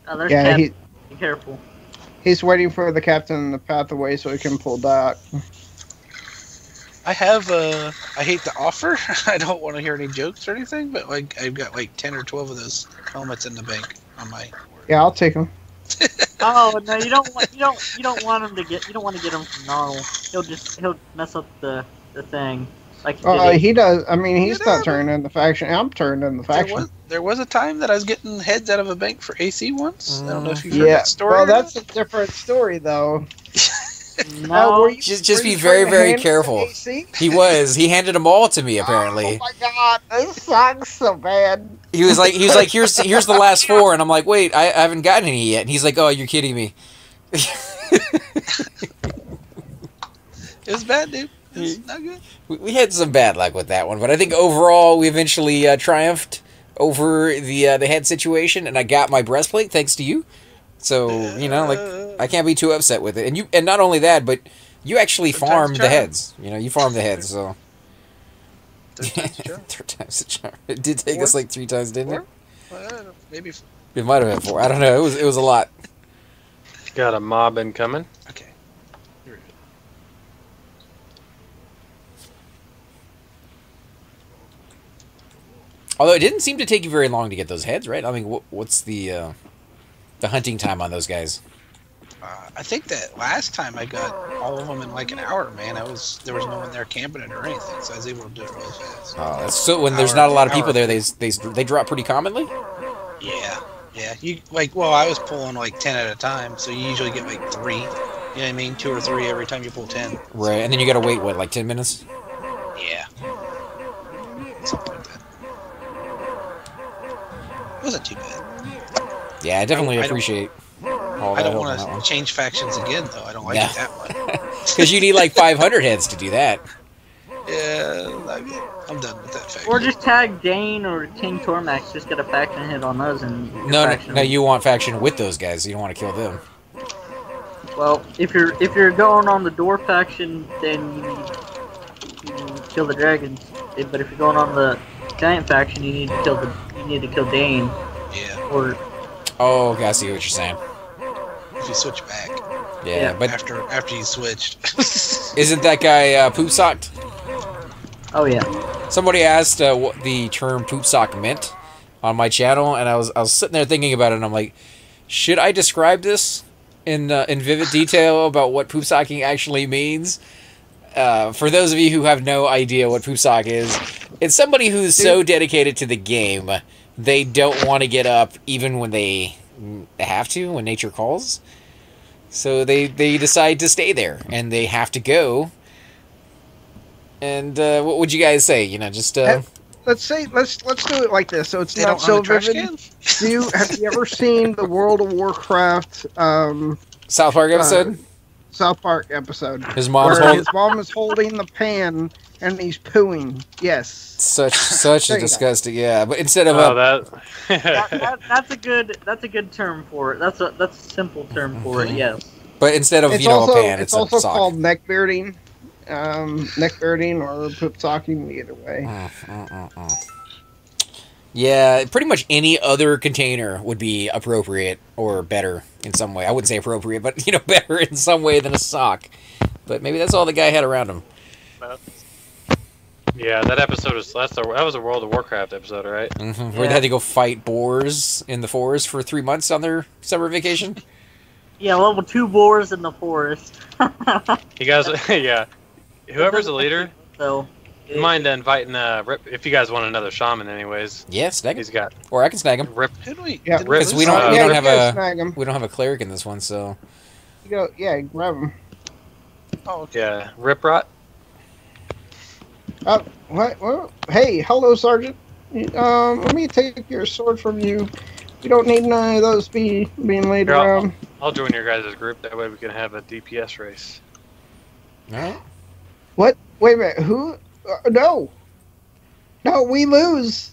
Oh, there's Yeah, Be careful. he's waiting for the captain in the path away so he can pull back. I have I hate to offer. I don't want to hear any jokes or anything, but like I've got like 10 or 12 of those helmets in the bank on my. Yeah, I'll take him. Oh no, you don't want him to get. You don't want to get him from Gnarl. He'll mess up the thing. Like He does. I mean, he's not turning in the faction. I'm turning in the faction. There was a time that I was getting heads out of a bank for AC once. I don't know if you've heard Yeah, that story. well, that's a different story, though. no. Just be very, very careful. He was. He handed them all to me, apparently. Oh my god, this sucks so bad. He was like, here's the last 4, and I'm like, wait, I haven't gotten any yet. And he's like, oh, you're kidding me. It was bad, dude. It was not good. We had some bad luck with that one, but I think overall we eventually triumphed over the head situation, and I got my breastplate thanks to you. So like I can't be too upset with it. And not only that, but you actually farmed the heads. You farmed the heads. So 3 times the charm. It did take us like 3 times, didn't it? Maybe. It might have been 4. I don't know. It was a lot. Got a mob incoming. Okay. Here we go. Although it didn't seem to take you very long to get those heads, right? I mean, what's the hunting time on those guys? I think that last time I got all of them in like an hour, man. There was no one there camping it or anything, so I was able to do it really fast. Oh, that's so when there's not a lot of people there, they drop pretty commonly. Yeah. I was pulling like 10 at a time, so you usually get like 3. You know what I mean? 2 or 3 every time you pull 10. Right, and then you gotta wait like 10 minutes. Yeah. Something like that. It wasn't too bad. Yeah, I definitely appreciate. I don't want to change factions again, though. I don't like it that much. Because you need like 500 heads to do that. Yeah, I'm done with that faction. Or just tag Dane or King Tormax. Just get a faction hit on those and. No, you want faction with those guys. You don't want to kill them. Well, if you're going on the door faction, then you need kill the dragons. But if you're going on the giant faction, you need to kill Dane. Yeah. Or. Oh, okay, I see what you're saying. If you switch back. Yeah, but after you switched. Isn't that guy poop socked? Oh yeah. Somebody asked what the term poop sock meant on my channel, and I was sitting there thinking about it, and I'm like, should I describe this in vivid detail about what poop socking actually means? For those of you who have no idea what poop sock is, it's somebody who's so dedicated to the game they don't want to get up even when they have to, when nature calls. So they decide to stay there, and they have to go. And what would you guys say? Just let's do it like this, so it's not so vivid. Have you ever seen the World of Warcraft South Park episode? South Park episode. His mom is holding the pan and he's pooing. Yes. Such a disgusting. Yeah, but instead of that's a good term for it. That's a simple term for it. Yes. But instead of a pan, it's also a sock. called neck bearding, or poop socking. Either way. Yeah, pretty much any other container would be appropriate or better in some way. I wouldn't say appropriate, but better in some way than a sock. But maybe that's all the guy had around him. Yeah, that episode that was a World of Warcraft episode, right? Mm-hmm. Where they had to go fight boars in the forest for 3 months on their summer vacation. Yeah, level 2 boars in the forest. You guys, yeah. Whoever's the leader, So, mind inviting Rip if you guys want another shaman, anyways. Yeah, snag him. He's got Or I can snag him. Rip. Did we? Yeah, did Because we lose don't, some? we Yeah, don't you have guys snag 'em. we don't have a cleric in this one, so You go, yeah, grab him. Oh, okay. Yeah, Rip Rot. What? Hey, hello, Sergeant. Let me take your sword from you. We don't need none of those being laid Here, around. I'll join your guys' group. That way we can have a DPS race. alright. What? Wait a minute. Who? No. No, we lose.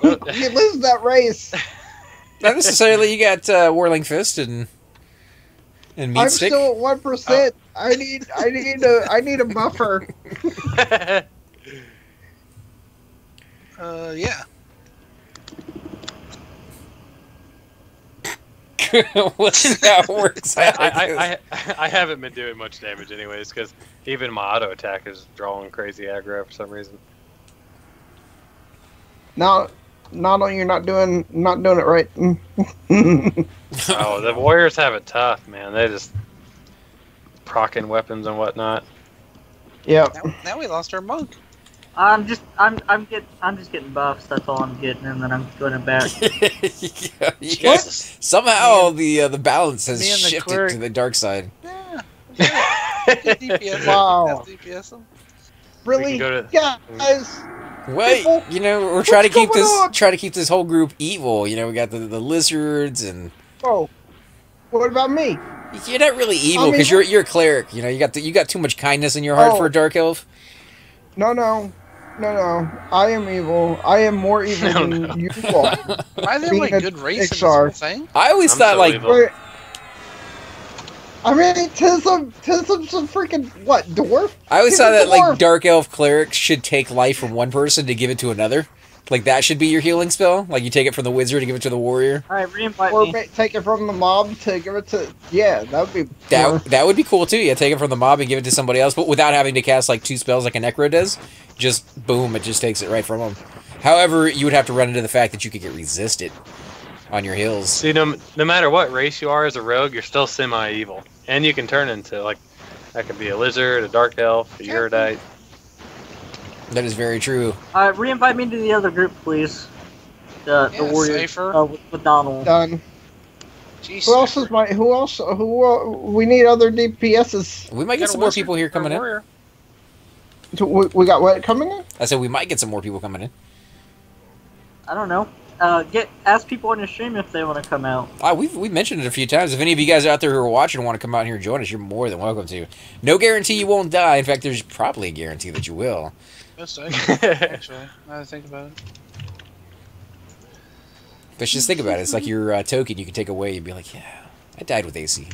We lose that race. Not necessarily. You got Whirling Fist and Meat I'm Stick. still at 1%. I need a buffer. Yeah. We'll see how it works out. I haven't been doing much damage anyways, because even my auto attack is drawing crazy aggro for some reason. No, you're not doing it right. Oh, the warriors have it tough, man. They just procking weapons and whatnot. Yep. Now we lost our monk. I'm just getting buffs. That's all I'm getting, and then I'm going back. Somehow the balance has Me and the shifted cleric- to the dark side. Yeah. DPS. Wow. DPS them. Really, go to- guys? Wait, People, we're trying to keep going on? try to keep this whole group evil. We got the lizards, and Oh, what about me? you're not really evil I'm because evil. you're a cleric. You got too much kindness in your heart Oh. for a dark elf. No. I am evil. I am more evil No, than no. you are. Why there Being like a good race in this XR. whole thing? I always I'm thought so like evil. Wait. I mean, tis some freaking what dwarf? I always He's thought a that like dwarf. dark elf clerics should take life from one person to give it to another. Like that should be your healing spell. Like you take it from the wizard to give it to the warrior. All right, reinvite Or me. take it from the mob to give it to. Yeah, that would be. That would be cool too. Yeah, take it from the mob and give it to somebody else, but without having to cast like 2 spells like a necro does. Just boom, it just takes it right from them. However, you would have to run into the fact that you could get resisted on your heals. See, no matter what race you are as a rogue, you're still semi-evil. And you can turn into, like, that could be a lizard, a dark elf, a Eurodite. That is very true. Reinvite me to the other group, please. The Yeah, warrior Cypher. with Donald. Done. Jeez, Who else is my? Who else? We need other DPSs. We might Got get a some more wizard people here or a coming in. warrior. We got what coming in? I said we might get some more people coming in. I don't know. Ask people on your stream if they want to come out. We've mentioned it a few times. If any of you guys out there who are watching want to come out here and join us, you're more than welcome to. No guarantee you won't die. In fact, there's probably a guarantee that you will. Most likely, actually. Now that I think about it. But just think about it. It's like your token you can take away and be like, yeah, I died with AC.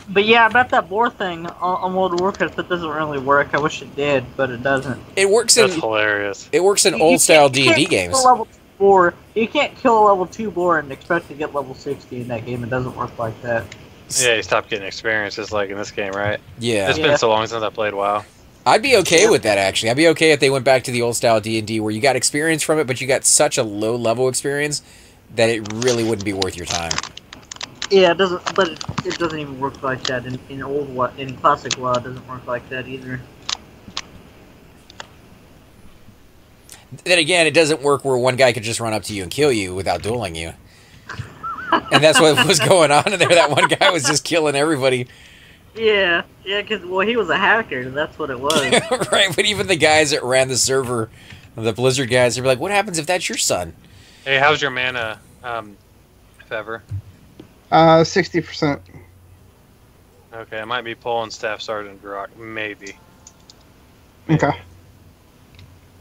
But yeah, about that boar thing on World of Warcraft, that doesn't really work. I wish it did, but it doesn't. It works in That's hilarious. old style You can't D&D kill games. a level 2 boar. You can't kill a level 2 boar and expect to get level 60 in that game. It doesn't work like that. Yeah, you stop getting experience just like in this game, right? Yeah. It's been so long since I played WoW. I'd be okay with that, actually. I'd be okay if they went back to the old style D&D where you got experience from it, but you got such a low level experience that it really wouldn't be worth your time. Yeah, it doesn't. But it doesn't even work like that in classic WoW. It doesn't work like that either. Then again, it doesn't work where one guy could just run up to you and kill you without dueling you. And that's what was going on in there. That one guy was just killing everybody. Yeah, because he was a hacker. That's what it was. Right, but even the guys that ran the server, the Blizzard guys, they were like, what happens if that's your son? Hey, how's your mana, if ever? 60%. Okay, I might be pulling Staff Sergeant Brock. Maybe. Okay.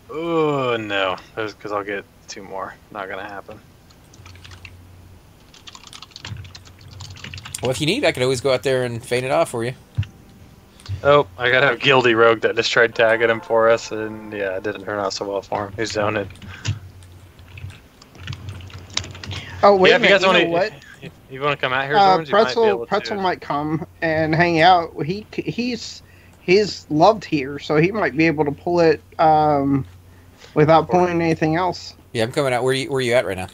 Oh, no. Because I'll get 2 more. Not going to happen. Well, if you need, I could always go out there and feint it off for you. Oh, I got a guilty rogue that just tried tagging him for us, and yeah, it didn't turn out so well for him. He's zoned. Oh wait Yeah, a minute! You know what? if you want to come out here, Zorns, you might be able Pretzel to. might come and hang out. He's loved here, so he might be able to pull it without pulling anything else. Yeah, I'm coming out. Where you at right now?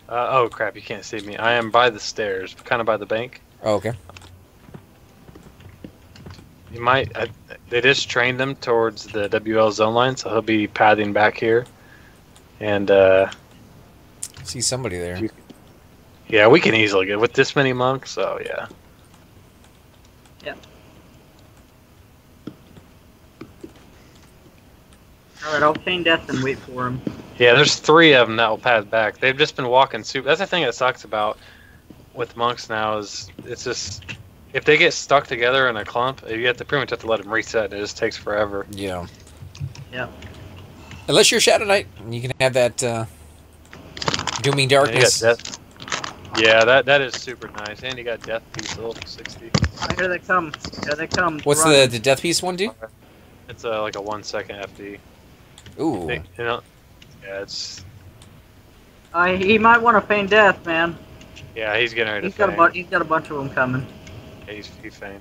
Oh crap! You can't see me. I am by the stairs, kind of by the bank. Oh, okay. You might. They just trained him towards the WL zone line, so he'll be pathing back here. And See somebody there. yeah, we can easily get with this many monks. So yeah. Yeah. Alright, I'll feign death and wait for him. Yeah, there's 3 of them that will path back. They've just been walking super. That's the thing that sucks about with monks now is it's just if they get stuck together in a clump, you have to pretty much have to let them reset. It just takes forever. Yeah. Yeah. Unless you're Shadow Knight, you can have that dooming darkness. Yeah, that is super nice. And you got death piece level 60. Here they come. Here they come. What's Run. the death piece one do? It's like a 1 second FD. Ooh. Yeah, it's. He might want to feign death, man. Yeah, he's getting ready to He's got feign. he's got a bunch of them coming. Yeah, he feigned.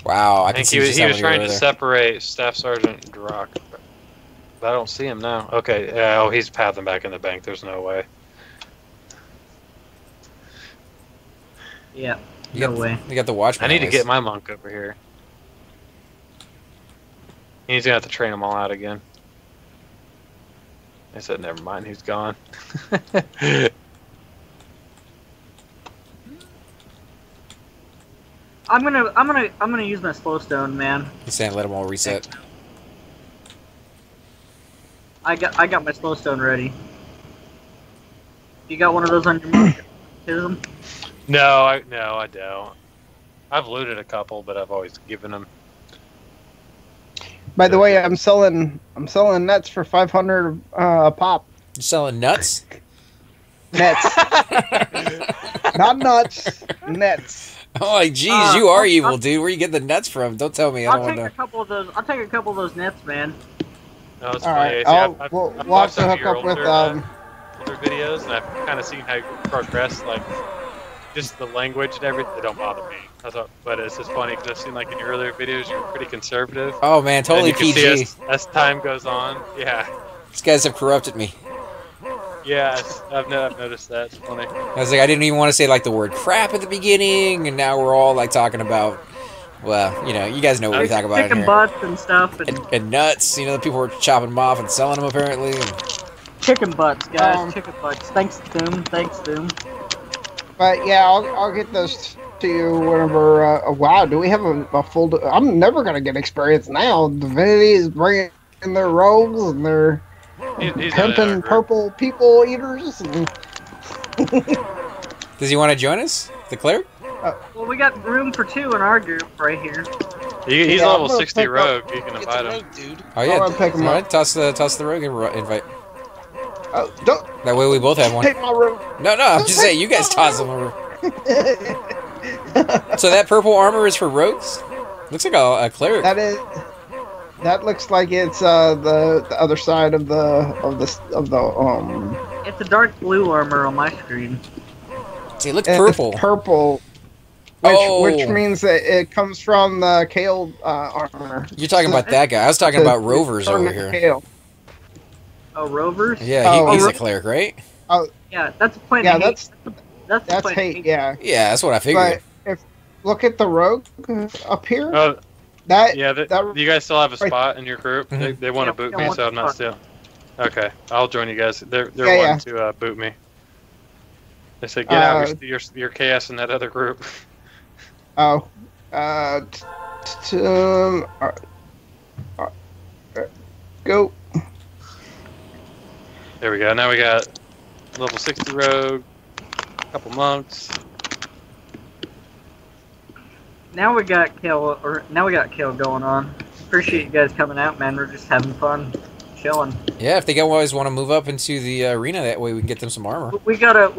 Wow, I I can think see he was trying to there. separate Staff Sergeant Drakkel. But I don't see him now. Okay, oh, he's pathing back in the bank. There's no way. Yeah. You No got, way. You got the watchman. I need to eyes. get my monk over here. He's gonna have to train them all out again. I said, never mind. He's gone. I'm gonna use my slow stone, man. He's saying let them all reset. I got my slow stone ready. You got one of those on your mark? Here's them. No, I don't. I've looted a couple, but I've always given them. By the way, I'm selling nets for 500 a pop. You're selling nuts? Nets, not nuts. Nets. Oh, like, geez, you are evil, dude. Where you get the nuts from? Don't tell me. I I'll don't take want a couple of those. I'll take a couple of those nets, man. No, it's All funny. right, See, we'll I've have watched to some of hook your up with older videos, and I've kind of seen how you progress, like just the language and everything. They don't bother me. But it's just funny because I've seen like in your earlier videos, you were pretty conservative. Oh man, totally and you PG. can see as time goes on, yeah. These guys have corrupted me. Yeah, I've noticed that. It's funny. I was like, I didn't even want to say like the word crap at the beginning, and now we're all like talking about, well, you know, you guys know what we talk about in Chicken here. butts and stuff. And nuts. You know, the people were chopping them off and selling them apparently. And... Chicken butts, guys. Chicken butts. Thanks, Doom. Thanks, Doom. But yeah, I'll get those to you whenever. Wow, do we have a full? I'm never gonna get experience now. Divinity is bringing in their rogues and their He's pimping purple people eaters. And Does he want to join us, the cleric? Well, we got room for 2 in our group right here. He's Yeah, a level I'm gonna 60 pick rogue. You can Get the invite him. rogue, dude. Oh yeah, I'll pick 'em all up. right, toss the rogue invite. Don't That way we both have one. take my rogue. No, I'm just saying, you guys toss them over. So that purple armor is for rogues? Looks like a cleric. That looks like it's the other side of the It's a dark blue armor on my screen. See, it looks it's purple. purple, which means that it comes from the Kale armor. You're talking about that guy. I was talking about rovers over here. Kale. Oh, rovers? Yeah, he's a cleric, right? Yeah, that's a point. Yeah, of hate. That's a That's point of hate. Yeah, Yeah, that's what I figured. but if look at the rogue up here, Oh, that yeah. that You guys still have a right. spot in your group? Mhm. They want to Yeah, boot we me, got so one I'm not spot. still. Okay, I'll join you guys. They're Yeah, wanting to boot me. They said get out. You're chaos in that other group. oh, go. There we go. Now we got level 60 rogue, a couple monks. Now we got Kale going on. Appreciate you guys coming out, man. We're just having fun, chilling. Yeah, if they always want to move up into the arena, that way we can get them some armor. We gotta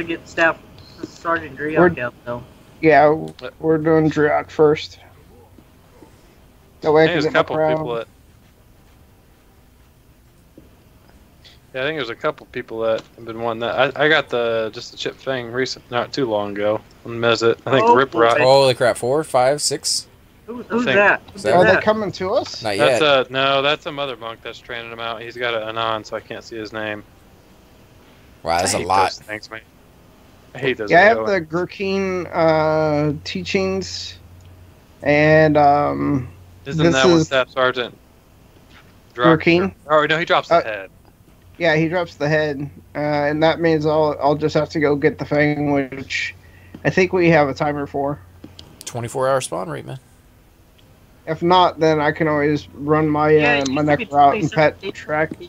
get Staff Sergeant Driak out though. Yeah, we're doing Driak first. That way I There's a can get my couple crown. people Yeah, I think there's a couple people that have been wanting that. I got just the chip thing not too long ago on Mezit. I think Rip Rot. Holy crap! 4, 5, 6. Who's that? Are they coming to us? Not yet. No, that's a mother monk that's training him out. He's got an Anon, so I can't see his name. Wow, that's a lot. Thanks, mate. I hate those. Yeah, I have the Gurkeen teachings, and isn't that what Staff Sergeant Gurkeen? Oh no, he drops the head. Yeah, he drops the head, and that means I'll just have to go get the fang, which I think we have a timer for. 24-hour spawn rate, man. If not, then I can always run my my neck route and pet track. It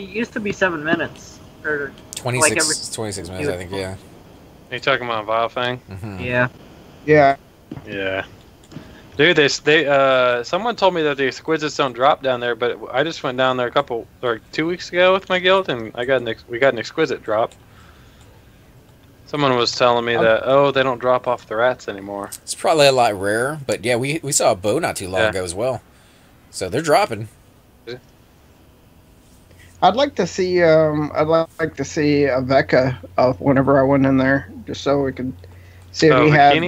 used to be 7 minutes. Or 26 minutes, I think, yeah. Are you talking about Vile Fang? Mm-hmm. Yeah. Yeah. Yeah. Dude, someone told me that the exquisites don't drop down there, but I just went down there 2 weeks ago with my guild, and we got an exquisite drop. Someone was telling me that they don't drop off the rats anymore. It's probably a lot rarer, but yeah, we saw a bow not too long ago as well, so they're dropping. I'd like to see a Vecca whenever I went in there, just so we could see if he had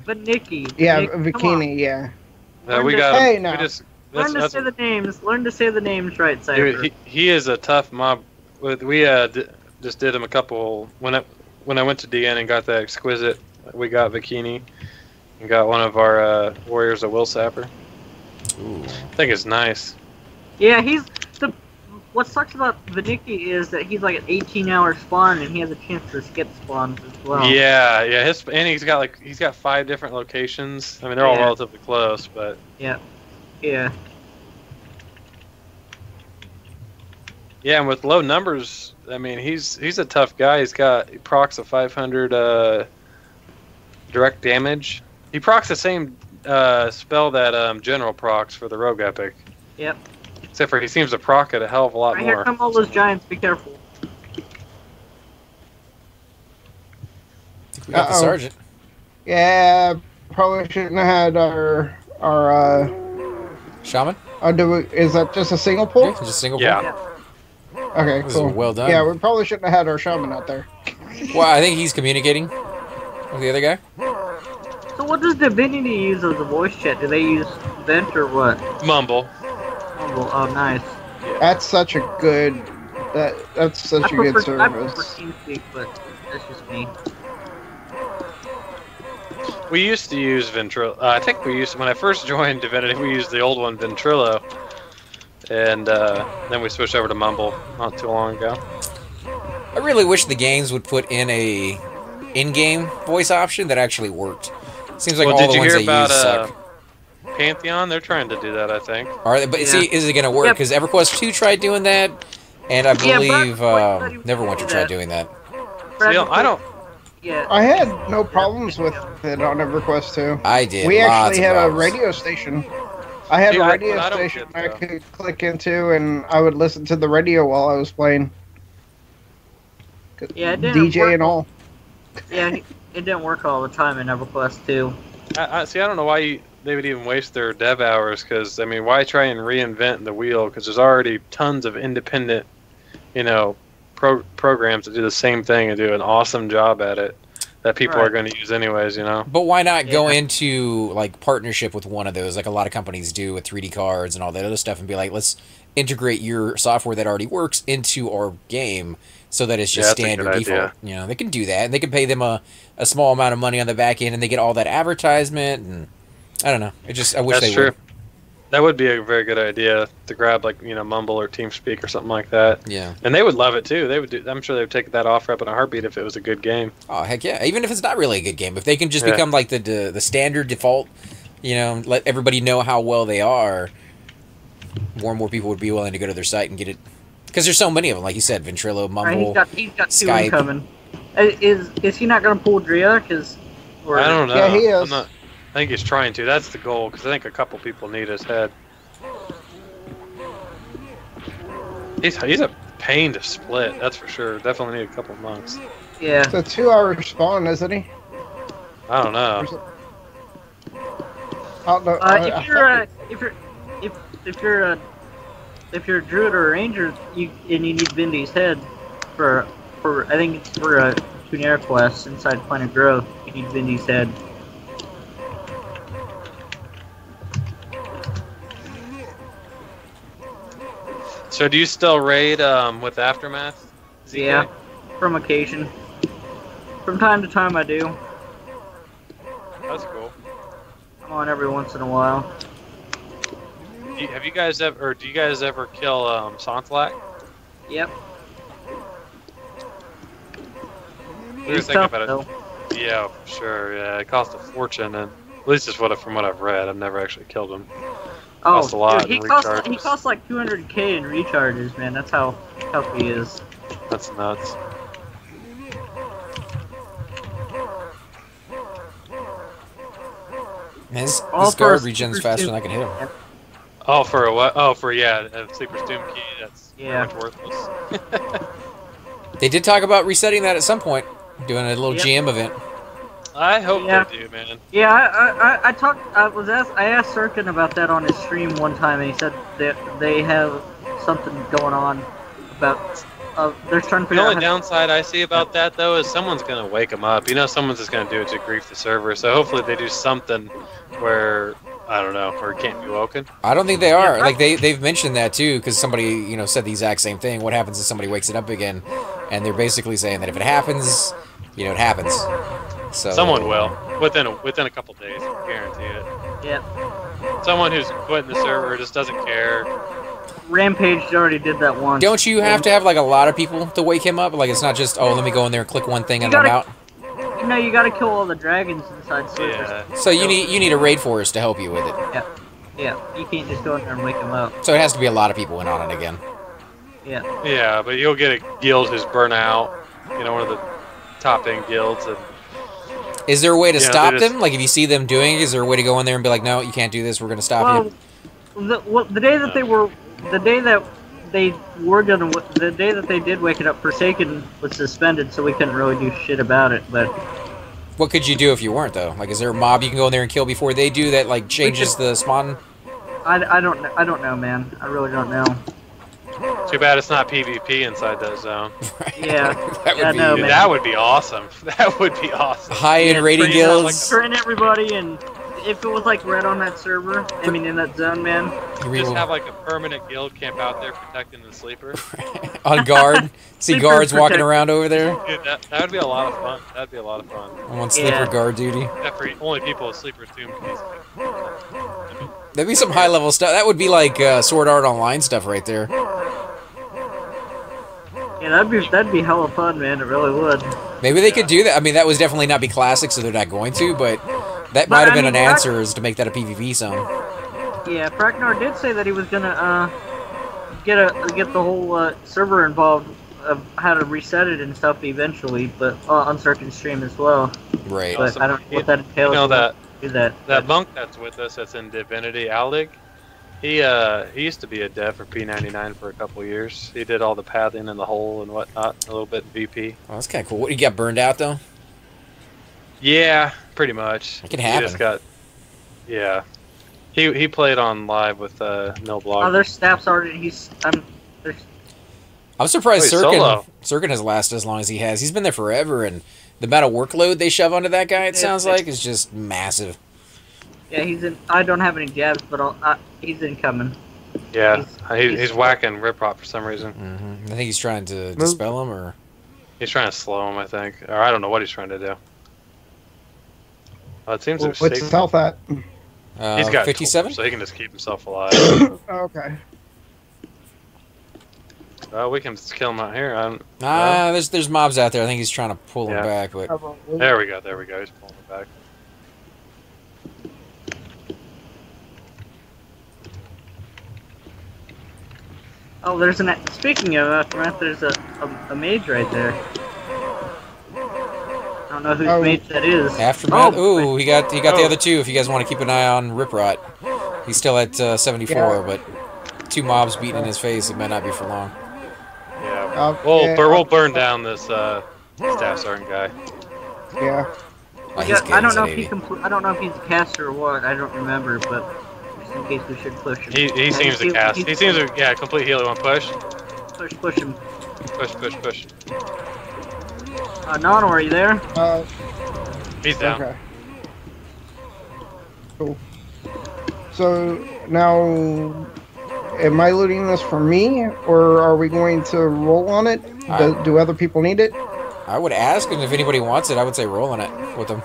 But Nikki. Yeah, Nick, Bikini. Yeah. We got. Hey, now. Learn to say the names. Learn to say the names right, Cypher. Dude, he is a tough mob. We just did him a couple when I went to DN and got that exquisite. We got Bikini and got one of our warriors, a Will Sapper. Ooh. I think it's nice. Yeah, what sucks about Vinicki is that he's like an 18-hour spawn, and he has a chance to skip spawns as well. Yeah. He's got 5 different locations. I mean, they're all relatively close, but yeah. Yeah, and with low numbers, I mean, he's a tough guy. He procs a 500 direct damage. He procs the same spell that General procs for the Rogue Epic. Yep. Except for he seems to proc it a hell of a lot more. Here come all those giants. Be careful. We got the sergeant. Yeah, probably shouldn't have had our shaman. Is that just a single pull? Yeah, just a single pull. Yeah. Okay, this cool. is well done. Yeah, we probably shouldn't have had our shaman out there. Well, I think he's communicating with the other guy. So what does Divinity use as a voice chat? Do they use Vent or what? Mumble. Oh, nice. That's such a good. That's such a good service. I prefer TeamSpeak, but that's just me. We used to use Ventrilo. I think when I first joined Divinity, we used the old one, Ventrilo. And then we switched over to Mumble not too long ago. I really wish the games would put in a in-game voice option that actually worked. Seems like all the ones they use suck. Pantheon, they're trying to do that, I think. Are they? But see, is it going to work? Because Everquest 2 tried doing that, and I believe Neverwinter tried doing that. See, I don't. Yeah. I had no problems with it on EverQuest 2. I did. We actually had a radio station. I had a radio station I could click into, and I would listen to the radio while I was playing. Yeah, it didn't DJ work. and all. Yeah, it didn't work all the time in EverQuest 2. I don't know why they would even waste their dev hours, because, I mean, why try and reinvent the wheel? Because there's already tons of independent, programs that do the same thing and do an awesome job at it that people are going to use anyways, But why not go into like partnership with one of those, like a lot of companies do with 3D cards and all that other stuff, and be like, let's integrate your software that already works into our game so that it's just standard default. They can do that, and they can pay them a small amount of money on the back end, and they get all that advertisement, and I don't know. I wish they would. That would be a very good idea to grab, like, Mumble or TeamSpeak or something like that. Yeah. And they would love it too. I'm sure they would take that offer up in a heartbeat if it was a good game. Oh heck yeah! Even if it's not really a good game, if they can just become like the standard default, let everybody know how well they are, more and more people would be willing to go to their site and get it. Because there's so many of them, like you said, Ventrilo, Mumble, he's got 2 Skype. incoming. Is he not going to pull Drea? I don't know. Yeah, he is. I think he's trying to. That's the goal, because I think a couple people need his head. He's a pain to split, that's for sure. Definitely need a couple of months. Yeah. It's a 2-hour spawn, isn't he? I don't know. If you're if you're a druid or a ranger, you need Vindy's head for I think it's for a Tuner quest inside Planet Growth. You need Vindy's head. So do you still raid with Aftermath? ZK? Yeah, from occasion. From time to time, I do. That's cool. I'm on every once in a while. Have you guys ever, or do you guys ever kill Sontlak? Yep. What do you think about it? Though. Yeah, for sure. Yeah, it cost a fortune, and at least it's from what I've read. I've never actually killed him. Oh, Cost a lot dude, he in costs like 200k in recharges, man. That's how tough he is. That's nuts. Man, this All guard for a regens super faster stu- than I can hit him. Oh, for a what? Oh, for a Sleeper's Doom key. That's Yeah. pretty much worthless. They did talk about resetting that at some point, doing a little Yep. GM event. I hope Yeah. they do, man. Yeah, I asked Sirkin about that on his stream one time, and he said that they have something going on about they're trying to The figure only out. downside I see about that, though, is someone's going to wake them up. You know, someone's just going to do it to grief the server. So hopefully they do something where, I don't know, where it can't be woken. I don't think they are. Yeah, Like they've mentioned that too, because somebody said the exact same thing. What happens if somebody wakes it up again? And they're basically saying that if it happens, it happens. So Someone will within a couple days, I guarantee it. Yeah, Someone who's quitting the server just doesn't care. Rampage already did that once. Don't you have to have like a lot of people to wake him up? Like it's not just let me go in there and click one thing and I'm out. You gotta kill all the dragons inside servers. Yeah. So you need a raid force to help you with it. Yeah, you can't just go in there and wake them up. So it has to be a lot of people in on it again. Yeah. Yeah, but you'll get a guild who's burnt out. One of the top end guilds. And Is there a way to stop they just- them? Like if you see them doing it, is there a way to go in there and be like, no, you can't do this. We're gonna stop you. The day that the day that they did wake it up, Forsaken was suspended, so we couldn't really do shit about it. But What could you do if you weren't though? Like, is there a mob you can go in there and kill before they do that? Like changes the spawn. I don't know, man. I really don't know. Too bad it's not PvP inside that zone. Yeah, That would be no, Dude, man. that would be awesome. That would be awesome. high-end raiding train guilds. Train everybody, and if it was like red on that server, I mean in that zone, man. Just have like a permanent guild camp out there protecting the sleeper. On guard. See Sleeper guards walking protect- around over there. Dude, that would be a lot of fun. That'd be a lot of fun. I'm on sleeper Yeah. guard duty. Except for only people with Sleeper's Doom keys. That'd be some high-level stuff. That would be like Sword Art Online stuff right there. Yeah, that'd be hella fun, man. It really would. Maybe they could do that. I mean, that was definitely not be classic, so they're not going to. But that might have been an answer, is to make that a PvP zone. Yeah, Praknar did say that he was gonna get the whole server involved of how to reset it and stuff eventually, but on Circuit stream as well. Right. But I don't know what that entails. That Do that. that monk that's with us, that's in Divinity, Aldig. He used to be a dev for P99 for a couple years. He did all the pathing in the hole and whatnot, a little bit in VP. Well, that's kind of cool. What, you got burned out though? Yeah, pretty much. It can He happen. just got, yeah. He played on live with no blog. Oh, their staff's already. I'm surprised Wait, solo. Sirkin has lasted as long as he has. He's been there forever, and the amount of workload they shove onto that guy, it sounds like, is just massive. Yeah, he's in. I don't have any jabs, but he's incoming. Yeah, he's whacking Riprop for some reason. I think he's trying to dispel him, or He's trying to slow him, I think. Or I don't know what he's trying to do. It seems What's like his health at? he's got 57. so he can just keep himself alive. Okay. We can just kill him out here. There's mobs out there. I think he's trying to pull him Yeah. back, but There we go. He's pulling it back. Oh, there's an. Speaking of Aftermath, there's a mage right there. I don't know whose mage that is. Aftermath. Oh, Ooh, he got the other two. If you guys want to keep an eye on Riprot, he's still at 74, Yeah. but 2 mobs beating in his face. It might not be for long. Yeah. Okay. We'll burn down this staff sergeant guy. Yeah. Oh, he's Yeah, good. I don't He's know at if he 80. I don't know if he's a caster or what. I don't remember, but just in case we should push him. He seems to cast. He seems to, yeah, complete heal. You want to push? Push him. Push. Nano, are you there? He's down. Okay. Cool. So now, am I looting this for me, or are we going to roll on it? Do other people need it? I would ask, and if anybody wants it, I would say roll on it with them.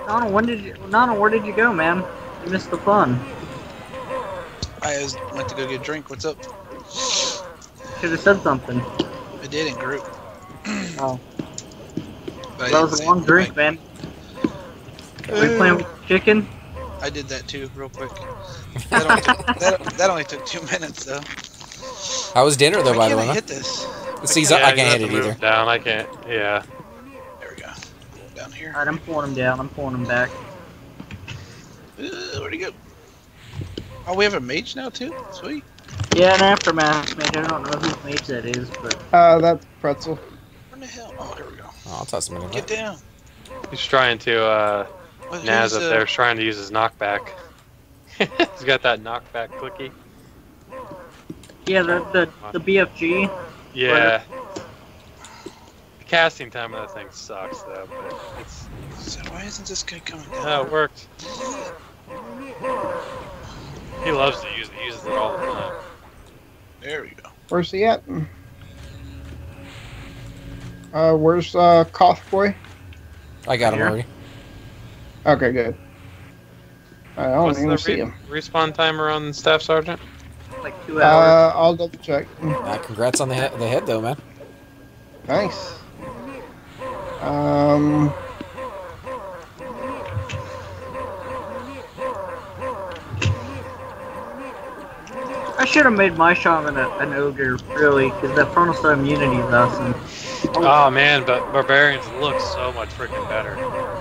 Nano, where did you go, man? You missed the fun. I went to go get a drink. What's up? Should have said something. I did in group. Oh. But That was a long drink, man. Are we playing with chicken? I did that too, real quick. That only took 2 minutes, though. How was dinner, though, by the way? I can't hit this. See, Yeah, I can't hit it move either. Down, I can't. Yeah. There we go. Down here. Alright, I'm pulling him down. I'm pulling him back. Where'd he go? Oh, we have a mage now, too? Sweet. Yeah, an aftermath mage. I don't know whose mage that is, but... That's Pretzel. Where the hell? Oh, here we go. Oh, I'll toss him in. Get down. He's trying to, What, Naz who's, up there is trying to use his knockback. He's got that knockback clicky. Yeah, the BFG. Yeah. The casting time of that thing sucks, though, but it's... So why isn't this guy coming down? Oh, it worked. He loves to use it. He uses it all the time. There we go. Where's he at? Where's Cough Boy? I got him Here. already. Okay, good. I don't What's even the see him. respawn timer on Staff Sergeant? Like 2 hours. I'll double check. Congrats on the head, though, man. Nice. I should have made my shaman an ogre, really, because that frontal star immunity is awesome. Oh man, but barbarians look so much freaking better.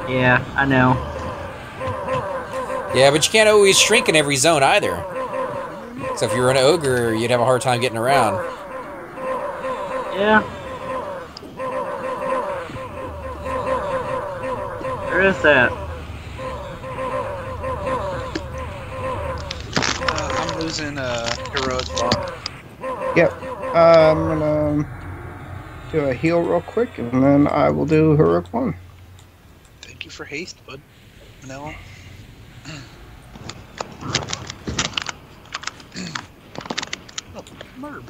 Yeah, I know. Yeah, but you can't always shrink in every zone either. So if you were an ogre, you'd have a hard time getting around. Yeah. There is that. I'm losing heroic ball. Yep. I'm gonna do a heal real quick, and then I will do Heroic 1. Thank you for haste, bud. No. Oh, murder.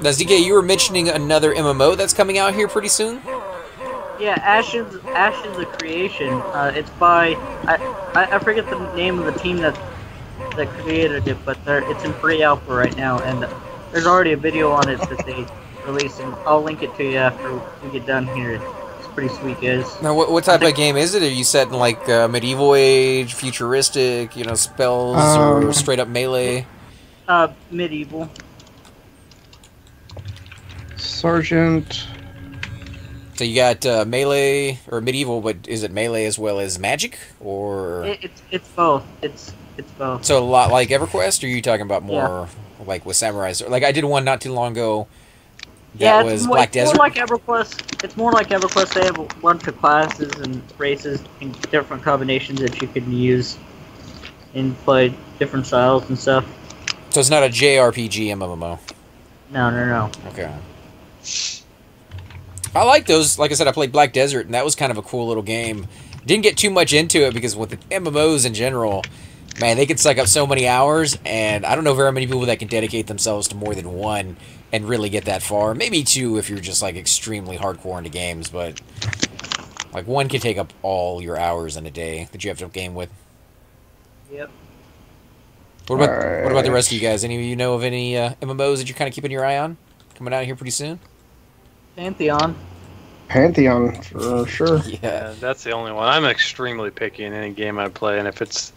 Now, ZK, you were mentioning another MMO that's coming out here pretty soon? Yeah, Ashes of Creation. It's by I forget the name of the team that created it, but it's in pre-alpha right now, and there's already a video on it that they released, and I'll link it to you after we get done here. It's pretty sweet, guys. Now, what type of game is it? Are you set in like medieval age, futuristic, spells, or straight up melee? Medieval. Sergeant. So you got melee or medieval, but is it melee as well as magic, or It's both. It's both. so a lot like Everquest? Or are you talking about more like with samurais? Like I did one not too long ago. That was Black Desert. More like EverQuest. It's more like EverQuest. They have a bunch of classes and races and different combinations that you can use and play different styles and stuff. So it's not a JRPG MMO. No. Okay. I like those. Like I said, I played Black Desert, and that was kind of a cool little game. Didn't get too much into it because with the MMOs in general, man, they can suck up so many hours, and I don't know very many people that can dedicate themselves to more than one and really get that far. Maybe two if you're just like extremely hardcore into games, but like one can take up all your hours in a day that you have to game with. Yep. What about the rest of you guys? Any of you know of any MMOs that you're kind of keeping your eye on coming out here pretty soon? Pantheon for sure. Yeah, that's the only one. I'm extremely picky in any game I play, and if it's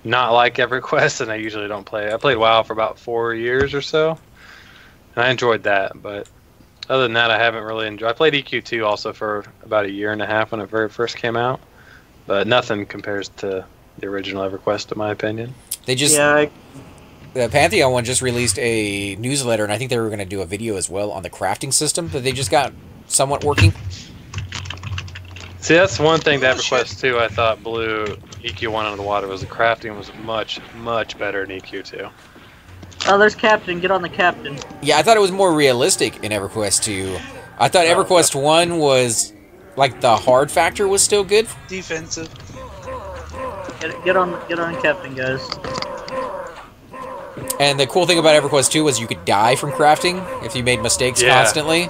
not like Everquest, then I usually don't play. I played WoW for about 4 years or so, and I enjoyed that, but other than that, I haven't really enjoyed. I played EQ2 also for about 1.5 years when it very first came out, but nothing compares to the original Everquest, in my opinion. They just the Pantheon one just released a newsletter, and I think they were going to do a video as well on the crafting system that they just got somewhat working. See, that's one thing to EverQuest 2 I thought blew EQ1 out of the water was the crafting was much, much better in EQ2. Oh, there's Captain. Get on the Captain. Yeah, I thought it was more realistic in EverQuest 2. I thought EverQuest 1 was, like, the hard factor was still good. Defensive. Get on Captain, guys. And the cool thing about EverQuest 2 was you could die from crafting if you made mistakes constantly.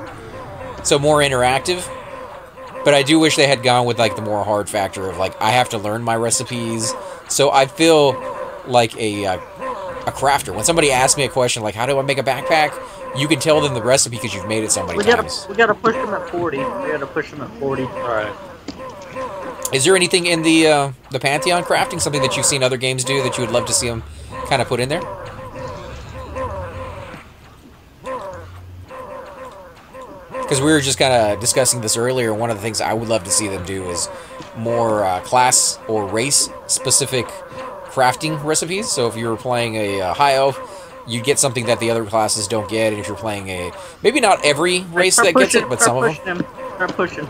So more interactive. But I do wish they had gone with like the more hard factor of like I have to learn my recipes. So I feel like a crafter. When somebody asks me a question like how do I make a backpack, you can tell them the recipe because you've made it so many times. We gotta push them at 40. We gotta push them at 40. All right. Is there anything in the Pantheon crafting, something that you've seen other games do that you would love to see them kind of put in there? Because we were just kind of discussing this earlier. One of the things I would love to see them do is more class or race-specific crafting recipes. So if you were playing a high elf, you'd get something that the other classes don't get. And if you're playing a... Maybe not every race that gets it, but some of them. Start pushing.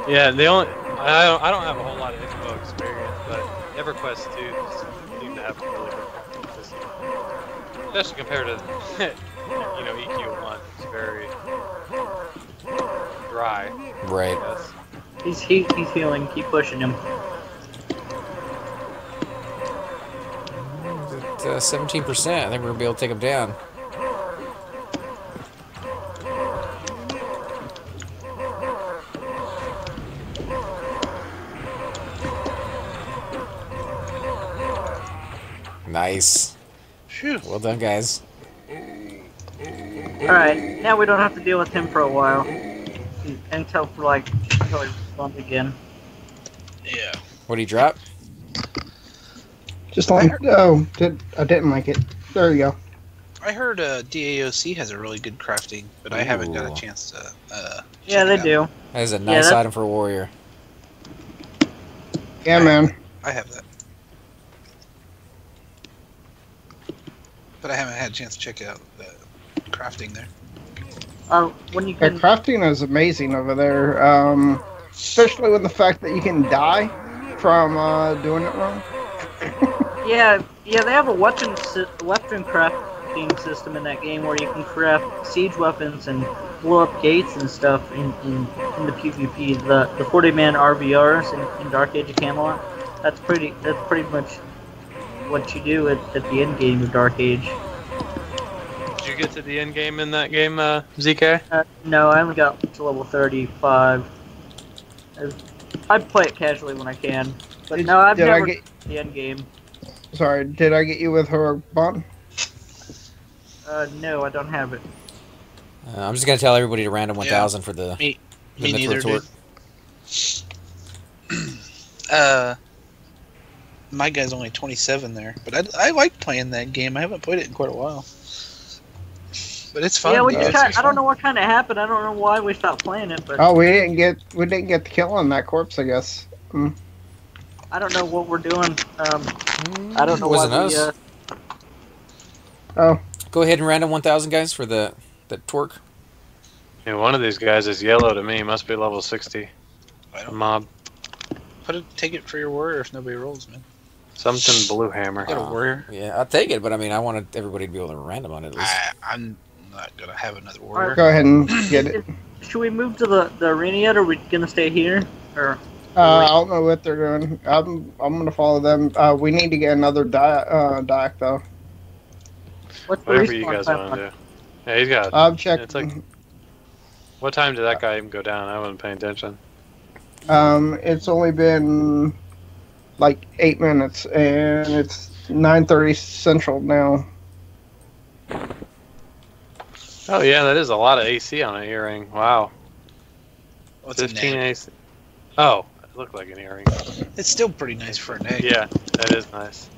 Yeah, the only... I don't have a whole lot of info experience, but EverQuest 2 seem to have a really good crafting system. Especially compared to... you know, EQ1 is very dry. Right. He's healing. Keep pushing him. 17%. I think we're gonna be able to take him down. Nice. Phew. Well done, guys. Alright, now we don't have to deal with him for a while. Until he's bumped again. Yeah. What did he drop? Just like, I didn't like it. There you go. I heard DAOC has a really good crafting, but I haven't got a chance to. Yeah, they do. That is a nice item for a warrior. Yeah, man. I have that. But I haven't had a chance to check out the crafting there. When you can... The crafting is amazing over there, especially with the fact that you can die from doing it wrong. yeah, they have a weapon crafting system in that game where you can craft siege weapons and blow up gates and stuff in the PvP. The 40-man RVRs in Dark Age of Camelot. That's pretty much what you do at the end game of Dark Age. Did you get to the end game in that game, ZK? No, I only got to level 35. I play it casually when I can, but no, I've never get the end game. Sorry, did I get you with her bond? No, I don't have it. I'm just gonna tell everybody to random 1,000 for the. Me the neither, dude. My guy's only 27 there, but I like playing that game. I haven't played it in quite a while, but it's fun. Yeah, I don't know what kind of happened. I don't know why we stopped playing it, but we didn't get the kill on that corpse, I guess. I don't know what we're doing. I don't know Wasn't why us. Oh, go ahead and random 1,000 guys for the twerk. Yeah, one of these guys is yellow to me. Must be level 60. I don't Mob. take it for your warrior if nobody rolls, man. Something blue hammer. Got a warrior. Yeah, I'll take it, but I mean, I wanted everybody to be able to random on it at least. I'm not gonna have another warrior. go ahead and get it. Should we move to the arena yet, or are we gonna stay here? Or I don't know what they're doing. I'm gonna follow them. We need to get another Dak though. what's the Whatever you respawn guys time want on? to do. Yeah, he's got. I'm checking. It's like, what time did that guy even go down? I wasn't paying attention. It's only been like 8 minutes, and it's 9:30 Central now. Oh yeah, that is a lot of AC on an earring. Wow. What's 15 a nag? AC. Oh, it looked like an earring. It's still pretty nice for a nag. Yeah, that is nice.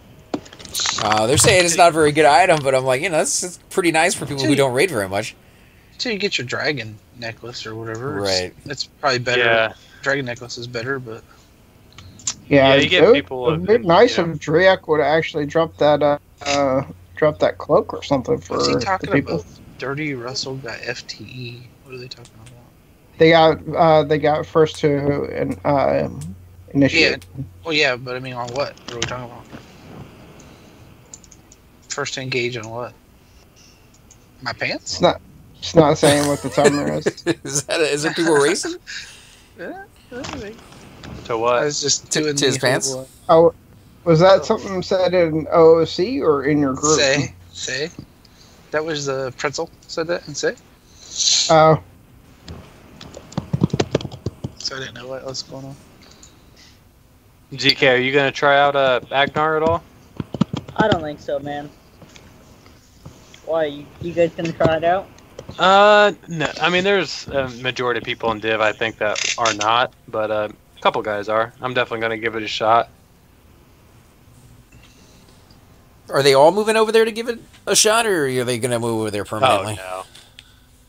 They're saying it's not a very good item, but I'm like, it's pretty nice for people who don't raid very much. Until you get your dragon necklace or whatever. Right. It's probably better. Yeah. Dragon necklace is better, but Yeah, you get people. It would be nice if Dryak would actually drop that cloak or something for What's he the talking people. about? Dirty Russell got FTE. What are they talking about? They got first to initiate. Yeah. Well, yeah, but I mean, on what? What are we talking about? First to engage on what? My pants? It's not saying what the timer is. Is it people racing? Yeah, I think. To I what? was just doing To his the pants? whole, Oh, was that something said in OOC or in your group? Say. That was the pretzel said that and say. Oh. So I didn't know what was going on. GK, are you gonna try out Agnar at all? I don't think so, man. Why? You guys gonna try it out? No. I mean, there's a majority of people in Div I think that are not, but a couple guys are. I'm definitely gonna give it a shot. Are they all moving over there to give it a shot, or are they going to move over there permanently? Oh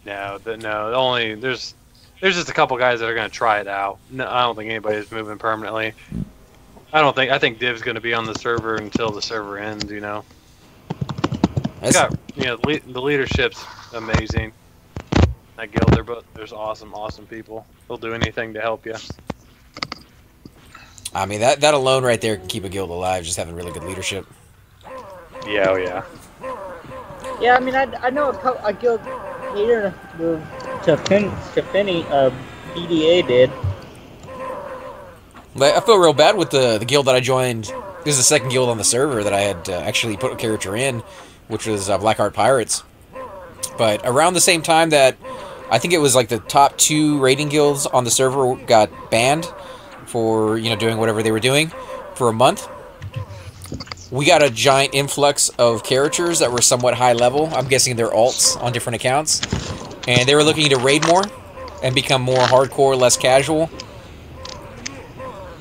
no. Only there's just a couple guys that are gonna try it out. No, I don't think anybody's moving permanently. I think Div's gonna be on the server until the server ends. You know. The leadership's amazing. That guild, there's awesome people. They'll do anything to help you. I mean, that alone right there can keep a guild alive, just having really good leadership. Yeah, oh yeah. Yeah, I mean, I know a guild leader moved to Finney, BDA did. But I feel real bad with the guild that I joined. This is the second guild on the server that I had actually put a character in, which was Blackheart Pirates. But around the same time that I think it was like the top 2 raiding guilds on the server got banned for doing whatever they were doing for a month, we got a giant influx of characters that were somewhat high level. I'm guessing they're alts on different accounts, and they were looking to raid more and become more hardcore, less casual.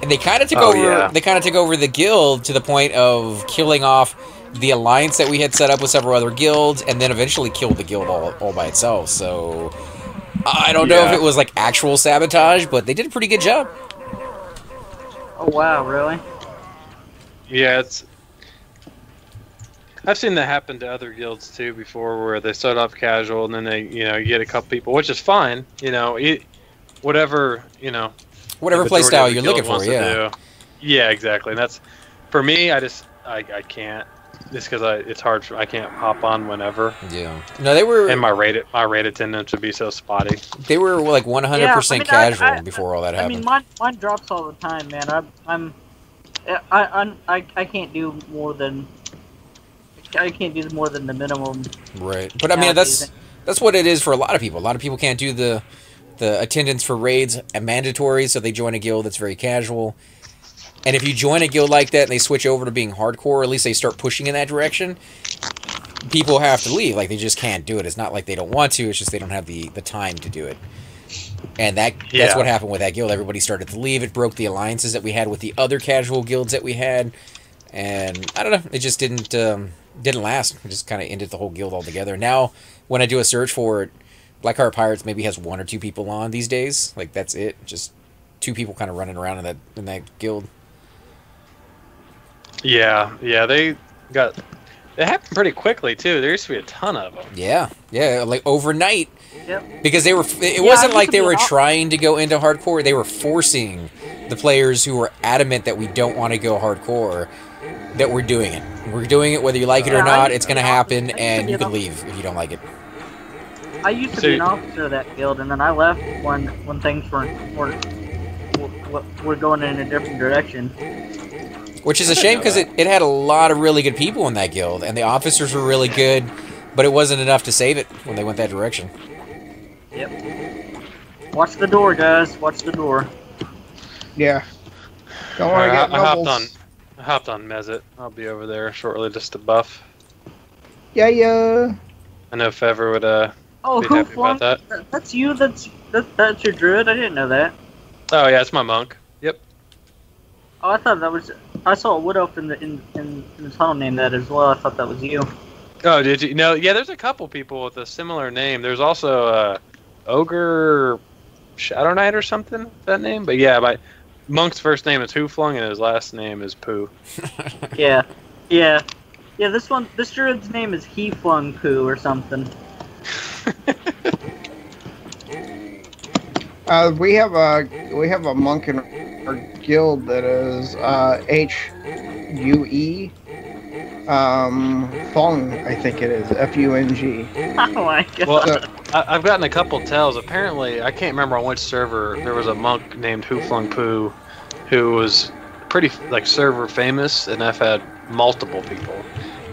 And they kind of took over. Yeah. They kind of took over the guild to the point of killing off the alliance that we had set up with several other guilds, and then eventually killed the guild all by itself. So I don't know if it was like actual sabotage, but they did a pretty good job. Oh wow, really? Yeah, I've seen that happen to other guilds too before, where they start off casual and then they, you get a couple people, which is fine. Whatever play style you're looking for, yeah. Yeah, exactly. And that's for me. I can't. Just because it's hard. I can't hop on whenever. Yeah. No, they were. And my raid attendance would be so spotty. They were like 100% casual before all that happened. I mean, mine drops all the time, man. I can't do more than. I can't do more than the minimum. Right. But I mean, that's what it is for a lot of people. A lot of people can't do the attendance for raids mandatory, so they join a guild that's very casual. And if you join a guild like that and they switch over to being hardcore, or at least they start pushing in that direction, people have to leave. Like, they just can't do it. It's not like they don't want to, it's just they don't have the time to do it. And that's what happened with that guild. Everybody started to leave. It broke the alliances that we had with the other casual guilds that we had. And I don't know, it just didn't last. It just kind of ended the whole guild altogether. Now, when I do a search for it, Blackheart Pirates maybe has 1 or 2 people on these days. Like, that's it. Just 2 people kind of running around in that guild. Yeah, they happened pretty quickly too. There used to be a ton of them. Yeah, like overnight. Yep. Because it wasn't like they were trying to go into hardcore. They were forcing the players who were adamant that we don't want to go hardcore, that we're doing it. We're doing it whether you like it or not. It's going to happen, and you can leave if you don't like it. I used to be an officer of that guild, and then I left when things were going in a different direction. Which is a shame, because it had a lot of really good people in that guild, and the officers were really good, but it wasn't enough to save it when they went that direction. Yep. Watch the door, guys. Watch the door. Yeah. Don't want to get nobles. I hopped on Mezit. I'll be over there shortly just to buff. Yeah. I know Fever would Oh, be who happy about that. That's you. That's your druid. I didn't know that. Oh yeah, it's my monk. Yep. Oh, I thought that was. I saw a wood elf in the tunnel named that as well. I thought that was you. Oh, did you? No, yeah. There's a couple people with a similar name. There's also Ogre Shadow Knight or something. That name, but yeah, Monk's first name is Hooflung and his last name is Pooh. Yeah. This druid's name is He Flung Poo or something. We have a monk in our guild that is HUE Fung, I think it is FUNG. Oh my god. Well, I've gotten a couple tells. Apparently, I can't remember on which server there was a monk named Hooflung Poo, who was pretty server famous, and I've had multiple people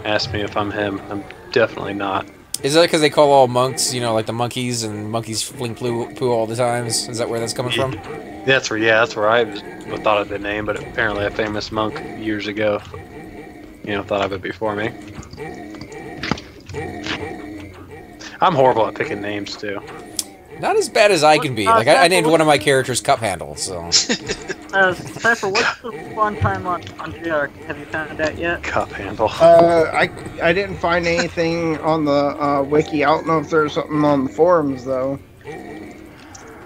ask me if I'm him. I'm definitely not. Is that because they call all monks, like the monkeys, and monkeys fling poo all the times? Is that where that's coming from? That's where I thought of the name, but apparently a famous monk years ago, thought of it before me. I'm horrible at picking names too. Not as bad as I can be. I named one of my characters Cup Handle, so. Cypher, what's the spawn time on GR? Have you found out yet? Cup Handle. I didn't find anything on the wiki. I don't know if there's something on the forums though.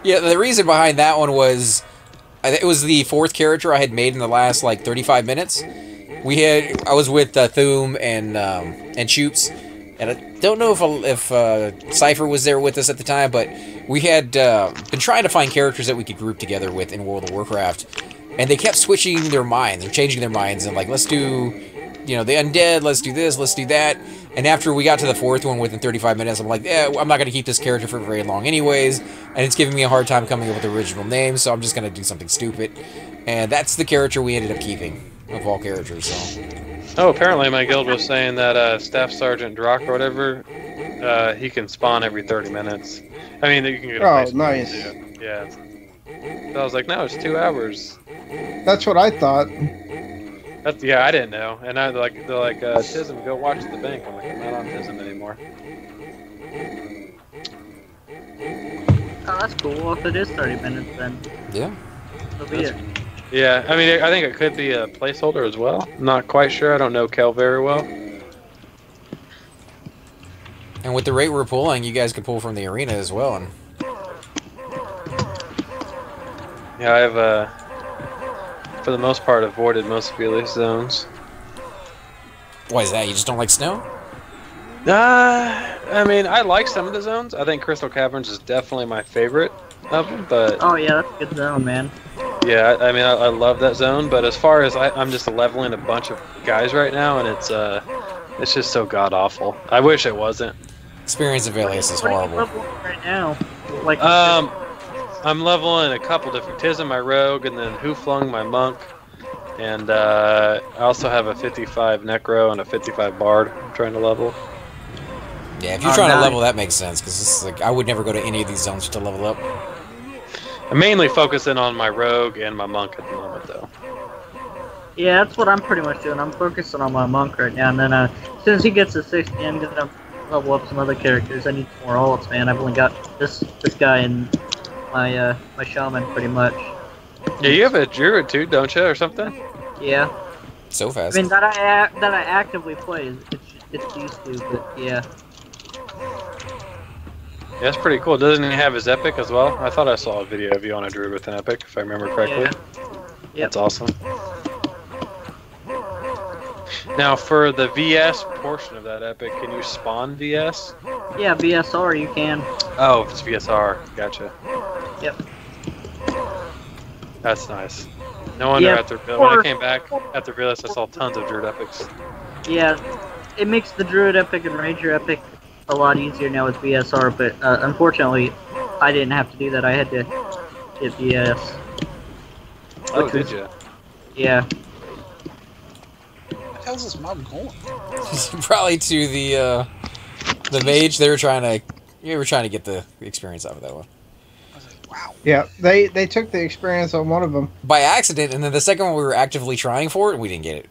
Yeah, the reason behind that one was, it was the 4th character I had made in the last 35 minutes. I was with Thoom and Choops, and I don't know if Cypher was there with us at the time, but we had been trying to find characters that we could group together with in World of Warcraft, and they kept switching their minds, or changing their minds, and let's do, the undead, let's do this, let's do that. And after we got to the 4th one within 35 minutes, I'm like, I'm not going to keep this character for very long anyways, and it's giving me a hard time coming up with the original name, so I'm just going to do something stupid. And that's the character we ended up keeping, of all characters, so. Oh, apparently my guild was saying that Staff Sergeant Drock or whatever, he can spawn every 30 minutes. I mean, you can get a nice. Yeah. So I was like, no, it's 2 hours. That's what I thought. I didn't know. And they're like, Tism, go watch the bank. I'm like, I'm not on Tism anymore. Oh, that's cool. Well, if it is 30 minutes, then. Yeah. So be it. Yeah, I mean, I think it could be a placeholder as well. I'm not quite sure. I don't know Kale very well. And with the rate we're pulling, you guys could pull from the arena as well. And yeah, I have, for the most part, avoided most Velious zones. Why is that? You just don't like snow? I mean, I like some of the zones. I think Crystal Caverns is definitely my favorite of them, but... Oh, yeah, that's a good zone, man. Yeah, I mean, I love that zone, but as far as I'm just leveling a bunch of guys right now, and it's just so god-awful. I wish it wasn't. Experience of Velious is horrible. What are you leveling right now? I'm leveling a couple different Tism, my rogue, and then Hooflung, my monk, and I also have a 55 Necro and a 55 Bard I'm trying to level. Yeah, if you're trying to level, that makes sense, because I would never go to any of these zones to level up. I'm mainly focusing on my rogue and my monk at the moment, though. Yeah, that's what I'm pretty much doing. I'm focusing on my monk right now, and then as soon as he gets to 60, I'm gonna level up some other characters. I need more ults, man. I've only got this guy and my shaman pretty much. Yeah, you have a druid too, don't you, or something? Yeah. So fast. I mean that I actively play. It's these two, but yeah. Yeah, that's pretty cool. Doesn't he have his epic as well? I thought I saw a video of you on a druid with an epic, if I remember correctly. Yeah. Yep. That's awesome. Now, for the VS portion of that epic, can you spawn VS? Yeah, VSR you can. Oh, it's VSR. Gotcha. Yep. That's nice. No wonder when I came back after Velious, I saw tons of druid epics. Yeah, it makes the druid epic and ranger epic a lot easier now with VSR, but unfortunately, I didn't have to do that. I had to get VS. Oh, did you? Yeah. What the hell's this mob going? Probably to the mage. You were trying to get the experience out of that one. I was like, wow. Yeah, they took the experience on one of them. By accident, and then the second one we were actively trying for it, and we didn't get it.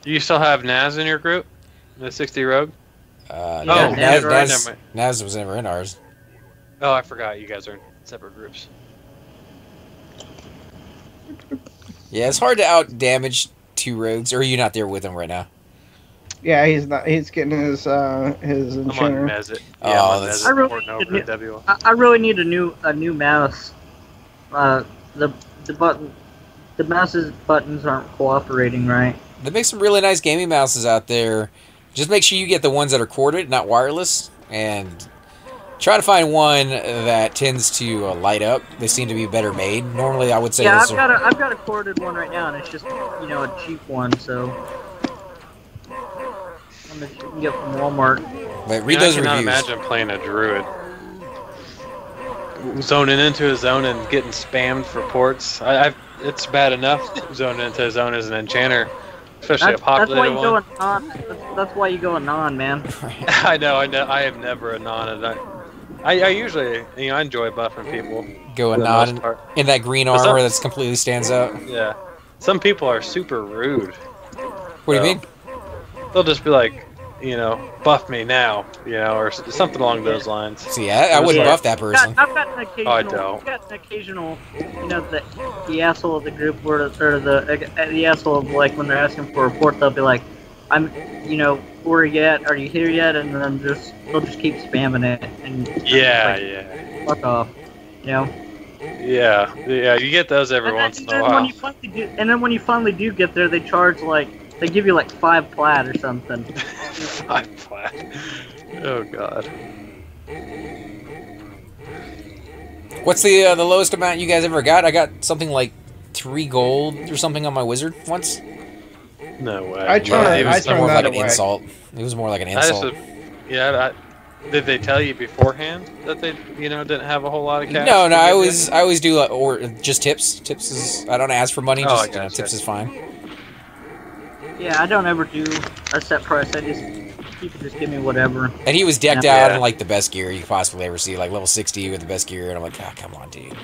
Do you still have Naz in your group? The 60 rogue? Naz was never in ours. Oh, I forgot. You guys are in separate groups. Yeah, it's hard to out-damage 2 rogues. Or are you not there with him right now? Yeah, he's not. He's getting his Enchanter. I'm on Mezit. Oh, Mezit. I really need a new mouse. the mouse's buttons aren't cooperating right. They make some really nice gaming mouses out there. Just make sure you get the ones that are corded, not wireless, and try to find one that tends to light up. They seem to be better made. Normally, I would say yeah, I've got a corded one right now, and it's just a cheap one, so one that you can get from Walmart. But read those I cannot reviews. imagine playing a druid, zoning into a zone and getting spammed for ports. It's bad enough zoning into a zone as an enchanter, especially a populated one. That's why you go a non, man. I know. I have never a non, and I usually, I enjoy buffing people. Go a non in that green armor that's completely stands out. Yeah. Some people are super rude. What do you mean? They'll just be like, buff me now, or something along those lines. See, I wouldn't buff that person. I've got an occasional. I don't. I've got an occasional, the asshole of the group, or the asshole of like when they're asking for a report, they'll be like, where are you at? Are you here yet? And then they'll just keep spamming it. And Yeah. Fuck off. Yeah, you get those every once in a while. And then when you finally do get there, they charge they give you 5 plat or something. 5 plat. Oh god. What's the lowest amount you guys ever got? I got something like 3 gold or something on my wizard once. No way. It was more like an insult. It was more like an insult. Did they tell you beforehand that they, didn't have a whole lot of cash? No. I always do or just tips. Tips is I don't ask for money. Oh, just tips is fine. Yeah, I don't ever do a set price. People just give me whatever. And he was decked out in the best gear you could possibly ever see, like level 60 with the best gear, and I'm like, come on, dude.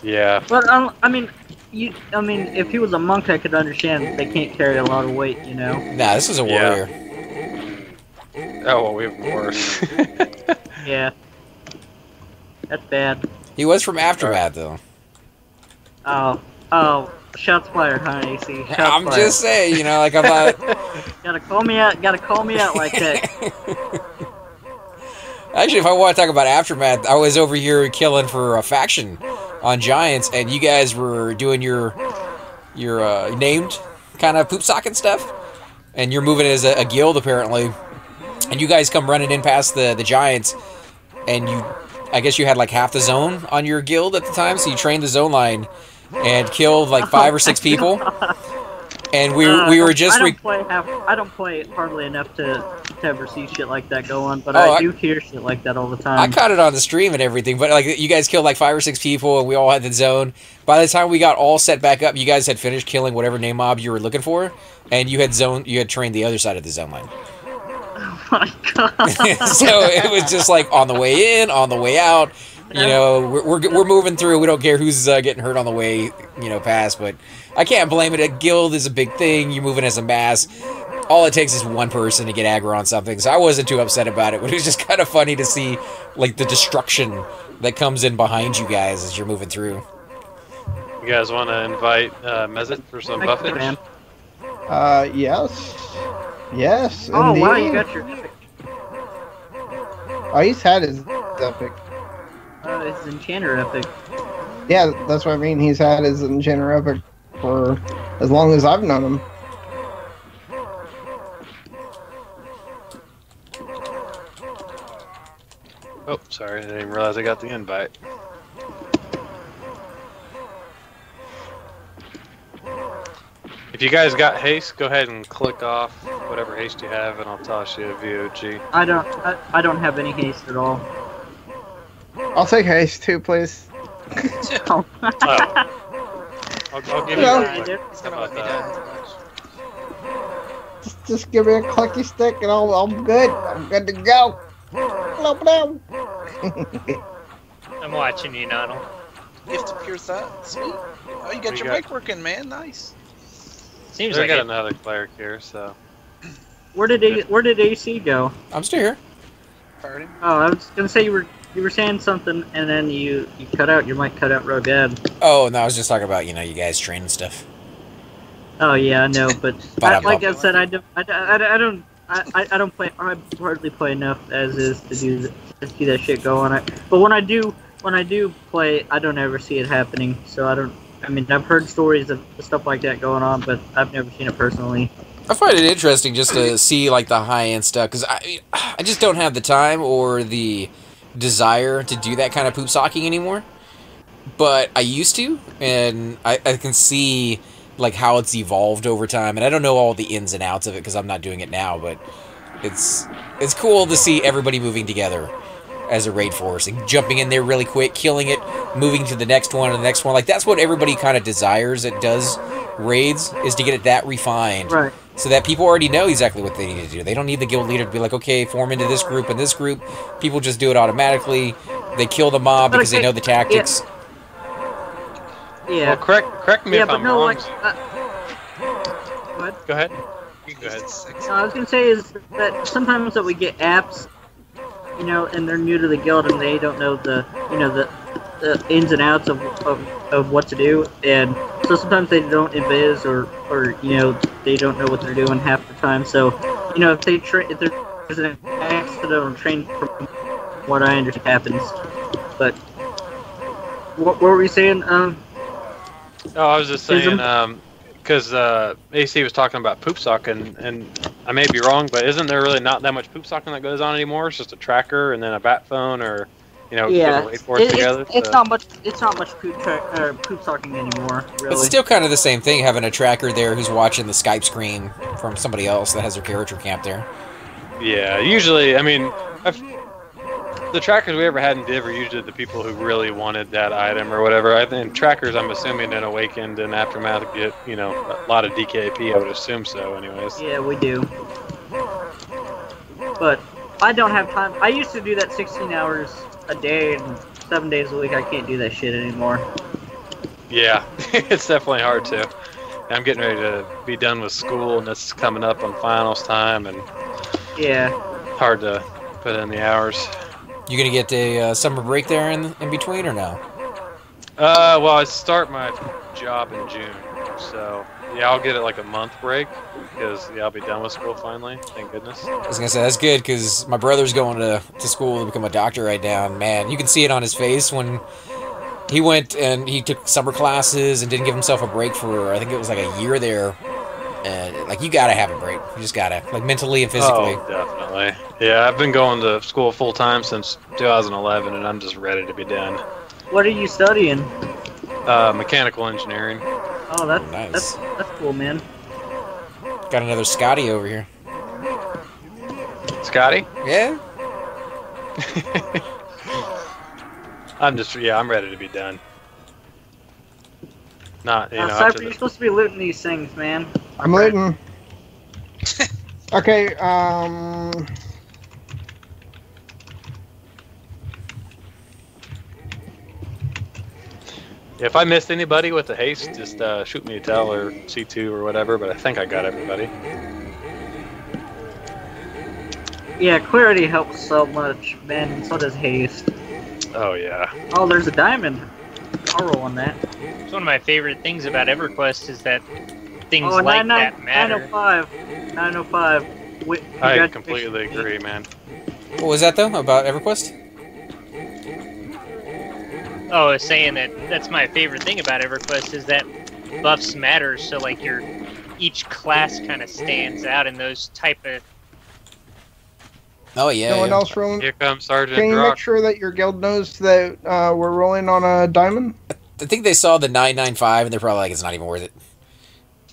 Yeah. But if he was a monk, I could understand they can't carry a lot of weight, Nah, this is a warrior. Oh, well, we have worse. Yeah. That's bad. He was from Aftermath, though. Oh, shots fired, huh, AC? I'm just saying, I'm not... Gotta call me out like that. Actually, if I want to talk about Aftermath, I was over here killing for a faction on Giants, and you guys were doing your named kind of poop socket stuff, and you're moving as a guild, apparently. And you guys come running in past the Giants, and I guess you had half the zone on your guild at the time, so you trained the zone line and killed 5 or 6 people. And we were just... I don't play hardly enough to ever see shit like that go on, but I do hear shit like that all the time. I caught it on the stream and everything, but you guys killed 5 or 6 people, and we all had the zone. By the time we got all set back up, you guys had finished killing whatever name mob you were looking for, and you had trained the other side of the zone line. Oh my god! So it was just on the way in, on the way out. We're moving through. We don't care who's getting hurt on the way, past. But I can't blame it. A guild is a big thing. You're moving as a mass. All it takes is one person to get aggro on something. So I wasn't too upset about it. But it was just kind of funny to see the destruction that comes in behind you guys as you're moving through. You guys want to invite Mezit for some buffing? Yes. Yes, oh, indeed. Wow, you got your epic. Oh, he's had his epic. His Enchanter epic. Yeah, that's what I mean. He's had his Enchanter epic for as long as I've known him. Oh, sorry. I didn't realize I got the invite. If you guys got haste, go ahead and click off whatever haste you have, and I'll toss you a VOG. I don't have any haste at all. I'll take haste too, please. Oh. I'll give you one. He's gonna let me down. Just give me a clicky stick and I'm good. I'm good to go. Slow down. I'm watching you, Noddle. Gift of pure thought. Sweet. Oh, you got your mic working, man. Nice. Seems I like got it. another cleric here, so. Where did AC go? I'm still here. Fired him. Oh, I was gonna say you were saying something and then you cut out. Your mic cut out real bad. Oh no, I was just talking about you guys training stuff. Oh yeah, I know, but like I said, I don't play. I hardly play enough as is to do that shit go on it. But when I do when I do play, I don't ever see it happening. So I don't. I mean, I've heard stories of stuff like that going on, but I've never seen it personally. I find it interesting just to see like the high end stuff because I just don't have the time or the desire to do that kind of poop socking anymore. But I used to, and I can see like how it's evolved over time, and I don't know all the ins and outs of it because I'm not doing it now. But it's cool to see everybody moving together as a raid force and jumping in there really quick, killing it, moving to the next one and the next one. Like that's what everybody kind of desires that does raids, is to get it that refined. Right. So that people already know exactly what they need to do. They don't need the guild leader to be like, okay, form into this group and this group. People just do it automatically. They kill the mob because they know the tactics. Yeah. Well, correct me if I'm no, wrong. like, what? Go ahead. You go ahead. I was gonna say is that sometimes that we get apps, you know, and they're new to the guild and they don't know the ins and outs of what to do, and so sometimes they don't invis or you know, they don't know what they're doing half the time. So, you know, if there's an accident on train, from what I understand happens. But what were we saying? Oh, I was just saying, because AC was talking about poop socking, and I may be wrong, but isn't there really not that much poop socking that goes on anymore? It's just a tracker and then a bat phone, or you know, yeah, wait for it together. It's not much. It's not much poop socking anymore. Really. It's still kind of the same thing, having a tracker there who's watching the Skype screen from somebody else that has their character camp there. Yeah, usually, I mean, the trackers we ever had in Div are usually the people who really wanted that item or whatever. I think trackers, I'm assuming, in Awakened and Aftermath get, you know, a lot of DKP. I would assume so, anyways. Yeah, we do. But I don't have time. I used to do that 16 hours a day and 7 days a week. I can't do that shit anymore. Yeah, it's definitely hard to. I'm getting ready to be done with school, and this is coming up on finals time, and yeah, hard to put in the hours. You gonna get a summer break there in between, or no? Well, I start my job in June, so yeah, I'll get it like a month break because yeah, I'll be done with school finally. Thank goodness. I was gonna say that's good because my brother's going to school to become a doctor right now. And man, you can see it on his face when he went and he took summer classes and didn't give himself a break for, I think it was like a year there. And like, you gotta have a break. You just gotta, like, mentally and physically. Oh, definitely. Yeah, I've been going to school full time since 2011, and I'm just ready to be done. What are you studying? Mechanical engineering. Oh, that's cool, man. Got another Scotty over here. Scotty? Yeah. I'm ready to be done. Not, you know. Cypher, you're supposed to be looting these things, man. I'm looting. Okay, If I missed anybody with the haste, just shoot me a tell or C2 or whatever, but I think I got everybody. Yeah, clarity helps so much, man. So does haste. Oh, yeah. Oh, there's a diamond. I'll roll on that. It's one of my favorite things about Everquest is that things Oh, like that matter. 905. 905. I completely agree, man. What was that though about EverQuest? Oh, I was saying that that's my favorite thing about EverQuest is that buffs matter. So like each class kind of stands out in those type of. Oh yeah. No one else rolling. Here comes Sergeant Can you Drock. make sure that your guild knows that we're rolling on a diamond? I think they saw the 995 and they're probably like, it's not even worth it.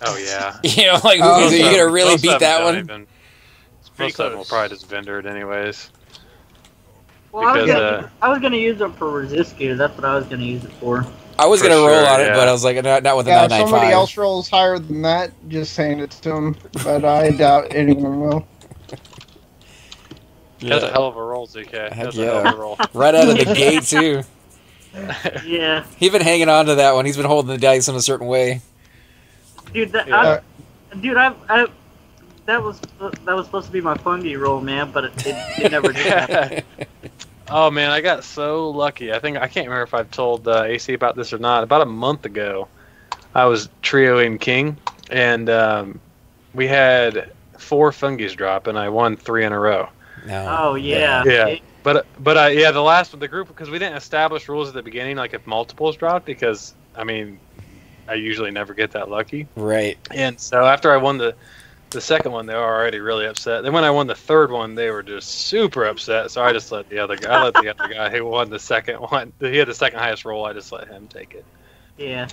Oh, yeah. You know, like, Oh, are you gonna really Most beat of them that don't one? even- pretty Most of them will close. probably just vendor it anyways. Well, Because, I was gonna use it for resist gear. That's what I was gonna use it for. I was For gonna roll sure, on it, yeah. but I was like, not with the Yeah, if somebody 995. else rolls higher than that, just saying it to them. But I doubt anyone will. That's a hell of a roll, ZK. That's a hell of a roll. Right out of the gate too. Yeah, He's been hanging on to that one. He's been holding the dice in a certain way. dude. That was supposed to be my fungi roll, man, but it never did happen. Oh man, I got so lucky. I can't remember if I've told AC about this or not. About a month ago, I was trioing King, and we had 4 fungies drop, and I won 3 in a row. No. Oh yeah. Yeah. But yeah, the group, because we didn't establish rules at the beginning, like if multiples dropped, because I mean, I usually never get that lucky. Right. And so after I won the second one, they were already really upset. Then when I won the third one, they were just super upset. So I just let the other guy who won the second one, he had the second highest roll, I just let him take it. Yeah.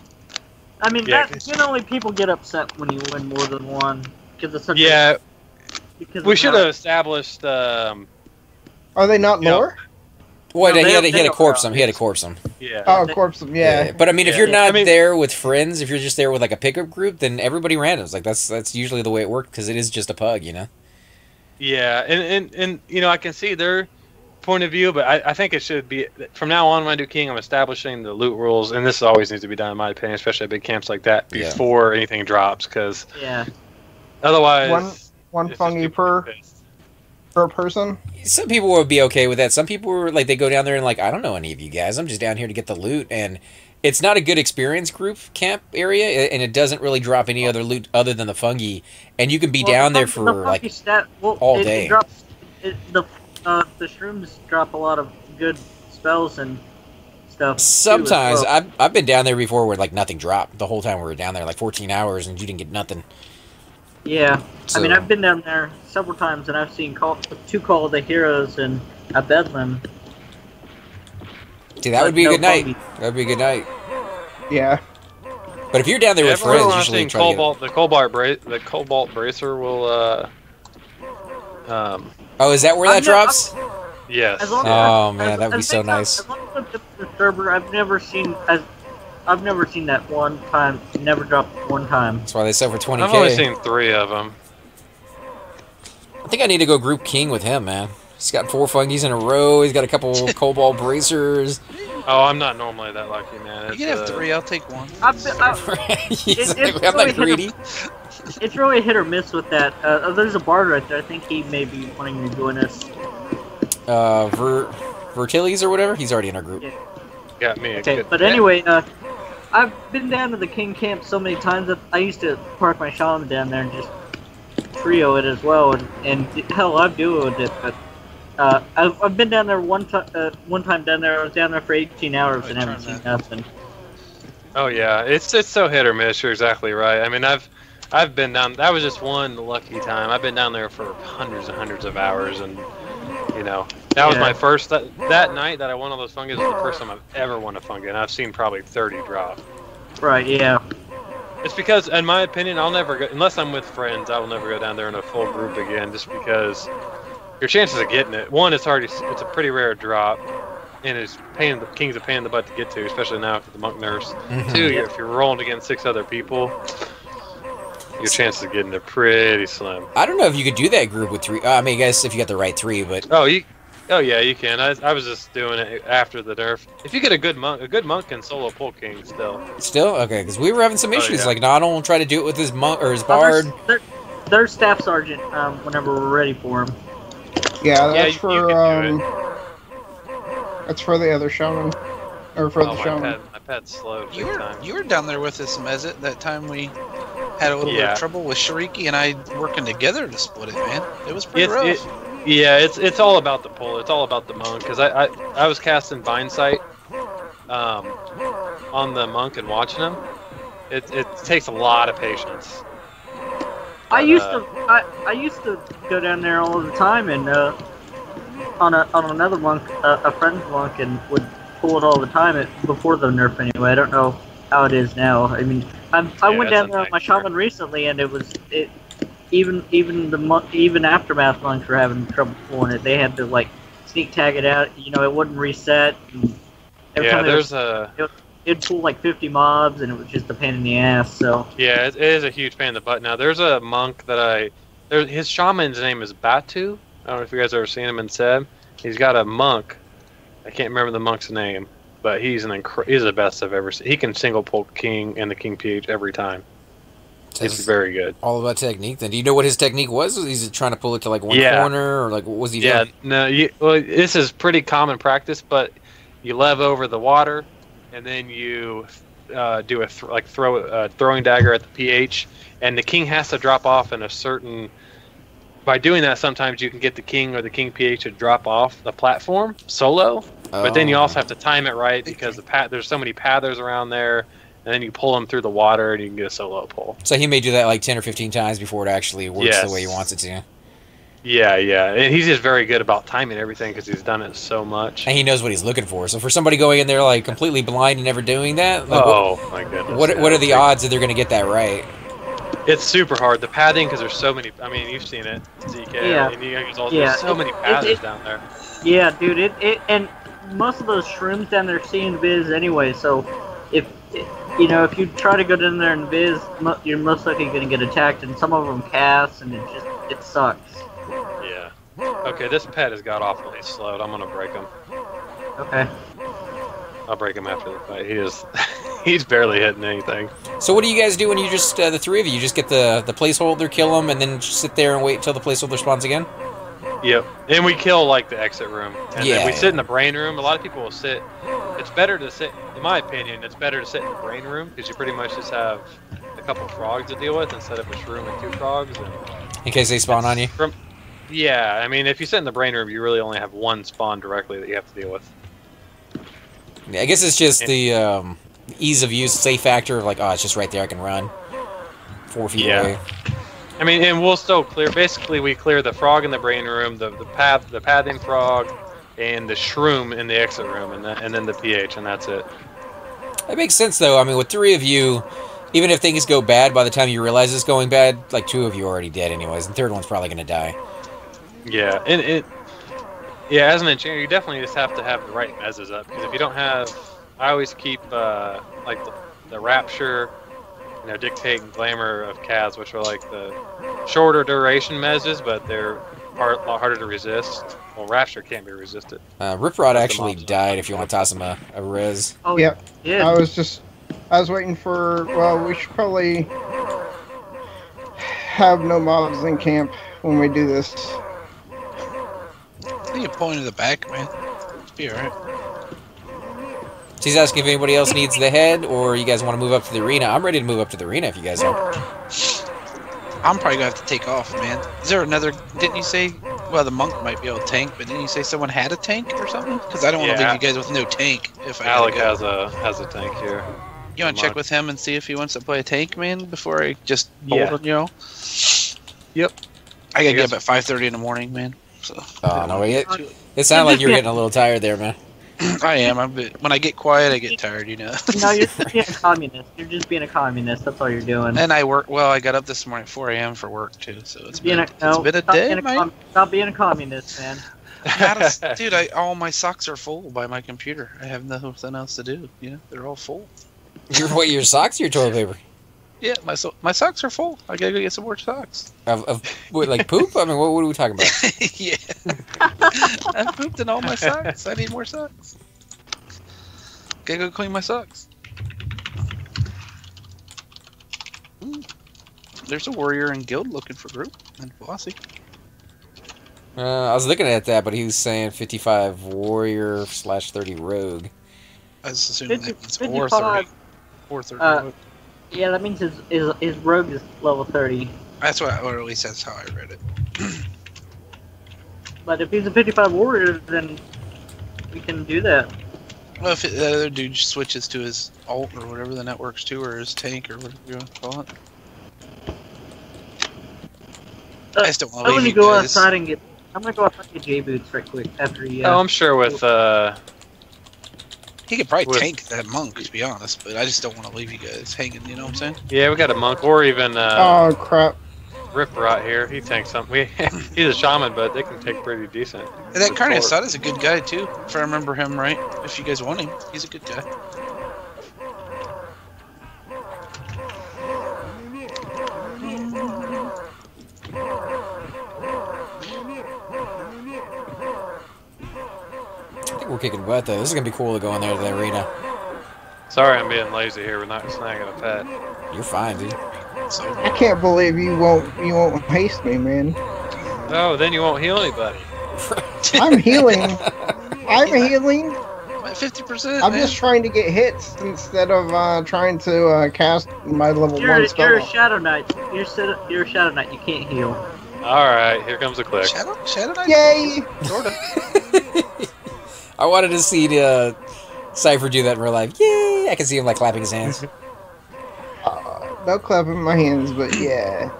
I mean, generally people get upset when you win more than one because it's such we should have established. Are they not more? What? No, he had to corpse them. He had to corpse them. Yeah. Oh, corpse them. Yeah. But I mean, if you're not there with friends, if you're just there with like a pickup group, then everybody randoms. Like that's usually the way it works because it is just a pug, you know. Yeah, and you know, I can see their point of view, but I think it should be from now on when I do King, I'm establishing the loot rules, and this always needs to be done in my opinion, especially at big camps like that before anything drops, because otherwise one fungi per person. Some people would be okay with that. Some people were like, they go down there and like, I don't know any of you guys. I'm just down here to get the loot, and it's not a good experience group camp area, and it doesn't really drop any other loot other than the fungi, and you can be down there for like all day. The shrooms drop a lot of good spells and stuff. Sometimes I've been down there before where like nothing dropped the whole time we were down there, like 14 hours, and you didn't get nothing. Yeah, so, I mean, I've been down there several times, and I've seen two Call of the Heroes and a Bedlam. See, that would be a good night. That would be a good night. Yeah. But if you're down there with friends, usually try the Cobalt Bracer will. Oh, is that where that drops? Yes. Oh man, that would be so nice. As long as I've the server, I've never seen that one time. Never dropped one time. That's why they sell for 20K. I've only seen 3 of them. I think I need to go group King with him, man. He's got 4 fungies in a row. He's got a couple Cobalt Bracers. Oh, I'm not normally that lucky, man. You can have 3. I'll take 1. I'm not greedy. It's really hit or miss with that. There's a bard right there. I think he may be wanting to join us. Vertilies or whatever? He's already in our group. Yeah. Got me. Okay, but anyway, I've been down to the King camp so many times that I used to park my shaman down there and just trio it as well. And hell, I've duoed it, but I've been down there one time down there. I was down there for 18 hours and haven't seen nothing. Oh yeah, it's so hit or miss. You're exactly right. I mean, I've been down. That was just one lucky time. I've been down there for hundreds and hundreds of hours, and you know, that was my first. That night that I won all those fungi was the first time I've ever won a fungi, and I've seen probably 30 drop. Right. Yeah. It's because, in my opinion, I'll never go unless I'm with friends. I will never go down there in a full group again, just because your chances of getting it. One, it's a pretty rare drop, and King's a pain in the butt to get to, especially now after the monk nurse. Mm-hmm. 2, if you're rolling against 6 other people, your chances of getting it pretty slim. I don't know if you could do that group with 3. I mean, I guess if you got the right 3, but oh yeah, you can. I was just doing it after the nerf. If you get a good monk can solo pull King still. Still okay, because we were having some issues. Like Donald will try to do it with his monk or his bard. There's staff sergeant whenever we're ready for him. Yeah, that's that's for the other shaman, or for the shaman. My pet's slow. You were down there with us, Mezit, that time we had a little bit of trouble with Shariki and I working together to split it, man. It was pretty rough. It's all about the pull. It's all about the monk, because I was casting Vine Sight on the monk and watching him. It takes a lot of patience. I used to go down there all the time and on another monk, a friend's monk, and would pull it all the time before the nerf anyway. I don't know how it is now. I mean, I went down there on my shaman recently, and even aftermath monks were having trouble pulling it. They had to like sneak tag it out. You know, it wouldn't reset. And every time it'd pull like 50 mobs, and it was just a pain in the ass. So yeah, it is a huge pain in the butt. Now there's a monk that his shaman's name is Batu. I don't know if you guys ever seen him in Seb. He's got a monk. I can't remember the monk's name, but he's the best I've ever seen. He can single pull King and the King PH every time. It's very good. All about technique. Then, do you know what his technique was? Was he trying to pull it to like one corner, or like what was he doing? Yeah, no. This is pretty common practice, but you lev over the water, and then you do throw a throwing dagger at the PH, and the King has to drop off in a certain by doing that, sometimes you can get the king or the king PH to drop off the platform solo. But then you also have to time it right because there's so many pathers around there, and then you pull them through the water and you can get a solo pull. So he may do that like 10 or 15 times before it actually works the way he wants it to. Yeah, and he's just very good about timing everything because he's done it so much. And he knows what he's looking for. So for somebody going in there like completely blind and never doing that, like, my goodness. What are the odds that they're going to get that right? It's super hard. The pathing, because there's so many. I mean, you've seen it, ZK. Yeah. And there's so many pathers down there. Yeah, dude. And most of those shrooms down there see invis anyway. So if you try to go down there and invis, you're most likely going to get attacked. And some of them cast, and it sucks. Yeah. Okay, this pet has got awfully slowed. I'm gonna break him. Okay. I'll break him after the fight. He's barely hitting anything. So what do you guys do when you just the three of you just get the placeholder, kill them, and then just sit there and wait until the placeholder spawns again? Yep. And we kill like the exit room, and then we sit in the brain room. A lot of people will sit. It's better to sit, in my opinion. It's better to sit in the brain room because you pretty much just have a couple frogs to deal with instead of a shroom and 2 frogs. And in case they spawn on you. Yeah, I mean, if you sit in the brain room, you really only have one spawn directly that you have to deal with. Yeah, I guess it's just the ease of use, safe factor of like, oh, it's just right there, I can run 4 feet away. I mean, and we'll still clear. Basically, we clear the frog in the brain room, the pathing frog, and the shroom in the exit room, and then the PH, and that's it. That makes sense, though. I mean, with 3 of you, even if things go bad, by the time you realize it's going bad, like 2 of you are already dead anyways, and the 3rd one's probably going to die. Yeah, and as an enchanter, you definitely just have to have the right mezzes up, because if you don't have, I always keep like the rapture, dictate and glamour of Kaz, which are like the shorter duration mezzes, but they're a lot harder to resist. Well, rapture can't be resisted. Riprod actually died. If you want to toss him a res. Oh yeah. I was waiting for. Well, we should probably have no mobs in camp when we do this. I think you point in the back, man. It'll be alright. She's asking if anybody else needs the head, or you guys want to move up to the arena. I'm ready to move up to the arena if you guys are. I'm probably going to have to take off, man. Is there another... Didn't you say... Well, the monk might be able to tank, but didn't you say someone had a tank or something? Because I don't want to leave you guys with no tank. If Alec has a tank here. You want to check with him and see if he wants to play a tank, man, before I just hold it, Yep. I got to get up at 5:30 in the morning, man. So. Oh, no, it sounded like you were getting a little tired there, man. I am. When I get quiet, I get tired, No, you're just being a communist. You're just being a communist. That's all you're doing. And I work. Well, I got up this morning at 4 a.m. for work too, so it's been a day, man. Stop being a communist, man. Dude, all my socks are full by my computer. I have nothing else to do. They're all full. Your socks or your toilet paper? Yeah, my socks are full. I gotta go get some more socks. Of what, like poop? I mean, what are we talking about? Yeah. I pooped in all my socks. I need more socks. Gotta go clean my socks. There's a warrior in guild looking for group and bossy. I was looking at that, but he was saying 55 warrior / 30 rogue. I was assuming that means 430. 430. Yeah, that means his rogue is level 30. That's what, or at least that's how I read it. But if he's a 55 warrior, then we can do that. Well, if the other dude switches to his alt or whatever, then that works too, or his tank or whatever you want to call it. I just don't want to leave you go guys. outside and get. I'm gonna go outside and get J boots right quick after he. I'm sure with he could probably tank that monk, to be honest, but I just don't want to leave you guys hanging, you know what I'm saying? Yeah, we got a monk, or even oh crap, Ripper out here. He tanks something. He's a shaman, but they can take pretty decent. And that Carne Asada is a good guy too, if I remember him right. If you guys want him, he's a good guy. We're kicking butt though. This is gonna be cool to go in there to the arena. Sorry, I'm being lazy here. We're not snagging a pet. You're fine, dude. I can't believe you won't haste me, man. Oh, then you won't heal anybody. I'm healing. I'm healing. 50%. I'm just trying to get hits instead of trying to cast my level 1 spell. You're a Shadow Knight. You're a Shadow Knight. You can't heal. Alright, here comes a click. Shadow Knight. Yay! Sorta. I wanted to see Cypher do that in real life. Yay! I can see him like clapping his hands. No clapping my hands, but yeah.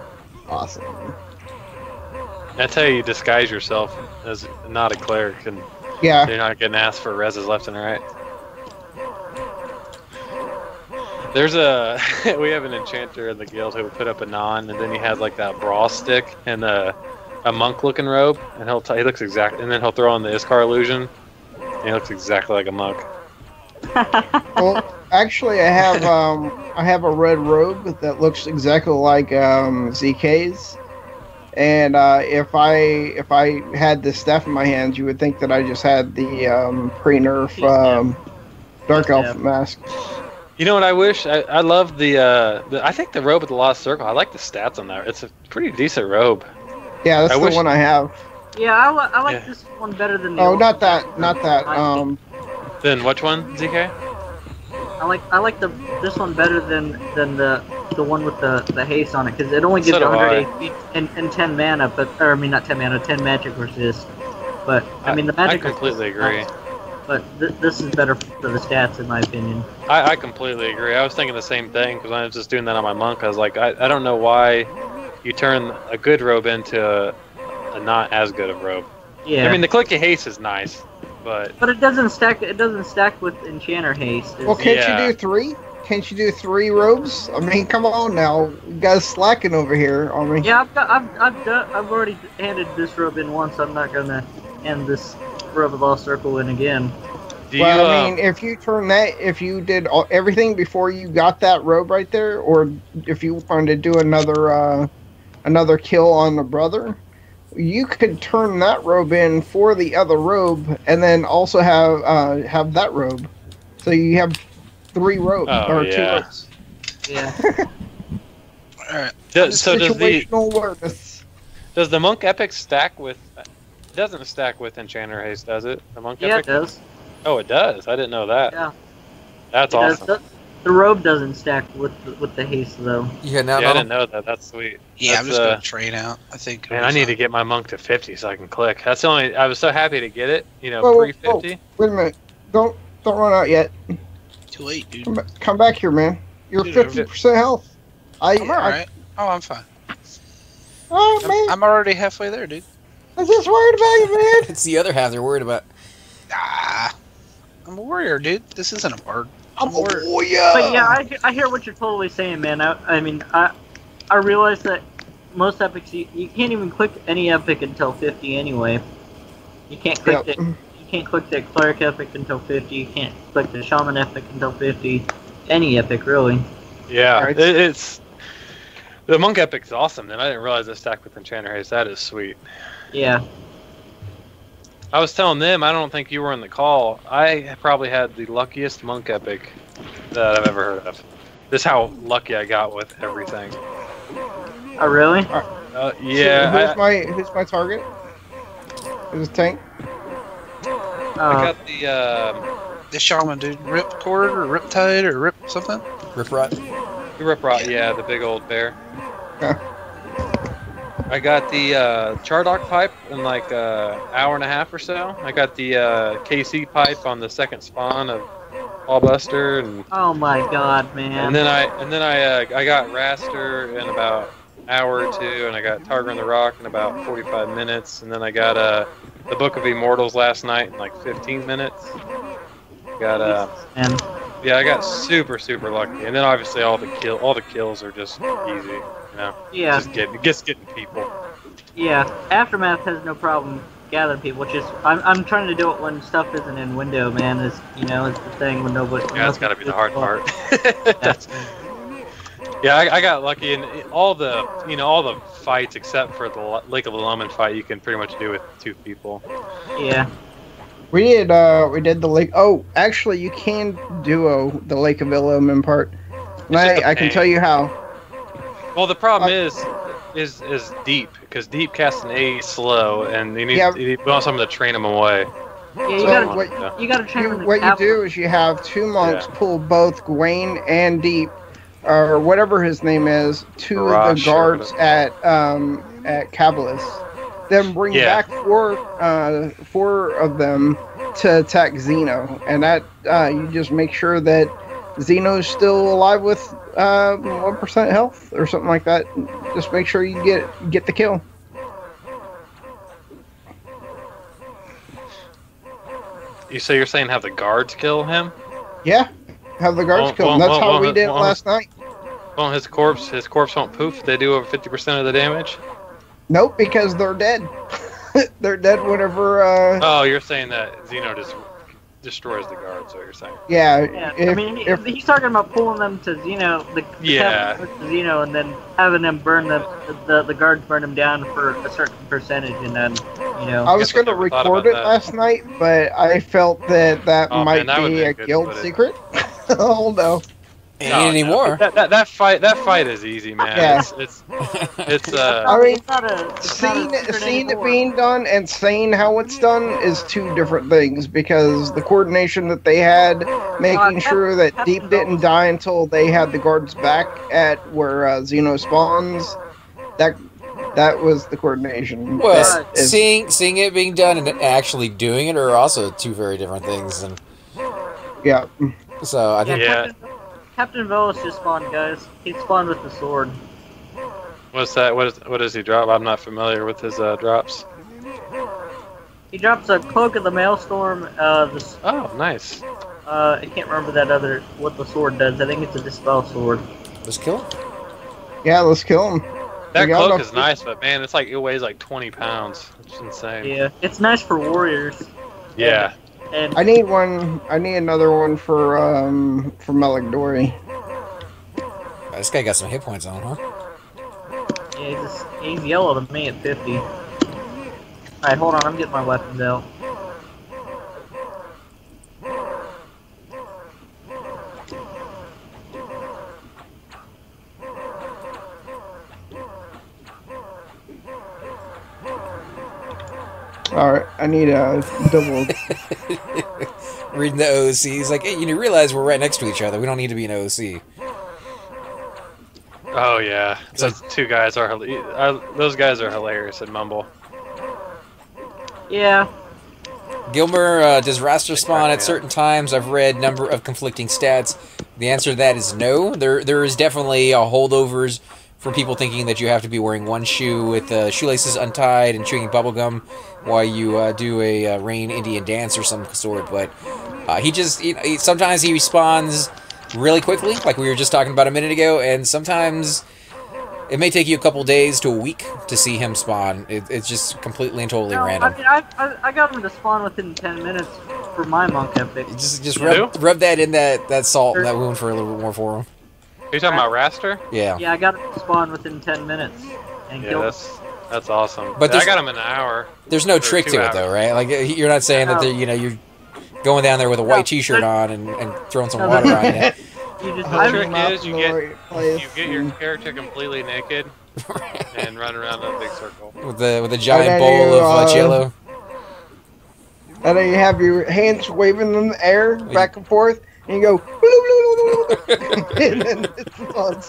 Awesome. That's how you disguise yourself as not a cleric, and Yeah. you're not getting asked for reses left and right. There's we have an enchanter in the guild who would put up a non, and then he had like that brawl stick and a monk-looking robe, and he looks exact, and then he'll throw on the Iskar illusion, and he looks exactly like a monk. Well, actually, I have a red robe that looks exactly like ZK's, and if I had the staff in my hands, you would think that I just had the pre-nerf dark elf mask. You know what I wish? I love the I think the robe at the Lost Circle. I like the stats on that. It's a pretty decent robe. Yeah, that's the one I have. Yeah, I like this one better than the Oh, old not that. Then which one, ZK? I like this one better than the one with the haste on it, because it only gives So do 100 HP and 10 mana, or I mean not 10 mana, 10 magic resist. But I mean the magic. I completely agree. But this is better for the stats, in my opinion. I completely agree. I was thinking the same thing because I was just doing that on my monk. I was like, I don't know why you turn a good robe into a not as good of robe. Yeah. I mean, the clicky haste is nice, but it doesn't stack. It doesn't stack with Enchanter haste. Well, can't you do 3? Can't you do 3 robes? I mean, come on now, you guys slacking over here on me. Yeah, I've already handed this robe in once. I'm not gonna hand this robe of Lost Circle in again. I mean, if you did everything before you got that robe right there, or if you wanted to do another kill on the brother, you could turn that robe in for the other robe, and then also have that robe. So you have 3 robes or 2 robes. Yeah. All right. So situational awareness. does the monk epic stack with? It doesn't stack with Enchanter haste, does it? The monk epic? Yeah, it does. Oh, it does. I didn't know that. Yeah. That's awesome. The robe doesn't stack with the haste though. Yeah, I didn't know that. That's sweet. Yeah, That's, I'm just gonna train out. I think. Man, I need to get my monk to 50 so I can click. That's the only. I was so happy to get it. You know, Whoa, pre-50. Wait a minute! Don't run out yet. Too late, dude. Come back here, man. You're 50% health. I'm alright. Oh, I'm fine. Oh man! I'm already halfway there, dude. I'm just worried about you, man. It's the other half they're worried about. Ah, I'm a warrior, dude. This isn't a bard. I'm a warrior. But yeah, I hear what you're totally saying, man. I mean, I realize that most epics you can't even click any epic until 50 anyway. You can't click You can't click the cleric epic until 50. You can't click the shaman epic until 50. Any epic, really. Yeah, it's the monk epic's awesome. Then I didn't realize it stacked with Enchanter haste. That is sweet. Yeah. I was telling them, I don't think you were in the call, I probably had the luckiest monk epic that I've ever heard of. This is how lucky I got with everything. Oh, really? Yeah. So who's my target? Who's the tank? I got the shaman, dude. Ripcord or Riptide or Rip something? Riprot. The Riprot, yeah, the big old bear. Yeah. I got the Chardock pipe in like an hour and a half or so. I got the KC pipe on the second spawn of Allbuster, and oh my god, man! And then I got Raster in about an hour or 2, and I got Targar on the Rock in about 45 minutes, and then I got the Book of Immortals last night in like 15 minutes. Got yeah, I got super lucky, and then obviously all the kills are just easy, you know. Yeah. Just getting people. Yeah, Aftermath has no problem gathering people, which is I'm trying to do it when stuff isn't in window, man. Is it's the thing when nobody. Yeah, that's gotta be the hard part. Yeah, I got lucky, and all the fights except for the Lake of Lomond fight, you can pretty much do with 2 people. Yeah. We did the lake. Oh, actually, you can duo the Lake of Lomond part. And I can tell you how. Well, the problem is deep, because deep casts an A slow, and you want someone to train them away. Yeah, you gotta train them. What you do is you have 2 monks pull both Gawain and Deep or whatever his name is, to Garage the guards at Cabalus. Then bring back four of them to attack Xeno, and that you just make sure that Xeno's still alive with 1% health or something like that. Just make sure you get the kill. So you're saying have the guards kill him? Yeah, have the guards kill him. That's how we did it last night. Well, his corpse won't poof. They do over 50% of the damage. Nope, because they're dead. They're dead whenever. Oh, you're saying that Xeno just destroys the guards. What you're saying? Yeah. I mean, he's talking about pulling them to Xeno, to Xeno, and then having them burn the guards burn them down for a certain percentage, and then I was going to record it last night, but I felt that might be a guild secret. Oh no. Ain't anymore. That fight is easy, man. Yeah. It's I mean, seeing it being done and saying how it's done is two different things, because the coordination that they had, making sure that Deep didn't die until they had the guards back at where Xeno spawns, that was the coordination. Well, seeing it being done and actually doing it are also two very different things. And yeah. So I think Captain Velious just spawned, guys. He spawned with the sword. What's that? What does he drop? I'm not familiar with his drops. He drops a Cloak of the Maelstrom. Oh, nice. I can't remember what the sword does. I think it's a Dispel sword. Let's kill him. Yeah, let's kill him. That cloak is nice, but man, it weighs like 20 pounds. It's insane. Yeah, it's nice for warriors. Yeah. And I need one. I need another one for Melik Dory. This guy got some hit points on him, huh? Yeah, he's yellow to me at 50. Alright, hold on, I'm getting my weapons out. Alright, I need a double. Reading the OOC, he's like, hey, you realize we're right next to each other. We don't need to be an OOC. Oh yeah, those two guys are those guys are hilarious in Mumble. Yeah. Gilmer, does Raster spawn at certain times? I've read number of conflicting stats. The answer to that is no. There is definitely holdovers for people thinking that you have to be wearing one shoe with shoelaces untied and chewing bubblegum while you do a rain Indian dance or some sort. But he just sometimes he respawns really quickly, like we were just talking about a minute ago, and sometimes it may take you a couple days to a week to see him spawn. It's just completely and totally random. I mean, I got him to spawn within 10 minutes for my monk epic. Just rub that in that salt and that wound for a little bit more for him. Are you talking about Raster? Yeah. Yeah, I got him to spawn within 10 minutes. And yeah, that's awesome. But I got him in an hour. There's no trick to it though, right? Like you're not saying that you're going down there with a white T-shirt on and throwing some water on it. The trick is you get your character completely naked and run around in a big circle with a giant bowl of Jello. And then you have your hands waving in the air back and forth, and you go. And then it's on.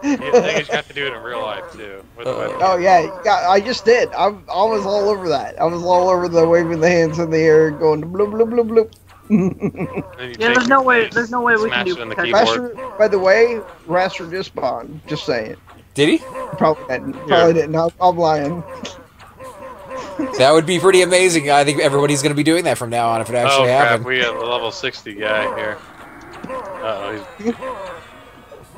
You have to do it in real life too. Oh yeah, I just did. I was all over that. I was all over the waving the hands in the air, going bloop bloop bloop bloop. Yeah, there's no way we can do Raster, by the way, Raster just spawned. Just saying. Did he? Probably didn't. I'm lying. That would be pretty amazing. I think everybody's going to be doing that from now on if it actually happened. We have a level 60 guy here.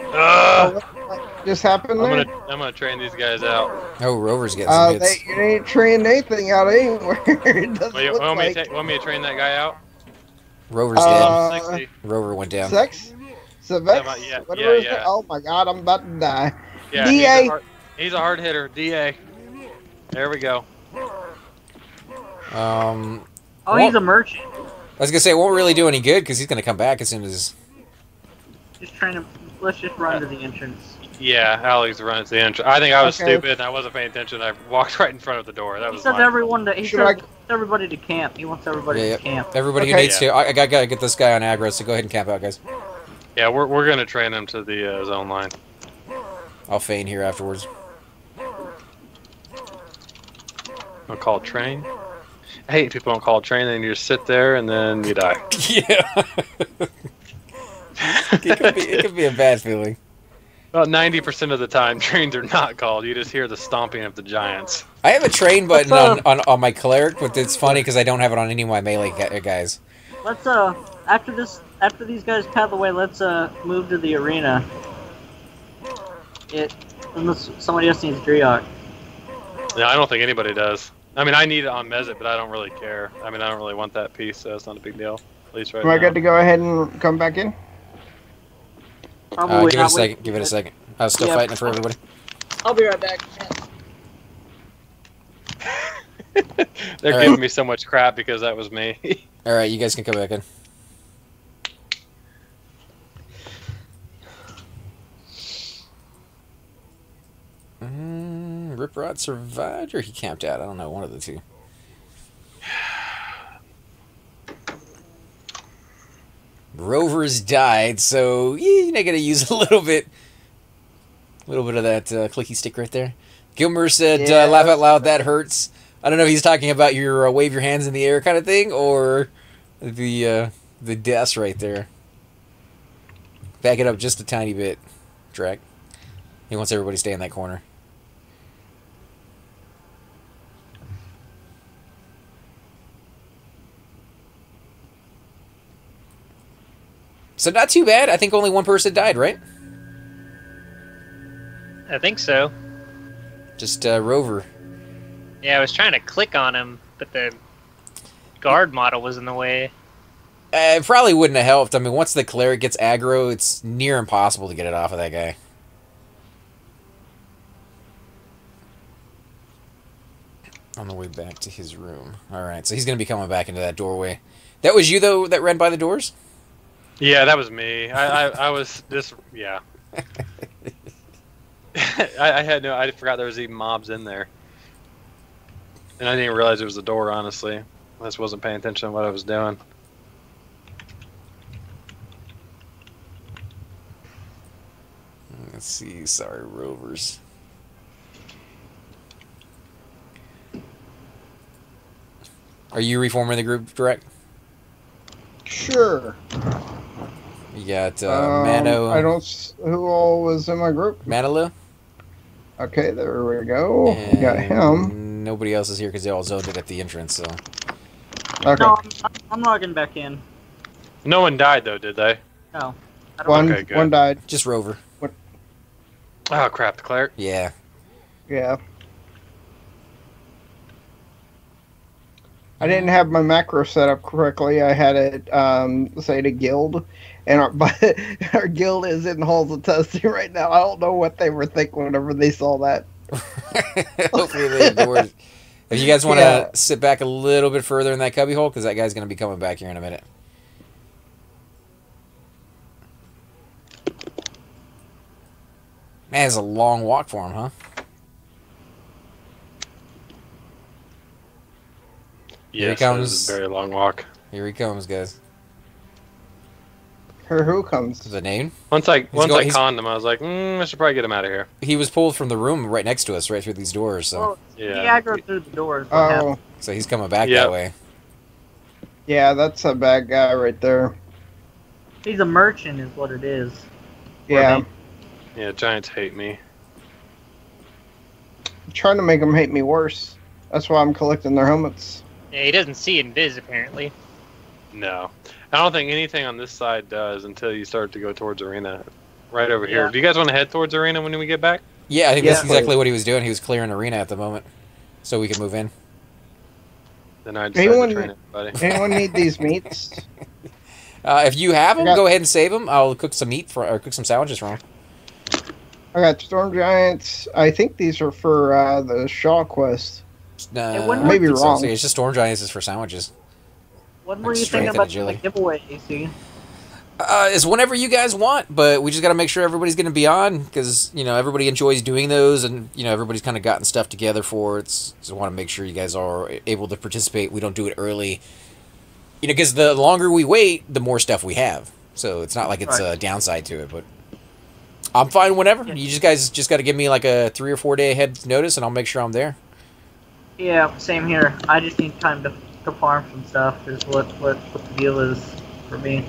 What just happened there? I'm gonna train these guys out. Oh, Rover's getting some hits. You ain't trained anything out anywhere. Want me to train that guy out? Rover's dead. Rover went down. Sex? Vex? Yeah. Oh my god, I'm about to die. Yeah, DA! He's a hard hitter. DA. There we go. He's a merchant. I was going to say, it won't really do any good because he's going to come back as soon as... Let's just run to the entrance. Yeah, Alex runs the entrance. I think I was stupid and I wasn't paying attention. I walked right in front of the door. That was He says everybody to camp. He wants everybody to camp. Everybody who needs to. I gotta get this guy on aggro, so go ahead and camp out, guys. Yeah, we're gonna train him to the zone line. I'll feign here afterwards. I'll call it train. I hate people don't call it train, and you just sit there and then you die. Yeah. it could be a bad feeling. About 90% of the time, trains are not called. You just hear the stomping of the giants. I have a train button on my cleric, but it's funny because I don't have it on any of my melee guys. Let's after these guys paddle away, let's move to the arena. Unless somebody else needs Driok. Yeah, I don't think anybody does. I mean, I need it on Mezit, but I don't really care. I mean, I don't really want that piece, so it's not a big deal. At least right now. Am I good to go ahead and come back in? Give it a second. Give it a second. I was still fighting it for everybody. I'll be right back. They're giving me so much crap because that was me. All right, you guys can come back in. Rip Rod survived, or he camped out. I don't know, one of the two. Rover's died, so you're not gonna use a little bit of that clicky stick right there. Gilmer said, "Laugh out loud, that hurts." I don't know if he's talking about your wave your hands in the air kind of thing, or the deaths right there. Back it up just a tiny bit, Drag. He wants everybody to stay in that corner. So not too bad. I think only one person died, right? I think so. Just Rover. Yeah, I was trying to click on him, but the guard model was in the way. It probably wouldn't have helped. I mean, once the cleric gets aggro, it's near impossible to get it off of that guy. On the way back to his room. Alright, so he's going to be coming back into that doorway. That was you, though, that ran by the doors? Yeah, that was me. I was just, yeah. I forgot there was even mobs in there. And I didn't realize it was a door, honestly. I just wasn't paying attention to what I was doing. Let's see. Sorry, Rovers. Are you reforming the group, Direct? Sure. You got Mano. I don't. Who all was in my group? Manilu. Okay, there we go. We got him. Nobody else is here because they all zoned it at the entrance. So. Okay. No, I'm logging back in. No one died though, did they? No. One died. Just Rover. What? Oh crap, the cleric. Yeah. Yeah. I didn't have my macro set up correctly. I had it say to guild, and our guild is in halls of testing right now. I don't know what they were thinking whenever they saw that. Hopefully they ignored it. If you guys want to sit back a little bit further in that cubby hole, because that guy's going to be coming back here in a minute. Man, it's a long walk for him, huh? Here he comes. It's a very long walk. Here he comes, guys. Who comes? The name? Once I conned him, I was like, I should probably get him out of here. He was pulled from the room right next to us, right through these doors. So well, yeah, he aggroed through the doors. Oh, so he's coming back that way. Yeah, that's a bad guy right there. He's a merchant, is what it is. Yeah. Yeah, giants hate me. I'm trying to make them hate me worse. That's why I'm collecting their helmets. Yeah, he doesn't see invis apparently. No. I don't think anything on this side does until you start to go towards arena. Right over here. Do you guys want to head towards arena when we get back? Yeah, I think that's exactly what he was doing. He was clearing arena at the moment, so we can move in. Then I decided to train everybody. Anyone need these meats? If you have them, go ahead and save them. I'll cook some meat or cook some sandwiches for them. I got storm giants. I think these are for the Shaw quest. Maybe wrong. So it's just storm giants is for sandwiches. What were you thinking about the giveaway, AC? It's whenever you guys want, but we just got to make sure everybody's going to be on because everybody enjoys doing those, and everybody's kind of gotten stuff together for it. Just want to make sure you guys are able to participate. We don't do it early, because the longer we wait, the more stuff we have. so it's not like it's a downside to it. But I'm fine whenever. Yeah. You guys just got to give me like a 3 or 4 day ahead notice, and I'll make sure I'm there. Yeah, same here. I just need time to farm some stuff. Is what the deal is for me.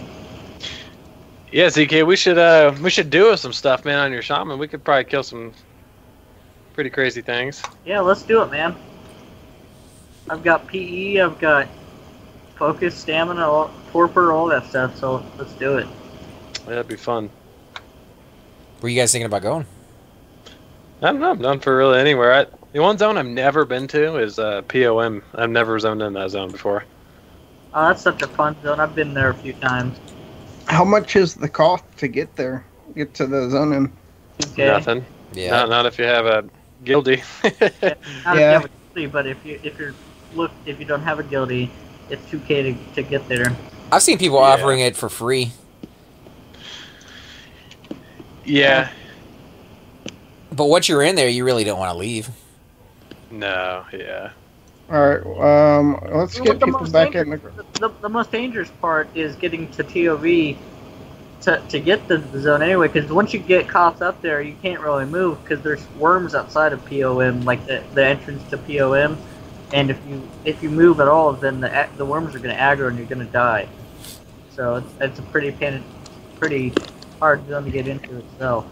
Yeah, ZK, we should do some stuff, man, on your shaman. We could probably kill some pretty crazy things. Yeah, let's do it, man. I've got PE, I've got focus, stamina, torpor, all that stuff. So let's do it. Yeah, that'd be fun. Where are you guys thinking about going? I don't know. I'm done for really anywhere. The one zone I've never been to is POM. I've never zoned in that zone before. Oh, that's such a fun zone. I've been there a few times. How much is the cost to get there? Get to the zone? Okay. Nothing. Yeah. Not if you have a guilty. Not if you have a guilty, but if you don't have a guilty, it's 2K to get there. I've seen people offering it for free. Yeah. But once you're in there, you really don't want to leave. No. Yeah. All right. Let's get people back in the most dangerous part is getting to TOV to get to the zone anyway. Because once you get cops up there, you can't really move because there's worms outside of POM, like the entrance to POM. And if you move at all, then the worms are going to aggro and you're going to die. So it's a pretty hard zone to get into itself.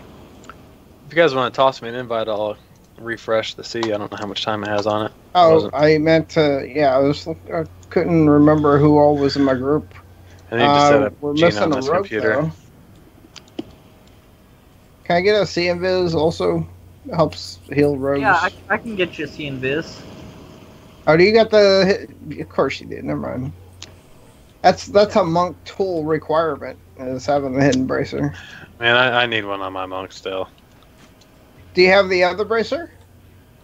If you guys want to toss me an invite, I'll refresh the sea. I don't know how much time it has on it. Oh, I meant to. Yeah, I couldn't remember who all was in my group. I need to set up we're Gene missing on a this rope, computer. though. Can I get a C invis also? Helps heal rogues. Yeah, I can get you a C invis. Oh, do you got the? Of course you did. Never mind. That's a monk tool requirement, is having the hidden bracer. Man, I need one on my monk still. Do you have the other bracer?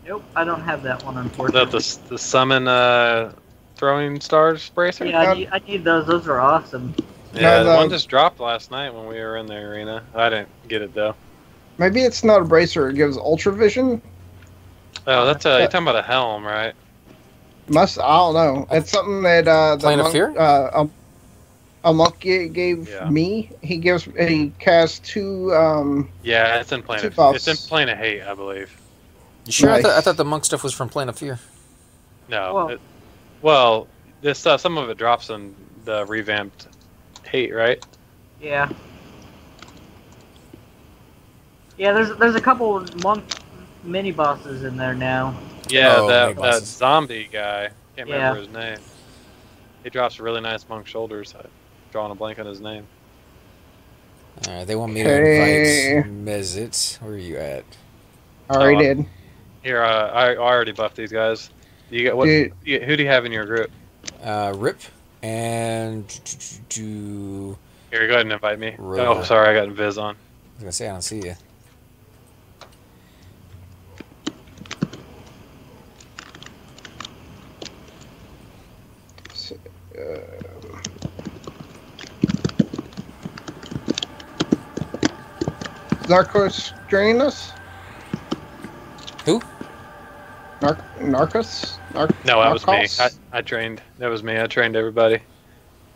Nope, I don't have that one, unfortunately. Is that the summon throwing stars bracer? Yeah, I need those. Those are awesome. Yeah, the one just dropped last night when we were in the arena. I didn't get it though. Maybe it's not a bracer. It gives ultra vision. Oh, that's you're talking about a helm, right? I don't know. It's something that Plane of Fear? A monk gave me. He cast 2. Yeah, it's in Plane of buffs. It's in Plane of Hate, I believe. You sure? Nice. I thought the monk stuff was from Plane of Fear. No. Well, this stuff. Some of it drops in the revamped Hate, right? Yeah. Yeah, there's a couple of monk mini bosses in there now. Yeah, that zombie guy. Can't remember his name. He drops really nice monk shoulders. I'm drawing a blank on his name. Alright, they want me to invite Mezit. Where are you at? Already did. Here, I already buffed these guys. You got what? Who do you have in your group? Rip and Here, go ahead and invite me. Oh, sorry, I got Invis on. I was gonna say I don't see you. Narcos joining us? Who? Narcos? No, that was me. I trained. That was me. I trained everybody.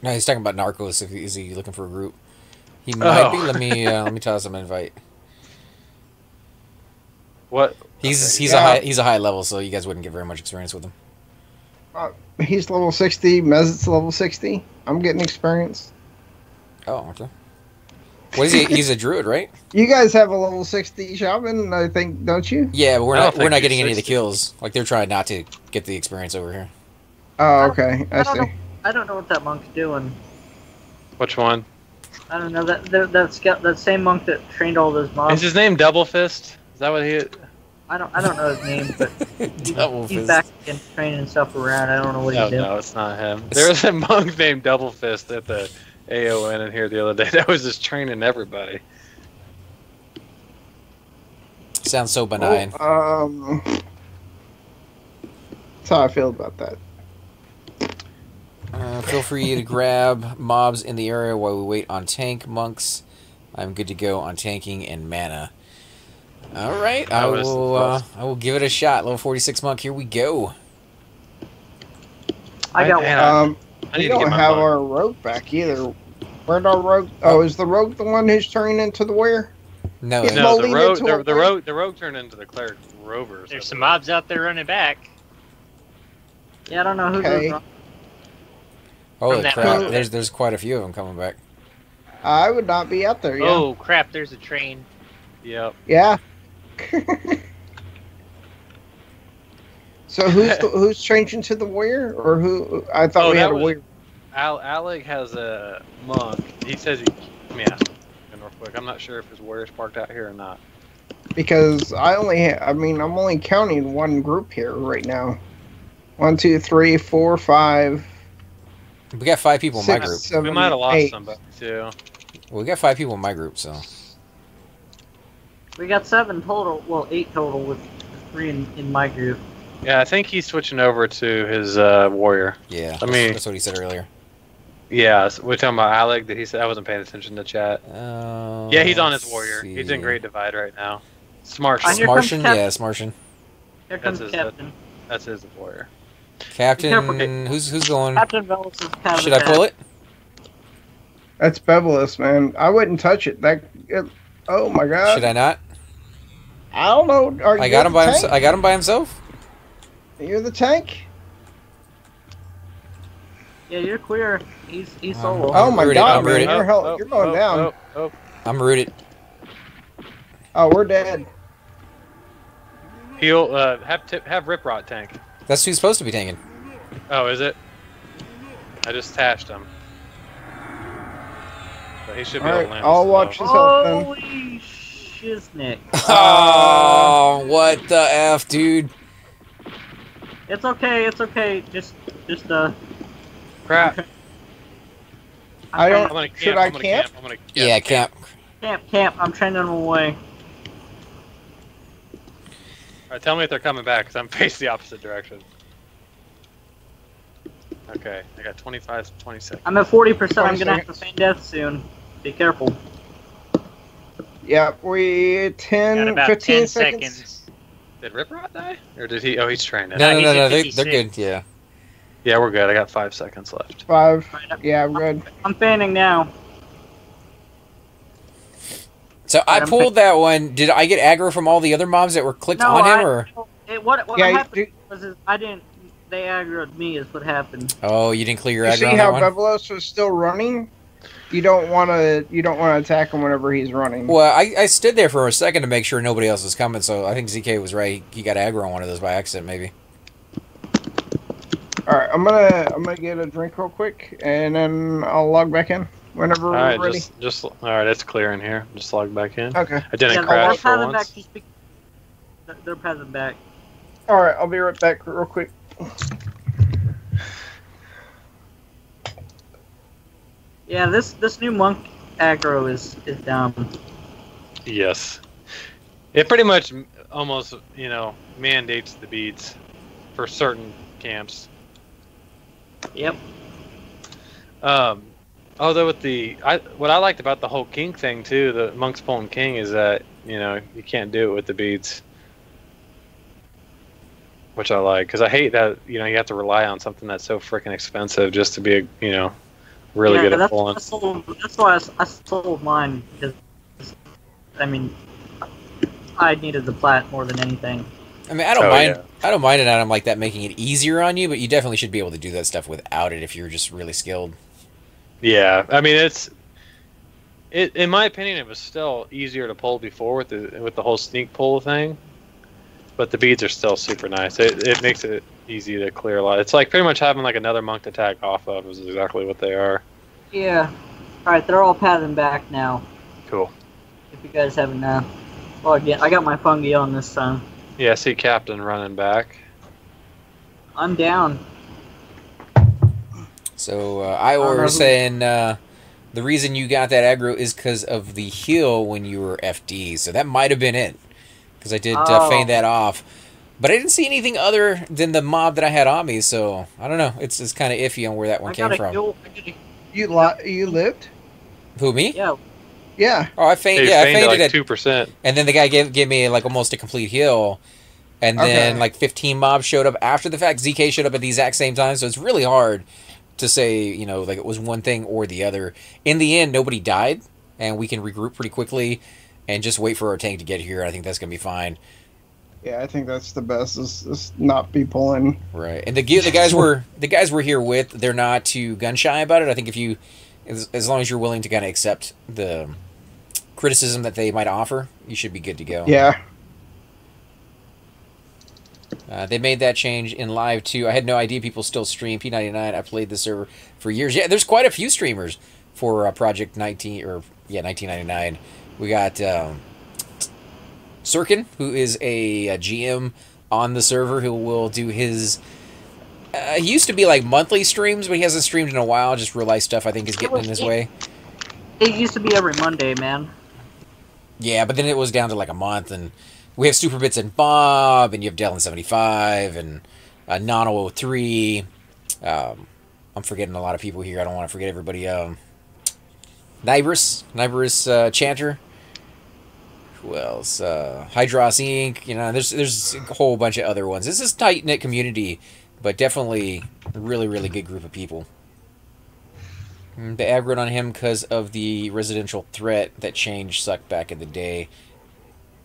No, he's talking about Narcos. Is he looking for a group? He might be. Let me toss him an invite. What? He's a high level, so you guys wouldn't get very much experience with him. He's level 60. Mezit's level 60. I'm getting experience. Oh, okay. What is he? He's a druid, right? You guys have a level 60 shaman, I think, don't you? Yeah, but we're not getting any of the kills. Like, they're trying not to get the experience over here. Oh, okay. I see. I don't know what that monk's doing. Which one? I don't know. That same monk that trained all those mobs. Is his name Double Fist? Is that what he? I don't know his name, but he's back and training stuff around. I don't know what he's doing. No, it's not him. There was a monk named Double Fist at the AON in here the other day that was just training everybody. Sounds so benign. That's how I feel about that. Feel free to grab mobs in the area while we wait on tank monks. I'm good to go on tanking and mana. All right, I will give it a shot. Level 46 monk. Here we go. I got one. We don't have our rope back either. Where'd our rogue? Oh, is the rogue the one who's turning into the warrior? No, He's No, the molding rogue, into a the rogue turned into the cleric rovers. There's some mobs out there running back. Yeah, I don't know who Okay. those are. holy that crap! road. There's quite a few of them coming back. I would not be out there. Yeah. Oh crap! There's a train. Yep. Yeah. So who's changing to the warrior, or who? I thought Oh, we that had a was- warrior. Alec has a monk. He says he. Let me ask him real quick. I'm not sure if his warrior's parked out here or not. Because I only, I'm only counting one group here right now. 1, 2, 3, 4, 5. We got 5 people in my 6, group. 7, We might have lost 8. somebody too. Well, we got 5 people in my group, so. We got 7 total. Well, 8 total with 3 in my group. Yeah, I think he's switching over to his warrior. Yeah, I mean- that's what he said earlier. Yeah, so we're talking about Alec. That he said I wasn't paying attention to chat. Yeah, he's on his let's warrior. see. He's in Great Divide right now. Smart. I hear- comes Smartian? Cap- Yeah, Smartian. Here comes his- Captain. That's his warrior. Captain, careful. who's going? Captain Velious is kind Should I pull it? That's Velious, man. I wouldn't touch it. Oh my god. Should I not? I don't know. Are I you got him the by tank? himself. I got him by himself. You're the tank? Yeah, you're clear. He's solo. Oh my rooted, god, I'm man. rooted. You're going down. I'm rooted. Oh, we're dead. He'll have Rip Rot tank. That's who's supposed to be tanking. Oh, is it? I just tashed him. But he should be able Alright, to land. I'll this watch low. his health then. Holy shiznick. Oh, what the F, dude? It's okay. It's okay. Just Crap. I don't- I'm gonna camp. Should I I'm gonna camp? I'm gonna Yeah, camp. camp. I'm trending them away. Alright, tell me if they're coming back, because I'm facing the opposite direction. Okay, I got 25, 20 seconds. I'm at 40%. I'm 20 gonna have to seconds. feign death soon. Be careful. Yeah, we Got 10, about 15 10 seconds. seconds. Did Rip Rot die? Or did he? Oh, he's training. No, he's no, at no, they're 56. good. Yeah. Yeah, we're good. I got 5 seconds left. 5. Yeah, we're good. I'm feigning now. So I I'm pulled that one. Did I get aggro from all the other mobs that were clicked No, on him, or? What Yeah, happened was I didn't. They aggroed me. Is what happened. Oh, you didn't clear your You aggro see on how that one? Velious was still running? You don't want to attack him whenever he's running. Well, I stood there for a second to make sure nobody else was coming, so I think ZK was right. He got aggro on one of those by accident, maybe. All right, I'm gonna get a drink real quick, and then I'll log back in whenever we're Alright, ready. just all right. It's clear in here. Just log back in. Okay. I didn't Yeah, crash for they're once. They're passing back. All right, I'll be right back real quick. Yeah, this new monk aggro is down. Yes. It pretty much almost, mandates the beads for certain camps. Yep. Although what I liked about the whole king thing too, the monks pulling king, is that you can't do it with the beads, which I like, because I hate that you have to rely on something that's so freaking expensive just to be really good at pulling. That's why I sold mine, because I needed the plat more than anything. I mean, I don't Oh, mind. yeah. I don't mind an item like that making it easier on you, but you definitely should be able to do that stuff without it if you're just really skilled. Yeah, I mean in my opinion, it was still easier to pull before with the whole sneak pull thing, but the beads are still super nice. It makes it easy to clear a lot. It's like pretty much having like another monk to tag off of is exactly what they are. Yeah. All right, they're all padding back now. Cool. If you guys haven't logged in, I got my fungi on this time. Yeah, I see Captain running back. I'm down. So Iowa was saying the reason you got that aggro is because of the heal when you were FD. So that might have been it, because I did feign that off. But I didn't see anything other than the mob that I had on me, so I don't know. It's kind of iffy on where that one came from. You lived? Who, me? Yeah. Yeah. Oh, I Hey, feigned. Yeah, I feigned feigned like it. 2%. And then the guy gave me like almost a complete heal. And then Okay. like 15 mobs showed up after the fact. ZK showed up at the exact same time, so it's really hard to say, you know, like it was one thing or the other. In the end, nobody died, and we can regroup pretty quickly and just wait for our tank to get here. I think that's going to be fine. Yeah, I think that's the best. Is not be pulling. Right, and the guys we're here with, they're not too gun shy about it. I think if you, as long as you're willing to kind of accept the criticism that they might offer, you should be good to go. Yeah. They made that change in live too. I had no idea people still stream P99. I played the server for years. Yeah, there's quite a few streamers for Project 1999. We got Sirkin, who is a GM on the server, who will do his. He used to be like monthly streams, but he hasn't streamed in a while. Just real life stuff, I think, is getting in his way. It used to be every Monday, man. Yeah, but then it was down to like a month, and we have Superbits and Bob, and you have Dylan75 and Nono03. I'm forgetting a lot of people here. I don't want to forget everybody. Nibris Enchanter. Who else? Hydros Inc. You know, there's a whole bunch of other ones. This is a tight-knit community, but definitely a really, really good group of people. They aggroed on him because of the residential threat that changed sucked back in the day.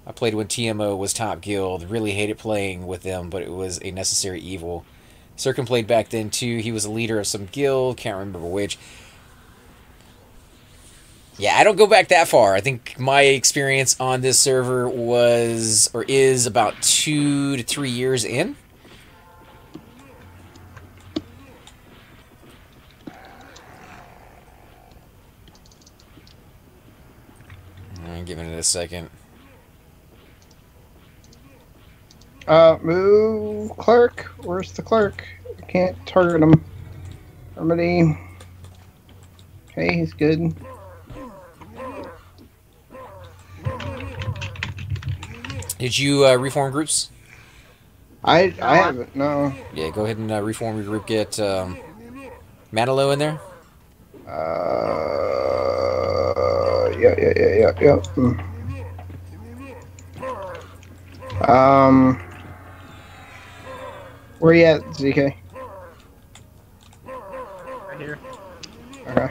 I played when TMO was top guild. Really hated playing with them, but it was a necessary evil. Sirkin played back then too. He was a leader of some guild. Can't remember which. Yeah, I don't go back that far. I think my experience on this server was, or is, about 2 to 3 years in. I'm giving it a second. Move clerk. Where's the clerk? I can't target him. Remedy. Okay, he's good. Did you reform groups? I haven't. No. Yeah, go ahead and reform your group. Get Manilow in there. Yeah. Where you at, ZK? Right here. Okay.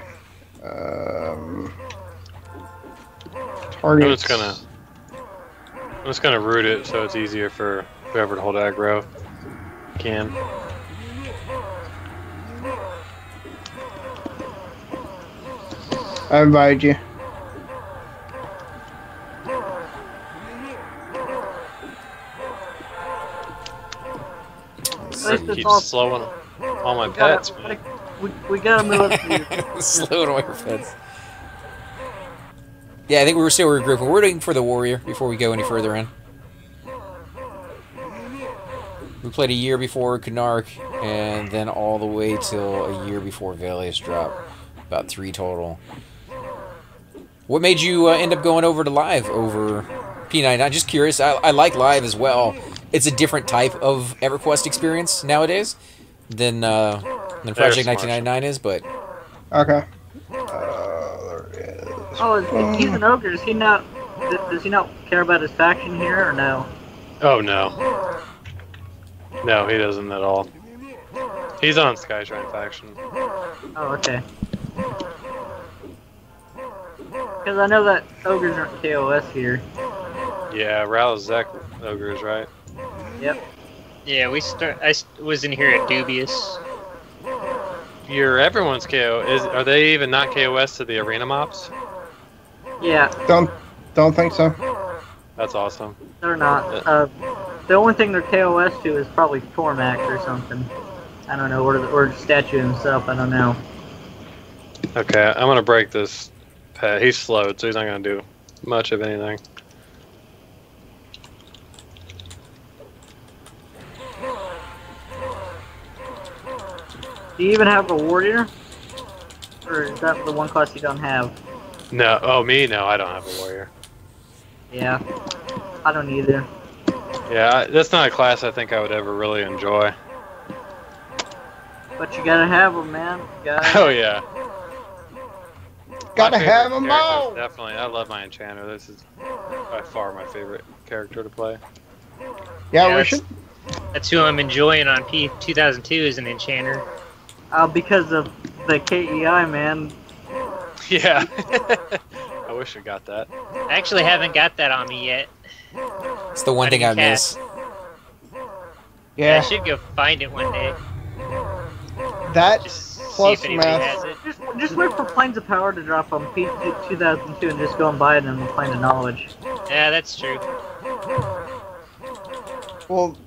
Target. I'm just gonna root it so it's easier for whoever to hold aggro can. I invited you. Keep slowing all my pets, man. We gotta move up to Slowing all your pets. Yeah, I think we were still regrouping. We're waiting for the warrior before we go any further in. We played a year before Knark, and then all the way till a year before Velious dropped. About 3 total. What made you end up going over to live over P99? Just curious. I like live as well. It's a different type of Everquest experience nowadays than Project 1999 is, but... Okay. There it is. Oh, he's an ogre. Does he not care about his faction here, or no? Oh, no. No, he doesn't at all. He's on Skyshrine faction. Oh, okay. Because I know that ogres aren't KOS here. Yeah, Rouse Zek ogres, right? Yep. Yeah, I was in here at Dubious. Everyone's KO. Are they even not KOS to the arena mobs? Yeah. Don't think so. That's awesome. They're not. The only thing they're KOS to is probably Tormac or something. I don't know, or the statue himself. I don't know. Okay, I'm gonna break this pet. He's slowed, so he's not gonna do much of anything. Do you even have a warrior? Or is that the one class you don't have? No. Oh, me? No, I don't have a warrior. Yeah. I don't either. Yeah, that's not a class I think I would ever really enjoy. But you gotta have them, man. Oh, yeah. Gotta have them all! Definitely. I love my Enchanter. This is by far my favorite character to play. Yeah, we should. That's who I'm enjoying on P2002 is an Enchanter. Because of the KEI, man. Yeah. I wish I got that. I actually haven't got that on me yet. It's the one thing I miss. Yeah, I Yeah, should go find it one day. that Just see plus if anybody math. has it. Just wait for Planes of Power to drop on P2002 and just go and buy it in the Plane of Knowledge. Yeah, that's true. Well,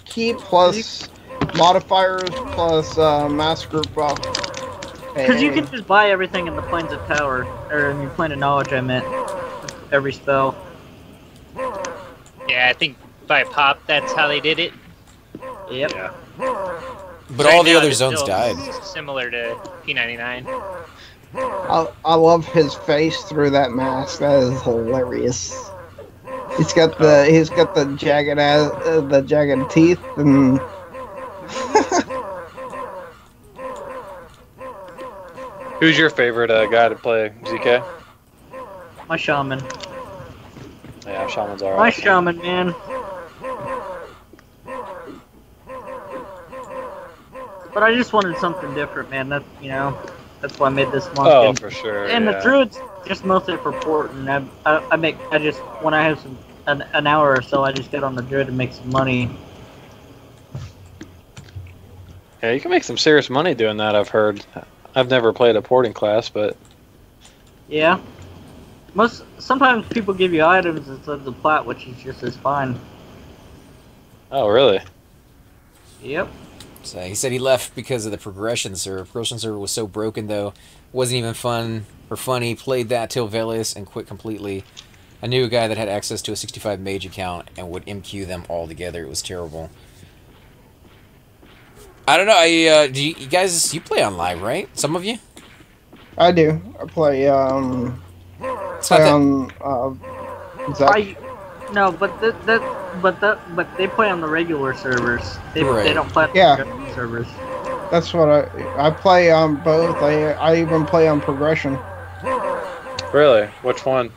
key plus modifiers plus mass group up. Because you can just buy everything in the Planes of Power, or in your Plane of Knowledge, I meant. Every spell. Yeah, I think by Pop, that's how they did it. Yep. Yeah. But Right all the now, other it's zones still died. Similar to P99. I love his face through that mask. That is hilarious. He's got the jagged teeth and. Who's your favorite guy to play, ZK? My Shaman. Yeah, Shaman's My alright. Shaman, man. But I just wanted something different, man. That's why I made this monk. Oh, for sure. And yeah. the druid's just mostly for porting. When I have an hour or so, I just get on the druid and make some money. Yeah, you can make some serious money doing that, I've heard. I've never played a porting class, but... Yeah. Sometimes people give you items instead of the plat, which is just as fine. Oh, really? Yep. So he said he left because of the progression server. Progression server was so broken, though. Wasn't even fun or funny. Played that till Velious and quit completely. I knew a guy that had access to a 65 mage account and would MQ them all together. It was terrible. I don't know. Do you guys, you play on live, right? Some of you? I do. I play It's not that... Zach. No, but they play on the regular servers. They don't play on the progression servers. That's what I play on both. I even play on progression. Really? Which one?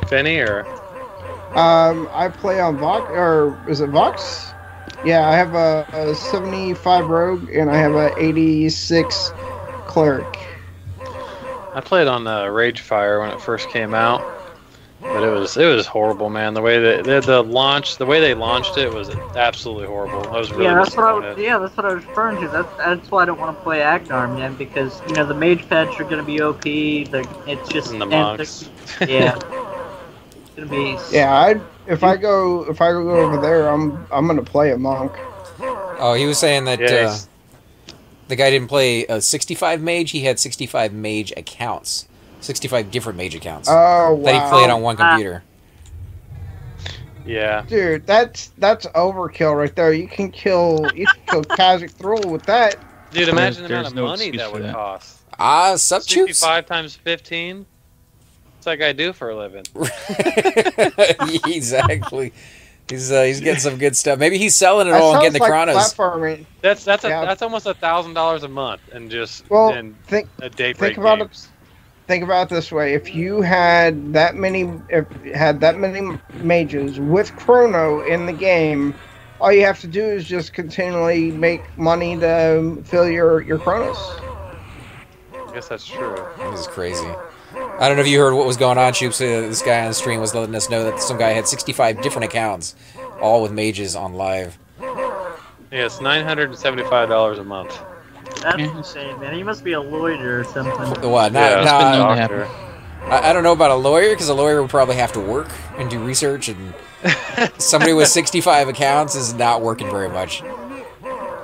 Finny or? I play on Vox, or is it Vox? Yeah, I have a 75 rogue and I have a 86 cleric. I played on Ragefire when it first came out, but it was horrible, man. The way they launched it was absolutely horrible. I was really that's what I was referring to. That's why I don't want to play Agnar, man, because the mage patch are gonna be OP. It's just and the monks. Yeah. It's gonna be. Yeah, if I go over there, I'm gonna play a monk. Oh, he was saying that the guy didn't play a 65 mage. He had 65 mage accounts, 65 different mage accounts. Oh wow! That he played on one computer. Yeah. Dude, that's overkill right there. You can kill Kazik Thrall with that. Dude, imagine the amount of money that would cost. Subtubes? 65 times 15. What's that guy do for a living? Exactly. He's getting some good stuff. Maybe he's selling it all and getting the chronos. That's almost $1,000 a month, and just think daybreak about games. Think about it this way: if you had that many mages with chrono in the game, all you have to do is just continually make money to fill your chronos. I guess that's true. This is crazy. I don't know if you heard what was going on, Choops. This guy on the stream was letting us know that some guy had 65 different accounts, all with mages on live. Yeah, it's $975 a month. That's insane, man. He must be a lawyer or something. What? Doctor. I don't know about a lawyer, because a lawyer would probably have to work and do research, and somebody with 65 accounts is not working very much.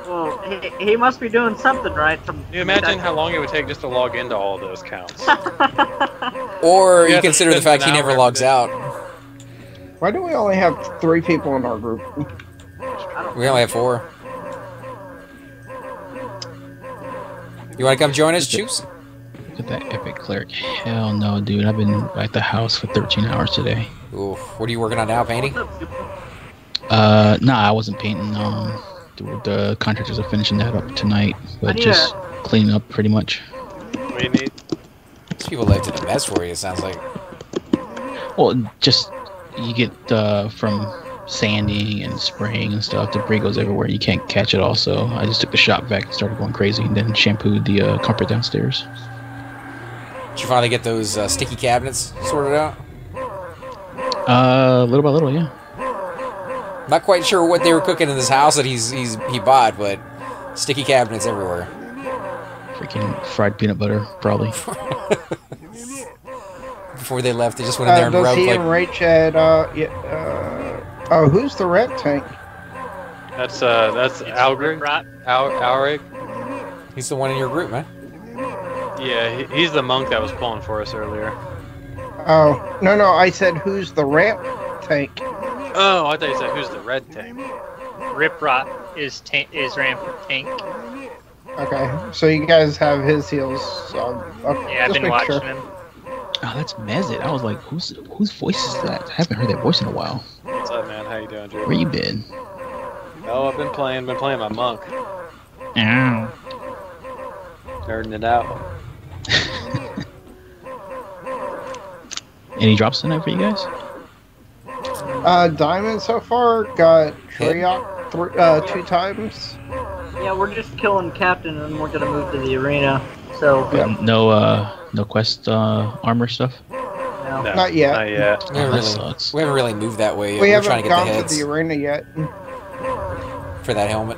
Well, he must be doing something right. Can you imagine how long it would take just to log into all of those accounts? Or you consider the fact he never logs out. Why do we only have 3 people in our group? We only have 4. You want to come join us, Choops? Look at that epic cleric. Hell no, dude. I've been at the house for 13 hours today. Ooh, what are you working on now, painting? Nah, I wasn't painting. The contractors are finishing that up tonight, but just cleaning up pretty much. What do you need? These people lived in a mess for you, it sounds like. Well, just you get from sanding and spraying and stuff. Debris goes everywhere. You can't catch it all. So I just took the shop vac and started going crazy, and then shampooed the carpet downstairs. Did you finally get those sticky cabinets sorted out? Little by little, yeah. Not quite sure what they were cooking in this house that he bought, but sticky cabinets everywhere. Freaking fried peanut butter, probably. Before they left, they just went in there and does rubbed he like. and Rach had, oh, who's the red tank? That's Algrig. Algrig. He's the one in your group, man. Yeah, he's the monk that was pulling for us earlier. Oh, no, I said who's the ramp tank? Oh, I thought you said who's the red tank. Riprot is ramp tank. Okay, so you guys have his heels. So, okay, Yeah, I've been watching him. Oh, that's Mezit. I was like, whose voice is that? I haven't heard that voice in a while. What's up, man? How you doing, Drew? Where you been? Oh, I've been playing my monk. Ow. Nerding it out. Any drops tonight for you guys? Diamond so far got Treyarch 2 times. Yeah, we're just killing Captain, and we're gonna move to the arena. So No quest armor stuff? no. No, Not yet. Not yet. That sucks. We haven't really moved that way yet. We We're trying haven't to get the gone to heads the arena yet. for that helmet.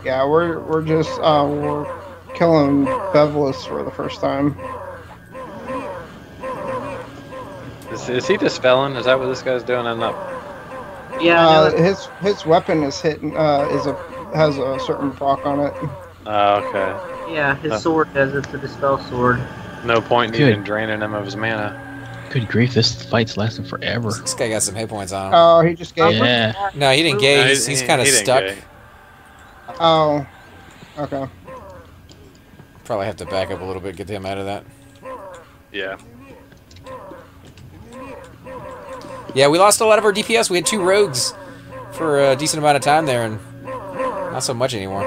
Yeah, we're just we're killing Velious for the first time. Is he dispelling? Is that what this guy's doing? I'm not. Yeah, I know His weapon is hitting has a certain proc on it. Oh, okay. yeah, his sword has it's a dispel sword. No point in Good. even draining him of his mana. Good grief, this fight's lasting forever. This guy got some hit points on him. Oh, he just gave. Yeah. No, he didn't No, gay. He's kind of he didn't stuck. gay. Oh, okay. Probably have to back up a little bit, get him out of that. Yeah. Yeah, we lost a lot of our DPS. We had 2 rogues for a decent amount of time there, and not so much anymore.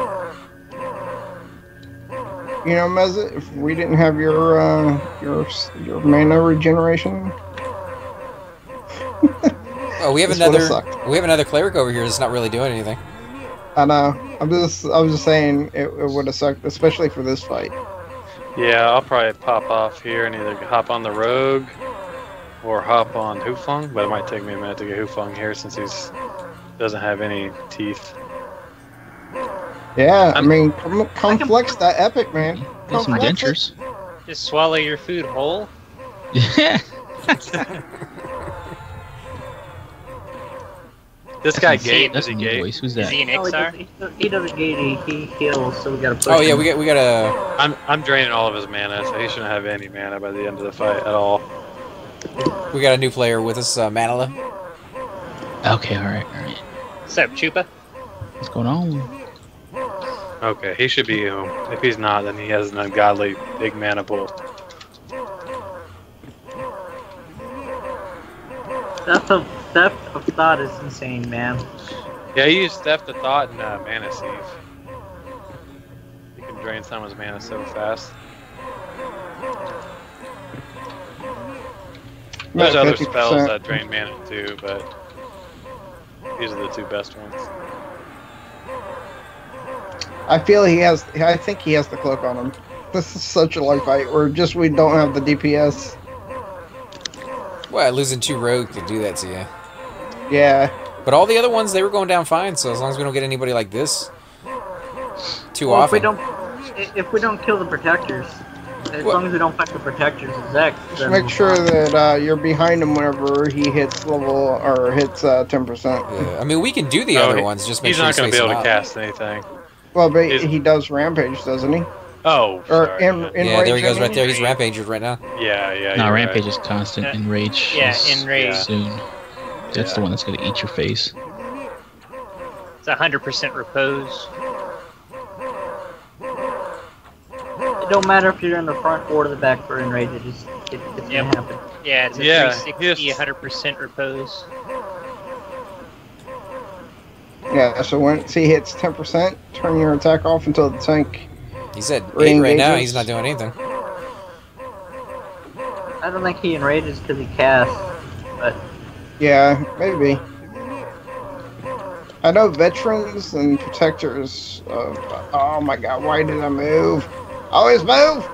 You know, Mezit, if we didn't have your mana regeneration, Oh, we have This would've another. sucked. We have another cleric over here that's not really doing anything. I know. I was just saying it would have sucked, especially for this fight. Yeah, I'll probably pop off here and either hop on the rogue or hop on Hufeng, but it might take me a minute to get Hufeng here since he's doesn't have any teeth. Yeah, I mean, come flex that epic, man. Got some flex it. dentures. Just swallow your food whole. Yeah. This guy That's gate, That's is a he new gate? voice. Who's Is that? he an No, Ixar? he doesn't gate, he heals, so we gotta push Oh yeah, him. we got a I'm draining all of his mana, so he shouldn't have any mana by the end of the fight at all. new player with us, Manila. Okay, alright. What's up, Chupa? What's going on? Okay, he should be home. If he's not, then he has an ungodly big mana pool. Theft of thought is insane, man. Yeah, he used Theft of Thought and Mana Sieve. He can drain someone's mana so fast. There's other 50%. spells that drain mana too, but these are the 2 best ones. I think he has the cloak on him. This is such a light fight. We don't have the DPS. Well, losing 2 rogues could do that to you. Yeah. But all the other ones, they were going down fine. So as long as we don't get anybody like this too Well, often. If we don't kill the protectors, as long as we don't fight the protectors and Zex, Just then make sure that you're behind him whenever he hits level or hits 10%. Yeah, I mean, we can do the other ones. Just make He's sure not going to be able to cast anything. Well, but Is- he does rampage, doesn't he? Oh, Or sorry. in Yeah, there he range, goes I right mean? there. He's rampaged right now. Yeah. Nah, you're Rampage right. is constant. Enrage. Yeah, is Enrage. Soon. That's the Yeah. one that's gonna eat your face. It's 100% repose. it don't matter if you're in the front or the back for enrage. It's gonna Yep. happen. Yeah, it's a Yeah, 360, yes. 100% repose. Yeah, so once he hits 10%, turn your attack off until the tank. He's at 8 Re-engages. right now. He's not doing anything. I don't think he enrages because he casts, but Yeah, maybe. I know veterans and protectors. Oh my god, why did I move? Always move!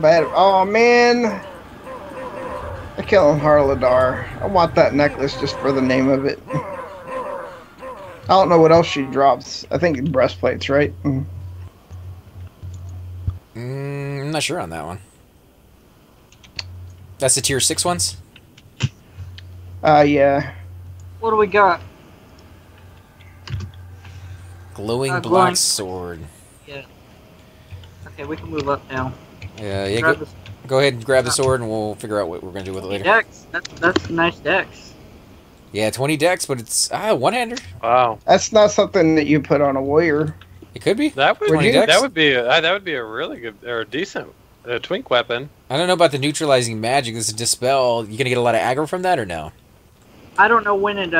Bad. Oh man. I killed Harladar. I want that necklace just for the name of it. I don't know what else she drops. I think breastplates, right? I'm not sure on that one. That's the tier 6 ones? Yeah. What do we got? Glowing black glowing. sword. Yeah. Okay, we can move up now. Yeah, Grab go ahead and grab the sword, and we'll figure out what we're going to do with it later. Dex. That's nice dex. Yeah, 20 dex, but it's one-hander. Wow. That's not something that you put on a warrior. It could be. That would 20 dex? that would be a really good or decent twink weapon. I don't know about the neutralizing magic. This is dispel. You gonna get a lot of aggro from that or no? I don't know when it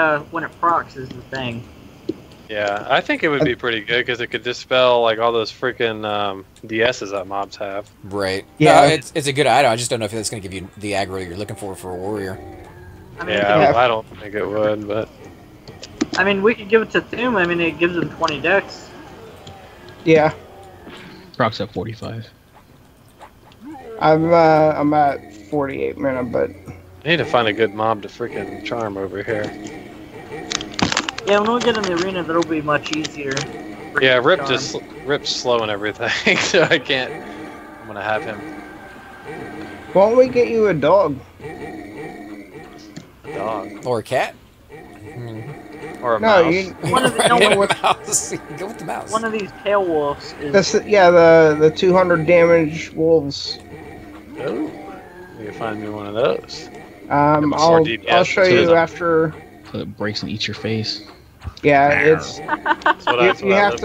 procs is the thing. Yeah, I think it would be pretty good because it could dispel like all those freaking DSs that mobs have. Right. Yeah. No, it's a good item. I just don't know if that's gonna give you the aggro you're looking for a warrior. I mean, Yeah, I don't think it would, but I mean, we could give it to Thum. I mean, it gives him 20 dex. Yeah. Procs at 45. I'm at 48 mana, but I need to find a good mob to freaking charm over here. Yeah, when we get in the arena, that'll be much easier. Yeah, Rip's slow and everything, so I can't. I'm gonna have him. why don't we get you a dog? A dog Or a cat. or a No, mouse. you. One of the, Go no, with the mouse. Go with the mouse. one of these Kale wolves is. The 200 damage wolves. Oh, you can find me one of those. I'll DPS show too, you though. after. So it breaks and eats your face. Yeah, it's That's what I you have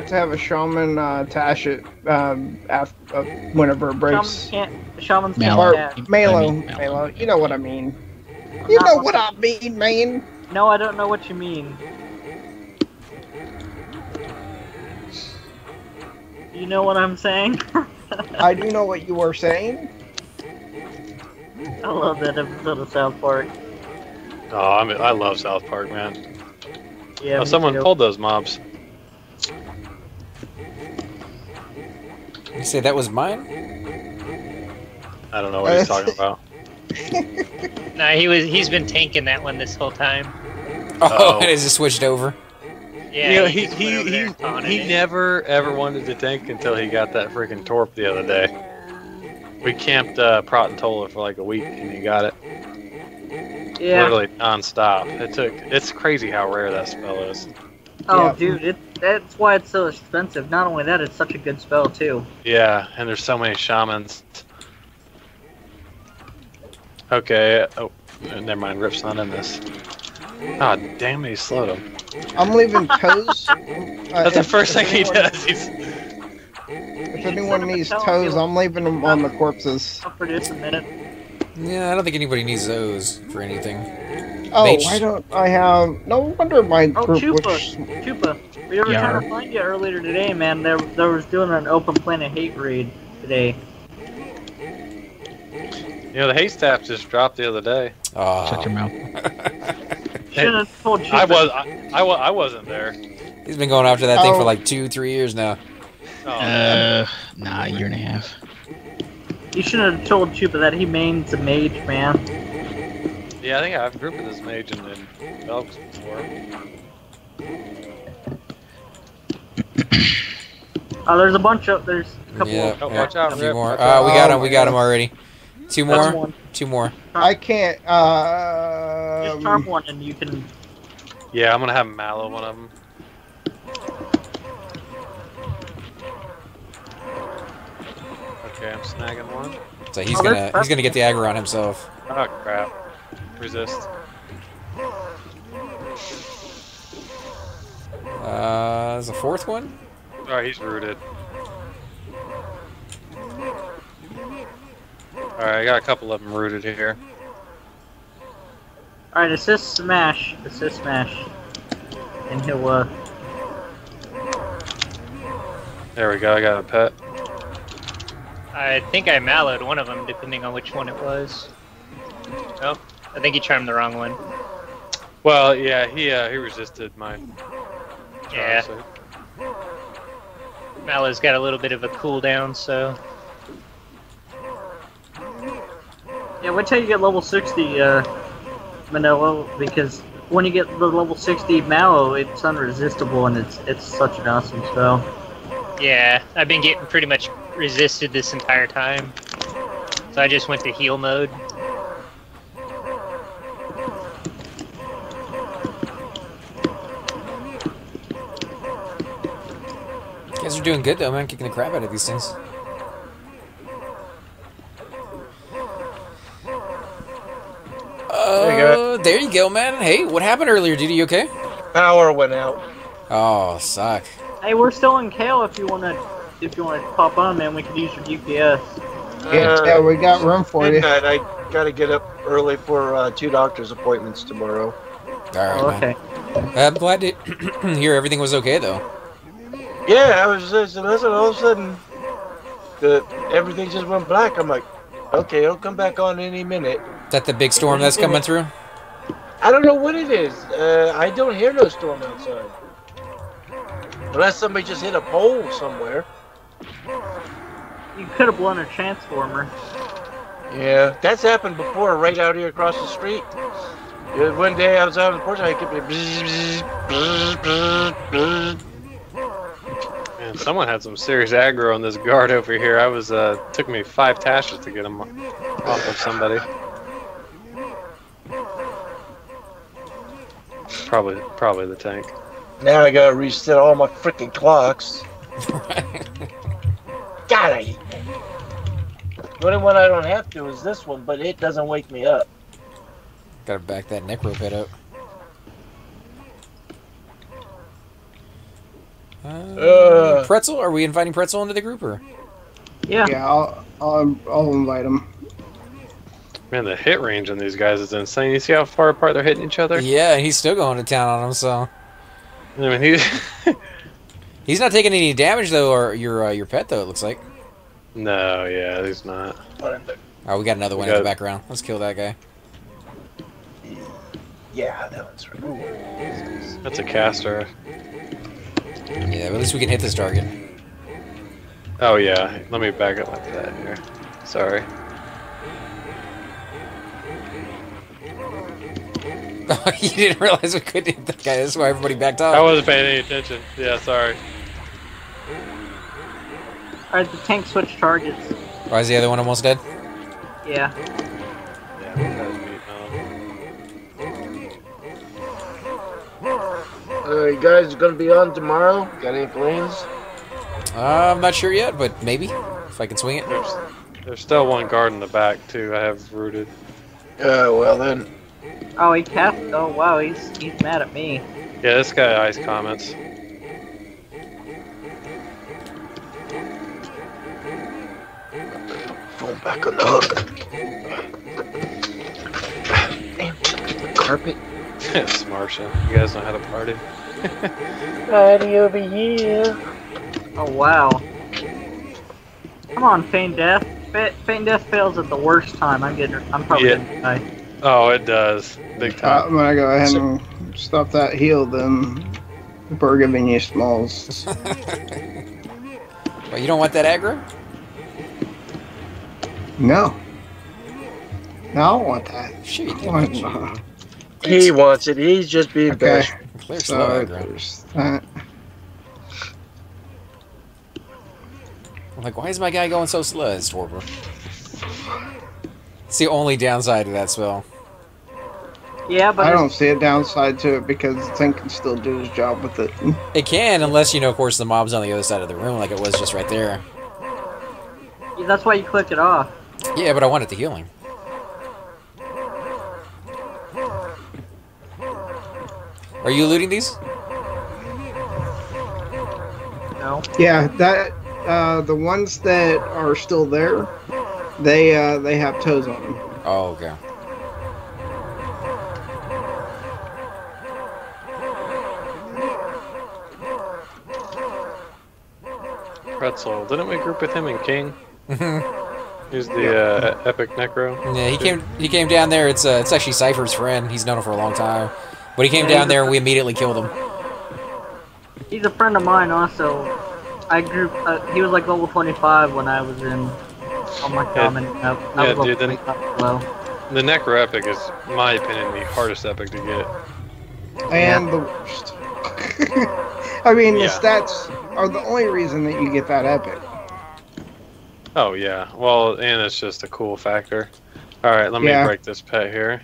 to have a shaman attach it after whenever it breaks. Shaman's Mallow. can't attack. Malo, you know what I mean. You know what I mean, man. No, I don't know what you mean. You know what I'm saying? I do know what you are saying. I love that episode of South Park. Oh, I love South Park, man. Yeah. Oh, me someone too. pulled those mobs. You say that was mine? I don't know what he's talking about. Nah, he's been tanking that one this whole time. Oh, it just switched over. Yeah, You know, just went over there and taunted he it. never ever wanted to tank until he got that freaking torp the other day. We camped Prot and Tola for like a week and he got it. Yeah. Literally non-stop. It's crazy how rare that spell is. Oh, Yeah. dude, that's why it's so expensive. Not only that, it's such a good spell too. Yeah, and there's so many shamans. Okay, oh, never mind, Rip's not in this. Ah, damn it, he slowed him. I'm leaving toes. That's the first thing he does. If anyone needs toes, I'm leaving them on the corpses. I'll produce a minute. Yeah, I don't think anybody needs those for anything. Oh, Mage. why don't I have? No wonder my Oh, group Chupa. We were trying to find you earlier today, man. There was doing an open planet hate raid today. You know, the hate staff just dropped the other day. Oh. Shut your mouth. Shouldn't have told Chupa. I wasn't there. He's been going after that thing for Oh. like 2-3 years now. Oh, Nah, a year and a half. You shouldn't have told Chupa that he mains a mage, man. yeah, I think I've grouped with this mage in Belks before. Oh, there's a bunch of there's a couple. Yeah, of Oh, yeah. watch out, A few Rip. more. Watch out. We got him already. Two That's more. one. 2 more. I can't. Just charm one and you can. Yeah, I'm gonna have Mallow one of them. Okay, I'm snagging one. So he's Oh, gonna that's get the aggro on himself. Oh crap. Resist. There's a 4th one. Alright, he's rooted. Alright, I got a couple of them rooted here. Alright, assist smash. And he'll There we go, I got a pet. I think I mallowed one of them, depending on which one it was. Oh, I think he charmed the wrong one. Well, yeah, he resisted my. Yeah. So. Mallow's got a little bit of a cooldown, so. Yeah, wait till you get level 60, Manolo, because when you get the level 60 Mallow, it's unresistible and it's such an awesome spell. Yeah, I've been getting pretty much resisted this entire time. So I just went to heal mode. You guys are doing good though, man. Kicking the crap out of these things. There you go, man. Hey, what happened earlier, dude? You okay? Power went out. Oh, suck. Hey, we're still in Kale if you wanna pop on, man. We could use your UPS. Yeah, we got room for you. Midnight, I gotta get up early for 2 doctor's appointments tomorrow. All right, okay. I'm glad to hear everything was okay, though. Yeah, I was just listen. All of a sudden, everything just went black. I'm like, okay, it'll come back on any minute. Is that the big storm that's coming through? I don't know what it is. I don't hear no storm outside. Unless somebody just hit a pole somewhere. You could have blown a transformer. Yeah, that's happened before, right out here across the street. One day I was out on the porch, I kept Man, someone had some serious aggro on this guard over here. I was took me 5 tashes to get him off of somebody. Probably the tank. Now I gotta reset all my freaking clocks. God, I hate that. The only one I don't have to is this one, but it doesn't wake me up. Gotta back that necro pit up. Pretzel? Are we inviting Pretzel into the group, or? Yeah. Yeah, I'll invite him. Man, the hit range on these guys is insane. You see how far apart they're hitting each other? Yeah, he's still going to town on him, so. I mean, he's not taking any damage though, or your pet though. It looks like. No, yeah, he's not. Oh, we got another one in the background. Let's kill that guy. Yeah, that one's right. That's a caster. Yeah, but at least we can hit this target. Oh yeah, let me back up like that here. Sorry. You didn't realize we couldn't hit that guy. That's why everybody backed off. I wasn't paying any attention. Yeah, sorry. Alright, the tank switched targets. Why is the other one almost dead? Yeah. Yeah, that was beat. You guys gonna be on tomorrow? Got any plans? I'm not sure yet, but maybe if I can swing it. There's still one guard in the back too. I have rooted. Well then. Oh, he cast. Oh wow, he's mad at me. Yeah, this guy ice comments. Phone back on the hook. Damn, the carpet. It's Marcia. You guys know how to party. Party over here. Oh wow. Come on, feign death. Feign death fails at the worst time. I'm probably gonna die. Oh, it does. Big time. I'm gonna go ahead and stop that heal then. We're giving you smalls. Well, you don't want that aggro? No. No, I don't want that. Sure you do. He wants it. He's just being Okay. bashful. Clear So slow aggro. there's that. I'm like, why is my guy going so slow? It's Torpor. It's the only downside to that spell. Yeah, but I don't see a downside to it because the thing can still do his job with it. It can, unless, you know, of course, the mob's on the other side of the room like it was just right there. that's why you click it off. Yeah, but I wanted the healing. Are you looting these? No. Yeah, that the ones that are still there, they have toes on them. Oh, okay. Pretzel. Didn't we group with him and King? He's the epic necro. Yeah, he came down there. It's actually Cypher's friend. He's known him for a long time. But he came down there and we immediately killed him. He's a friend of mine also. He was like level 25 when I was in on my common. I was level 25 as well. The Necro Epic is, in my opinion, the hardest epic to get. And the worst. I mean, the stats are the only reason that you get that epic. Oh, yeah. Well, and it's just a cool factor. Alright, let me break this pet here.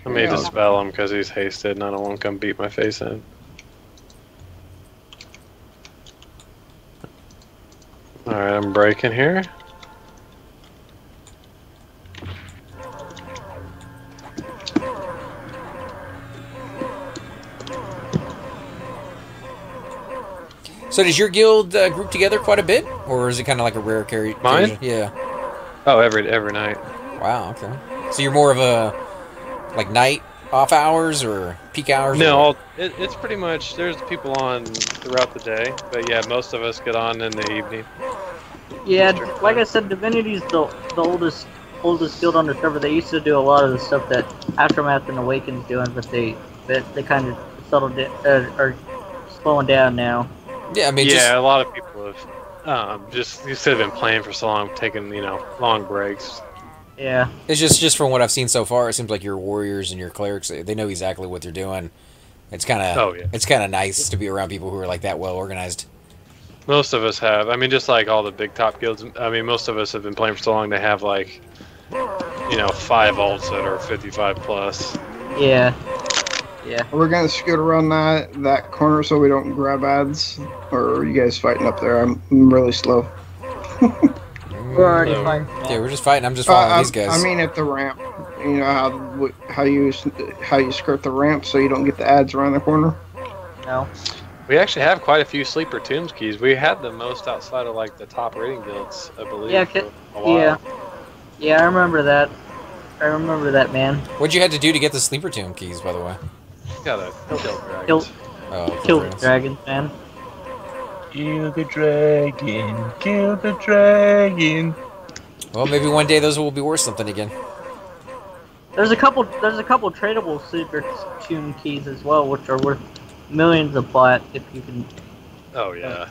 Let me dispel him because he's hasted and I don't want to come beat my face in. Alright, I'm breaking here. So does your guild group together quite a bit? Or is it kind of like a rare carry? Mine? Yeah. Oh, every night. Wow, okay. So you're more of a, like, night off hours or peak hours? No, it's pretty much, there's people on throughout the day. But yeah, most of us get on in the evening. Yeah, like I said, Divinity's the oldest guild on the server. They used to do a lot of the stuff that Aftermath and Awaken's doing, but they kind of settled it, are slowing down now. Yeah, I mean, a lot of people have just instead of been playing for so long, taking long breaks. Yeah, it's just from what I've seen so far, it seems like your warriors and your clerics, they know exactly what they're doing. It's kind of it's kind of nice to be around people who are like that well organized. Most of us have. I mean, just like all the big top guilds. I mean, most of us have been playing for so long. They have like 5 ults that are 55 plus. Yeah. Yeah. We're gonna scoot around that corner so we don't grab ads. Or are you guys fighting up there? I'm really slow. We're already fighting. Yeah, we're just fighting. I'm just following these guys. I mean, at the ramp. You know how you skirt the ramp so you don't get the ads around the corner. No. We actually have quite a few sleeper tombs keys. We had the most outside of like the top rating guilds, I believe. Yeah. For a while. Yeah. I remember that. Man. What'd you have to do to get the sleeper tomb keys, by the way? Gotta kill dragons. Kill the dragons, man. Kill the dragon. Kill the dragon. Well, maybe one day those will be worth something again. There's a couple tradable sleeper tomb keys as well, which are worth millions of plat if you can. Oh yeah.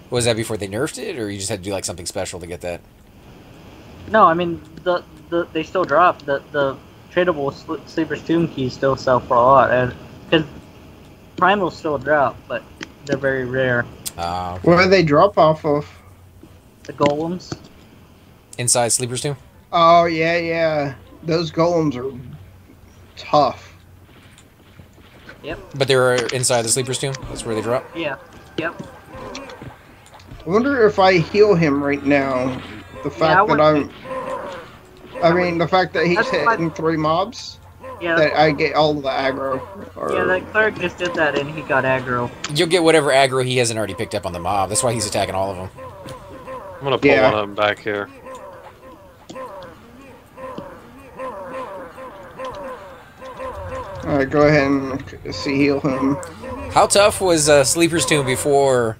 Was that before they nerfed it, or you just had to do like something special to get that? No, I mean they still drop the tradable sleeper's tomb keys still sell for a lot, and because primals still drop, but they're very rare. Okay. Where do they drop off of? The golems. Inside sleeper's tomb. Oh yeah. Those golems are tough. Yep. But they're inside the sleeper's tomb? That's where they drop? Yeah. Yep. I wonder if I heal him right now. The fact the fact that he's hitting 3 mobs. Yeah. That I get all the aggro. Yeah, that cleric just did that and he got aggro. You'll get whatever aggro he hasn't already picked up on the mob. That's why he's attacking all of them. I'm gonna pull one of them back here. Alright, go ahead and heal him. How tough was Sleeper's Tomb before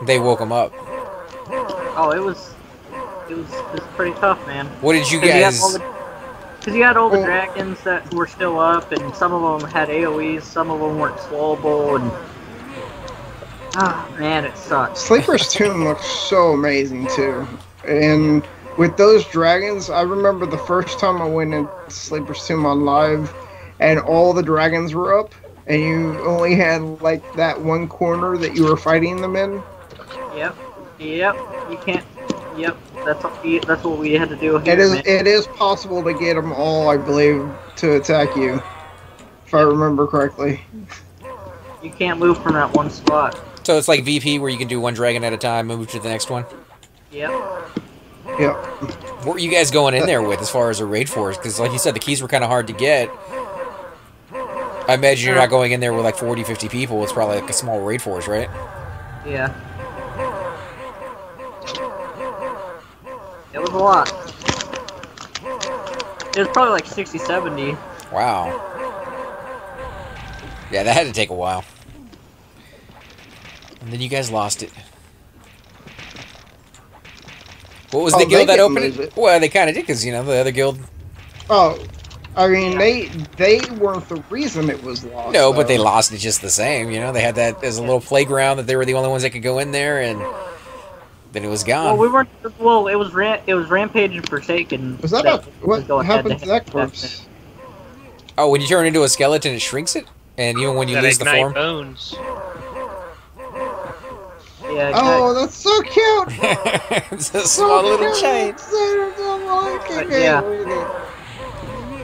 they woke him up? Oh, it was pretty tough, man. What did you guys... Because you had all the dragons that were still up, and some of them had AoEs, some of them weren't swallowable, and... Oh, man, it sucked. Sleeper's Tomb looks so amazing, too. And with those dragons, I remember the first time I went into Sleeper's Tomb on live, and all the dragons were up, and you only had, like, that one corner that you were fighting them in. Yep. You can't... Yep. That's what we had to do here, It is possible to get them all, I believe, to attack you. If I remember correctly. You can't move from that one spot. So it's like VP where you can do one dragon at a time, move to the next one? Yep. What were you guys going in there with as far as a raid force? Because like you said, the keys were kind of hard to get. I imagine you're not going in there with like 40, 50 people. It's probably like a small raid force, right? Yeah. It was a lot. It was probably like 60, 70. Wow. Yeah, that had to take a while. And then you guys lost it. What was the guild that opened it? Well, they kind of did, because, you know, the other guild... Oh, I mean, they weren't the reason it was lost. No, but they lost it just the same. You know, they had that as a little playground that they were the only ones that could go in there, and then it was gone. Well, we weren't. Well, it was Rampage and Forsaken. Was that what happens to that corpse? Oh, when you turn into a skeleton, it shrinks it, and even when you lose the form. Bones. Yeah. Oh, that's so cute. It's a small little chain. Yeah.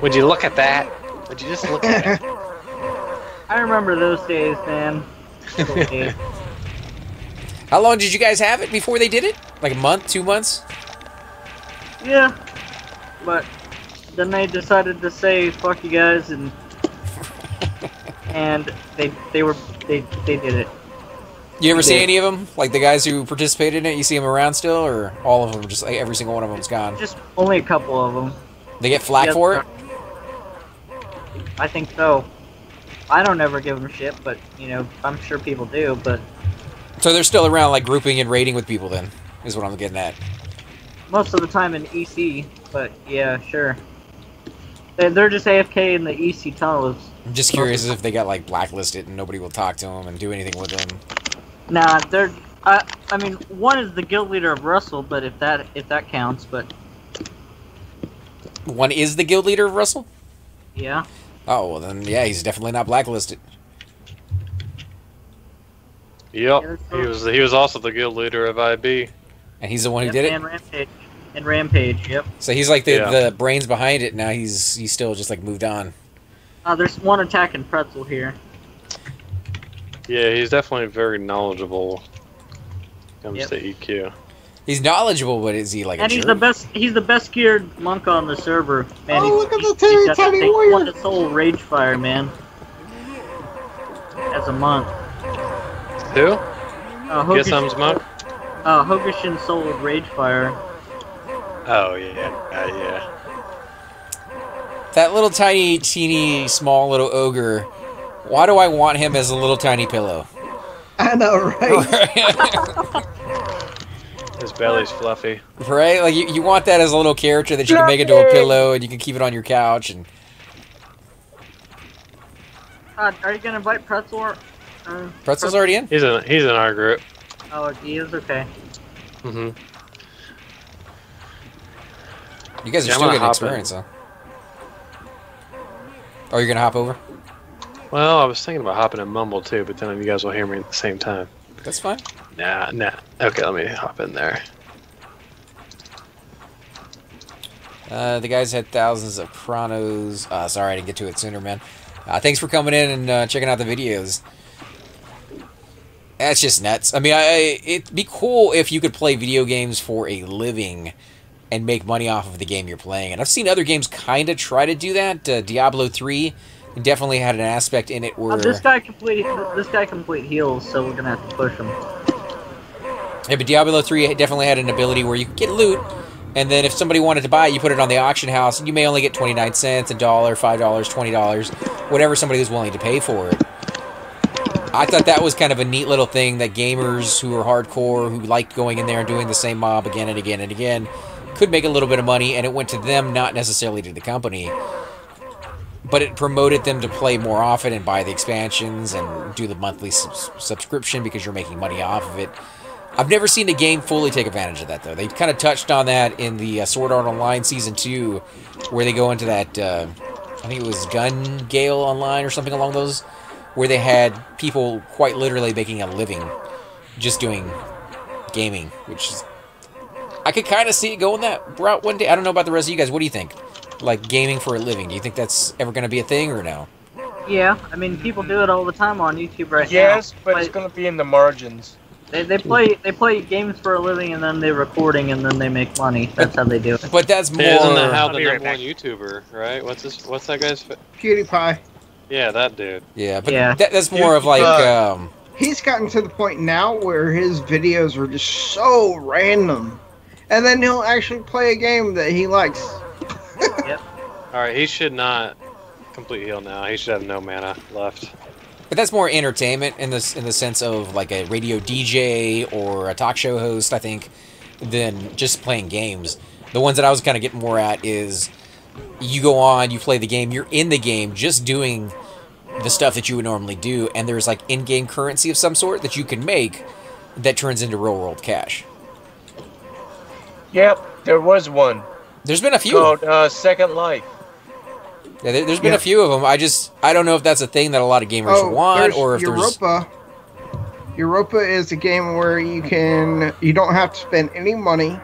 Would you look at that? Would you just look at it? I remember those days, man. Those days. How long did you guys have it before they did it? Like a month, 2 months? Yeah, but then they decided to say "fuck you guys" and they did it. You ever see any of them? Like the guys who participated in it? You see them around still, or all of them? Just like every single one of them's gone. Just only a couple of them. They get flack for it. I think so. I don't ever give them shit, but you know, I'm sure people do. But so they're still around, like grouping and raiding with people. Then is what I'm getting at. Most of the time in EC, but yeah, sure. They're just AFK in the EC tunnels. I'm just curious if they got like blacklisted and nobody will talk to them and do anything with them. Nah, they're. I mean, one is the guild leader of Russell, but if that counts, but. One is the guild leader of Russell? Yeah. Oh, well then, yeah, he's definitely not blacklisted. Yep, he was also the guild leader of IB. And he's the one who did it? And Rampage, yep. So he's like the brains behind it, now he's still just like moved on. There's one attacking Pretzel here. Yeah, he's definitely very knowledgeable when it comes to EQ. He's knowledgeable, but is he like a jerk? He's the best geared monk on the server. Man, oh, look at the tiny warrior! He won the soul Ragefire, man. As a monk. Who? Gisum's monk? Hogishin soul Ragefire. Oh, yeah. That little tiny, teeny, small little ogre. Why do I want him as a little tiny pillow? I know, right? His belly's fluffy. Right? Like, you want that as a little character that you can make into a pillow and you can keep it on your couch. And are you going to invite Pretzel? Pretzel's already in? He's in our group. Oh, he is? Okay. Mm-hmm. You guys are still getting experience, though. Oh, you're going to hop over? Well, I was thinking about hopping in Mumble, too, but then you guys will hear me at the same time. That's fine. Nah. Okay, let me hop in there. The guys had thousands of chronos. Sorry, I didn't get to it sooner, man. Thanks for coming in and checking out the videos. That's just nuts. I mean, it'd be cool if you could play video games for a living and make money off of the game you're playing. And I've seen other games kind of try to do that. Diablo 3 definitely had an aspect in it where... this guy complete heals, so we're gonna have to push him. Yeah, but Diablo 3 definitely had an ability where you could get loot, and then if somebody wanted to buy it, you put it on the auction house, and you may only get 29 cents, $1, $5, $20, whatever somebody was willing to pay for it. I thought that was kind of a neat little thing that gamers who are hardcore, who liked going in there and doing the same mob again and again and again, could make a little bit of money, and it went to them, not necessarily to the company. But it promoted them to play more often and buy the expansions and do the monthly subscription because you're making money off of it. I've never seen the game fully take advantage of that, though. They kind of touched on that in the Sword Art Online Season 2, where they go into that, I think it was Gun Gale Online or something along those, where they had people quite literally making a living just doing gaming, which is... I could kind of see it going that route one day. I don't know about the rest of you guys. What do you think? Like, gaming for a living. Do you think that's ever going to be a thing or no? Yeah, I mean, people do it all the time on YouTube right now. Yes, but it's going to be in the margins. They play games for a living and then they're recording and then they make money. That's how they do it. But that's more... Isn't that how the number one YouTuber, right? What's that guy's... PewDiePie. Yeah, that dude. Yeah, but that's more of like... He's gotten to the point now where his videos are just so random. And then he'll actually play a game that he likes. Yep. Alright, he should not complete heal now. He should have no mana left. But that's more entertainment in the sense of like a radio DJ or a talk show host, I think, than just playing games. The ones that I was kind of getting more at is you go on, you play the game, you're in the game just doing the stuff that you would normally do, and there's like in-game currency of some sort that you can make that turns into real-world cash. Yep, there was one. There's been a few. Called Second Life. Yeah, there's been a few of them. I don't know if that's a thing that a lot of gamers want, or if Europa. Europa is a game where you don't have to spend any money,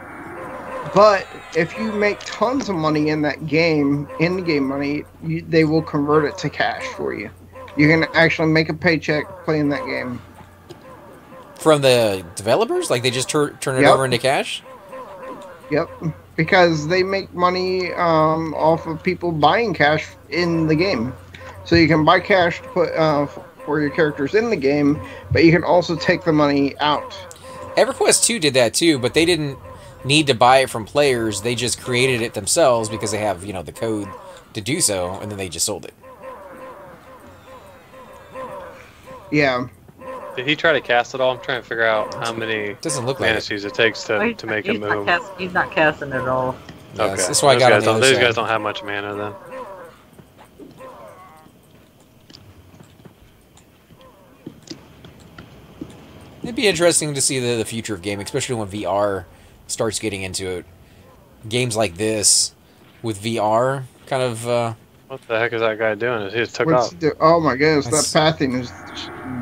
but if you make tons of money in that game, in-game money, they will convert it to cash for you. You can actually make a paycheck playing that game. From the developers? Like they just turn it over into cash? Yep. Because they make money off of people buying cash in the game. So you can buy cash to put for your characters in the game, but you can also take the money out. Everquest 2 did that too, but they didn't need to buy it from players. They just created it themselves because they have, the code to do so, and then they just sold it. Yeah. Did he try to cast it all? I'm trying to figure out how many doesn't look fantasies it takes to make a move. He's not casting at all. Yeah, okay. That's why I got on the other These side. guys don't have much mana then. It'd be interesting to see the future of gaming, especially when VR starts getting into it. Games like this with VR kind of... What the heck is that guy doing? He just took off. Oh my goodness, that pathing is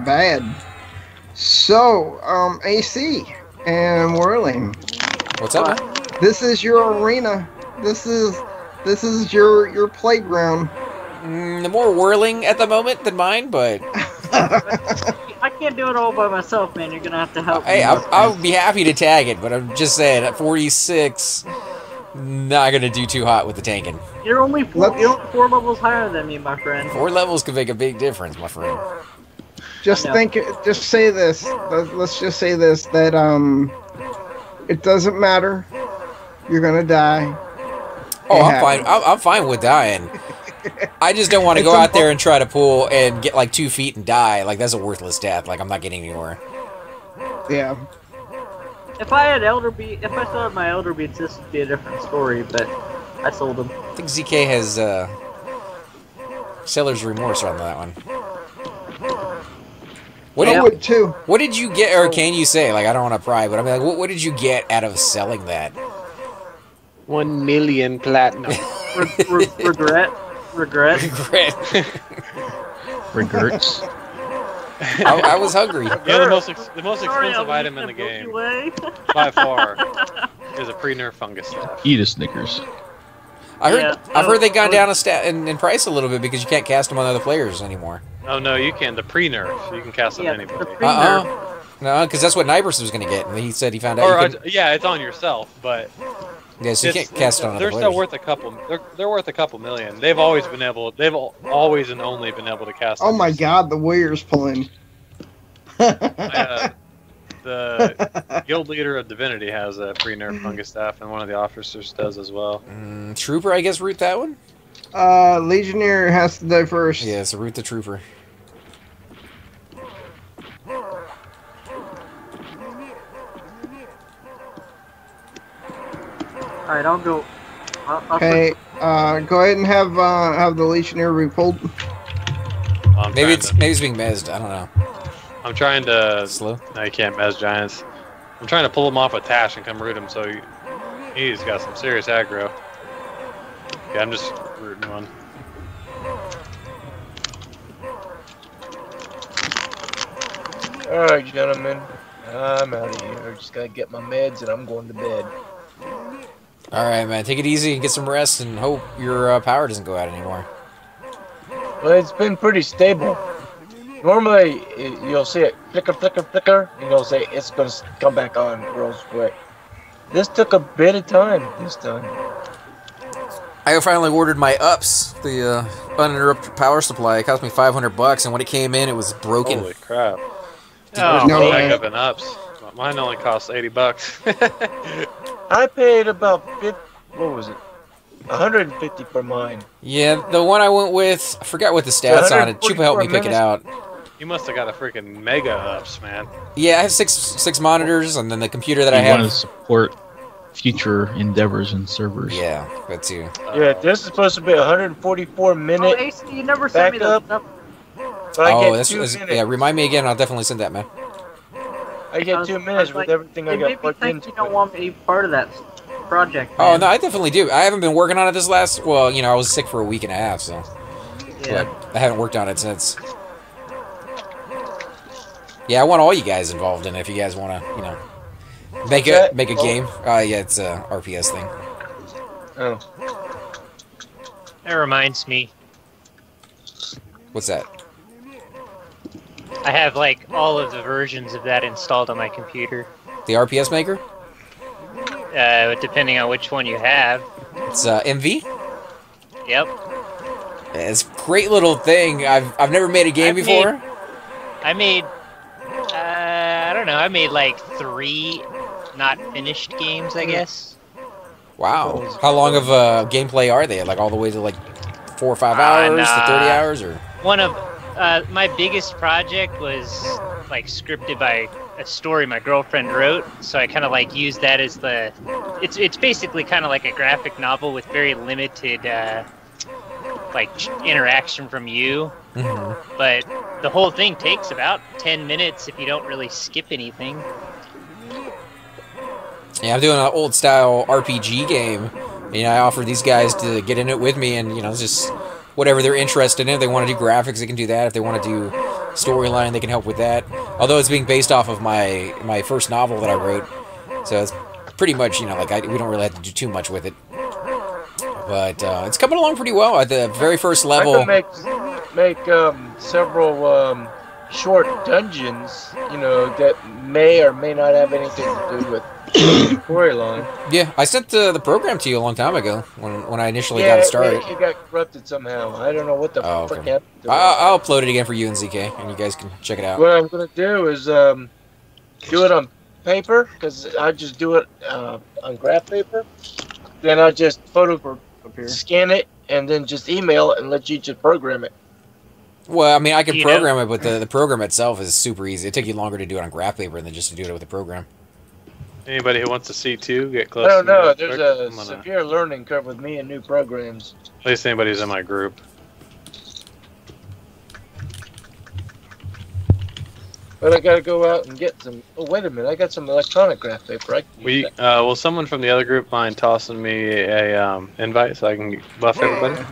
bad. So, AC and Whirling. What's up, man? This is your arena. This is your playground. More Whirling at the moment than mine, but... I can't do it all by myself, man. You're gonna have to help me. Hey, I'll be happy to tag it, but I'm just saying, at 46, not gonna do too hot with the tanking. You're only four levels higher than me, my friend. 4 levels can make a big difference, my friend. Just say this. Let's just say this, that it doesn't matter. You're gonna die. Oh, I'm fine. I'm fine with dying. I just don't want to go out there and try to pull and get like 2 feet and die. Like, that's a worthless death. Like, I'm not getting anywhere. Yeah. If I still had my Elder Beats, this would be a different story, but I sold them. I think ZK has seller's remorse on that one. What did you get, or can you say? Like, I don't want to pry, but I mean, like, what did you get out of selling that? 1 million platinum. Regret. Regrets. I was hungry. Yeah, the most expensive item in the game, by far, is a pre-nerf fungus staff. Eat a Snickers. I've heard they've gone down in price a little bit because you can't cast them on other players anymore. Oh no, you can. The pre-nerf, you can cast on anybody. No, because that's what Nibers was going to get, and he said he found out. Yeah, it's on yourself, but. Yeah, so you can't cast it on other players. They're still worth a couple. They're worth a couple million. They've always and only been able to cast. Oh my God, the Warriors pulling. The guild leader of Divinity has a pre-nerf fungus staff, and one of the officers does as well. Trooper, I guess, root that one. Legionnaire has to die first. Yeah, so root the Trooper. Alright, I'll go. Okay, go ahead and have the Legionnaire repulled. Maybe it's being mezzed. I don't know. I'm trying to. Slow? No, you can't mez giants. I'm trying to pull him off a Tash and come root him, so he's got some serious aggro. Yeah, I'm just rooting one. Alright, gentlemen. I'm out of here. Just gotta get my meds and I'm going to bed. Alright, man. Take it easy and get some rest and hope your power doesn't go out anymore. Well, it's been pretty stable. Normally, you'll see it flicker, flicker, flicker, and you'll say it's going to come back on real quick. This took a bit of time this time. I finally ordered my ups, the uninterrupted power supply. It cost me $500, and when it came in, it was broken. Holy crap! No, back up and ups. Mine only cost $80. I paid about what was it? 150 for mine. Yeah, the one I went with, I forgot what the stats on it. Chupa helped me pick it out. You must have got a freaking mega ups, man. Yeah, I have six monitors, and then the computer that I You have. want to support future endeavors and servers. Yeah, that too. Yeah, this is supposed to be 144 Oh, minute AC, you never sent me that backup. stuff. But I Oh, get 2 that's minutes. yeah. Remind me again. I'll definitely send that, man. I get 2 minutes with everything I It got made me plugged think into. you don't want me to be part of that project. Oh man. no, I definitely do. I haven't been working on it this last. Well, you know, I was sick for a week and a half, so. Yeah. But I haven't worked on it since. Yeah, I want all you guys involved in it if you guys want to, you know, make a game. Yeah, it's a RPS thing. Oh. That reminds me. What's that? I have like all of the versions of that installed on my computer. The RPS maker? Depending on which one you have. It's MV. Yep. It's a great little thing. I've never made a game before. I made I don't know. I made like 3 not finished games, I guess. Wow. How long of gameplay are they? Like all the way to like 4 or 5 hours to 30 hours, or? One of my biggest project was like scripted by a story my girlfriend wrote, so I kind of like used that as the. It's basically kind of like a graphic novel with very limited like interaction from you. Mm-hmm. But the whole thing takes about 10 minutes if you don't really skip anything. Yeah, I'm doing an old style RPG game. You know, I offer these guys to get in it with me, and you know, just whatever they're interested in. If they want to do graphics, they can do that. If they want to do storyline, they can help with that. Although it's being based off of my first novel that I wrote, so it's pretty much, you know, like we don't really have to do too much with it. But it's coming along pretty well at the very first level. I can make several short dungeons, you know, that may or may not have anything to do with storyline. Yeah, I sent the program to you a long time ago when I initially got it started. It got corrupted somehow. I don't know what the fuck happened to it. I'll upload it again for you and ZK, and you guys can check it out. What I'm gonna do is do it on paper, because I just do it on graph paper. Then I'll just scan it and then just email it and let you just program it. Well, I mean, I can program it, but the program itself is super easy. It'd take you longer to do it on graph paper than just to do it with the program. Anybody who wants to see too, get close. I don't know. There's a severe learning curve with me and new programs. At least anybody who's in my group. But I gotta go out and get some. Oh, wait a minute! I got some electronic graph paper. Will someone from the other group mind tossing me a invite so I can buff everybody?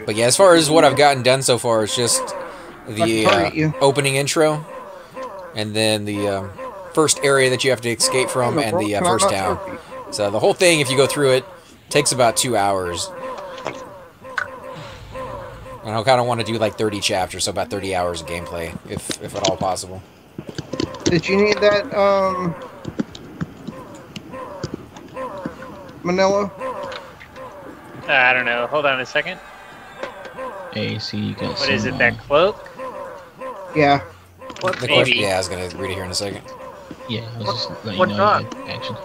But yeah, as far as what I've gotten done so far, it's just the opening intro, and then the first area that you have to escape from, and the first town. So the whole thing, if you go through it, takes about 2 hours. And I kind of want to do like 30 chapters, so about 30 hours of gameplay, if at all possible. Did you need that, Manila? I don't know. Hold on a second. AC, you got What is it, that cloak? Yeah. Maybe. Yeah, I was going to read it here in a second. Yeah, I was just letting What's you know that? you had action.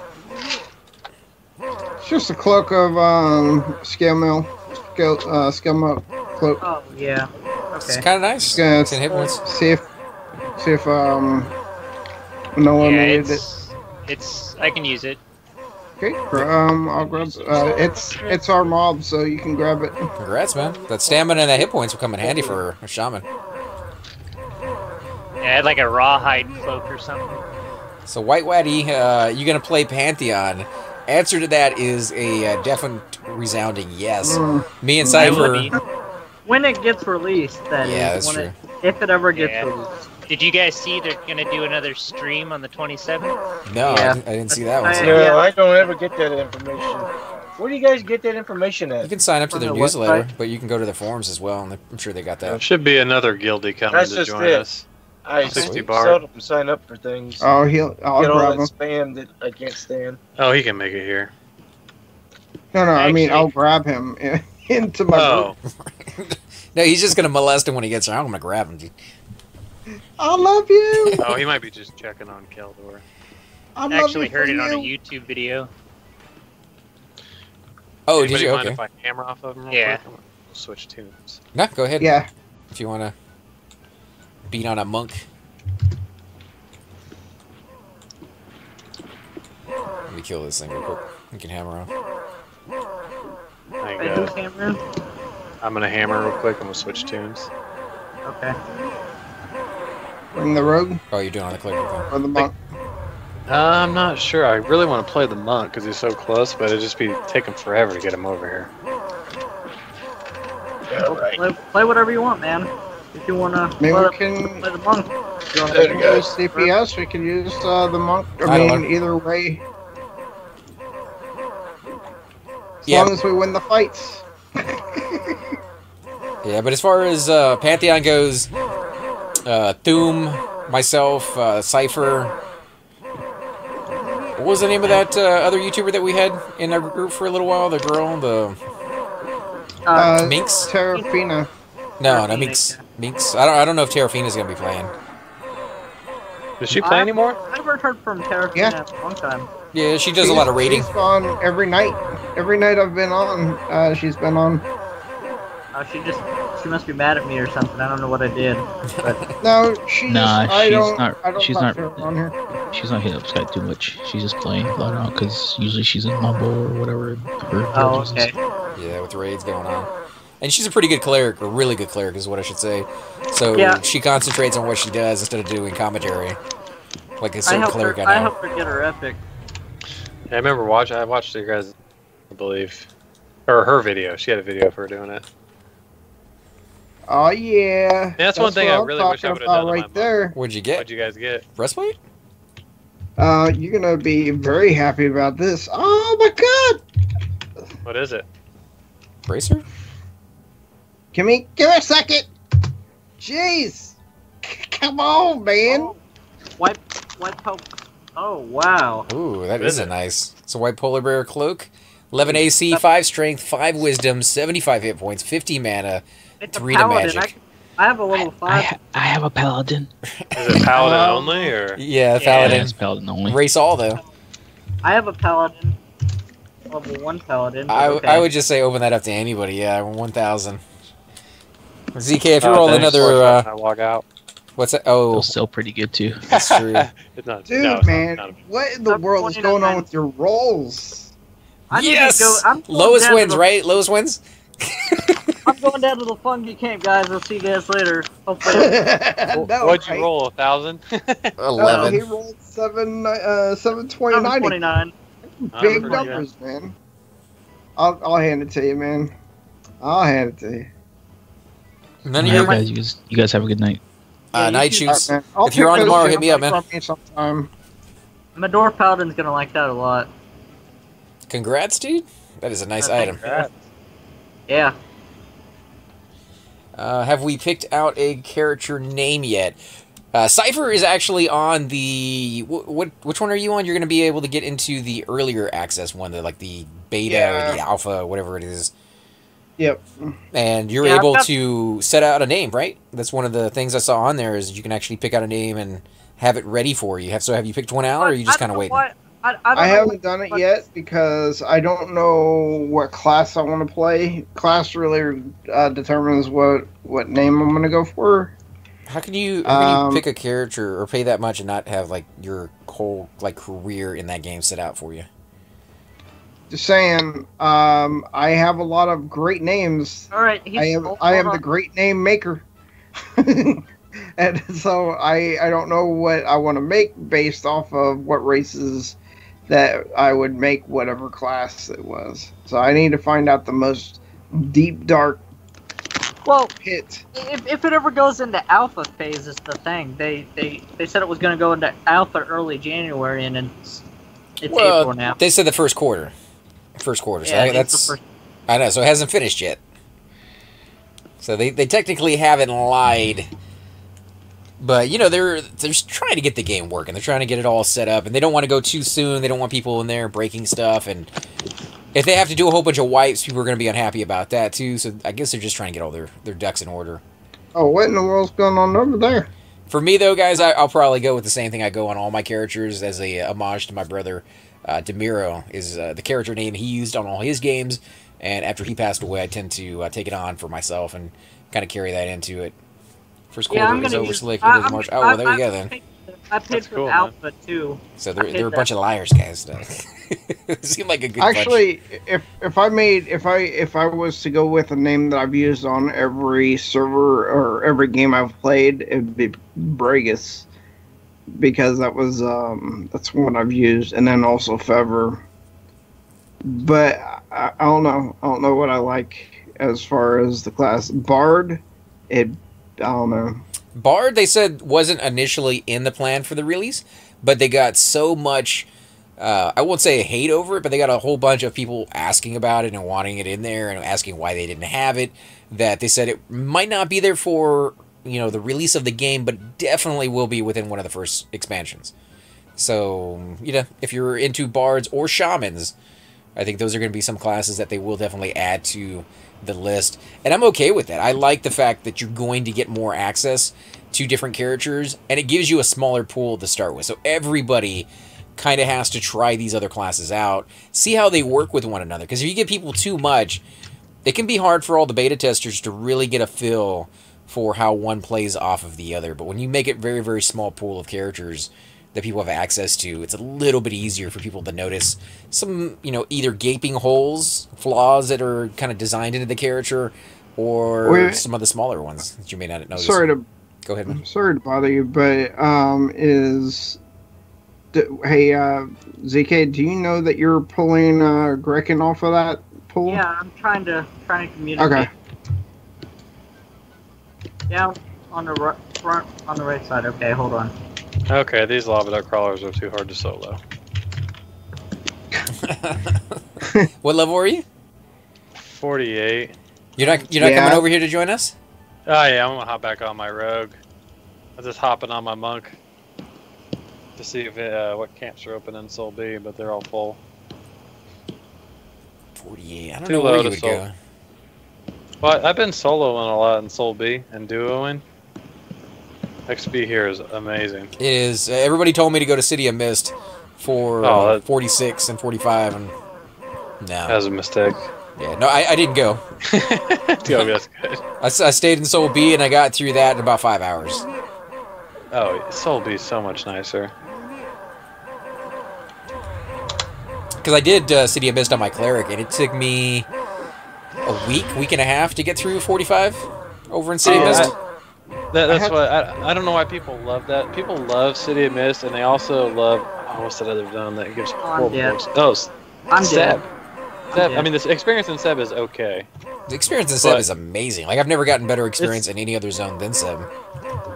It's just a cloak of, scale mill cloak. Oh yeah. It's Okay. kind of nice. Yeah, It's in hit points. See if Manila Yeah, needed it. it's. I can use it. Okay, I'll grab. It's our mob, so you can grab it. Congrats, man. That stamina and that hit points will come in handy for a shaman. Yeah, I had like a rawhide cloak or something. So, White Waddy, you gonna play Pantheon? Answer to that is a definite, resounding yes. Me and Cypher. When it gets released, that Yeah, is. that's true. If it ever gets Yeah. released. Did you guys see they're gonna do another stream on the 27th? No, Yeah. I didn't see that one. So. No, Yeah. I don't ever get that information. Where do you guys get that information You at? can sign up to On their the newsletter, website. but you can go to the forums as well, and I'm sure they got There that. should be another guildie coming That's to just join it. us. I 60 bar. seldom sign up for things. Oh, I'll Get all grab that him. spam that I can't stand. Oh, he can make it here. No, I mean, Actually- I'll grab him into my Oh, group. No, he's just gonna molest him when he gets around. I'm gonna grab him. Dude. I love you. oh, he might be just checking on Keldor. I I love actually you heard for it on a you. YouTube video. Oh, Anybody did you? mind Okay. if I hammer off of him real Yeah. quick? I'm gonna switch tunes. No, go ahead. Yeah. If you wanna beat on a monk. me kill this thing real quick. We can hammer on. Hang Wait, on. who's hammering? I'm gonna hammer real quick and we'll switch tunes. Okay. Bring the rogue Oh, you're doing on the clicker thing. or the monk. I'm not sure. I really want to play the monk because he's so close, but it'd just be taking forever to get him over here. Play whatever you want, man. If you wanna Maybe play, we can play the monk. we can use CPS. We can use the monk. I mean, either way. As long as we win the fights. Yeah, but as far as Pantheon goes, Thoom, myself, Cypher. What was the name of that other YouTuber that we had in our group for a little while? The girl, the Minx? Terrafina. No, Minx. Minx. I don't know if Terrafina's gonna be playing. Does she play anymore? I haven't heard from Terrafina in a long time. Yeah, she does a lot of raiding. She's on every night. Every night I've been on, she's been on. She must be mad at me or something. I don't know what I did. But No, she's Nah, I she's don't, not. I don't She's talk not. to her on here. She's not hitting up Skype too much. She's just playing flat out because usually she's in Mumble or whatever. oh, okay. Yeah, with the raids going on. And she's a pretty good cleric, or really good cleric is what I should say. So Yeah. she concentrates on what she does instead of doing commentary. Like a I certain helped cleric her. I know. I helped her get her epic. Yeah, I remember I watched you guys, I believe, or her video. She had a video of her doing it. Oh yeah. That's one thing what I I'm really wish I talking would have done about on my right there. What'd you get? What'd you guys get? Breastplate? You're gonna be very happy about this. Oh my god! What is it? Bracer? Give me a second. Jeez. Come on, man. Wipe help. Oh wow. Ooh, that What is is a it? nice. It's a white polar bear cloak. 11 AC, 5 strength, 5 wisdom, 75 hit points, 50 mana, It's 3 a to paladin. magic. I have a level 5. I have a paladin. Is it paladin only or? Yeah, Yeah, paladin. it's paladin only. Race all though. I have a paladin. Level 1 paladin. I would just say open that up to anybody. Yeah, 1,000. ZK, if you're Oh, rolling thanks. another, I log out. what's that? They'll Oh, sell pretty good too. that's true. It's not, Dude, no, it's man, not what in the I'm world is going on 29. with your rolls? I need Yes! to go. I'm going Lowest down to wins, the- right? Lowest wins? I'm going down to the funky camp, guys. I'll see you guys later. Hopefully. No, What'd you right? roll? 1,000? No, he 11. rolled 729. 29. Big pretty good. numbers, man. I'll hand it to you, man. I'll hand it to you. None of Alright, your you guys have a good night. night shoots. Alright, man. I'll If you're on pick tomorrow, those hit me up, man. from me sometime. Medor Paladin's gonna like that a lot. Congrats, dude. That is a nice Thank item. Congrats. Yeah. Have we picked out a character name yet? Cypher is actually on the... Which one are you on? You're going to be able to get into the earlier access one, like the beta or the alpha, whatever it is. Yep. And you're Yeah, I've able got- to set out a name, right? That's one of the things I saw on there is you can actually pick out a name and have it ready for you. So have you picked one out, or are you just kind of waiting? I haven't done it yet because I don't know what class I want to play. Class really determines what name I'm going to go for. How can you pick a character or pay that much and not have like your whole like career in that game set out for you? Just saying, I have a lot of great names. All right. I am the great name maker. And so I don't know what I want to make based off of what races that I would make whatever class it was. So I need to find out the most deep, dark pit. If it ever goes into alpha phase, is the thing. They said it was going to go into alpha early January, and it's April now. They said the first quarter. So Yeah, that's I know. So it hasn't finished yet. So they technically haven't lied. But, you know, they're just trying to get the game working. They're trying to get it all set up, and they don't want to go too soon. They don't want people in there breaking stuff, and if they have to do a whole bunch of wipes, people are going to be unhappy about that, too. So I guess they're just trying to get all their ducks in order. Oh, what in the world's going on over there? For me, though, guys, I'll probably go with the same thing I go on all my characters as a homage to my brother. Demiro is the character name he used on all his games, and after he passed away, I tend to take it on for myself and kind of carry that into it. First quarter is over, Slick. Into the March. Oh, well, there you go, then. I paid That's for cool, the man. alpha too. So they're a bunch of liars, guys. It seemed like a good Actually, if I was to go with a name that I've used on every server or every game I've played, it'd be Bragus, because that's one I've used, and then also Fever. But I don't know. I don't know what I like as far as the class. Bard, I don't know. Bard, they said, wasn't initially in the plan for the release, but they got so much, I won't say hate over it, but they got a whole bunch of people asking about it and wanting it in there and asking why they didn't have it, that they said it might not be there for, the release of the game, but definitely will be within one of the first expansions. So, if you're into bards or shamans, I think those are going to be some classes that they will definitely add to the list. And I'm okay with that. I like the fact that you're going to get more access to different characters, and it gives you a smaller pool to start with. So everybody kind of has to try these other classes out, see how they work with one another. Because if you give people too much, it can be hard for all the beta testers to really get a feel for how one plays off of the other. But when you make it very, very small pool of characters that people have access to, it's a little bit easier for people to notice some, either gaping holes, flaws that are kind of designed into the character, or some of the smaller ones that you may not notice. Go ahead, man. Sorry to bother you, but hey, ZK, do you know that you're pulling Grekin off of that pool? Yeah, I'm trying to communicate. Okay. Yeah, on the front, on the right side. Okay, hold on. Okay, these lava duck crawlers are too hard to solo. What level are you? 48. You're not coming over here to join us? Oh yeah, I'm gonna hop back on my rogue. I'm just hopping on my monk to see if what camps are open in Soul B, but they're all full. 48. I don't know where you would go. Well, I've been soloing a lot in Soul B and duoing. XP here is amazing. It is. Everybody told me to go to City of Mist for 46 and 45, and no. That was a mistake. Yeah, no, I didn't go. That's good. I stayed in Soul B, and I got through that in about 5 hours. Oh, Soul B is so much nicer. Because I did City of Mist on my cleric, and it took me a week and a half to get through 45 over in City of Mist. That's why I don't know why people love that. People love City of Mist, and they also love what's that other zone that gives horrible bugs? Oh, I'm Seb. dead. Seb. I mean, the experience in Seb is okay. The experience in Seb is amazing. Like, I've never gotten better experience in any other zone than Seb.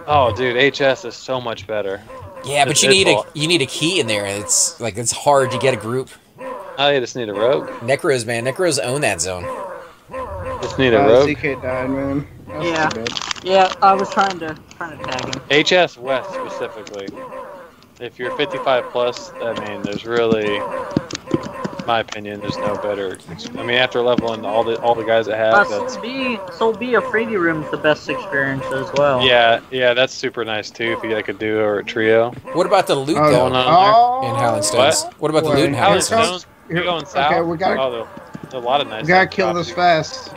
Oh, dude, HS is so much better. Yeah, but you need a key in there, and it's hard to get a group. Oh, you just need a rogue. Necros, man, Necros own that zone. Just need a rogue. ZK died, man. Yeah, I was trying to tag him. HS West specifically. If you're 55 plus, I mean, there's really, in my opinion, there's no better. I mean, after leveling all the guys that have, Soul B, a Freddy room is the best experience as well. Yeah, that's super nice too. If you like a duo or a trio. What about the loot though in Howling Stones? What about the loot in Howling Stones? You're going south. Okay, we got. There's a lot of nice. We gotta kill this fast.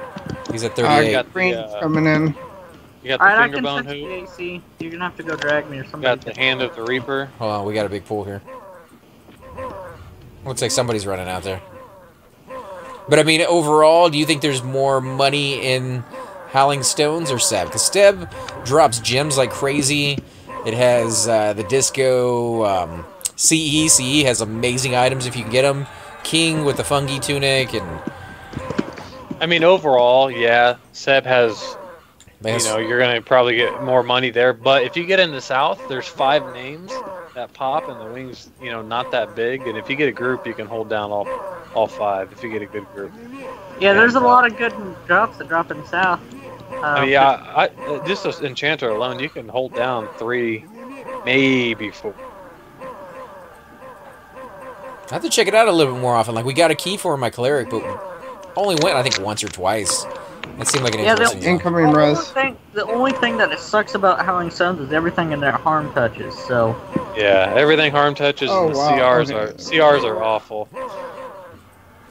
He's at 38. Green's coming in. You got the fingerbone hoop. AC. You're gonna have to go drag me or something. You got the hand of the Reaper. Hold on, we got a big pool here. Looks like somebody's running out there. But I mean, overall, do you think there's more money in Howling Stones or Seb? Because Seb drops gems like crazy. It has the Disco CE. CE has amazing items if you can get them. King with the fungi tunic and. I mean, overall, yeah, Seb has. You're gonna probably get more money there. But if you get in the south, there's 5 names that pop, and the wings, not that big. And if you get a group, you can hold down all 5 if you get a good group. Yeah, there's a lot of good drops that drop in the south. Just this Enchanter alone, you can hold down 3, maybe 4. I have to check it out a little bit more often. Like, we got a key for my cleric, but only went, I think, once or twice. It seemed like an interesting incoming res. The only thing that sucks about Howling Stones is everything in there harm touches, so... Yeah, everything harm touches, and the CRs are awful.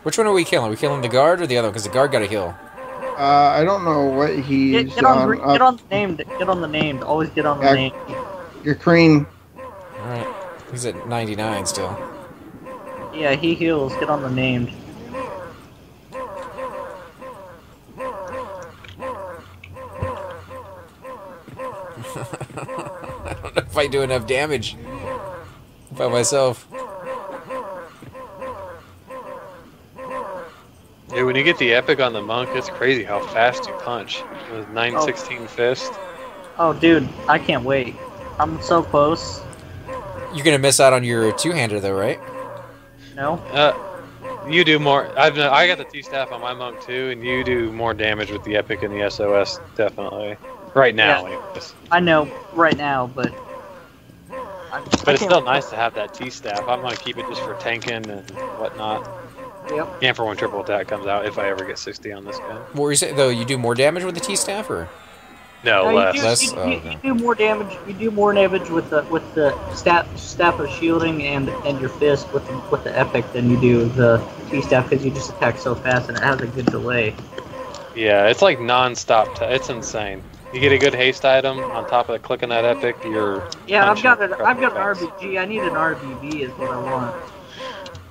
Which one are we killing? Are we killing the guard or the other one? Because the guard got a heal. I don't know what he's get on the named. Always get on the named. Your Kreen. He's at 99 still. Yeah, he heals. Get on the named. I don't know if I do enough damage by myself. Yeah, when you get the epic on the monk, it's crazy how fast you punch with 916 fist. Oh, dude, I can't wait. I'm so close. You're gonna miss out on your two-hander though, right? No? You do more. I got the T-staff on my monk too, and you do more damage with the epic and the SOS, definitely. Right now, Yeah. anyways. I know right now, but... But it's still nice to have that T-staff. I'm gonna keep it just for tanking and whatnot. Yep. And for when triple attack comes out, if I ever get 60 on this guy. What were you saying though? You do more damage with the T-staff, or? No, No, less. You do more damage. You do more damage with the staff of shielding and your fist with the epic than you do the T-staff, because you just attack so fast and it has a good delay. Yeah, it's like non-stop. It's insane. You get a good haste item on top of clicking that epic. You're I've got an RBG. I need an RBB is what I want.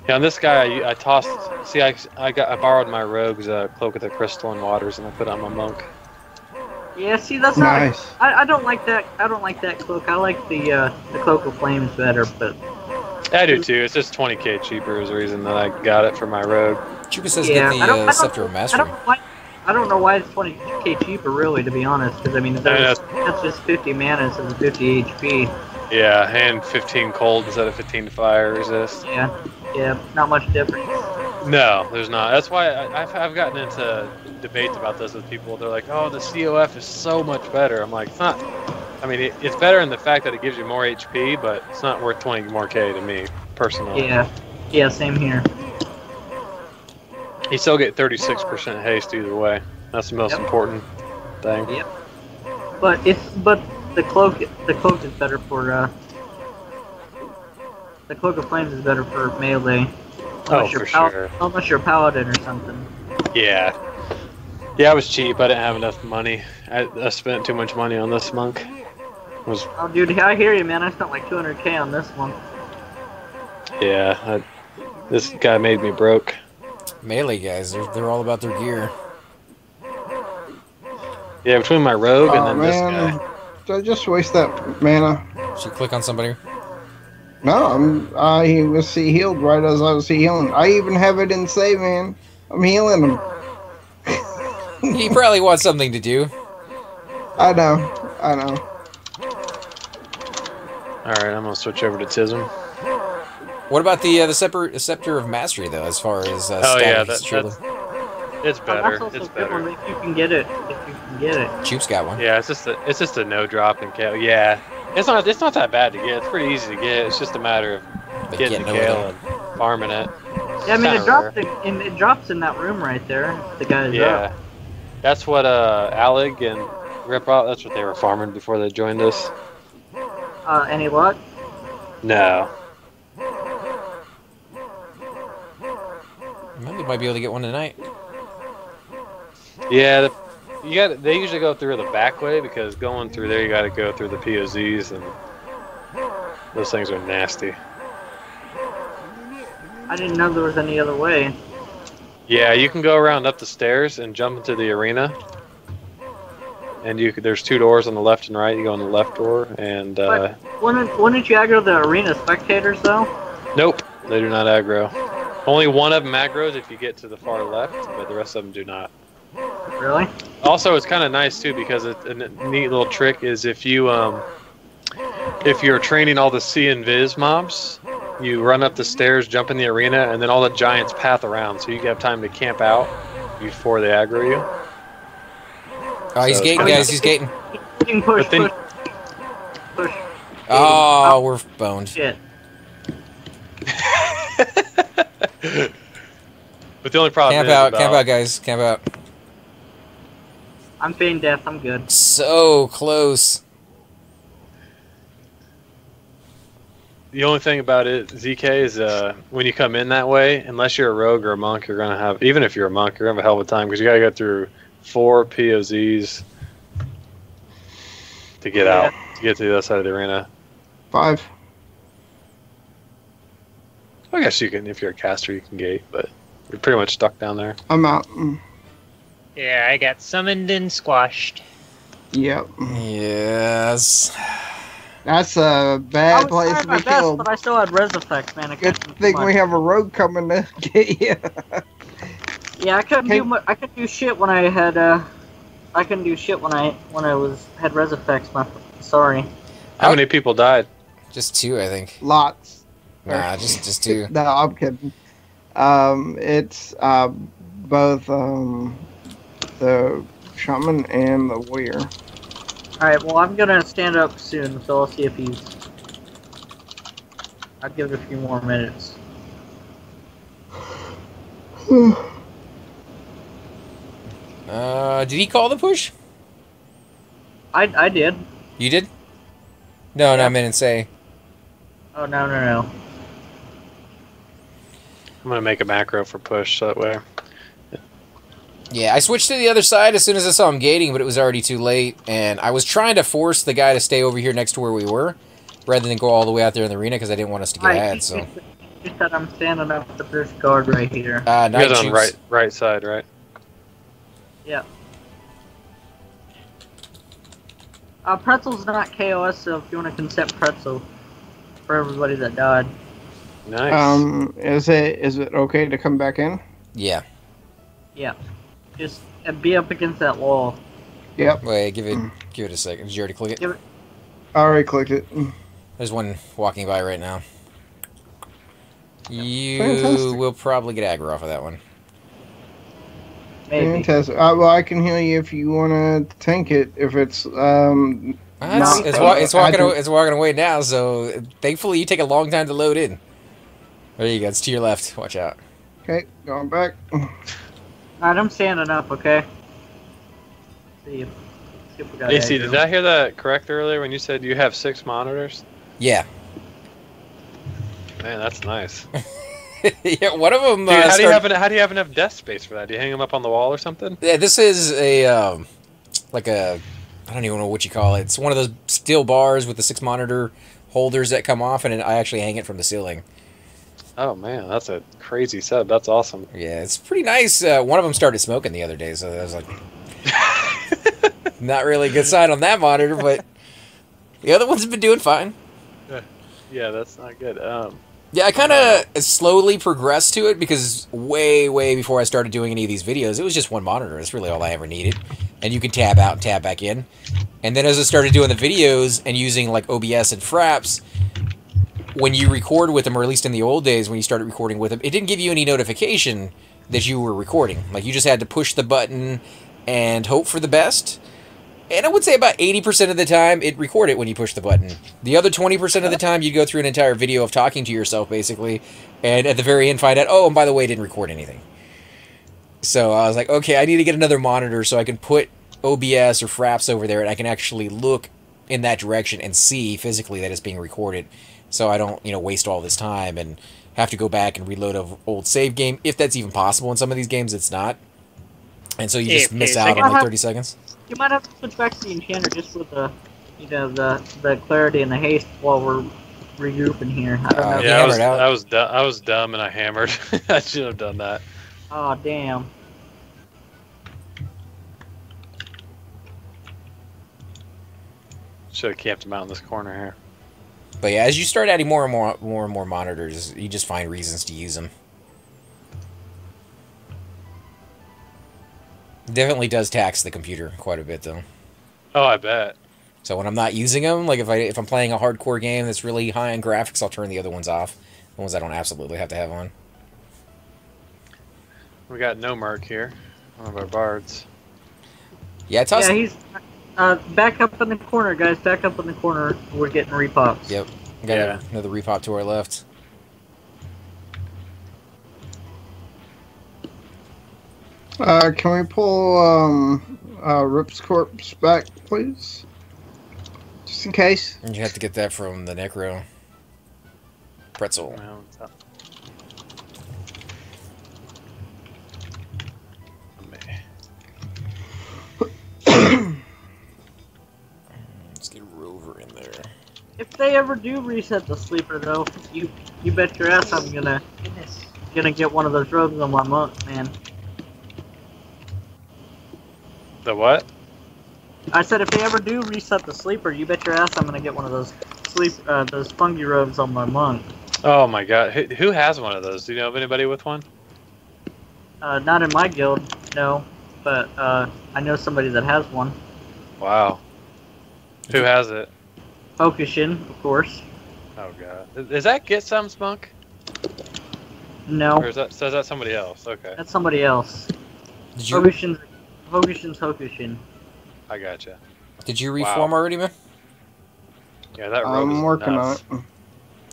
Yeah, on this guy, I tossed. See, I borrowed my rogue's cloak of the crystalline waters and I put it on my monk. Yeah, see, that's nice. not. I don't like that. I don't like that cloak. I like the cloak of flames better, but. I do too. It's just 20k cheaper is the reason that I got it for my rogue. Chupa says get the Scepter of Mastery. I don't know why it's 20k cheaper, really, to be honest. Because I mean, that's just 50 mana instead of 50 HP. Yeah, and 15 cold instead of 15 fire resist. Yeah, not much difference. No, there's not. That's why I've gotten into debates about this with people. They're like, "Oh, the COF is so much better." I'm like, "It's not." I mean, it's better in the fact that it gives you more HP, but it's not worth 20 more K to me personally. Yeah, same here. You still get 36% haste either way. That's the most important thing. Yep. But the cloak is better for the cloak of flames is better for melee. Sure. Unless you're a paladin or something. Yeah. Yeah, I was cheap. I didn't have enough money. I spent too much money on this monk. Oh, dude, I hear you, man. I spent like 200k on this one. Yeah, this guy made me broke. Melee guys, they're all about their gear. Yeah, between my rogue and then this guy. Did I just waste that mana? Should you click on somebody? No, he was healed right as I was healing. I even have it in save, man. I'm healing him. He probably wants something to do. I know. Alright, I'm gonna switch over to Tism. What about the Scepter of Mastery, though, as far as it's better. That's also It's a good better. one if you can get it. Chupe's got one. Yeah, it's just a no drop in Kale. Yeah, it's not that bad to get. It's pretty easy to get. It's just a matter of getting the Kale and farming it. Yeah, I mean it drops in that room right there. The guy's up. That's what Alec and Ripoff. That's what they were farming before they joined us. Any luck? No. Well, they might be able to get one tonight. Yeah, they usually go through the back way because going through there you got to go through the POZs and those things are nasty. I didn't know there was any other way. Yeah, you can go around up the stairs and jump into the arena. And there's two doors on the left and right. You go in the left door and. But wouldn't you aggro the arena spectators though? Nope, they do not aggro. Only one of them aggroes if you get to the far left, but the rest of them do not. Really? Also, it's kind of nice too because a neat little trick is if you're training all the C and Viz mobs, you run up the stairs, jump in the arena, and then all the giants path around, so you have time to camp out before they aggro you. Oh, he's gating, guys. He's gating. Push. Oh, we're boned. Shit. But the only problem camp out, guys. Camp out. I'm feigning death. I'm good. So close. The only thing about it, ZK, is when you come in that way, unless you're a rogue or a monk, you're gonna have. Even if you're a monk, you're gonna have a hell of a time because you gotta go through 4 POZs to get out, to get to the other side of the arena. 5. I guess you can, if you're a caster, you can gate, but you're pretty much stuck down there. I'm out. Yeah, I got summoned and squashed. Yep. Yes. That's a I bad was place trying to my be best, killed. but I still had res effects, man. I Good couldn't do thing much. we have a rogue coming to get you. Yeah, I couldn't Hey. do I couldn't do shit when I had I couldn't do shit when I had res effects. Sorry. How many people died? Just 2, I think. Lots. Nah, just 2. No, I'm kidding. It's both the shaman and the warrior. Alright, well, I'm gonna stand up soon, so I'll see if he's... I'll give it a few more minutes. Did he call the push? I did. You did? No, Yeah. I meant to say. Oh, no. I'm gonna make a macro for push, so that way. Yeah, I switched to the other side as soon as I saw him gating, but it was already too late, and I was trying to force the guy to stay over here next to where we were, rather than go all the way out there in the arena, because I didn't want us to get ahead, so... You said I'm standing up at the first guard right here. You guys on right side, right? Yeah. Pretzel's not KOS, so if you want to consent Pretzel for everybody that died. Nice. Is it okay to come back in? Yeah. Yeah. Just be up against that wall. Yep. Wait, give it a second. Did you already click it? Give it. I already clicked it. There's one walking by right now. You Fantastic. will probably get aggro off of that one. Maybe. Fantastic. Well, I can heal you if you want to tank it. If it's It's walking away now, so thankfully you take a long time to load in. There you go. It's to your left. Watch out. Okay, going back. Alright, I'm standing up, okay? See if we got AC, aggro. did I hear that correct earlier when you said you have 6 monitors? Yeah. Man, that's nice. Yeah, one of them. Dude, how do you have enough desk space for that? Do you hang them up on the wall or something? Yeah, this is a like a, I don't even know what you call it. It's one of those steel bars with the 6 monitor holders that come off, and I actually hang it from the ceiling. Oh man, that's a crazy setup. That's awesome. Yeah, it's pretty nice. One of them started smoking the other day, so I was like, not really a good sign on that monitor, but the other ones have been doing fine. Yeah, that's not good. Yeah, I kind of slowly progressed to it because way before I started doing any of these videos, it was just one monitor. That's really all I ever needed. And you could tab out and tab back in. And then as I started doing the videos and using like OBS and Fraps, when you record with them, or at least in the old days when you started recording with them, it didn't give you any notification that you were recording. Like, you just had to push the button and hope for the best. And I would say about 80% of the time, it recorded when you push the button. The other 20% of the time, you'd go through an entire video of talking to yourself, basically, and at the very end find out, oh, and by the way, it didn't record anything. So I was like, okay, I need to get another monitor so I can put OBS or Fraps over there, and I can actually look in that direction and see physically that it's being recorded, so I don't, waste all this time and have to go back and reload an old save game, if that's even possible. In some of these games, it's not. And so you just miss out on like 30 seconds. You might have to switch back to the Enchanter just with the, the clarity and the haste while we're regrouping here. I don't know. Yeah, I was dumb and I hammered. I should have done that. Oh, damn. Should have camped him out in this corner here. But yeah, as you start adding more and more monitors, you just find reasons to use them. Definitely does tax the computer quite a bit, though. Oh, I bet. So when I'm not using them, like if I'm playing a hardcore game that's really high in graphics, I'll turn the other ones off. The ones I don't absolutely have to have on. We got No Merc here, one of our bards. Yeah, Yeah, he's back up in the corner, guys. Back up in the corner. We're getting repops. Yep. Got another repop to our left. Can we pull Rip's corpse back, please? Just in case. And you have to get that from the Necro. Pretzel. Let's get Rover in there. If they ever do reset the sleeper, though, you bet your ass I'm gonna get one of those robes on my monk, man. The what? I said if they ever do reset the sleeper, you bet your ass I'm gonna get one of those those fungi robes on my monk. Oh my god, who has one of those? Do you know of anybody with one? Not in my guild, no, but I know somebody that has one. Wow. Who has it? Focushin, of course. Oh god. Is that Get Some Spunk? No. Or is that somebody else? Okay. That's somebody else. Did you? Focushin's Hokushin. I gotcha. Did you reform already, man? Yeah, that robe is I'm working nuts. on it.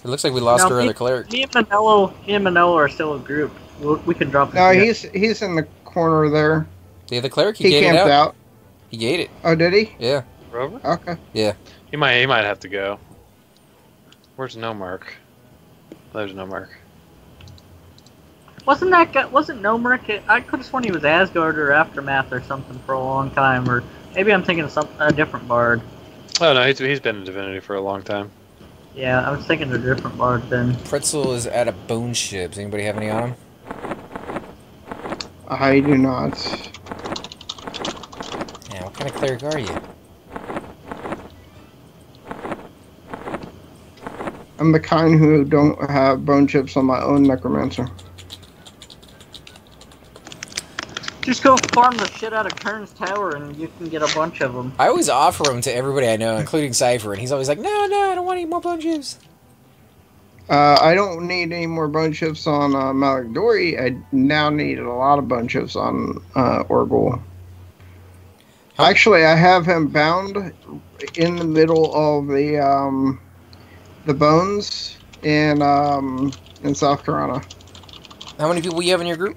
It looks like we lost our other cleric. Me and Manolo are still a group. We can drop. No, he's in the corner there. The other cleric, he gated camped out. He gated. Oh, did he? Yeah. Rover? Okay. Yeah. He might have to go. Where's No Mark? There's No Mark. Wasn't No Merc? I could have sworn he was Asgard or Aftermath or something for a long time, or maybe I'm thinking of a different bard. Oh no, he's been in Divinity for a long time. Yeah, I was thinking of a different bard then. Pretzel is out of bone ships. Anybody have any on him? I do not. Yeah, what kind of cleric are you? I'm the kind who don't have bone chips on my own necromancer. Just go farm the shit out of Kern's Tower and you can get a bunch of them. I always offer them to everybody I know, including Cypher, and he's always like, no, I don't want any more bone chips. I don't need any more bone chips on Malagdori. I now need a lot of bone chips on Orgul. Actually, I have him bound in the middle of the bones in South Carolina. How many people you have in your group?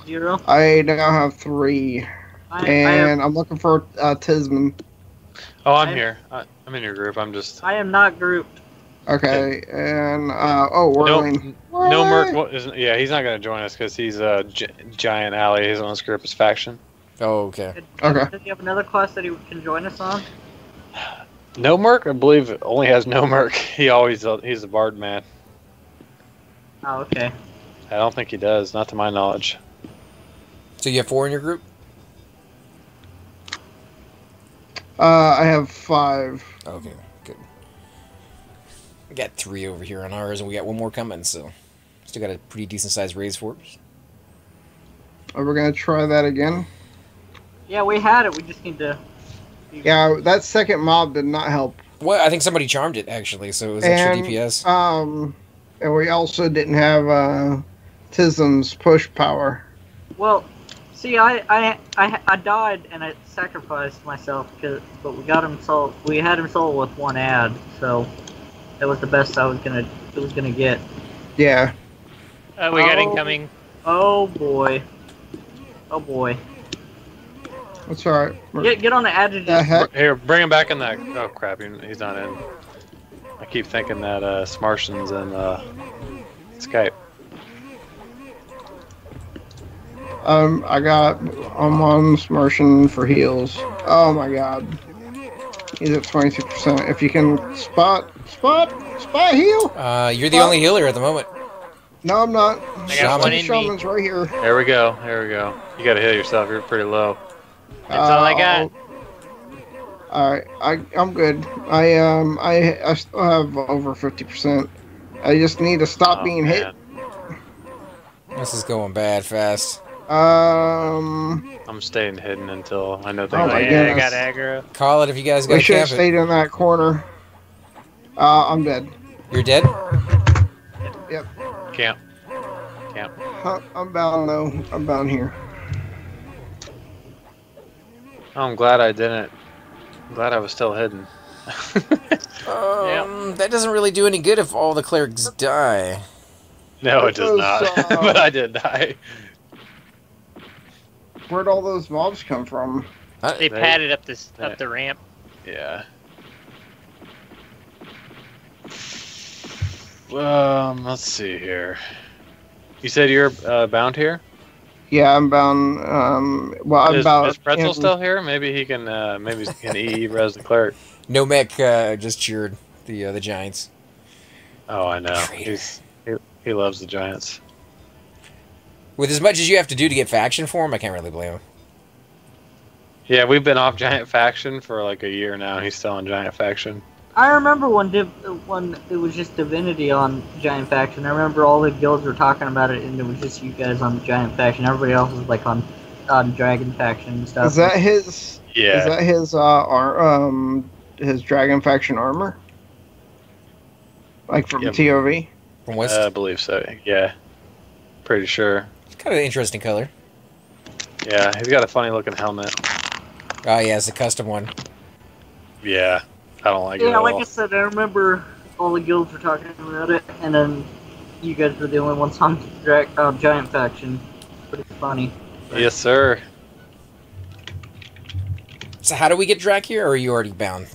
0. I now have 3. I'm looking for Tisman. Oh, I'm here. I'm in your group. I am not grouped. Okay, and Whirling. No Merc. Yeah, he's not going to join us because he's a giant ally. He doesn't want to screw up his faction. Oh, okay. Okay. Does he have another class that he can join us on? No Merc, I believe, only has No Merc. He's a bard man. Oh, okay. I don't think he does, not to my knowledge. So you have 4 in your group? I have 5. Okay, good. We got 3 over here on ours, and we got 1 more coming, so still got a pretty decent sized raise for us. Are we gonna try that again? Yeah, we had it. We just need to. Yeah, that second mob did not help. Well, I think somebody charmed it actually, so it was extra DPS. And we also didn't have Tism's push power. Well, see, I died and I sacrificed myself, but we got him sold. We had him sold with 1 ad, so that was the best it was gonna get. Yeah. We got incoming. Oh boy. Oh boy. That's alright. Get on the adjutant. Here, bring him back in that. Oh crap, he's not in. I keep thinking that Smartian's in Skype. I'm on Smartian for heals. Oh my god. He's at 22%. If you can spot heal. You're the only healer at the moment. No, I'm not. I got one in Shaman's me. right here. There we go. You gotta heal yourself. You're pretty low. That's all I got. Alright, I'm good. I still have over 50%. I just need to stop being hit. This is going bad fast. I'm staying hidden until I know things. Oh my I goodness. got aggro. Call it if you guys got We to should have camp stayed it. in that corner. I'm dead. You're dead? Yep. Camp. I'm bound though. I'm bound here. Oh, I'm glad I didn't. I'm glad I was still hidden. That doesn't really do any good if all the clerics die. No, it does not. But I did die. Where'd all those mobs come from? They padded up the ramp. Yeah. Let's see here. You said you're bound here? Yeah, I'm bound. Well, I'm bound. Is Pretzel still here? Maybe he can. Maybe he can res the clerk. Nomec just cheered the Giants. Oh, I know. Traitor. He loves the Giants. With as much as you have to do to get faction for him, I can't really blame him. Yeah, we've been off Giant Faction for like a year now. He's still on Giant Faction. I remember when it was just Divinity on Giant Faction. I remember all the guilds were talking about it, and it was just you guys on Giant Faction. Everybody else was like on Dragon Faction and stuff. Is that his? Yeah. Is that his Dragon Faction armor? Like from TOV? From West? I believe so. Yeah, pretty sure. It's kind of an interesting color. Yeah, he's got a funny looking helmet. Oh yeah, it's a custom one. Yeah. I don't like it Yeah, at like all. I said, I remember all the guilds were talking about it, and then you guys were the only ones on Giant Faction. Pretty funny. Yes, sir. So how do we get Drak here, or are you already bound?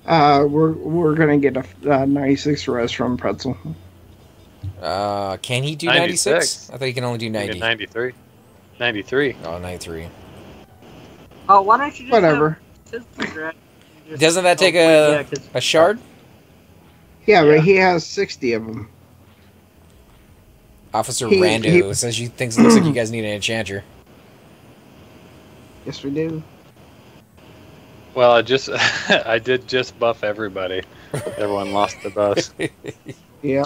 We're gonna get a 96 res from Pretzel. Can he do 96? I thought he can only do 90. 93. 93. Oh, 93. Oh, why don't you just Whatever. Doesn't that take a shard? Yeah, but he has 60 of them. Officer Rando says she thinks it looks like you guys need an enchanter. Yes, we do. Well, I did just buff everybody. Everyone lost the buffs. Yeah.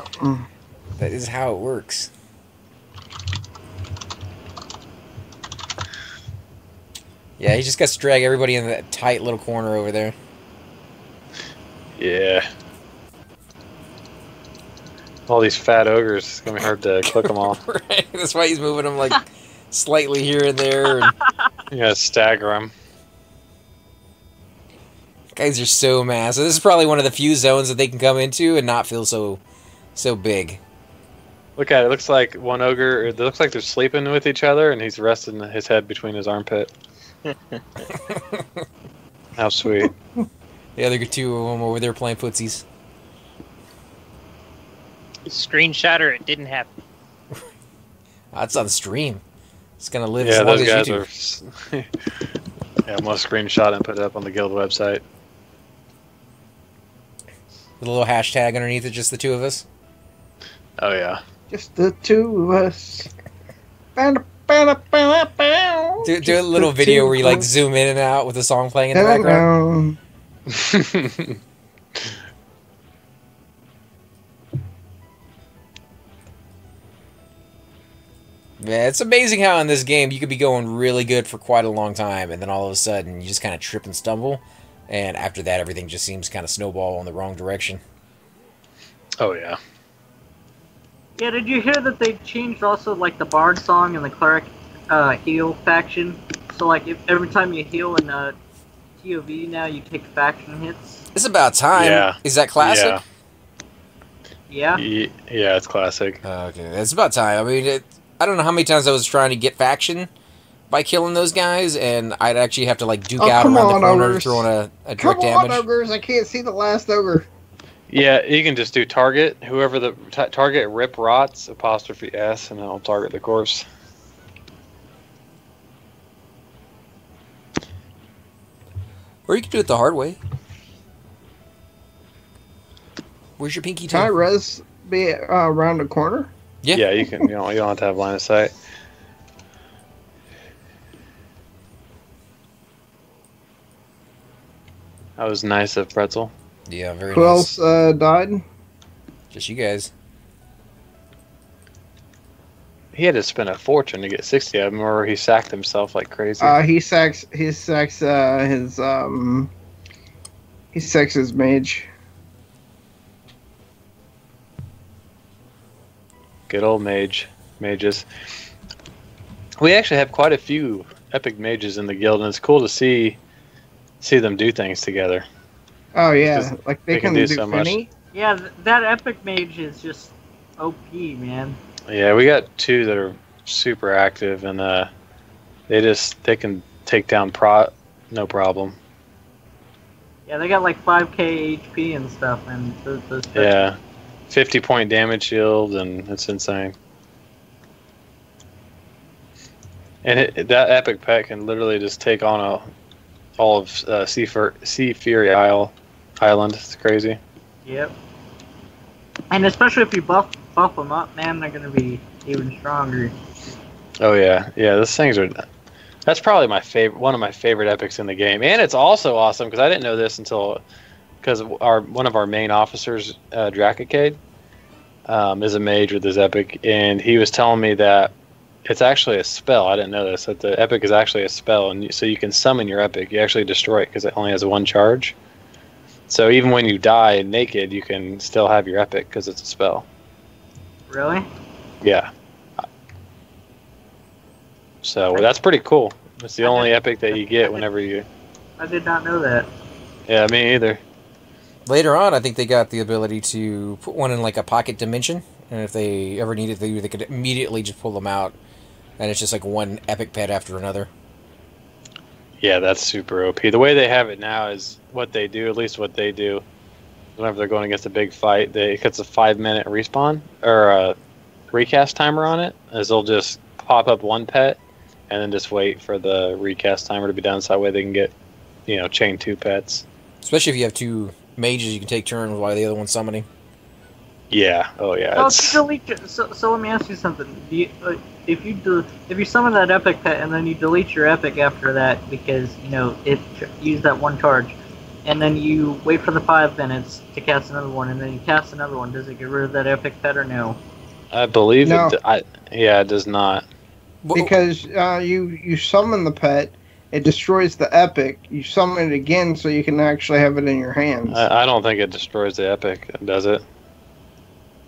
That is how it works. Yeah, he just got to drag everybody in that tight little corner over there. Yeah. All these fat ogres, it's gonna be hard to click them all. Right, that's why he's moving them like slightly here and there. And... You gotta stagger them. Guys are so massive. This is probably one of the few zones that they can come into and not feel so big. Look at it. It looks like one ogre. It looks like they're sleeping with each other, and he's resting his head between his armpit. How sweet. The other two of them over there playing footsies. Screenshot it didn't happen. That's on stream. It's gonna live as long as YouTube. Are. Yeah, I'm gonna screenshot and put it up on the guild website. With a little hashtag underneath it, just the two of us. Oh yeah. Just the two of us. Do a little video where you like zoom in and out with the song playing in the background. Yeah, it's amazing how in this game you could be going really good for quite a long time, and then all of a sudden you just kind of trip and stumble, and after that everything just seems kind of snowball in the wrong direction. Oh yeah. Yeah, did you hear that they changed also like the Bard song and the Cleric heal faction? So like if every time you heal in TOV now you take faction hits. It's about time. Yeah. Is that classic? Yeah. Yeah, it's classic. Okay, it's about time. I mean, I don't know how many times I was trying to get faction by killing those guys, and I'd actually have to like duke out around the corner throwing a direct damage. Come on, ogres! I can't see the last ogre. Yeah, you can just do target whoever the target rip rots 'S, and it'll target the corpse. Or you can do it the hard way. Where's your pinky toe? Can I res be around the corner? Yeah. Yeah, you can. You don't have to have line of sight. That was nice of Pretzel. Yeah, very Who nice. else died? Just you guys. He had to spend a fortune to get 60 of them, or he sacked himself like crazy. He sacks his mage. Good old mages. We actually have quite a few epic mages in the guild, and it's cool to see them do things together. Oh yeah, like they can do so Finny. Yeah, that epic mage is just OP, man. Yeah, we got two that are super active, and they can take down no problem. Yeah, they got like 5k HP and stuff, and those Yeah, 50-point damage shield, and it's insane. And that epic pet can literally just take on all of Sea Fury Island. It's crazy. Yep. And especially if you buff them up, man, they're gonna be even stronger. Oh yeah, those things are. That's probably one of my favorite epics in the game, and it's also awesome because I didn't know this because one of our main officers, Drakkel, is a mage with his epic, and he was telling me that it's actually a spell. I didn't know this. That the epic is actually a spell, and so you can summon your epic. You actually destroy it because it only has one charge. So even when you die naked, you can still have your epic because it's a spell. Really? Yeah. So that's pretty cool. It's the only epic that you get whenever you... I did not know that. Yeah, me either. Later on, I think they got the ability to put one in like a pocket dimension, and if they ever need it, they could immediately just pull them out, and it's just like one epic pet after another. Yeah, that's super OP. The way they have it now is what they do, at least what they do, whenever they're going against a big fight, it gets a 5-minute respawn, or a recast timer on it, as they'll just pop up one pet, and then just wait for the recast timer to be done, so that way they can get, chain 2 pets. Especially if you have 2 mages, you can take turns while the other one's summoning. Yeah. Oh yeah. Oh, so let me ask you something. If you summon that epic pet and then you delete your epic after that because it used that one charge, and then you wait for the 5 minutes to cast another one, and then you cast another one, does it get rid of that epic pet or no? I believe no. it does not. Because you summon the pet, it destroys the epic. You summon it again so you can actually have it in your hands. I don't think it destroys the epic, does it?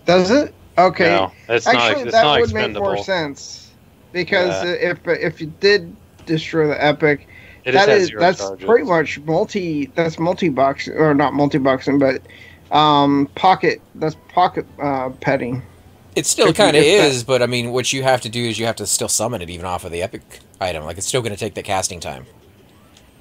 Does it? Okay. No, it's actually, not, that would expendable. make more sense. Because if you did destroy the epic, that's charges. pretty much multiboxing, or not multiboxing, but pocket petting. It still kind of is, but I mean, what you have to do is you have to still summon it even off of the epic item. Like, it's still going to take the casting time.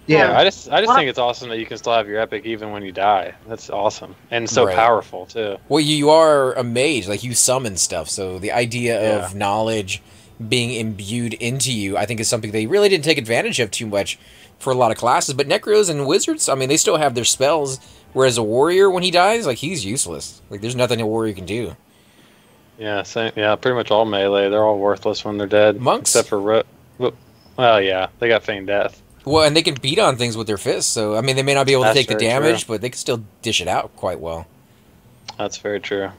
Yeah, I just think it's awesome that you can still have your epic even when you die. That's awesome, and so powerful too. Well, you are a mage, like you summon stuff, so the idea of knowledge being imbued into you, I think, is something they really didn't take advantage of too much for a lot of classes. But necros and wizards, I mean, they still have their spells. Whereas a warrior, when he dies, like, he's useless. Like, there's nothing a warrior can do. Yeah, same. Yeah, pretty much all melee. They're all worthless when they're dead. Monks, except for well, yeah, they got feigned death. Well, and they can beat on things with their fists, so, I mean, they may not be able to take the damage, but they can still dish it out quite well. That's very true.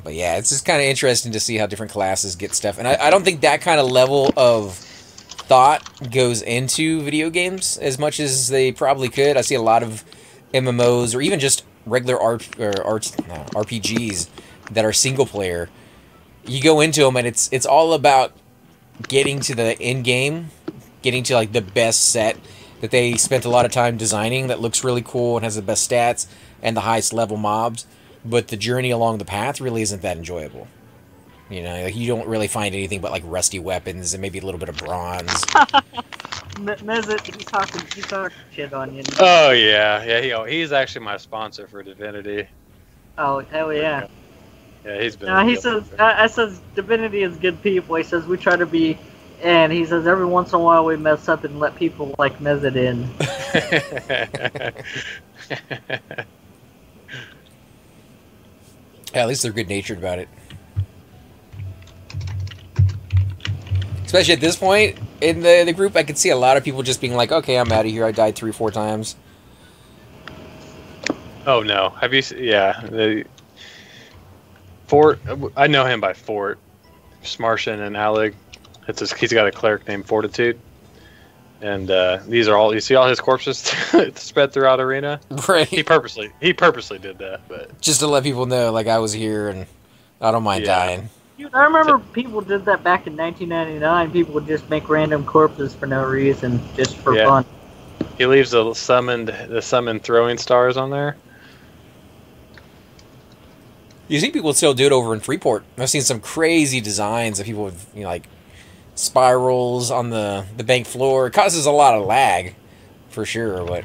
But yeah, it's just kind of interesting to see how different classes get stuff. And I don't think that kind of level of thought goes into video games as much as they probably could. I see a lot of MMOs, or even just regular RPGs that are single player. You go into them, and it's all about getting to the end game, getting to like the best set that they spent a lot of time designing that looks really cool and has the best stats and the highest level mobs, but the journey along the path really isn't that enjoyable. Like, you don't really find anything but like rusty weapons and maybe a little bit of bronze. Mezit, he's talking shit on you. Oh yeah. He's actually my sponsor for Divinity. Oh hell yeah. Yeah, he's been. He says, I says Divinity is good people. He says we try to be, and he says every once in a while we mess up and let people like Mezit in. Yeah, at least they're good-natured about it. Especially at this point in the group, I could see a lot of people just being like, okay, I'm out of here. I died 3 or 4 times. Oh, no. Have you... Yeah. Fort... I know him by Fort. Smartian and Alec. He's got a cleric named Fortitude. And these are all... You see all his corpses spread throughout Arena? Right. He purposely did that, but... Just to let people know, like, I was here and I don't mind dying. Dude, I remember people did that back in 1999. People would just make random corpses for no reason, just for fun. He leaves the summoned throwing stars on there. You see people still do it over in Freeport. I've seen some crazy designs of people with, like, spirals on the bank floor. It causes a lot of lag, for sure, but...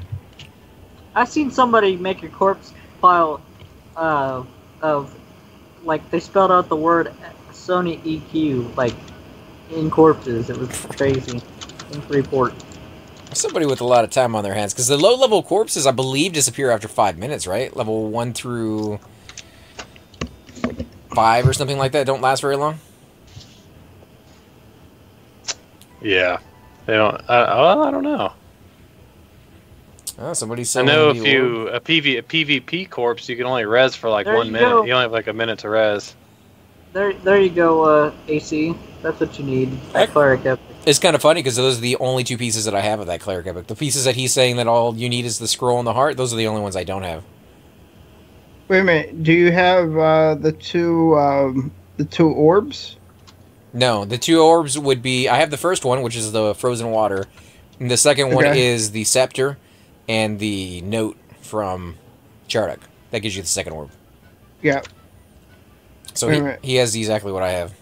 I seen somebody make a corpse pile of, like, they spelled out the word Sony EQ, like, in corpses. It was crazy. In report. Somebody with a lot of time on their hands, because the low-level corpses, I believe, disappear after 5 minutes, right? Level 1 through 5 or something like that don't last very long. Yeah, they don't. I don't know. Oh, somebody's I know if you a PvP corpse, you can only res for like 1 minute. Go. You only have like a minute to res. There you go, AC. That's what you need. That cleric epic. It's kind of funny because those are the only 2 pieces that I have of that cleric epic. The pieces that he's saying that all you need is the scroll and the heart, those are the only ones I don't have. Wait a minute. Do you have the two orbs? No, the 2 orbs would be... I have the first one, which is the frozen water. And the second one is the scepter and the note from Chardok. That gives you the second orb. Yeah. So he has exactly what I have.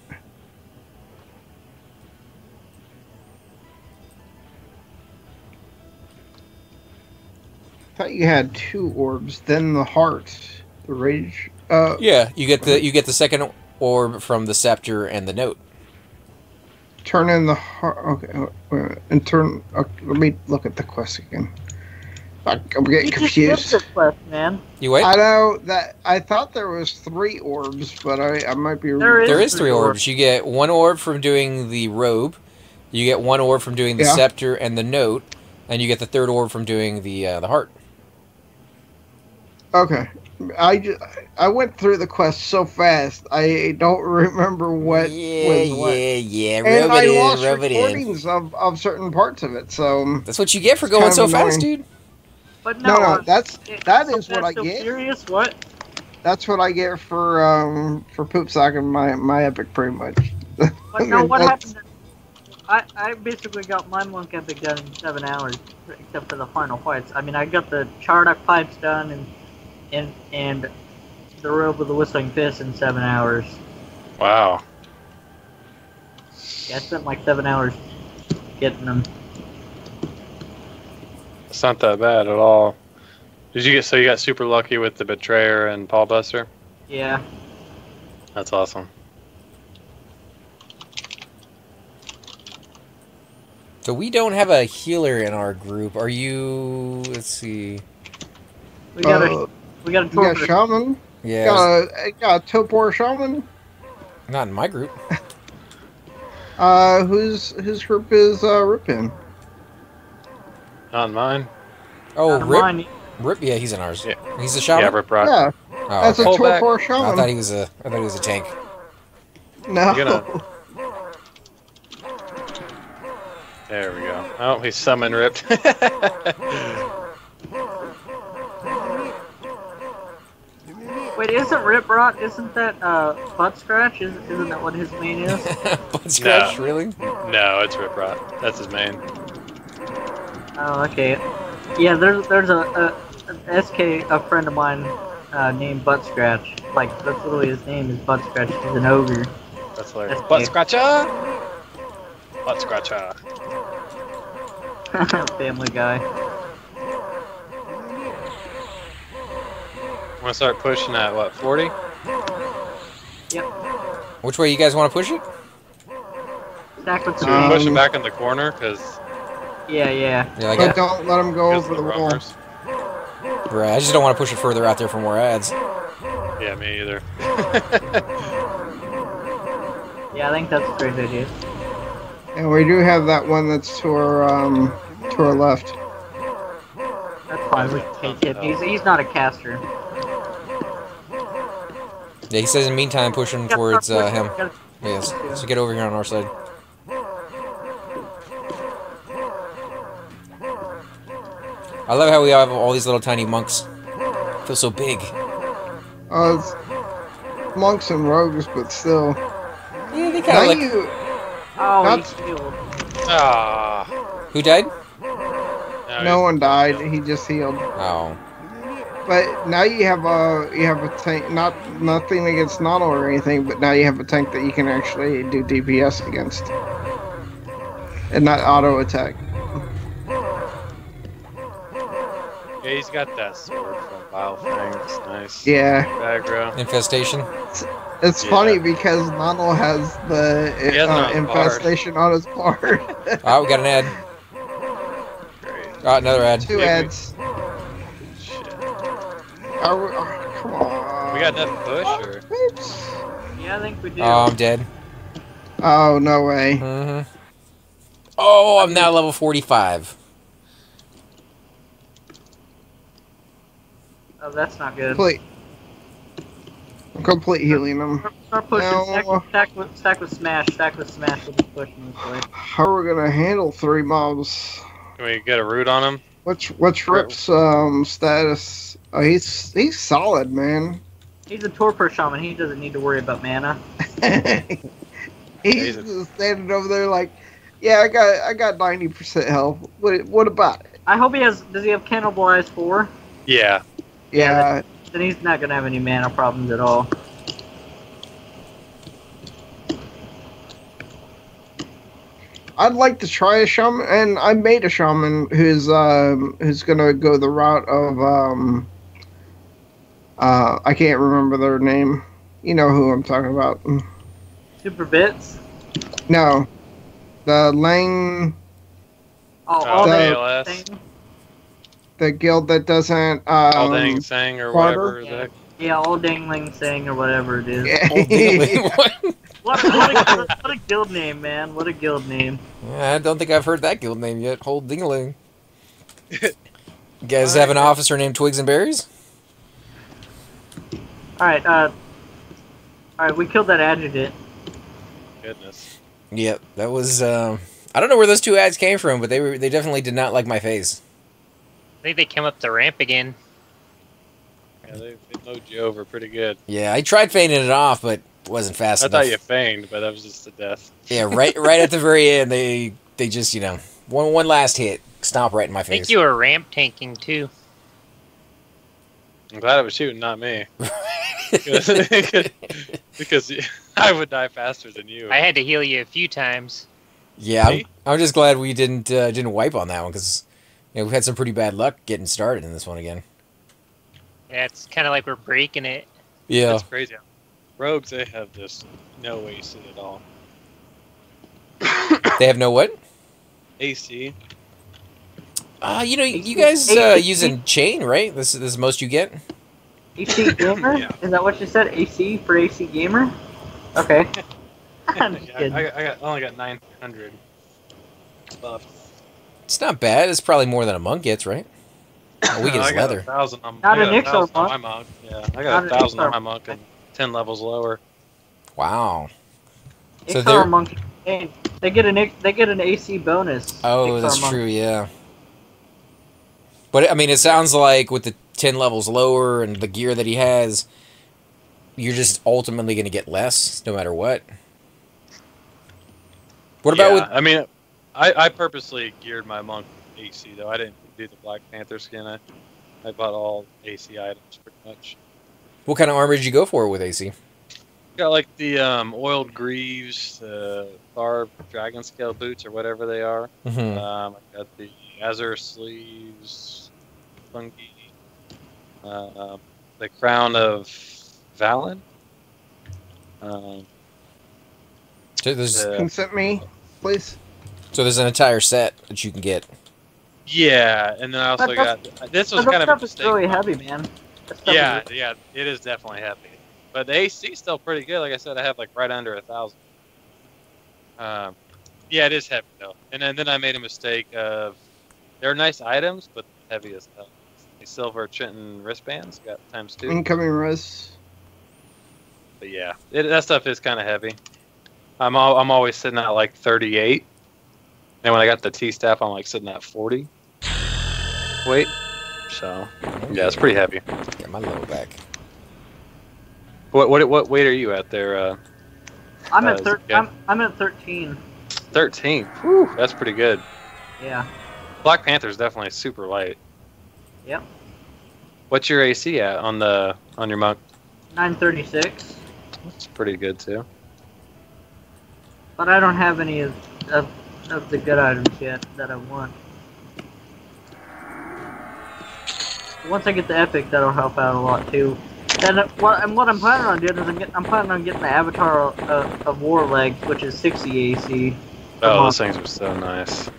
I thought you had 2 orbs, then the heart, the rage. Yeah, you get the second orb from the scepter and the note. Turn in the heart. Okay, wait a minute. And turn. Okay, let me look at the quest again. I'm getting confused. The quest, man. You wait. I know that I thought there was 3 orbs, but I might be. There is 3 orbs. You get 1 orb from doing the robe. You get 1 orb from doing the scepter and the note, and you get the 3rd orb from doing the heart. Okay, I went through the quest so fast I don't remember what was what. Yeah. And I lost recordings of certain parts of it. So that's what you get for going so fast, dude. But no, that is what I so get. Serious? What? That's what I get for poop socking my epic, pretty much. But no, what happened? I basically got my monk epic done in 7 hours, except for the final fights. I mean, I got the Chardok pipes done and the robe with the whistling fist in 7 hours. Wow. Yeah, I spent like 7 hours getting them. It's not that bad at all. Did you get you got super lucky with the Betrayer and Paul Buster? Yeah. That's awesome. So we don't have a healer in our group. Are you? Let's see. We got a shaman. Yeah. Got a Topor shaman. Not in my group. Whose group is Ripin? Not in mine. Oh, Not Rip. mine. Rip. Yeah, he's in ours. Yeah. He's a shaman. Yeah, Rip Rock. Yeah. Oh, That's okay. a Topor shaman. I thought he was a tank. No. There we go. Oh, he's summon ripped. Wait, isn't Rip Rot? Isn't that Butt Scratch? Isn't that what his main is? Butt Scratch, No. really? No, it's Rip Rot. That's his main. Oh, okay. Yeah, there's a SK, a friend of mine named Butt Scratch. Like, that's literally his name is Butt Scratch. He's an ogre. That's hilarious. SK. Butt Scratcher! Butt Scratcher. Family Guy. I'm gonna start pushing at what, 40? Yep. Which way you guys want to push it? Stack with So we push it back in the corner, because Yeah. Yeah, But don't let him go over the wall. runners. Right. I just don't want to push it further out there for more ads. Yeah, me either. Yeah, I think that's a great idea. And we do have that one that's to our left. That's fine. We can take him. He's not a caster. Yeah, he says in the meantime pushing towards him. Yes. So get over here on our side. I love how we have all these little tiny monks. Feel so big. It's monks and rogues, but still. Yeah, they Now kind of like. you. Oh, Not- he's healed. Ah. Who died? No one died. He just healed. Oh. But now you have a tank. Nothing against Nano or anything, but now you have a tank that you can actually do DPS against, and not auto attack. Yeah, he's got that sword from Vile Fangs. Nice. Yeah. Aggro. Infestation. It's funny because Nano has the He has it on his infestation on his card. Oh, we got an ad. Great. Oh, another ad. 2 ads. Shit. Come on. We got enough push, or? Oops. Yeah, I think we do. Oh, I'm dead. Oh, no way. Mm-hmm. Oh, I'm now level 45. Oh, that's not good. Complete healing them. Start pushing. No. Stack with smash. Stack with smash. We'll be pushing this way. How are we gonna handle 3 mobs? Can we get a root on him? What's Rip's status? Oh, he's solid, man. He's a torpor shaman. He doesn't need to worry about mana. He's just standing over there like, yeah, I got 90% health. What about it? I hope he has. Does he have Cannibalize 4? Yeah. Yeah. Then he's not gonna have any mana problems at all. I'd like to try a shaman, and I made a shaman who's gonna go the route of I can't remember their name. You know who I'm talking about. Super bits. No, the Lang. All the- that ALS. thing. The guild that doesn't All Dang Sang or Barter? whatever. Yeah, all Dangling Sang or whatever it is. What? What a guild name, man. What a guild name. Yeah, I don't think I've heard that guild name yet. Hold dingaling. You guys have an officer named Twigs and Berries? Alright, we killed that adjutant. Goodness. Yep, that was. I don't know where those 2 ads came from, but they definitely did not like my face. I think they came up the ramp again. Yeah, they mowed you over pretty good. Yeah, I tried feigning it off, but it wasn't fast I enough. thought you feigned, but that was just a death. Yeah, right at the very end, they just, one last hit, stomp right in my I think face. you were ramp tanking too. I'm glad it was shooting, not me. because I would die faster than you. I had to heal you a few times. Yeah, I'm just glad we didn't wipe on that one, because we've had some pretty bad luck getting started in this one again. Yeah, it's kind of like we're breaking it. Yeah. That's crazy. Rogues, they have this no AC at all. They have no what? AC. You guys using chain, right? This is the most you get? AC Gamer? Yeah. Is that what you said? AC for AC Gamer? Okay. I'm just Yeah, kidding. I only got 900 buff. It's not bad. It's probably more than a monk gets, right? Oh, we get I his got leather. 1,000 on, Not I an got Ixar 1,000 on monk. my monk. Yeah, I got Not an 1,000 on Ixar my monk and 10 levels lower. Wow. So Ixar they're- Monk, they get an AC bonus. Oh, Ixar that's Monk. true, yeah. But, I mean, it sounds like with the 10 levels lower and the gear that he has, you're just ultimately going to get less, no matter what. What about with... I mean, I purposely geared my monk AC, though. I didn't do the Black Panther skin. I bought all AC items, pretty much. What kind of armor did you go for with AC? Got, like, the oiled greaves, the barbed dragon scale boots, or whatever they are. Mm-hmm. I got the Azure sleeves, funky, the crown of Valen. So there's, Consent me, please. so there's an entire set that you can get. Yeah, and then I also got this was But kind that of a stuff is mistake. really heavy, man. That stuff Yeah, is- yeah, it is definitely heavy, but the AC is still pretty good. Like I said, I have like right under 1,000. Yeah, it is heavy though. And then I made a mistake of they're nice items, but heavy as hell. The silver Trenton wristbands got ×2. Incoming res. But yeah, that stuff is kind of heavy. I'm always sitting at like 38, and when I got the T-staff, I'm like sitting at 40 weight. So yeah, it's pretty heavy. Get my low back. What weight are you at there? I'm at yeah. I'm at 13. 13. Whew, that's pretty good. Yeah. Black Panther's definitely super light. Yep. What's your AC at on your monk? 936. That's pretty good too. But I don't have any of the good items yet that I want. Once I get the epic, that'll help out a lot too. And what I'm planning on doing is I'm planning on getting the Avatar of War legs, which is 60 AC. Oh, those things are so nice.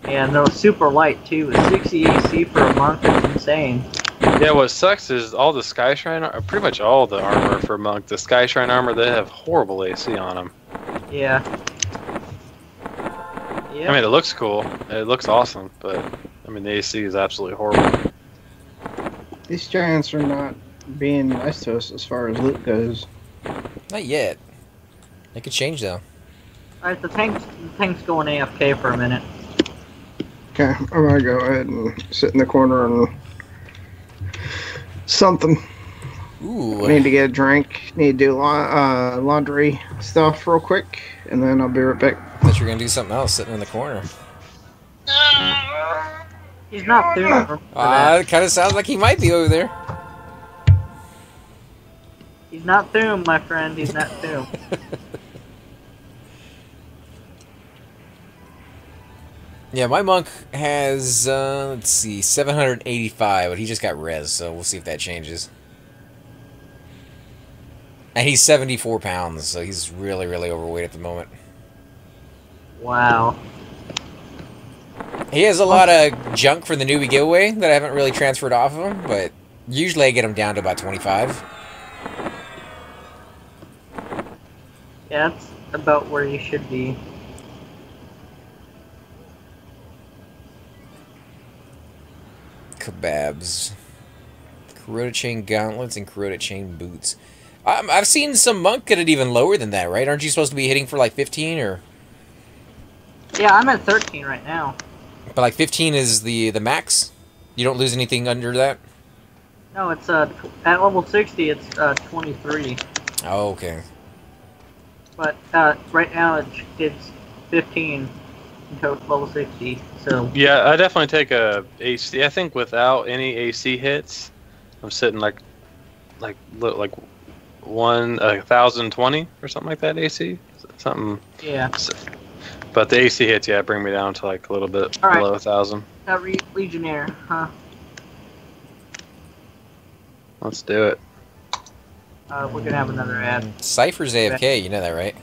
Yeah, and they're super light too. 60 AC for a monk is insane. Yeah, what sucks is all the Sky Shrine, pretty much all the armor for Monk, the Sky Shrine armor, they have horrible AC on them. Yeah. Yep. I mean, it looks cool. It looks awesome, but, I mean, the AC is absolutely horrible. These giants are not being nice to us as far as loot goes. Not yet. It could change, though. Alright, the tank's going AFK for a minute. Okay, I'm gonna go ahead and sit in the corner and something. Ooh. Need to get a drink. Need to do laundry stuff real quick, and then I'll be right back. I thought you were going to do something else sitting in the corner. He's not through. It kind of sounds like he might be over there. He's not through, my friend. He's not through. Yeah, my monk has, let's see, 785, but he just got res, so we'll see if that changes. And he's 74 pounds, so he's really, really overweight at the moment. Wow. He has a lot of junk for the newbie giveaway that I haven't really transferred off of him, but usually I get him down to about 25. Yeah, that's about where you should be. Kebabs. Corroded chain gauntlets and corroded chain boots. I've seen some monk get it even lower than that, right? Aren't you supposed to be hitting for like 15 or? Yeah, I'm at 13 right now. But like 15 is the max? You don't lose anything under that? No, it's at level 60 it's 23. Oh, okay. But right now it's 15 until level 60. So Yeah, I definitely take a AC. I think without any AC hits, I'm sitting like 1,020 or something like that AC. Something. yeah. But the AC hits, yeah, bring me down to like a little bit below 1,000. Legionnaire, huh? Let's do it. We're gonna have another ad. Cypher's AFK, you know that, right?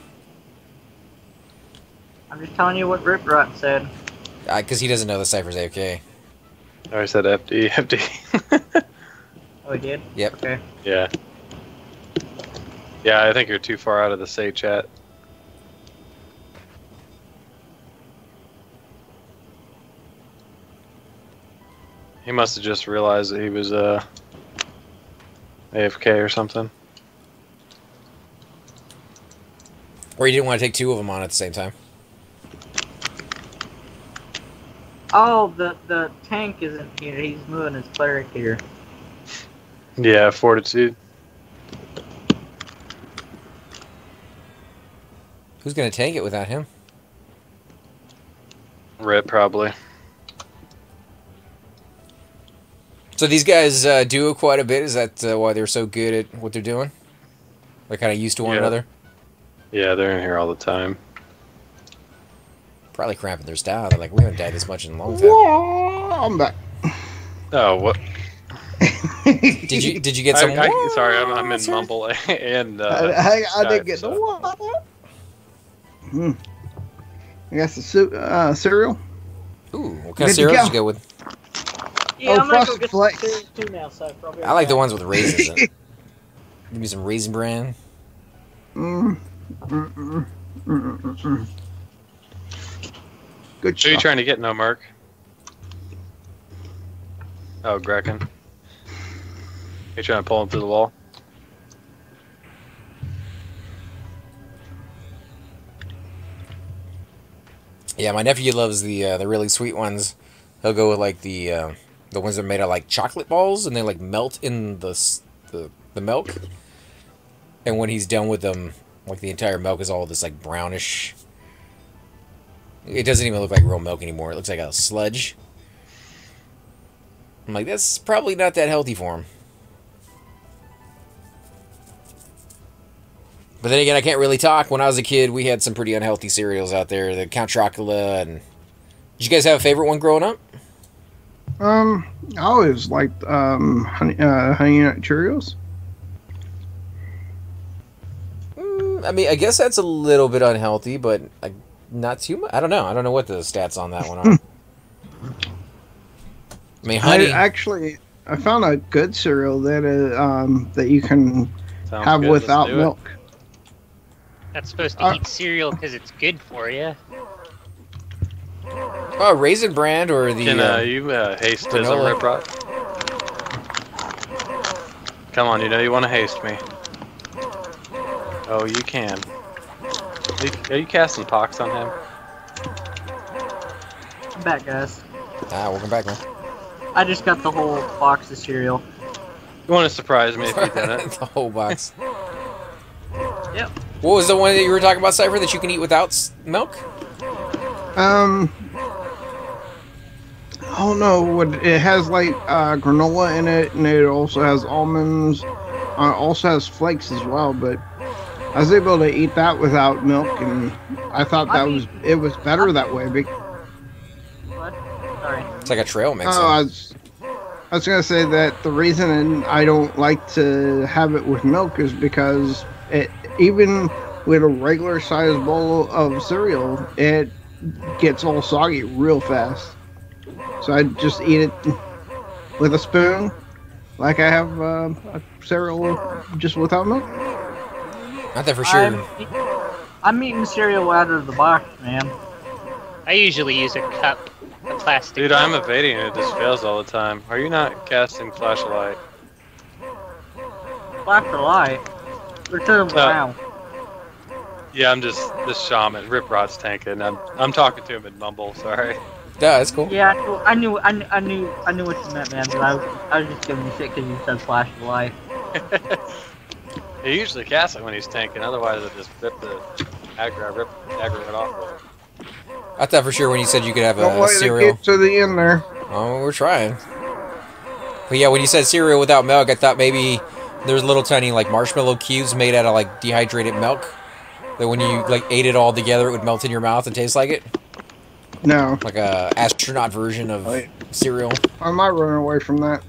I'm just telling you what Rip Rot said. Because he doesn't know the Cypher's AFK. I already said FD, FD. Oh, he did? Yep. Okay. Yeah. Yeah, I think you're too far out of the say chat. He must have just realized that he was AFK or something. Or you didn't want to take two of them on at the same time. Oh, the tank isn't here. He's moving his cleric here. Yeah, fortitude. Who's going to tank it without him? Rip, probably. So these guys duo quite a bit. Is that why they're so good at what they're doing? They're kind of used to one another? Yeah, they're in here all the time. Probably cramping their style. They're like, we haven't died this much in a long time. Whoa, I'm back. Oh, what? Did you get some? Sorry, I'm in mumble and. I didn't Skype, get so. the water. I got the cereal. Ooh, what kind of cereal did you go with? Yeah, Oh, I'm gonna go Frosted get Flakes. some cereal too now, so probably I like the ones with raisins in it. Give me some Raisin Bran. Good Who are you stuff. trying to get, no Mark? Oh, Grecken. You trying to pull him through the wall? Yeah, my nephew loves the really sweet ones. He'll go with like the ones that are made of like chocolate balls, and they like melt in the milk. And when he's done with them, like the entire milk is all this like brownish. It doesn't even look like real milk anymore. It looks like a sludge. I'm like, that's probably not that healthy for him. But then again, I can't really talk. When I was a kid, we had some pretty unhealthy cereals out there. The Count Chocula and... Did you guys have a favorite one growing up? I always liked honey nut Cheerios. I mean, I guess that's a little bit unhealthy, but not too much. I don't know. I don't know what the stats on that one are. I mean, honey. I found a good cereal that you can Sounds have good. without Let's do it. milk. Not supposed to eat cereal because it's good for you. Oh, Raisin Bran or the... Can you haste his granola. Rip Rod? Come on, you know you want to haste me. Oh, you can. Are you casting pox on him? I'm back, guys. welcome back, man. I just got the whole box of cereal. You want to surprise me if you didn't. The whole box. Yep. What was the one that you were talking about, Cypher, that you can eat without milk? I don't know what it has, like granola in it, and it also has almonds. Also has flakes as well, but I was able to eat that without milk, and I thought it was better that way. What? Sorry. It's like a trail mix. I was gonna say that the reason I don't like to have it with milk is because even with a regular sized bowl of cereal, it gets all soggy real fast. So I just eat it with a spoon, like I have a cereal just without milk. Not that for sure. I'm eating cereal out of the box, man. I usually use a cup, a plastic. Dude, cup. I'm evading it. It just fails all the time. Are you not casting flashlight? Flash the light. Return around. Yeah, I'm just this shaman. Rip Rod's tanking. I'm talking to him in mumble. Sorry. Yeah, that's cool. Yeah, I knew what you meant, man. But I was just giving you shit because you said flash the light. He usually casts it when he's tanking. Otherwise, I just rip the aggro right off with it. I thought for sure when you said you could have Don't a wait to cereal. get to the end there. Oh, we're trying. But yeah, when you said cereal without milk, I thought maybe there's little tiny like marshmallow cubes made out of like dehydrated milk. That when you like ate it all together, it would melt in your mouth and taste like it. No, Like a astronaut version of cereal. I might run away from that.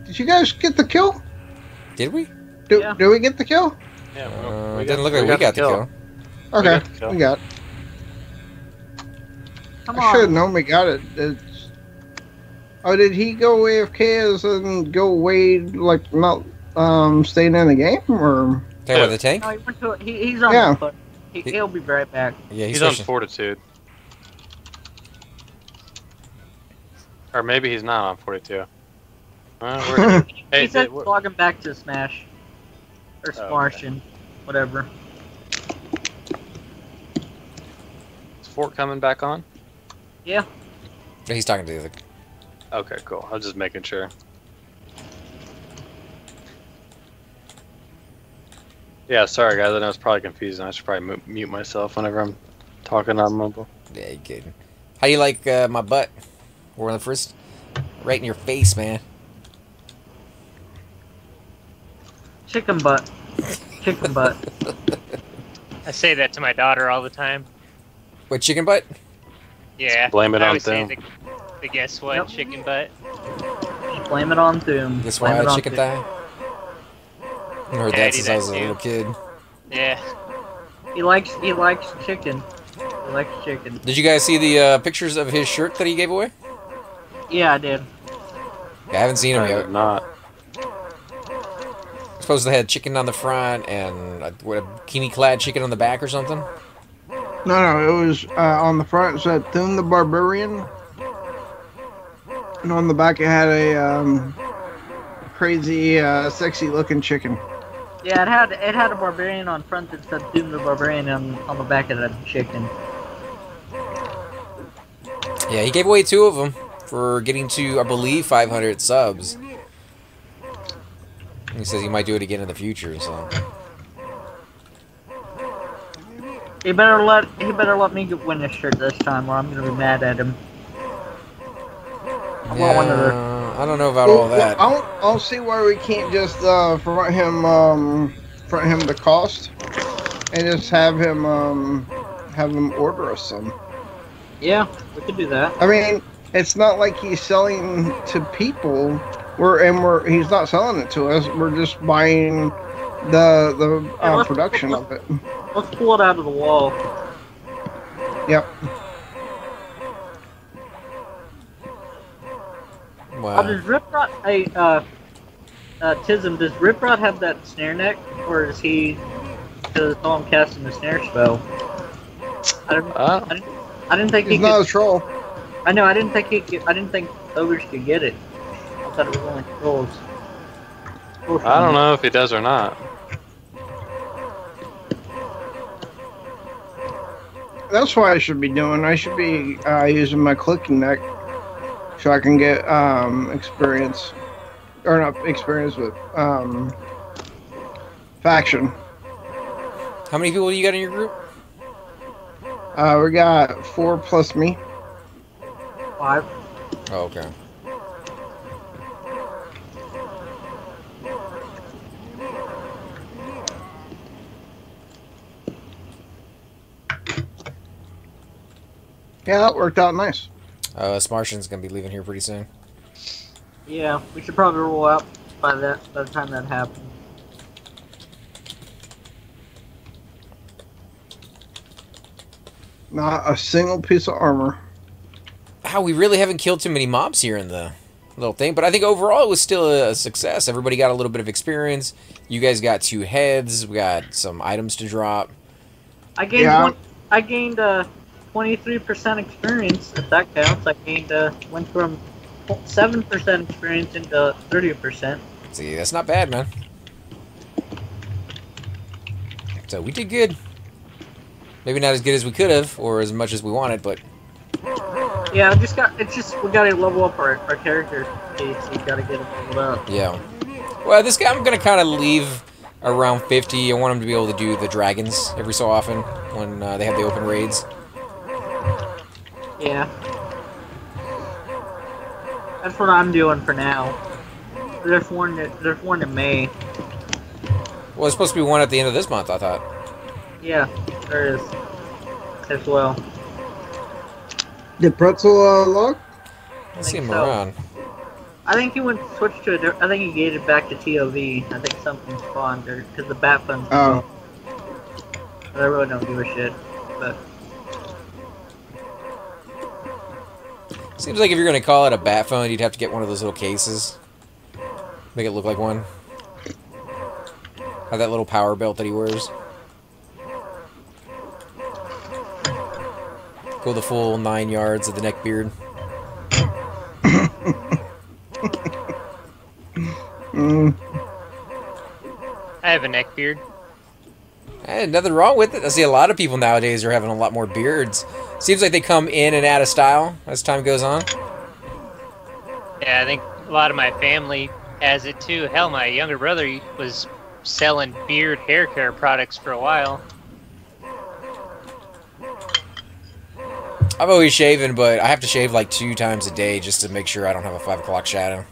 Did you guys get the kill? Did we? Yeah. Do we get the kill? Yeah, It didn't look like we got the kill. Okay, got the kill. we got. Come I should have on. known we got it. Oh, did he go AFK and go away like not staying in the game or? Talking about the tank? No, he went to. He's on Yeah. the foot. He'll be right back. Yeah, He's on switching. Fortitude. Or maybe he's not on 42. Hey, He said we're- log him back to Smash. Or Oh, Smartian. Whatever. is Fort coming back on? Yeah. He's talking to the... Okay, cool. I was just making sure. Yeah, sorry guys. I know it's probably confusing. I should probably mute myself whenever I'm talking on mobile. Yeah, you kidding. How do you like my butt? We're on the first... Right in your face, man. Chicken butt. Chicken butt. I say that to my daughter all the time. What, chicken butt? Yeah. Blame it I on always say them. the guess what, Yep. chicken butt. Blame it on Doom. Guess Blame it why? on Chicken Doom. thigh? I heard Yeah, I that do since I that was a too. little kid. Yeah. He likes chicken. He likes chicken. Did you guys see the pictures of his shirt that he gave away? Yeah, I did. I haven't seen him I yet. did not. I suppose they had chicken on the front and a bikini-clad chicken on the back or something. No, it was on the front. It said Thune the Barbarian, and on the back it had a crazy, sexy-looking chicken. Yeah, it had a barbarian on front that said Doom the Barbarian on the back of the chicken. Yeah, he gave away 2 of them for getting to, I believe, 500 subs. He says he might do it again in the future, so... He better let me win this shirt this time, or I'm gonna be mad at him. I want one of the. I don't know about all that. I don't see why we can't just front him the cost, and just have him order us some. Yeah, we could do that. I mean, it's not like he's selling to people. He's not selling it to us. We're just buying the production of it. Let's pull it out of the wall. Yep. Wow. Does Riprot, Tism, does Riprot have that snare neck, or is he? Because it's all I'm casting the snare spell. I didn't think he's not a troll. I know. I didn't think I didn't think ogres could get it. I thought it was only trolls. I don't know if he does or not. That's what I should be doing. I should be using my clicking neck so I can get experience, or not experience, but faction. How many people do you got in your group? We got 4 plus me. 5. Oh, okay. Yeah, that worked out nice. Smartian's gonna be leaving here pretty soon. Yeah, we should probably roll out by the time that happens. Not a single piece of armor. How we really haven't killed too many mobs here in the little thing, but I think overall it was still a success. Everybody got a little bit of experience. You guys got 2 heads. We got some items to drop. I gained 23% experience, if that counts. I gained went from 7% experience into 30%. See, that's not bad, man. So we did good. Maybe not as good as we could have, or as much as we wanted, but yeah, we gotta level up our character. So you gotta get him leveled up. Yeah. Well, this guy I'm gonna kind of leave around 50. I want him to be able to do the dragons every so often when they have the open raids. Yeah. That's what I'm doing for now. There's one in May. Well, there's supposed to be one at the end of this month, I thought. Yeah, there is. As well. Did Pretzel log? I see him around. I think he switched to I think he gated back to TOV. I think something spawned there because the bat fun's I really don't give a shit. But seems like if you're gonna call it a bat phone, you'd have to get one of those little cases. Make it look like one. Have that little power belt that he wears. Go the full 9 yards of the neck beard. I have a neck beard. Hey, nothing wrong with it. I see a lot of people nowadays are having a lot more beards. Seems like they come in and out of style as time goes on. Yeah, I think a lot of my family has it too. Hell, my younger brother was selling beard hair care products for a while. I've always shaven, but I have to shave like 2 times a day just to make sure I don't have a 5 o'clock shadow.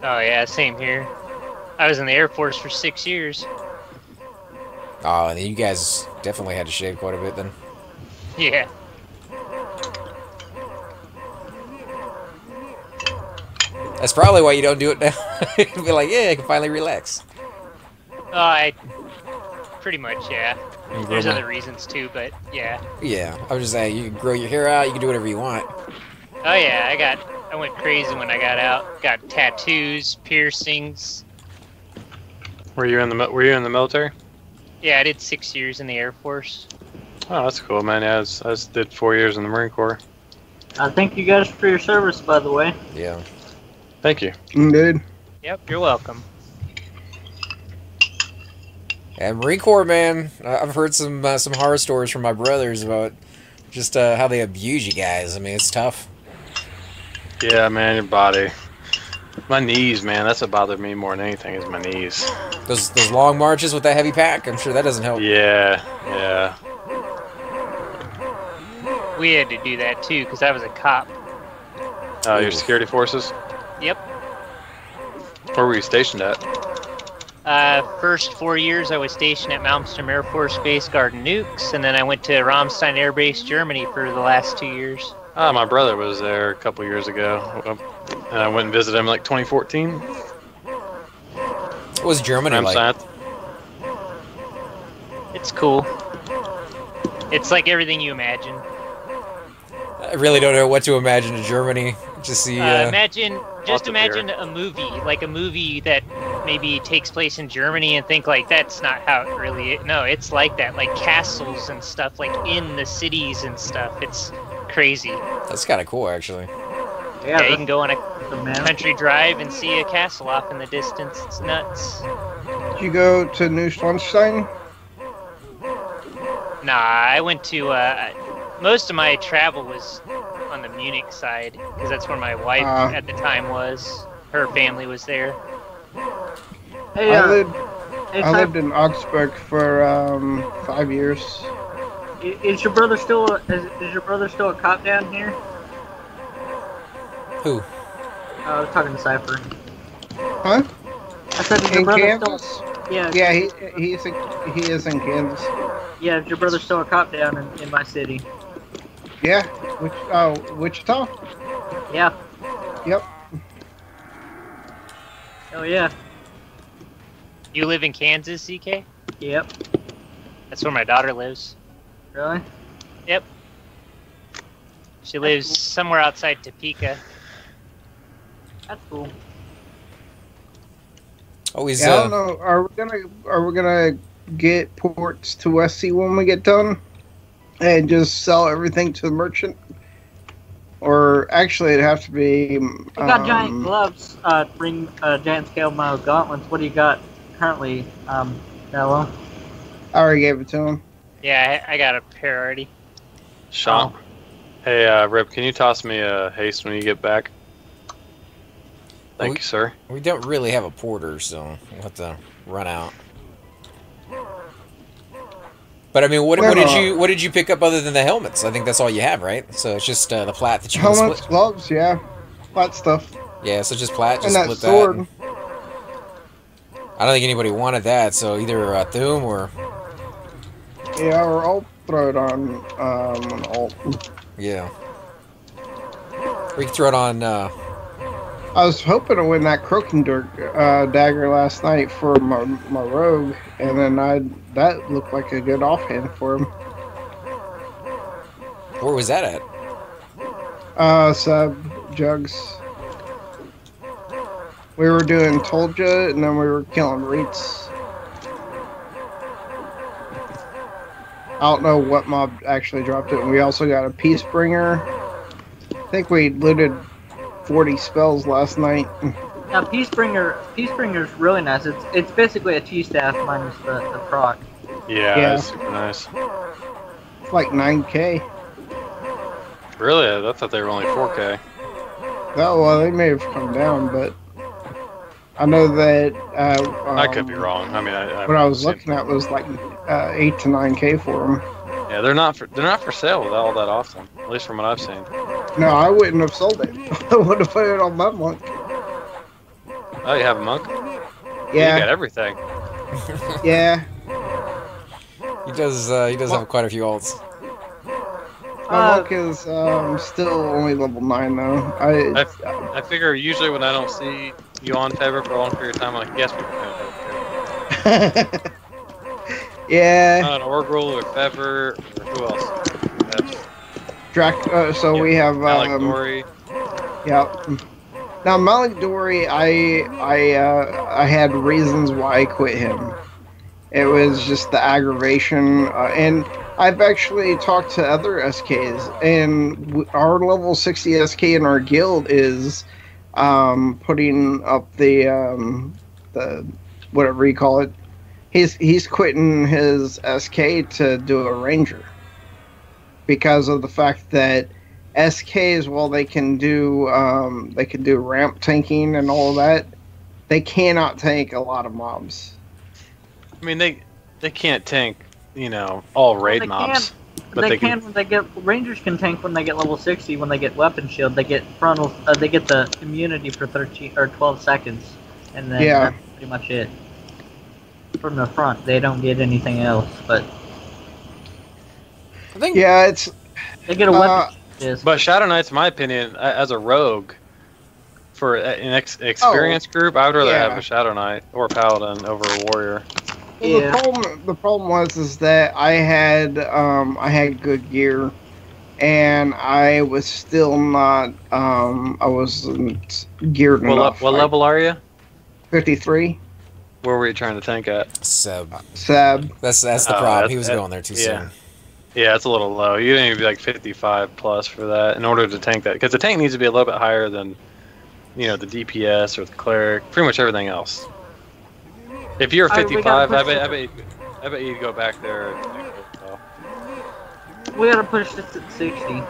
Oh yeah, same here. I was in the Air Force for 6 years. Oh, and you guys definitely had to shave quite a bit then. Yeah. That's probably why you don't do it now. Be like, yeah, I can finally relax. Pretty much, yeah. There's other reasons too, but yeah. Yeah, I was just saying, you can grow your hair out, you can do whatever you want. Oh yeah, I went crazy when I got out. Got tattoos, piercings. Were you in the military? Yeah, I did 6 years in the Air Force. Oh, that's cool, man. Yeah, I did 4 years in the Marine Corps. Thank you guys for your service, by the way. Yeah. Thank you. Indeed. Yep, you're welcome. And Marine Corps, man, I've heard some horror stories from my brothers about just how they abuse you guys. I mean, it's tough. Yeah, man, your body. My knees, man, that's what bothered me more than anything is my knees. Those long marches with that heavy pack, I'm sure that doesn't help. Yeah, yeah. We had to do that too, because I was a cop. Your security forces? Yep. Where were you stationed at? First 4 years I was stationed at Malmstrom Air Force Base guarding nukes, and then I went to Ramstein Air Base, Germany for the last 2 years. My brother was there a couple years ago, and I went and visited him like 2014. What was Germany like? It's cool. It's like everything you imagine. I really don't know what to imagine in Germany. Just see. Imagine a movie, like a movie that maybe takes place in Germany, and think like that's not how it really is. No, it's like that, like castles and stuff, like in the cities and stuff. It's crazy. That's kind of cool, actually. Yeah, you can go on a country drive and see a castle off in the distance. It's nuts. Did you go to Neuschwanstein? Nah, I went to. Most of my travel was on the Munich side, because that's where my wife at the time was. Her family was there. Hey, I lived in Augsburg for 5 years. Is your brother still a cop down here? Who? I was talking to Cypher. Huh? I said, is your In brother Kansas? still? Yeah. Yeah, he is in Kansas. Yeah, is your brother still a cop down in my city? Yeah. Wichita? Yeah. Yep. Oh yeah. You live in Kansas, CK? Yep. That's where my daughter lives. Really? Yep. She lives somewhere outside Topeka. That's cool. Always. Yeah, I don't know. Are we gonna get ports to SC when we get done, and just sell everything to the merchant? Or actually, it'd have to be. I got giant gloves. Bring giant scale model gauntlets. What do you got currently, Hello? I already gave it to him. Yeah, I got a pair already. Sean. Oh. Hey, Rip, can you toss me a haste when you get back? Thank you, sir. We don't really have a porter, so we'll have to run out. But I mean, what did you pick up other than the helmets? I think that's all you have, right? So it's just the plat that you can helmets, split. gloves, yeah, plat stuff. Yeah, so just plat, just and split that sword. that. I don't think anybody wanted that, so either Thum or. Yeah, or I'll throw it on an alt. Yeah. We can throw it on. I was hoping to win that croaking dagger last night for my rogue, and then that looked like a good offhand for him. Where was that at? Sub Jugs. We were doing Tolja, and then we were killing Reets. I don't know what mob actually dropped it. And we also got a Peacebringer. I think we looted 40 spells last night. Now, Peacebringer's really nice. It's basically a T-staff minus the proc. Yeah, it's super nice. It's like 9k. Really? I thought they were only 4k. Oh, well, they may have come down, but I know that. I could be wrong. I mean, what I was looking at was like 8 to 9k for them. Yeah, they're not for sale all that often. At least from what I've seen. No, I wouldn't have sold it. I would have put it on my monk. Oh, you have a monk? Yeah. You got everything. Yeah. He does have quite a few alts. My monk is still only level 9 though. I figure usually when I don't see you on Fever for a long period of time, I'm like, yes, we can. Yeah. Not Orgrill or Fever or who else? We have Malik Dory. Yeah. Now Malik Dory, I had reasons why I quit him. It was just the aggravation, and I've actually talked to other SKs, and our level 60 SK in our guild is putting up the whatever you call it. He's quitting his SK to do a ranger because of the fact that SKs, while they can do ramp tanking and all of that, they cannot tank a lot of mobs. I mean, they can't tank, all raid mobs. But they can when they get rangers can tank when they get level 60. When they get weapon shield, they get frontal. They get the immunity for 13 or 12 seconds, and then that's pretty much it. from the front. They don't get anything else, but I think Yeah, it's they get a weapon disc. But Shadow Knight's, in my opinion, as a rogue, for an experienced group, I would rather yeah. have a Shadow Knight or a Paladin over a Warrior. well, Yeah. the problem was that I had good gear, and I was still not I wasn't geared enough. What level are you? 53. Where were you trying to tank at? Seb. That's That's the problem. He was going there too soon. Yeah, it's a little low. You need to be like 55 plus for that in order to tank that, because the tank needs to be a little bit higher than, the DPS or the cleric, pretty much everything else. If you're 55, I bet you'd go back there. We gotta push this at 60.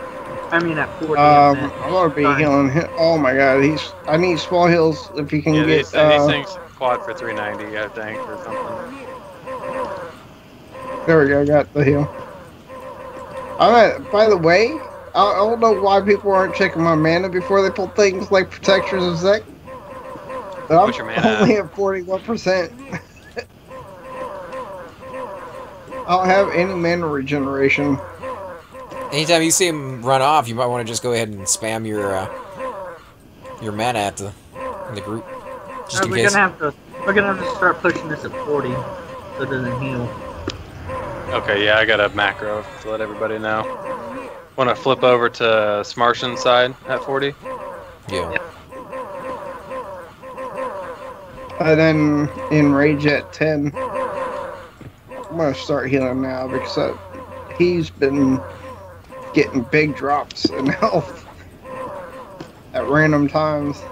I mean at 40. I'm gonna be healing him. Oh my god, I need small heals if you can get. These things quad for 390, I think, or something. There we go, got the heal. By the way, I don't know why people aren't checking my mana before they pull things like Protectors of Zek. But What's your mana? only at 41%. I don't have any mana regeneration. Anytime you see him run off, you might want to just go ahead and spam your mana at in the group. Just in case. We're gonna have to start pushing this at 40 so it doesn't heal. Okay, yeah, I got a macro to let everybody know. Want to flip over to Smartian side at 40? Yeah. And then Enrage at 10. I'm gonna start healing now because he's been getting big drops in health at random times.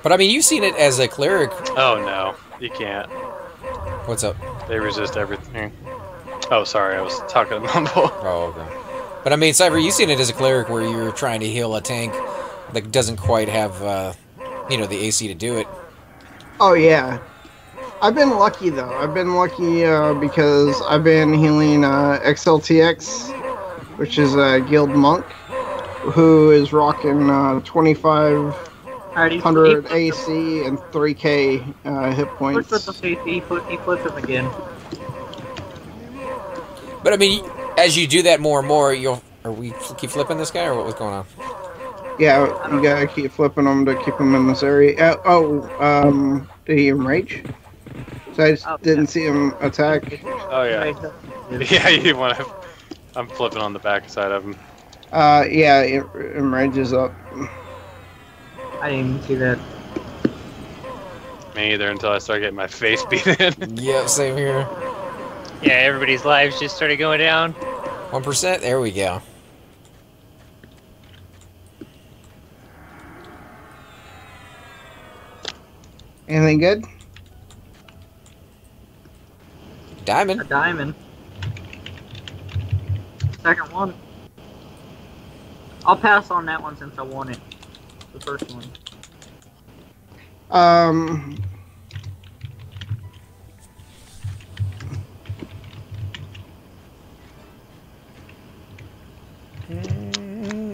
But I mean, you've seen it as a cleric. Oh no, you can't. What's up? They resist everything. Oh, sorry, I was talking to Mumble. Oh, okay. But I mean, Cypher, you've seen it as a cleric where you're trying to heal a tank that doesn't quite have, the AC to do it. Oh yeah, I've been lucky though. I've been lucky because I've been healing XLTX, which is a guild monk, who is rocking 2500 AC and 3k hit points. Push with the AC, he flipped him again. But I mean, as you do that more and more, are we keep flipping this guy, or what was going on? Yeah, you gotta keep flipping him to keep him in this area. Did he enrage? So I just didn't see him attack. Oh yeah. Yeah, you want to... I'm flipping on the back side of him. Yeah, enrage is up. I didn't even see that. Me either, until I start getting my face beat in. Yep, same here. Yeah, everybody's lives just started going down. 1%? There we go. Anything good? Diamond. A diamond. Second one. I'll pass on that one since I won it. The first one.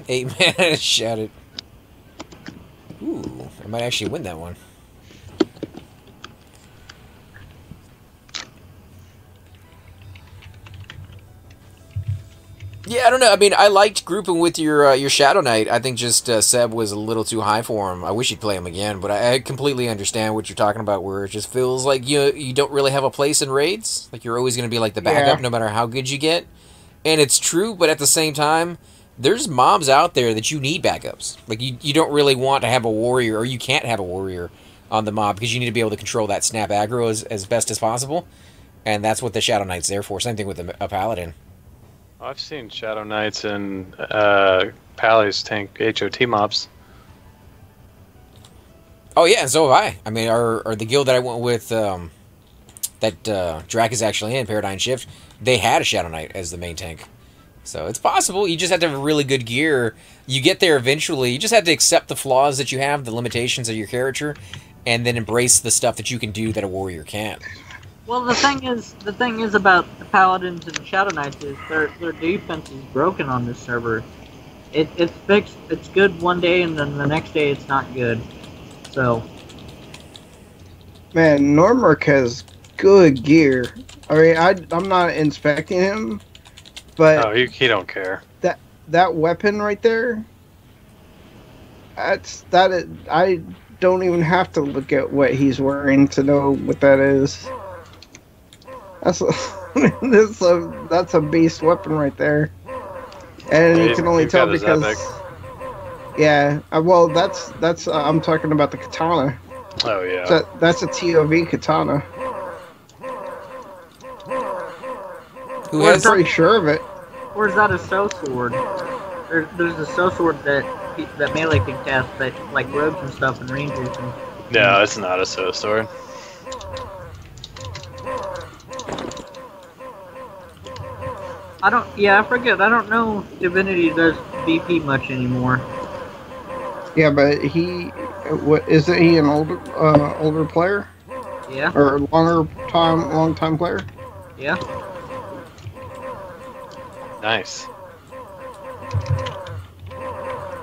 Eight mana, shot it. Ooh, I might actually win that one. Yeah, I don't know. I mean, I liked grouping with your Shadow Knight. I think just Seb was a little too high for him. I wish he'd play him again, but I completely understand what you're talking about, where it just feels like you don't really have a place in raids. Like, you're always going to be like the backup no matter how good you get. And it's true, but at the same time, there's mobs out there that you need backups. Like, you don't really want to have a warrior, or you can't have a warrior on the mob, because you need to be able to control that snap aggro as best as possible. And that's what the Shadow Knight's there for. Same thing with a Paladin. I've seen Shadow Knights and Pally's tank HOT mobs. Oh yeah, and so have I. I mean, our the guild that I went with, that Drac is actually in, Paradigm Shift, they had a Shadow Knight as the main tank. So it's possible. You just have to have really good gear. You get there eventually. You just have to accept the flaws that you have, the limitations of your character, and then embrace the stuff that you can do that a warrior can't. Well, the thing is about the Paladins and Shadow Knights is their defense is broken on this server. It's fixed. It's good one day, and then the next day it's not good. So. Man, Normark has good gear. I mean, I'm not inspecting him, but he don't care. That weapon right there. I don't even have to look at what he's wearing to know what that is. That's a beast weapon right there, and you can only tell because. Yeah, well, that's I'm talking about the katana. Oh yeah. That's a TOV katana. I'm pretty sure of it. Or is that a soul sword? There's a soul sword that melee can cast, that like rogues and stuff and rangers. No, it's not a soul sword. I forget. I don't know Divinity does VP much anymore. Yeah, but isn't he an older player? Yeah. Or a long time player? Yeah. Nice.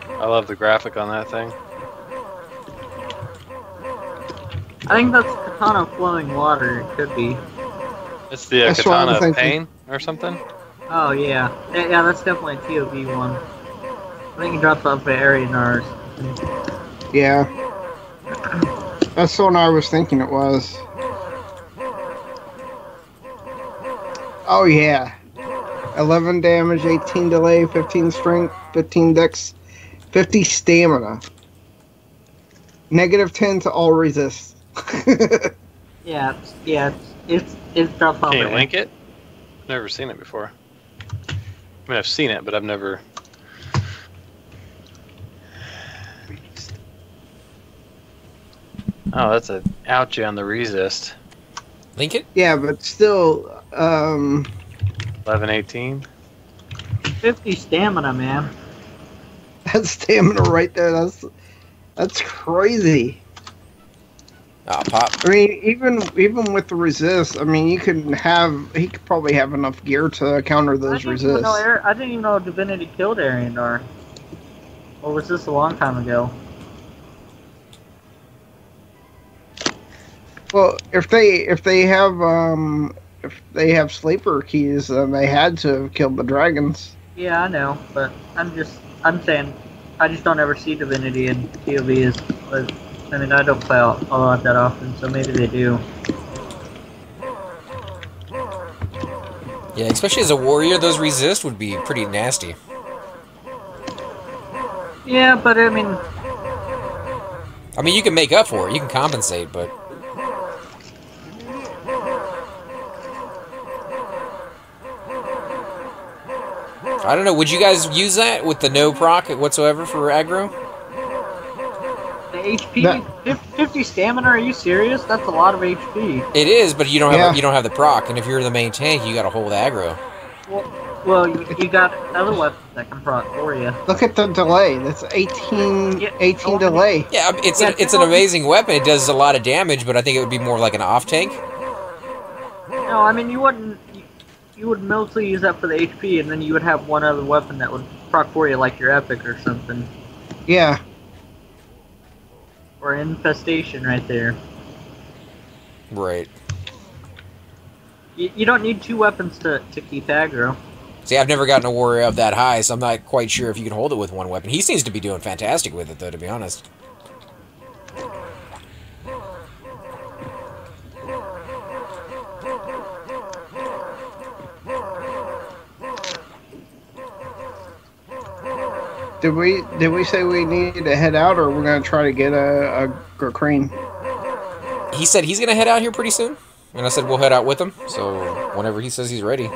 I love the graphic on that thing. I think that's Katana Flowing Water. It could be. It's the Katana of Pain or something? Oh, yeah. Yeah, that's definitely a TOV one. I think it drops off the area in ours. Yeah. That's the one I was thinking it was. Oh, yeah. 11 damage, 18 delay, 15 strength, 15 dex, 50 stamina. -10 to all resist. Yeah, it's dropped off. Can you link it? Never seen it before. I mean, I've seen it, but I've never. Oh, that's a ouchie on the resist. Link it? Yeah, but still, 11, 18. 50 stamina, man. That's stamina right there. That's crazy. Oh, pop. I mean, even with the resist, I mean, he could probably have enough gear to counter those resists. I didn't even know Divinity killed Ariandar. Or was this a long time ago? Well, if they have sleeper keys, then they had to have killed the dragons. Yeah, I know, but I'm saying, I just don't ever see Divinity in POVs. But, I mean, I don't play a lot that often, so maybe they do. Yeah, especially as a warrior, those resist would be pretty nasty. Yeah, but I mean, you can make up for it. You can compensate, but. I don't know. Would you guys use that with the no proc whatsoever for aggro? The HP, 50 stamina. Are you serious? That's a lot of HP. It is, but you don't have the proc, and if you're the main tank, you got to hold aggro. Well, you got other weapons that can proc for you. Look at the delay. That's 18 delay. Yeah, it's an amazing weapon. It does a lot of damage, but I think it would be more like an off tank. No, I mean you wouldn't. You would mostly use that for the HP, and then you would have one other weapon that would proc for you, like your Epic or something. Yeah. Or Infestation right there. Right. You don't need two weapons to keep aggro. See, I've never gotten a warrior up that high, so I'm not quite sure if you can hold it with one weapon. He seems to be doing fantastic with it, though, to be honest. Did we say we needed to head out, or we're gonna try to get a crane? He said he's gonna head out here pretty soon, and I said we'll head out with him. So whenever he says he's ready.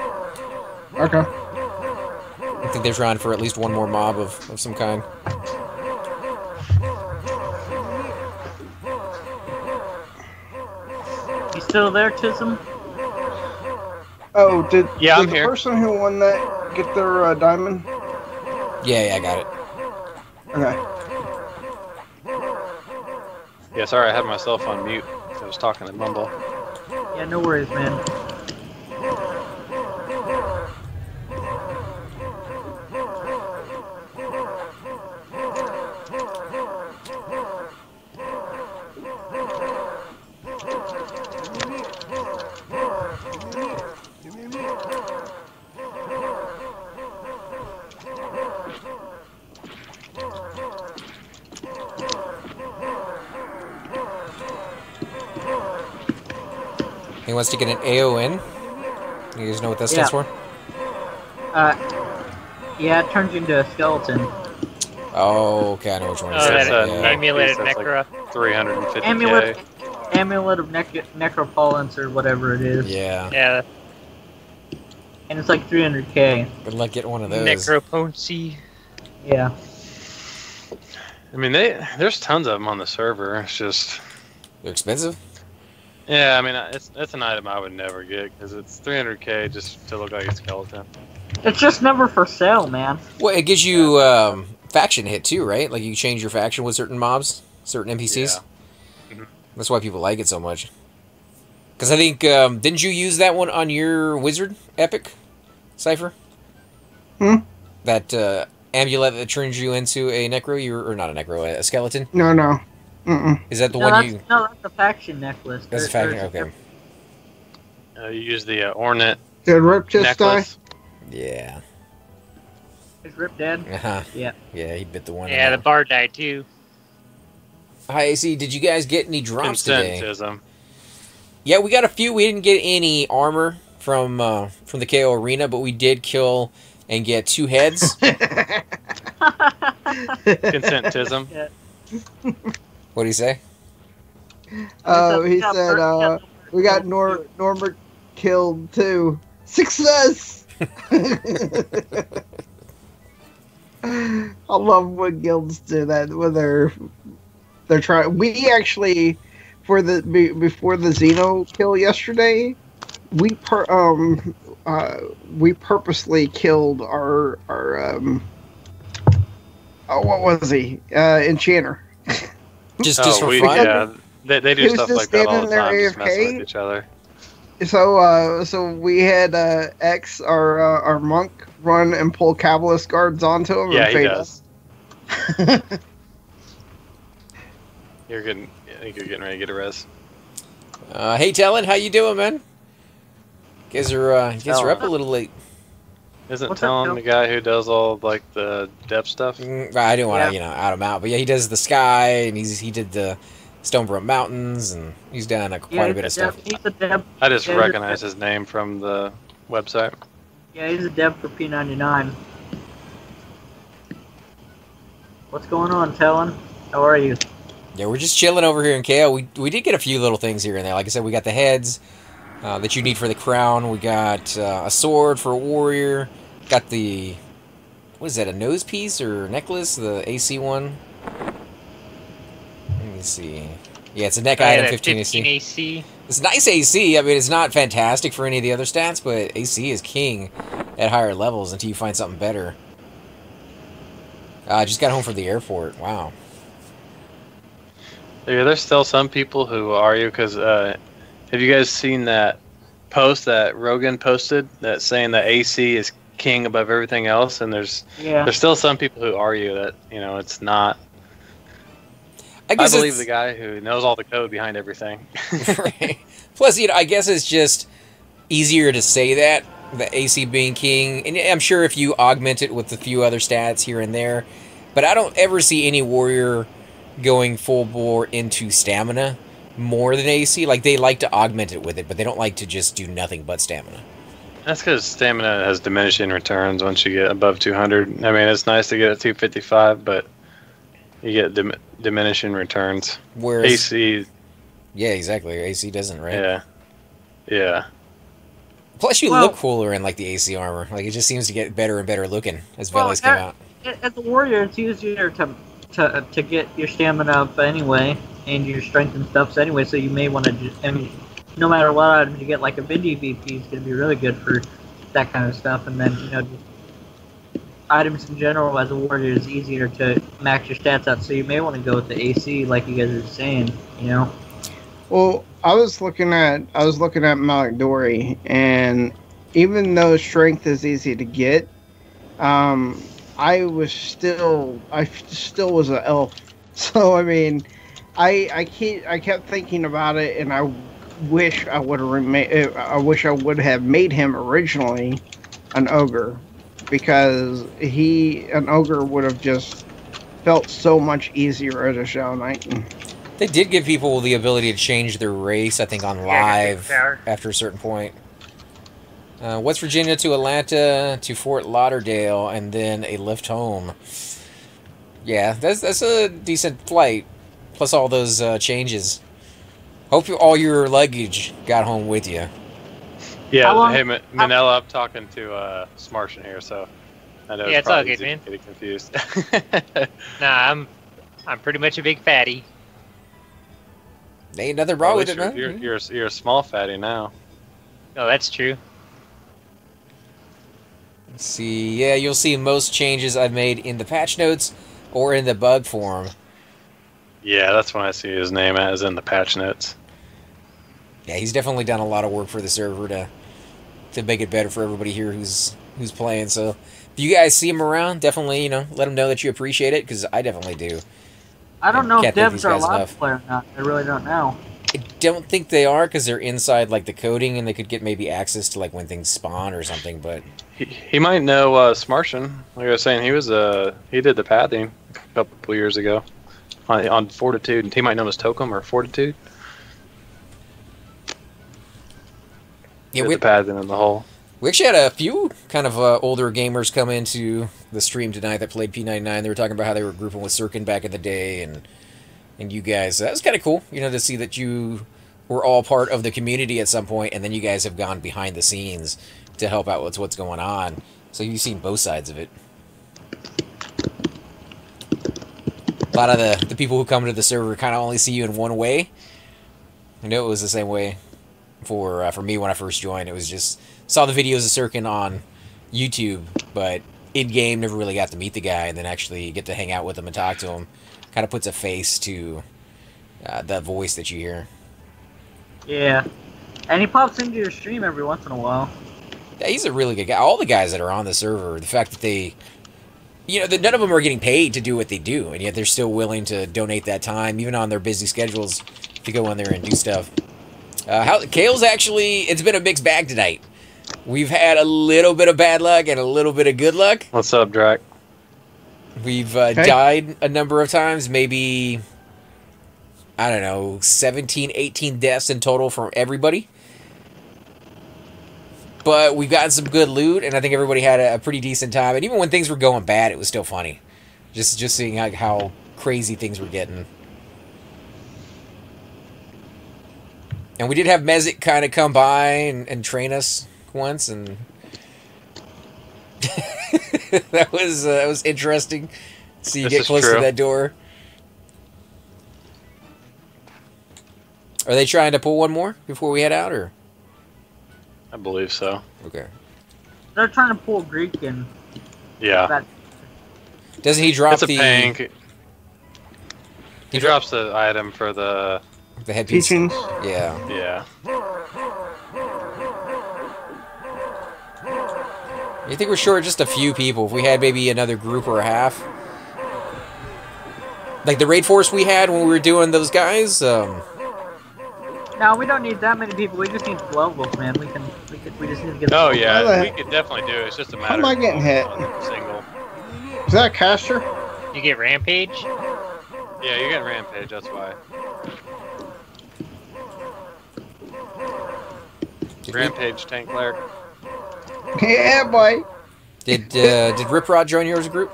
Okay. I think they're trying for at least one more mob of some kind. You still there, Tism? Oh, did I'm the here. person who won that get their diamond? Yeah, I got it. Okay. Yeah, sorry, I had myself on mute. I was talking to Mumble. Yeah, no worries, man. He wants to get an AON. You guys know what that stands for? Yeah, it turns you into a skeleton. Oh, okay, I know which one it is. That's a an neck amulet piece that's necro. like 350k. Amulet of necropolence or whatever it is. Yeah. Yeah, And it's like 300k. Good luck getting one of those. necroponcy. Yeah. I mean, there's tons of them on the server. It's just, They're expensive? yeah. I mean, it's an item I would never get because it's 300k just to look like a skeleton. It's just never for sale, man. Well, it gives you faction hit too, right? Like you change your faction with certain mobs, certain NPCs. Yeah. That's why people like it so much. Because I think, didn't you use that one on your wizard epic, Cypher? That amulet that turns you into a necro, or not a necro, a skeleton? No, no. Mm-mm. Is that the No, one you... that's a faction necklace. That's a faction, okay. You use the Ornate Did Rip just die? necklace. Yeah. Is Rip dead? Uh-huh. Yeah. Yeah, he bit the one. Yeah, the bard died too. Hi, AC, did you guys get any drops today? Consentism. Yeah, we got a few. We didn't get any armor from the KO arena, but we did kill and get 2 heads. Consentism. Yeah. What do you say? He said, we got Norbert killed too. Success! I love when guilds do that when they're trying. We actually, before the Xeno kill yesterday, we purposely killed our what was he? Enchanter. Just for fun? Yeah, they do He was stuff just like that all the standing there time, just messing AFK. with each other. So we had X, our monk, run and pull Cabalist guards onto him. Yeah, and he fade does. us. You're getting, I think you're getting ready to get a res. Hey, Talon, how you doing, man? Guys are up a little late. Isn't What's up, Talon Cal? the guy who does all like the depth stuff? I didn't want to, out him out, but yeah, he does the sky, and he did the Stonebrook Mountains, and he's done quite a bit of stuff. He's a dev. I just Yeah, recognize his name from the website. Yeah, he's a dev for P99. What's going on, Talon? How are you? Yeah, we're just chilling over here in KO. We did get a few little things here and there. Like I said, we got the heads that you need for the crown. We got a sword for a warrior. Got the, what is that, a nose piece or necklace? The AC one. Let me see. Yeah, it's a neck item, 15 AC. It's nice AC. I mean, it's not fantastic for any of the other stats, but AC is king at higher levels until you find something better. I just got home from the airport. Wow. Yeah, there's still some people who are you, because have you guys seen that post that Rogan posted that saying that AC is king above everything else? And there's still some people who argue that, it's not. I believe the guy who knows all the code behind everything. Right. Plus, I guess it's just easier to say that, the AC being king. And I'm sure if you augment it with a few other stats here and there, but I don't ever see any warrior going full bore into stamina more than AC. Like, they like to augment it with it, but they don't like to just do nothing but stamina. That's because stamina has diminishing returns once you get above 200. I mean, it's nice to get at 255, but you get diminishing returns. Whereas AC... Yeah, exactly. AC doesn't, right? Yeah. Yeah. Plus, you look cooler in, like, the AC armor. Like, it just seems to get better and better looking as Velious come out. As a warrior, it's easier to get your stamina up anyway, and your strength and stuff anyway, so you may want to just... I mean, no matter what item you get, like a Vindy VP is going to be really good for that kind of stuff, and then, just items in general as a warrior is easier to max your stats out, so you may want to go with the AC, like you guys are saying, Well, I was looking at Malik Dory, and even though strength is easy to get, I still was an elf. So I mean, I kept thinking about it, and I wish I would have made him originally an ogre, because an ogre would have just felt so much easier as a Shadow Knight. They did give people the ability to change their race, I think, on live after a certain point. West Virginia to Atlanta to Fort Lauderdale, and then a lift home. Yeah, that's a decent flight, plus all those changes. Hope all your luggage got home with you. Yeah, hey, Manila, I'm talking to Smartian here, so I know it's all good, man. Getting confused. Nah, I'm pretty much a big fatty. Ain't nothing wrong with it, man. You're a small fatty now. Oh, that's true. Let's see, yeah, you'll see most changes I've made in the patch notes or in the bug form. Yeah, that's when I see his name as in the patch notes. Yeah, he's definitely done a lot of work for the server to make it better for everybody here who's playing. So if you guys see him around, definitely, let him know that you appreciate it, because I definitely do. I don't know if devs are allowed to play or not. I really don't know. I don't think they are, because they're inside like the coding, and they could get maybe access to like when things spawn or something. But he might know Smartian. Like I was saying, he did the pathing a couple years ago on Fortitude, and he might know him as Tokum or Fortitude. Yeah, the pathing in the hole. We actually had a few kind of older gamers come into the stream tonight that played P99. They were talking about how they were grouping with Sirkin back in the day, and you guys. That was kind of cool, to see that you were all part of the community at some point, and then you guys have gone behind the scenes to help out with what's going on. So you've seen both sides of it. A lot of the people who come to the server kind of only see you in one way. I know it was the same way for me when I first joined. It was just saw the videos of Sirkin on YouTube, but in-game never really got to meet the guy and then actually get to hang out with him and talk to him. Kind of puts a face to the voice that you hear. Yeah. And he pops into your stream every once in a while. Yeah, he's a really good guy. All the guys that are on the server, the fact that they... none of them are getting paid to do what they do, and yet they're still willing to donate that time, even on their busy schedules, to go in there and do stuff. Kale's actually... It's been a mixed bag tonight. We've had a little bit of bad luck and a little bit of good luck. What's up, Drak? We've died a number of times, maybe, I don't know, 17, 18 deaths in total from everybody. But we've gotten some good loot, and I think everybody had a pretty decent time. And even when things were going bad, it was still funny. Just seeing how crazy things were getting. And we did have Mezek kind of come by and train us once, and that was interesting. So you get close to that door. Are they trying to pull one more before we head out, or? I believe so. Okay. They're trying to pull Greek in. Yeah. Doesn't he drop the... Pink. He drops the item for the headpiece. Teachings. Yeah. Yeah. You think we're short just a few people? If we had maybe another group or a half, like the raid force we had when we were doing those guys. No, we don't need that many people. We just need levels, man. We just need to get. Oh yeah, we could definitely do it. It's just a matter. How am I getting hit? Single. Is that a caster? You get rampage. Yeah, you're getting rampage. That's why. Rampage tank cleric. Yeah, boy. Did Rip Rod join yours group?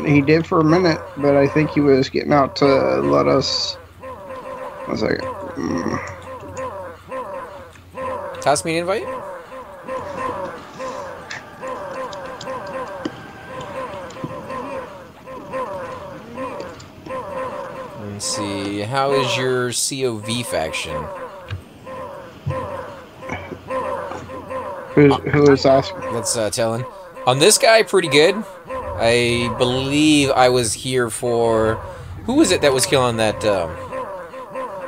He did for a minute, but I think he was getting out to let us. One second. Toss me an invite. Let's see. How is your COV faction? Who is asking? That's telling. On this guy, pretty good. I believe I was here for... Who was it that was killing that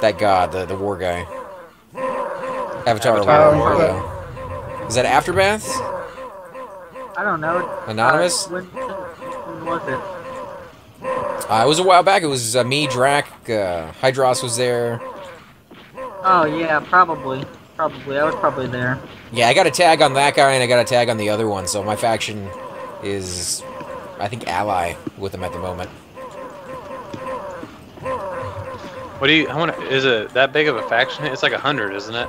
That god, the war guy. Avatar War. Is that Aftermath? I don't know. Anonymous? When was it? It was a while back. It was me, Drac, Hydros was there. Oh yeah, probably. Probably. I was probably there. Yeah, I got a tag on that guy, and I got a tag on the other one, so my faction is, I think, ally with him at the moment. What do you? Is it that big of a faction? It's like 100, isn't it?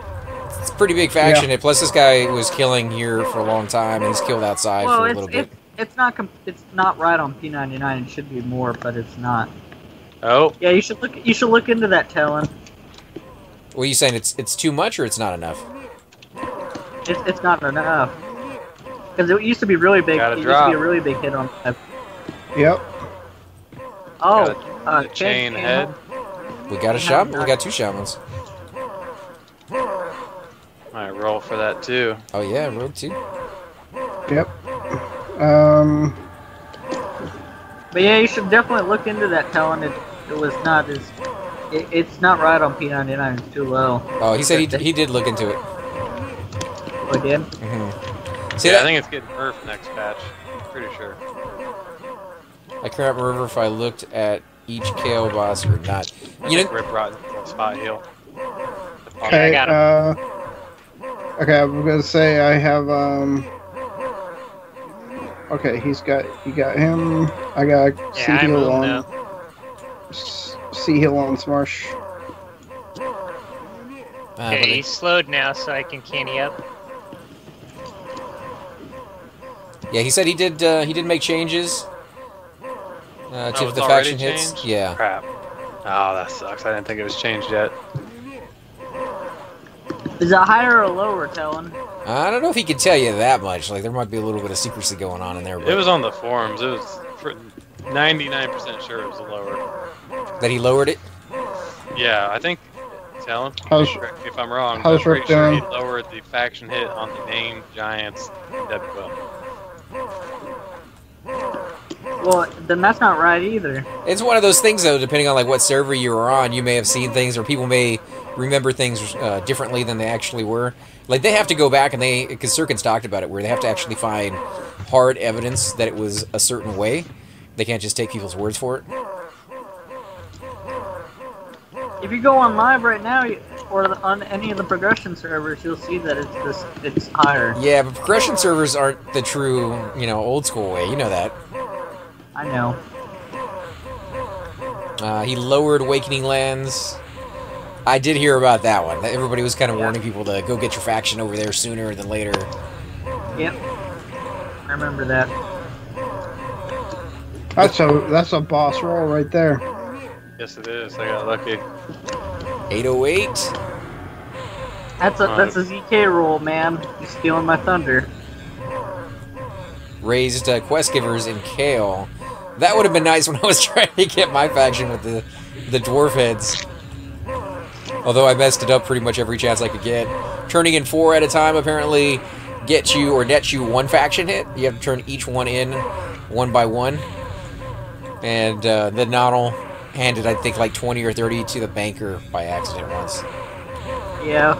It's a pretty big faction. Yeah. Plus, this guy was killing here for a long time, and he's killed outside Well, for a little bit. it's not right on P99. It should be more, but it's not. Oh. Yeah, you should look into that, Talon. What are you saying? It's too much or it's not enough? It's not enough. Because it used to be really big. It used to be a really big hit on. Yep. Oh, chain head. We got a shaman. We got 2 shamans. Alright, roll for that too. Oh yeah, rogue 2. Yep. But yeah, you should definitely look into that, Talon. It was not as. It's not right on P99. It's too low. Oh, he said he did look into it. Oh, did? Mm-hmm. See Yeah, that? I think it's getting nerfed next patch. I'm pretty sure. I can't remember if I looked at each Kale boss or not. You know, Rip Rotten spot heal. Okay. I got Okay, I'm gonna say I have Okay, you got him. I got Yeah, I Sea-Heal moved on. now. Sea-Heal on Smarsh. Okay, he's slowed now, so I can canny up. yeah, he said he did make changes to it's the already faction hits. changed? Yeah. Crap. Oh, that sucks. I didn't think it was changed yet. Is it higher or lower, Talon? I don't know if he could tell you that much. Like, there might be a little bit of secrecy going on in there. But It was on the forums. It was 99% sure it was lower. that he lowered it. Yeah, I think. Talon, How's- correct me if I'm wrong. how's I'm pretty Rick sure he doing? lowered the faction hit on the named giants. Well, then that's not right either. It's one of those things, though, depending on like what server you were on, you may have seen things, or people may remember things differently than they actually were. Like, they have to go back, and because Sirkin's talked about it, where they have to actually find hard evidence that it was a certain way. They can't just take people's words for it. If you go on live right now, or on any of the progression servers, you'll see that it's higher. Yeah, but progression servers aren't the true, old school way. You know that. I know. He lowered Awakening Lands. I did hear about that one. Everybody was kind of warning people to go get your faction over there sooner than later. Yep. I remember that. That's a boss roll right there. Yes, it is. I got lucky. 808. That's a ZK roll, man. You're stealing my thunder. Raised quest givers in Kale. That would have been nice when I was trying to get my faction with the dwarf heads. Although I messed it up pretty much every chance I could get. Turning in 4 at a time apparently gets you or nets you 1 faction hit. You have to turn each one in 1 by 1. And the Noddle handed, I think, like 20 or 30 to the banker by accident once. Yeah.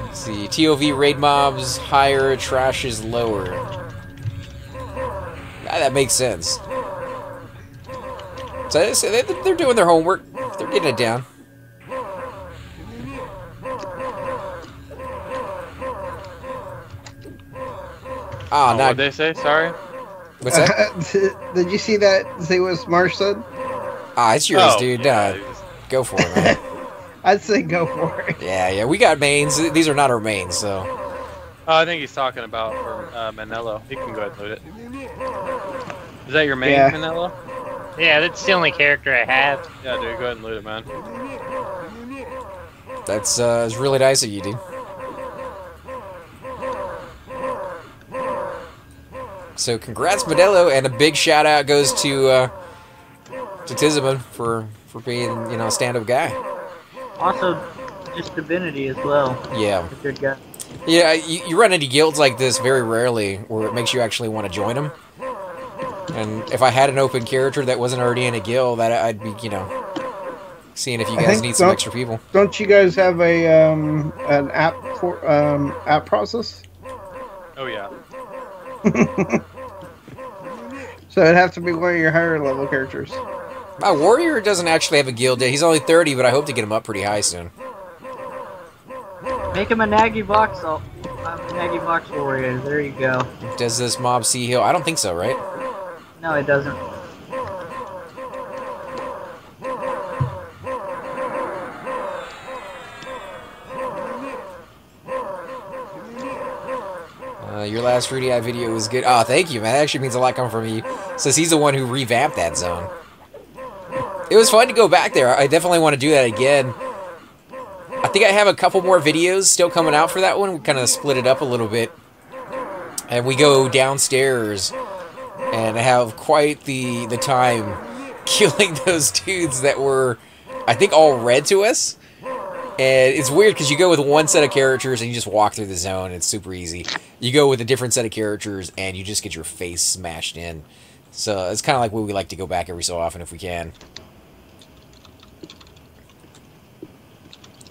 Let's see. TOV raid mobs higher, trash is lower. That makes sense. So they're doing their homework. They're getting it down. What did they say? Sorry? What's that? Did you see that? See what Smarsh said? It's yours, dude. Yeah, Go for it, man. I'd say go for it. Yeah, we got mains. These are not our mains, so. I think he's talking about for Manello. He can go ahead and loot it. Is that your main, Yeah. Manello? Yeah, that's the only character I have. Yeah, dude, go ahead and loot it, man. That's it's really nice of you, dude. So congrats, Modelo, and a big shout out goes to Tiziman for being, a stand-up guy. Also, just Divinity as well. Yeah. A good guy. Yeah, you run into guilds like this very rarely, where it makes you actually want to join them. And if I had an open character that wasn't already in a guild, that I'd be, seeing if you guys need some extra people. Don't you guys have a an app for app process? Oh yeah. So it'd have to be one of your higher level characters. My warrior doesn't actually have a guild yet. He's only 30, but I hope to get him up pretty high soon. Make him a Naggy box. Oh, I'm a Naggy box warrior. There you go. Does this mob see heal? I don't think so, right? No, it doesn't. Your last Rudy Eye video was good. Oh, thank you, man. That actually means a lot coming from you. Since he's the one who revamped that zone. It was fun to go back there. I definitely want to do that again. I think I have a couple more videos still coming out for that one. We kind of split it up a little bit. And we go downstairs and have quite the time killing those dudes that were, I think, all red to us. And it's weird because you go with one set of characters and you just walk through the zone. It's super easy. You go with a different set of characters and you just get your face smashed in. So it's kind of like what we like to go back every so often if we can.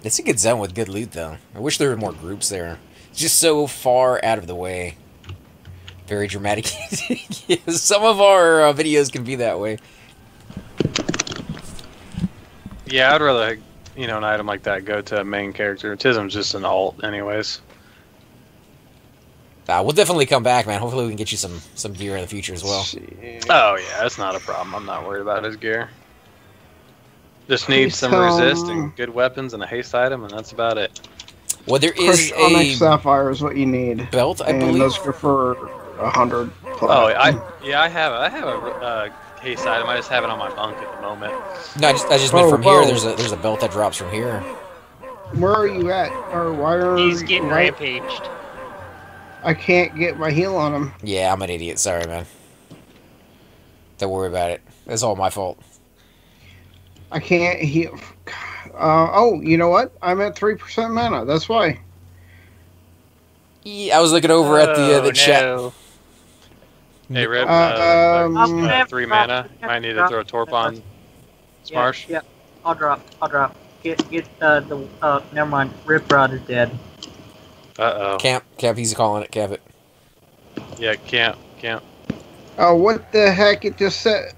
It's a good zone with good loot, though. I wish there were more groups there. It's just so far out of the way. Very dramatic. Yeah, some of our videos can be that way. Yeah, I'd rather, an item like that go to a main character. Tism's just an alt, anyways. We'll definitely come back, man. Hopefully we can get you some gear in the future as well. Oh, yeah, that's not a problem. I'm not worried about his gear. Just need some resist and good weapons and a haste item, and that's about it. Well, there is Onyx Sapphire is what you need. Belt, I believe. Those go for 100. Oh, I have a haste item. I just have it on my bunk at the moment. No, I just meant from here. There's a belt that drops from here. Where are you at? Or why are He's getting rampaged. I can't get my heal on him. Yeah, I'm an idiot. Sorry, man. Don't worry about it. That's all my fault. I can't heal. Oh, you know what? I'm at 3% mana. That's why. Yeah, I was looking over at the chat. Hey, Rip. 3 mana. You might need to throw a torp on Smarsh. Yeah, I'll drop. Get never mind. Rip Rod is dead. Uh-oh. Camp, he's calling it. Camp it. Yeah, camp. Oh, what the heck? It just said.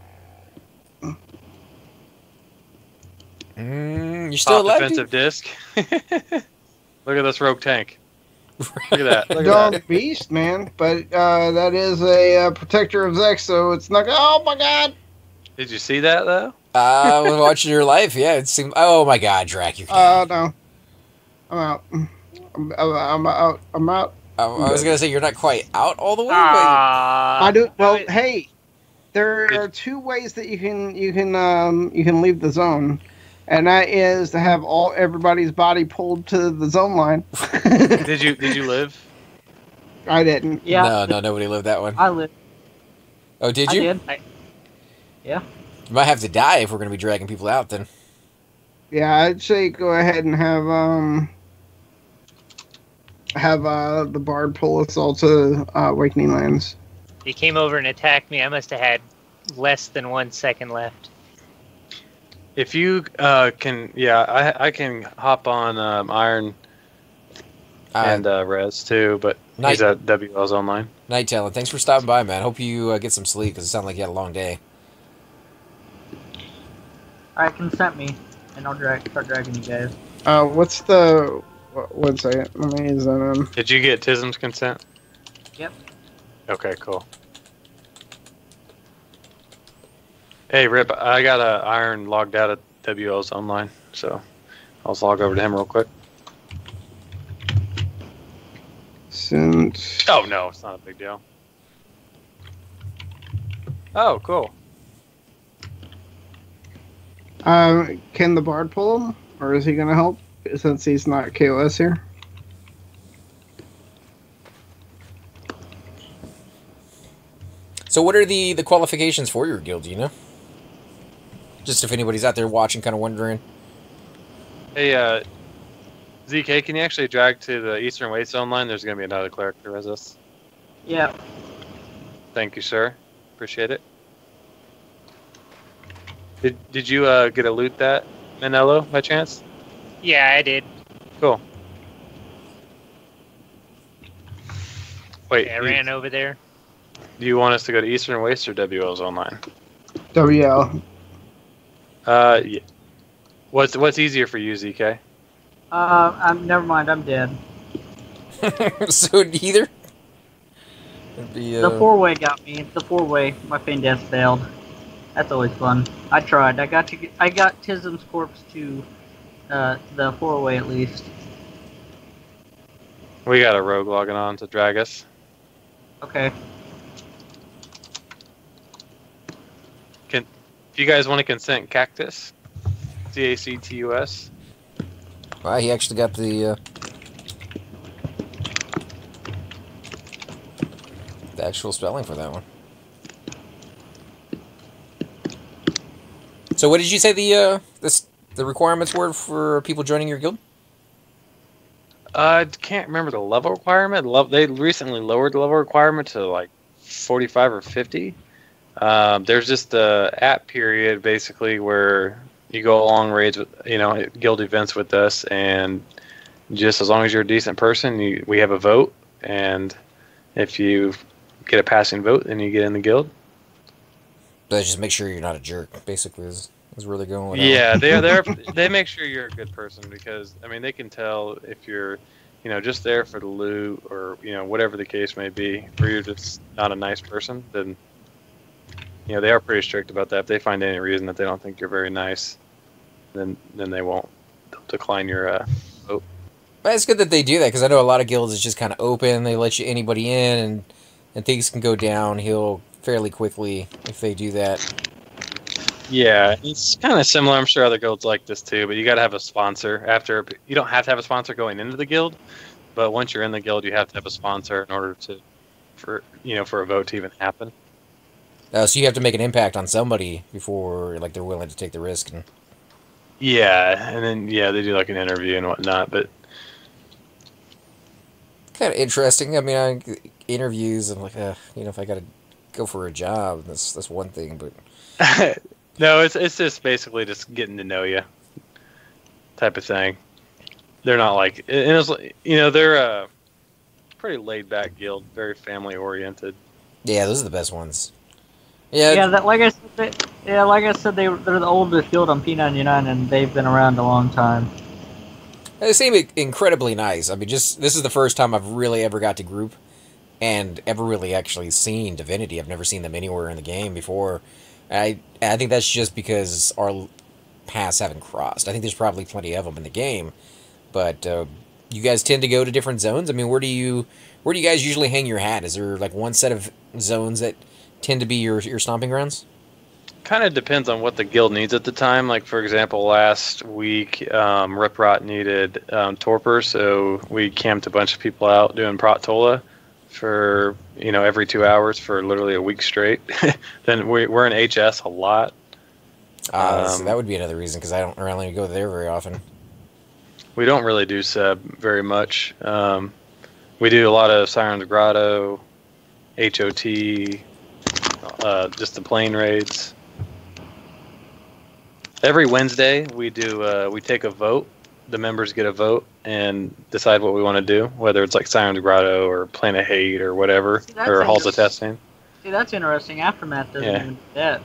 You're still alive, defensive disc. Look at this rogue tank. Look at that. Dog beast, man. But that is a protector of Zex, so it's not. Oh my god! Did you see that though? I was watching your life. Yeah, it seemed. Oh my god, Drac, you're. No, I'm out. I'm out. I was gonna say you're not quite out all the way. But... I do. Well, hey, there are two ways that you can leave the zone. And that is to have everybody's body pulled to the zone line. Did you live? I didn't. Yeah. No, nobody lived that one. I lived. Oh, did you? I did. Yeah. You might have to die if we're gonna be dragging people out then. Yeah, I'd say go ahead and have the bard pull us all to Awakening Lands. He came over and attacked me. I must have had less than 1 second left. If you can, I can hop on Iron and Rez too, but he's at WL's online. Night Talon, thanks for stopping by, man. Hope you get some sleep because it sounded like you had a long day. Alright, consent me, and I'll start dragging you guys. What's the... One second, let me use that in. Did you get Tism's consent? Yep. Okay, cool. Hey, Rip, I got Iron logged out at WL's online, so I'll just log over to him real quick. Since... Oh, no, it's not a big deal. Oh, cool. Can the bard pull him? Or is he going to help? Since he's not KOS here. So what are the qualifications for your guild, do you know? Just if anybody's out there watching, kind of wondering. Hey, ZK, can you actually drag to the Eastern Waste Zone line? There's going to be another cleric to resist. Yeah. Thank you, sir. Appreciate it. Did you get a loot that, Manello, by chance? Yeah, I did. Cool. Wait, I ran over there. Do you want us to go to Eastern Waste or WL's online? WL. Yeah. What's easier for you, ZK? Never mind. I'm dead. So neither. The 4-way got me. The 4-way. My pain death failed. That's always fun. I tried. I got Tism's corpse to the 4-way at least. We got a rogue logging on to drag us. Okay. If you guys want to consent, Cactus, CACTUS. Wow, he actually got the actual spelling for that one. So, what did you say the requirements were for people joining your guild? I can't remember the level requirement. They recently lowered the level requirement to like 45 or 50. There's just the app period basically where you go along raids with, guild events with us, and just as long as you're a decent person, we have a vote, and if you get a passing vote, then you get in the guild. But just make sure you're not a jerk, basically, is where they're going with that. Yeah, they make sure you're a good person, because I mean they can tell if you're just there for the loot or whatever the case may be, or you're just not a nice person. Then they are pretty strict about that. If they find any reason that they don't think you're very nice, then they won't decline your vote. But it's good that they do that, because I know a lot of guilds is just kind of open. They let anybody in, and things can go downhill fairly quickly if they do that. Yeah, it's kind of similar. I'm sure other guilds like this too, but you got to have a sponsor. You don't have to have a sponsor going into the guild, but once you're in the guild, you have to have a sponsor in order for a vote to even happen. So you have to make an impact on somebody before they're willing to take the risk. Yeah, and then they do like an interview and whatnot, but kind of interesting. I mean, interviews and if I got to go for a job, that's one thing, but no, it's just basically just getting to know you type of thing. They're not like, and it's they're a pretty laid back guild, very family oriented. Yeah, those are the best ones. Yeah, like I said, they're the oldest guild on P99, and they've been around a long time. They seem incredibly nice. I mean, this is the first time I've really ever got to group and ever really actually seen Divinity. I've never seen them anywhere in the game before. I think that's just because our paths haven't crossed. I think there's probably plenty of them in the game, but you guys tend to go to different zones. I mean, where do you guys usually hang your hat? Is there one set of zones that tend to be your stomping grounds? Kind of depends on what the guild needs at the time. Like, for example, last week, Riprot needed torpor, so we camped a bunch of people out doing Prot-Tola for, every 2 hours for literally a week straight. Then we're in HS a lot. So that would be another reason, because I don't really go there very often. We don't really do sub very much. We do a lot of Siren's Grotto, HOT, just the plane raids. Every Wednesday we take a vote. The members get a vote and decide what we want to do, whether it's like Siren's Grotto or Plane of Hate or whatever, or Halls of Testing. See, that's interesting. Aftermath doesn't even do that.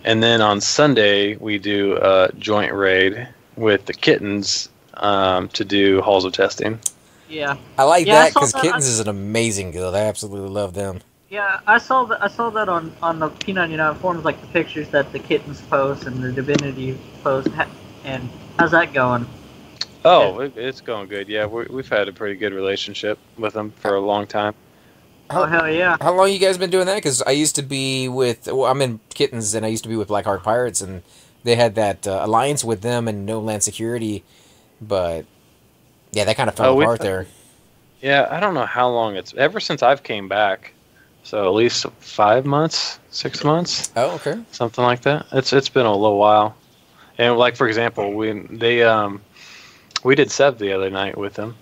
And then on Sunday we do a joint raid with the Kittens to do Halls of Testing. Yeah. I like that, because Kittens is an amazing guild. I absolutely love them. Yeah, I saw that on the P99 forums, like the pictures that the Kittens post and the Divinity post. And how's that going? Oh, it's going good. Yeah, we've had a pretty good relationship with them for a long time. Oh, hell yeah. How long you guys been doing that? Because I used to be with, I'm in Kittens, and I used to be with Blackheart Pirates, and they had that alliance with them and No Land Security, but yeah, that kind of fell apart there. Yeah, I don't know how long ever since I've came back. So at least 5 months, 6 months. Oh, okay. Something like that. It's been a little while. And like, for example, we did Sev the other night with them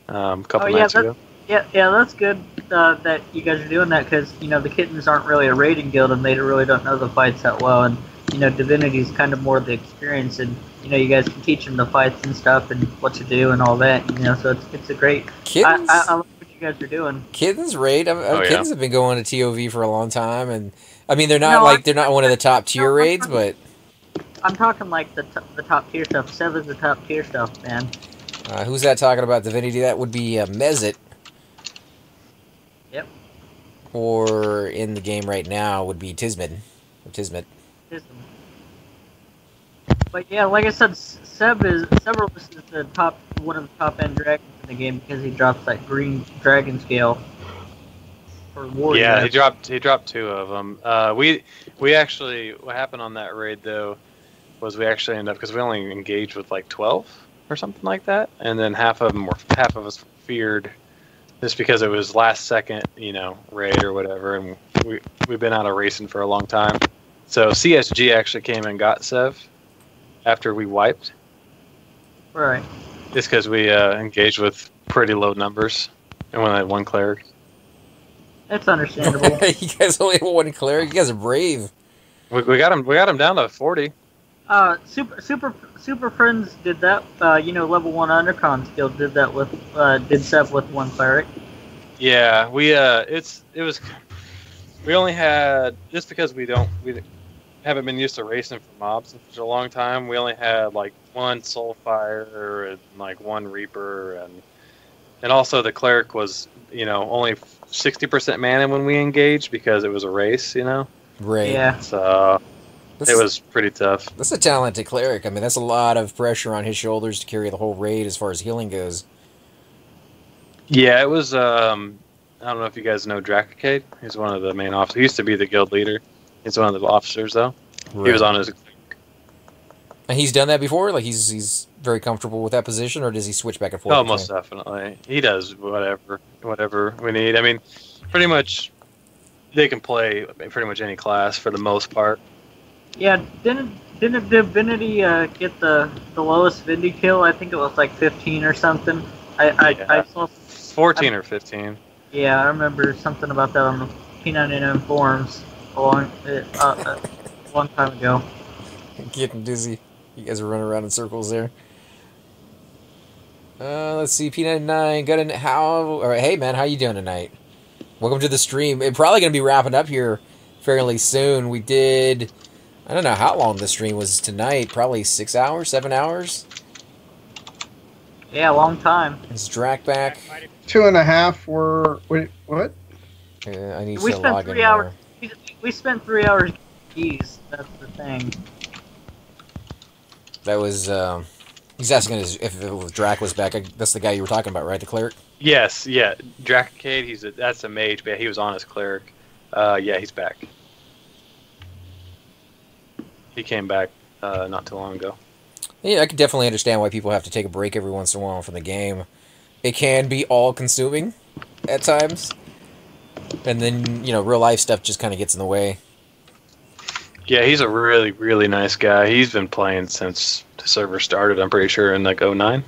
a couple nights ago. Yeah, that's good that you guys are doing that, because the Kittens aren't really a raiding guild, and they really don't know the fights that well. And Divinity's kind of more the experience, and you guys can teach them the fights and stuff and what to do and all that. So it's a great. Kittens? I like what you guys are doing. Kittens raid. Kittens have been going to TOV for a long time, and I mean they're not one of the top tier raids, but I'm talking like the top tier stuff. Seven's the top tier stuff, man. Who's that talking about Divinity? That would be Mezit. Yep. Or in the game right now would be Tismid. But yeah, like I said, Cerberus is one of the top end dragons in the game because he drops that green dragon scale for warrior. Yeah, he dropped 2 of them. We actually, what happened on that raid though was we actually ended up, because we only engaged with like 12 or something like that, and then half of us feared just because it was last second, raid or whatever, and we've been out of racing for a long time. So CSG actually came and got Sev after we wiped. Right. Just because we engaged with pretty low numbers and we only had 1 cleric. That's understandable. You guys only have 1 cleric. You guys are brave. We got him down to 40. Super Friends did that. Level 1 Undercon skill did that with did Sev with 1 cleric. Yeah, we only had, just because we haven't been used to racing for mobs in such a long time, we only had like 1 Soulfire and like 1 Reaper, and also the cleric was only 60% mana when we engaged because it was a race, Right. Yeah. So it was pretty tough. That's a talented cleric. I mean, that's a lot of pressure on his shoulders to carry the whole raid as far as healing goes. Yeah, it was. I don't know if you guys know Drakkel. He's one of the main officers. He used to be the guild leader. He's one of the officers, though. Right. He was on his. And he's done that before. Like he's very comfortable with that position, or does he switch back and forth? Oh, most definitely. He does whatever we need. I mean, pretty much, they can play pretty much any class for the most part. Yeah, didn't Divinity get the lowest Vindy kill? I think it was like 15 or something. I saw 14 or 15. Yeah, I remember something about that on the P99 forums a long time ago. Getting dizzy. You guys are running around in circles there. Let's see, P99 all right, hey man, how you doing tonight? Welcome to the stream. It's probably gonna be wrapping up here fairly soon. We did, I don't know how long the stream was tonight. Probably 6 hours, 7 hours. Yeah, a long time. Is Drac back? 2.5 wait, what? I need to log in 3 hours. We spent 3 hours. Geez, that's the thing. That was, he's asking if Drac was back. That's the guy you were talking about, right? The cleric? Yes, yeah. Drakkel, that's a mage, but he was on his cleric. Yeah, he's back. He came back not too long ago. Yeah, I can definitely understand why people have to take a break every once in a while from the game. It can be all-consuming at times. And then, real life stuff just kind of gets in the way. Yeah, he's a really, really nice guy. He's been playing since the server started, I'm pretty sure, in like 09.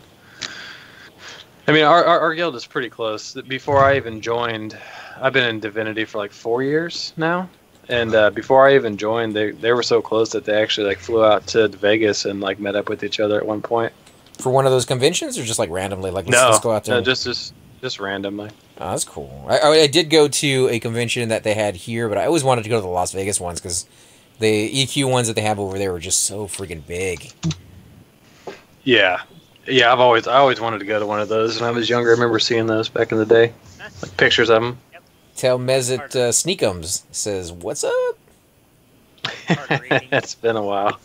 I mean, our guild is pretty close. Before I even joined, I've been in Divinity for like 4 years now. And before I even joined, they were so close that they actually like flew out to Vegas and like met up with each other at one point. For one of those conventions, or just like randomly? Like let's go out there. No, just randomly. Oh, that's cool. I did go to a convention that they had here, but I always wanted to go to the Las Vegas ones because the EQ ones that they have over there were just so freaking big. Yeah, I always wanted to go to one of those when I was younger. I remember seeing those back in the day, like pictures of them. Tell Mezit Sneakums says, "What's up?" It's been a while.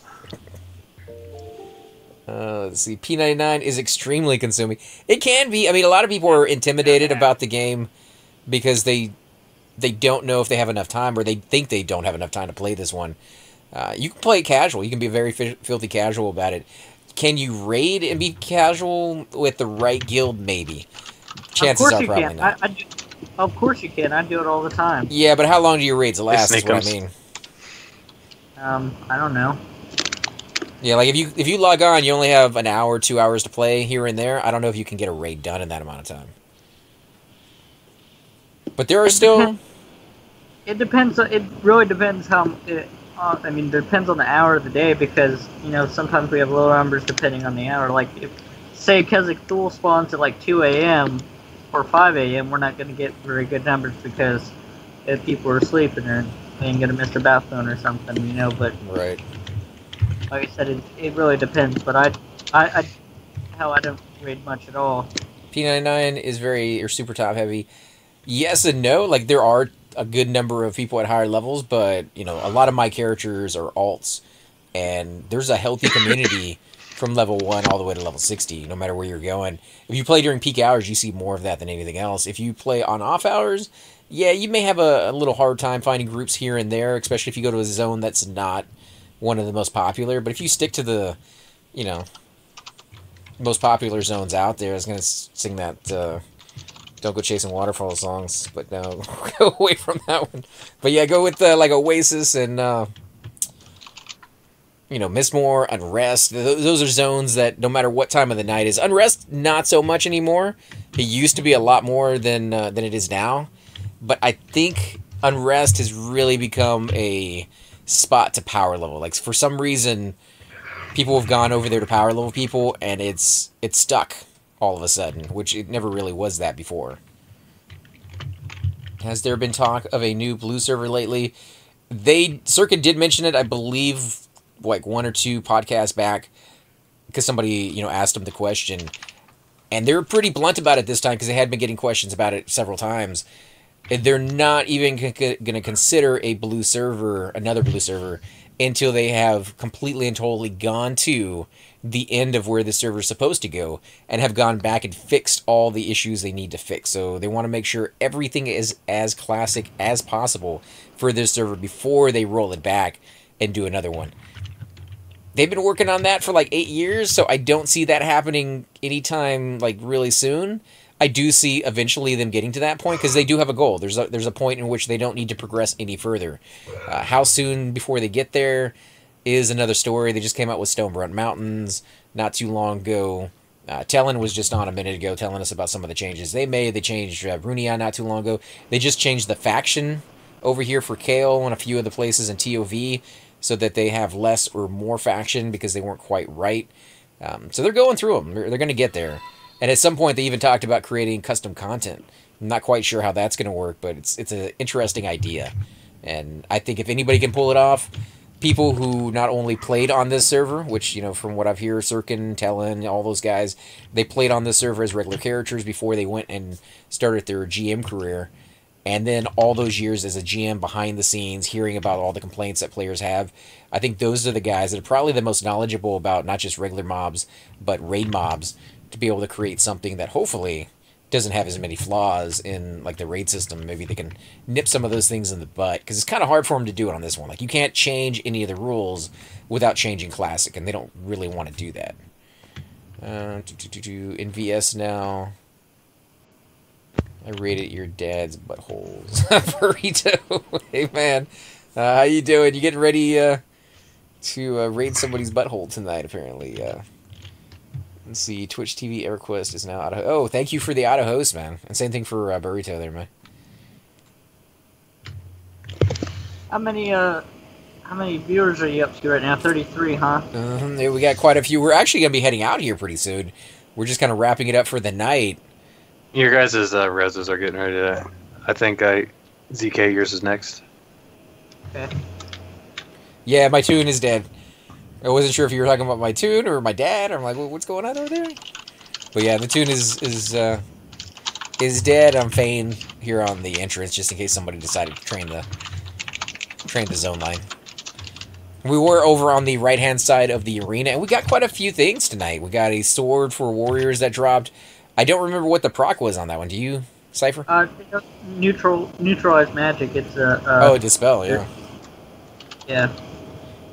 Let's see. P99 is extremely consuming. It can be. I mean, a lot of people are intimidated about the game because they don't know if they have enough time, or they think they don't have enough time to play this one. You can play it casual. You can be very filthy casual about it. Can you raid and be casual with the right guild? Maybe. Chances are probably not. Of course you can. I do it all the time. Yeah, but how long do your raids last? Is what I mean. I don't know. Yeah, like if you log on, you only have an hour, 2 hours to play here and there. I don't know if you can get a raid done in that amount of time. But there are still. It depends. It really depends I mean, it depends on the hour of the day because, sometimes we have low numbers depending on the hour. Like, if, say, Keswick Thule spawns at like 2 a.m. or 5 a.m., we're not going to get very good numbers because if people are sleeping or they ain't going to miss their bathroom or something, but... Right. Like I said, it really depends, but I don't raid much at all. P99 is super top heavy. Yes and no. Like, there are a good number of people at higher levels, but, a lot of my characters are alts, and there's a healthy community from level 1 all the way to level 60, no matter where you're going. If you play during peak hours, you see more of that than anything else. If you play on off hours, yeah, you may have a little hard time finding groups here and there, especially if you go to a zone that's not one of the most popular. But if you stick to the, most popular zones out there, I was going to sing that Don't Go Chasing Waterfall songs, but no, go away from that one. But yeah, go with like Oasis and, Mistmore, Unrest. Those are zones that no matter what time of the night is. Unrest, not so much anymore. It used to be a lot more than it is now. But I think Unrest has really become a spot to power level. Like, for some reason, people have gone over there to power level people, and it's stuck all of a sudden, which it never really was that before. Has there been talk of a new blue server lately? Circuit did mention it, I believe, like 1 or 2 podcasts back, because somebody, asked them the question, and they were pretty blunt about it this time, because they had been getting questions about it several times. They're not even going to consider another blue server, until they have completely and totally gone to the end of where the server is supposed to go and have gone back and fixed all the issues they need to fix. So they want to make sure everything is as classic as possible for this server before they roll it back and do another one. They've been working on that for like 8 years, so I don't see that happening anytime like really soon. I do see eventually them getting to that point because they do have a goal. There's a point in which they don't need to progress any further. How soon before they get there is another story. They just came out with Stonebrunt Mountains not too long ago. Tellin was just on a minute ago telling us about some of the changes they made. They changed Brunia not too long ago. They just changed the faction over here for Kale and a few other places in TOV so that they have less or more faction because they weren't quite right. So they're going through them. They're going to get there. And at some point, they even talked about creating custom content. I'm not quite sure how that's going to work, but it's an interesting idea. And I think if anybody can pull it off, people who not only played on this server, which, from what I've heard, Sirkin, Tellin, all those guys, they played on this server as regular characters before they went and started their GM career. And then all those years as a GM behind the scenes, hearing about all the complaints that players have. I think those are the guys that are probably the most knowledgeable about not just regular mobs, but raid mobs, to be able to create something that hopefully doesn't have as many flaws in like the raid system. Maybe they can nip some of those things in the butt, because it's kind of hard for them to do it on this one. Like, you can't change any of the rules without changing Classic, and they don't really want to do that. In VS now, I rated your dad's buttholes. Burrito, hey man, how you doing? You getting ready to raid somebody's butthole tonight? Apparently. Let's see, Twitch TV Everquest is now auto. Oh, thank you for the auto host, man. And same thing for Burrito there, man. How many viewers are you up to right now? 33, huh? Yeah, we got quite a few. We're actually gonna be heading out here pretty soon. We're just kind of wrapping it up for the night. Your guys' reses are getting ready to. I think ZK, yours is next. Okay. Yeah, my tune is dead. I wasn't sure if you were talking about my tune or my dad. I'm like, what's going on over there? But yeah, the tune is dead. I'm Fane here on the entrance, just in case somebody decided to train the zone line. We were over on the right-hand side of the arena, and we got quite a few things tonight. We got a sword for warriors that dropped. I don't remember what the proc was on that one. Do you, Cypher? Neutralize magic. It's oh, Dispel, yeah. Yeah.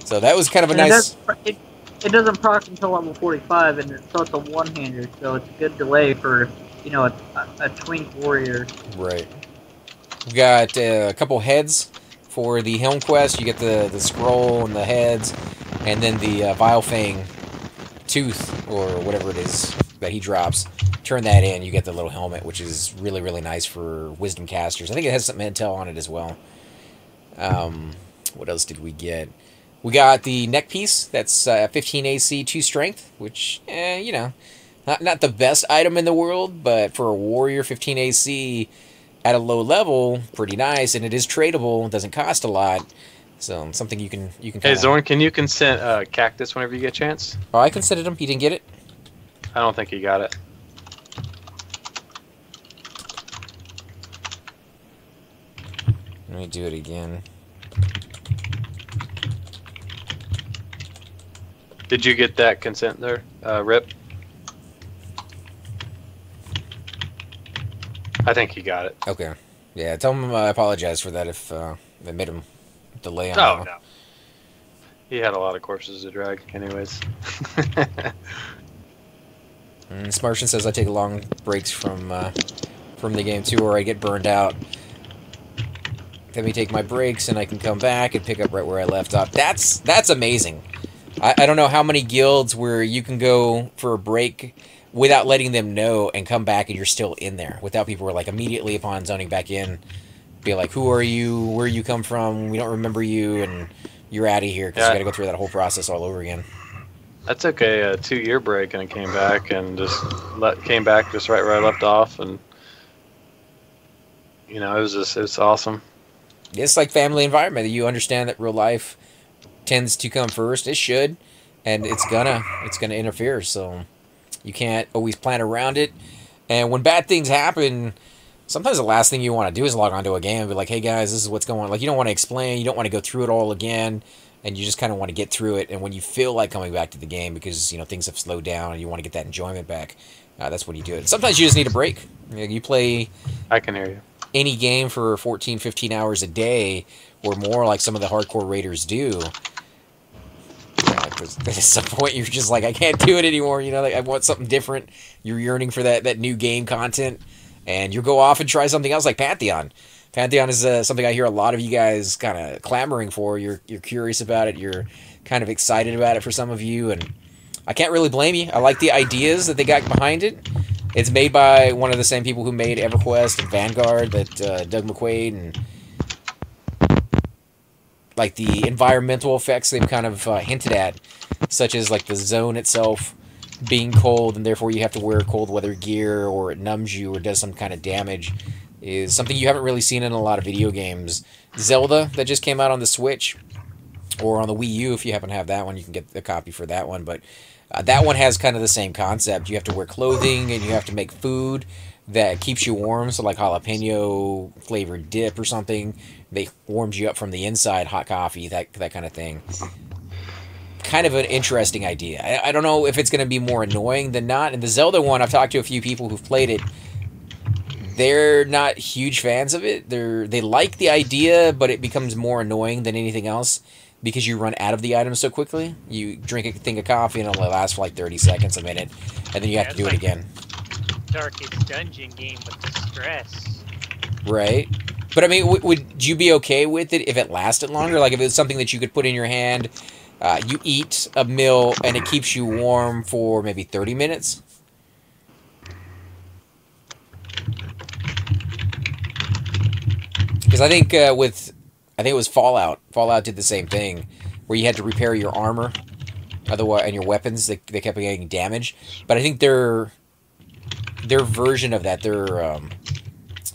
So that was kind of a nice... It doesn't proc until level 45, and so it's a one-hander, so it's a good delay for, a twink warrior. Right. We've got a couple heads for the Helm quest. You get the scroll and the heads, and then the Vile Fang tooth, or whatever it is that he drops. Turn that in, you get the little helmet, which is really, really nice for wisdom casters. I think it has some intel on it as well. What else did we get? We got the neck piece. That's 15 AC, 2 strength, which, you know, not the best item in the world, but for a warrior, 15 AC at a low level, pretty nice, and it is tradable. It doesn't cost a lot, so something you can. Hey Zorn, can you consent cactus whenever you get a chance? Oh, I consented him. He didn't get it. I don't think he got it. Let me do it again. Did you get that consent there, Rip? I think he got it. Okay. Yeah, tell him I apologize for that if I made him delay on Oh, that. no. He had a lot of corpses to drag, anyways. Smartian says I take long breaks from the game too, or I get burned out. Let me take my breaks, and I can come back and pick up right where I left off. That's amazing. I don't know how many guilds where you can go for a break without letting them know and come back and you're still in there, without people who are like immediately upon zoning back in, be like, who are you, where you come from, we don't remember you, and you're out of here, because you got to go through that whole process all over again. I took a 2-year break and I came back and just came back just right where I left off, and you know, it was awesome. It's like family environment. You understand that real life tends to come first. It should, and it's gonna interfere. So you can't always plan around it. And when bad things happen, sometimes the last thing you want to do is log onto a game and be like, "Hey guys, this is what's going on." Like, you don't want to explain. You don't want to go through it all again, and you just kind of want to get through it. And when you feel like coming back to the game because, you know, things have slowed down and you want to get that enjoyment back, that's when you do it. Sometimes you just need a break. You play. I can hear you. Any game for 14, 15 hours a day or more, like some of the hardcore raiders do. Because at some point you're just like, I can't do it anymore. You know, like, I want something different. You're yearning for that new game content, and you go off and try something else, like Pantheon. Pantheon is something I hear a lot of you guys kind of clamoring for. You're curious about it. You're kind of excited about it for some of you, and I can't really blame you. I like the ideas that they got behind it. It's made by one of the same people who made EverQuest and Vanguard, that Doug McQuaid, and like the environmental effects they've kind of hinted at, such as like the zone itself being cold and therefore you have to wear cold weather gear, or it numbs you or does some kind of damage, is something you haven't really seen in a lot of video games. Zelda, that just came out on the Switch, or on the Wii U, if you happen to have that one, you can get a copy for that one, but that one has kind of the same concept. You have to wear clothing, and you have to make food that keeps you warm, so like jalapeno flavored dip or something. They warms you up from the inside, hot coffee, that kind of thing. Kind of an interesting idea. I don't know if it's going to be more annoying than not. In the Zelda one, I've talked to a few people who've played it. They're not huge fans of it. They like the idea, but it becomes more annoying than anything else, because you run out of the items so quickly. You drink a thing of coffee and it only lasts for like 30 seconds, a minute, and then you have to do it again. Darkest dungeon game with the stress. Right. But I mean, would you be okay with it if it lasted longer? Like if it was something that you could put in your hand, you eat a meal, and it keeps you warm for maybe 30 minutes? Because I think I think it was Fallout. Fallout did the same thing, where you had to repair your armor, otherwise, and your weapons. They kept getting damaged. But I think their version of that, their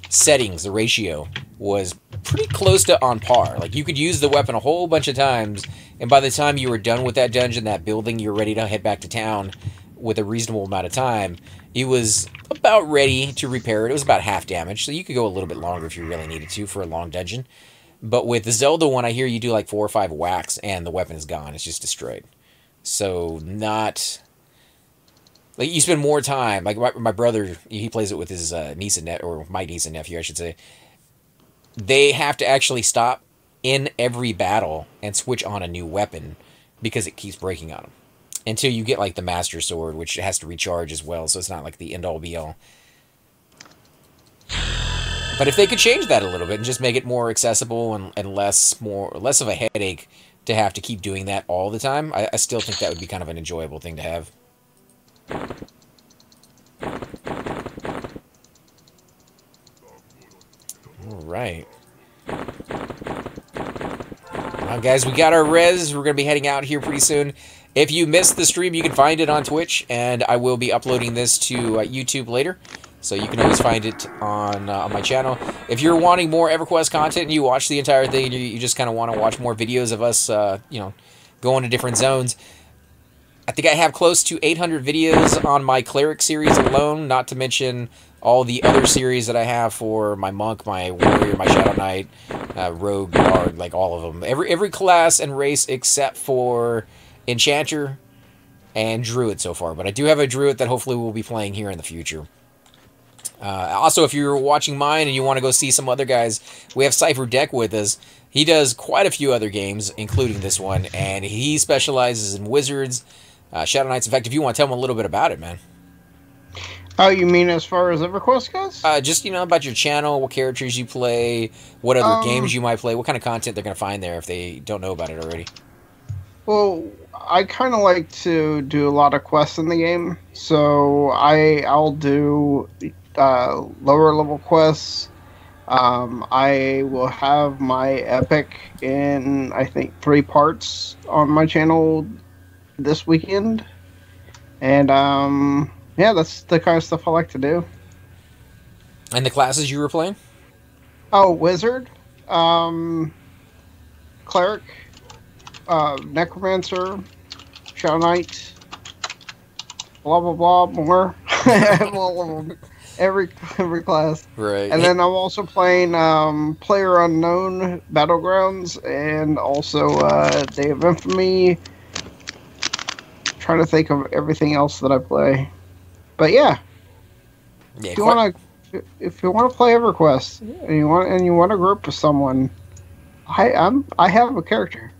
settings, the ratio, was pretty close to on par. Like, you could use the weapon a whole bunch of times, and by the time you were done with that dungeon, that building, you're ready to head back to town with a reasonable amount of time. It was about ready to repair it. It was about half damage, so you could go a little bit longer if you really needed to for a long dungeon. But with the Zelda one, I hear you do like 4 or 5 whacks, and the weapon is gone. It's just destroyed. So not... Like, you spend more time. Like, my brother, he plays it with his niece and or my niece and nephew, I should say. They have to actually stop in every battle and switch on a new weapon, because it keeps breaking on them. Until you get, like, the Master Sword, which has to recharge as well, so it's not, like, the end-all, be-all. But if they could change that a little bit and just make it more accessible and less of a headache to have to keep doing that all the time, I still think that would be kind of an enjoyable thing to have. All right. Guys, we got our res. We're going to be heading out here pretty soon. If you missed the stream, you can find it on Twitch, and I will be uploading this to YouTube later. So you can always find it on my channel. If you're wanting more Everquest content and you watch the entire thing and you just kind of want to watch more videos of us, going to different zones, I think I have close to 800 videos on my Cleric series alone, not to mention all the other series that I have for my Monk, my Warrior, my Shadow Knight, Rogue, Guard, like all of them. Every class and race except for Enchanter and Druid so far. But I do have a Druid that hopefully we'll be playing here in the future. Also, if you're watching mine and you want to go see some other guys, we have Cypher Deck with us. He does quite a few other games, including this one, and he specializes in Wizards, Shadow Knights. In fact, if you want to tell him a little bit about it, man. Oh, you mean as far as EverQuest goes? Just, about your channel, what characters you play, what other games you might play, what kind of content they're going to find there if they don't know about it already. Well, I kind of like to do a lot of quests in the game, so I'll do lower level quests. I will have my epic in, I think, 3 parts on my channel this weekend. And, yeah, that's the kind of stuff I like to do. And the classes you were playing? Oh, Wizard, Cleric, Necromancer, Shadow Knight, blah, blah, blah, more. All of them. Every class. Right. And then I'm also playing Player Unknown Battlegrounds and also Day of Infamy. Trying to think of everything else that I play. But yeah. If you want to play EverQuest and you want to group with someone, I have a character.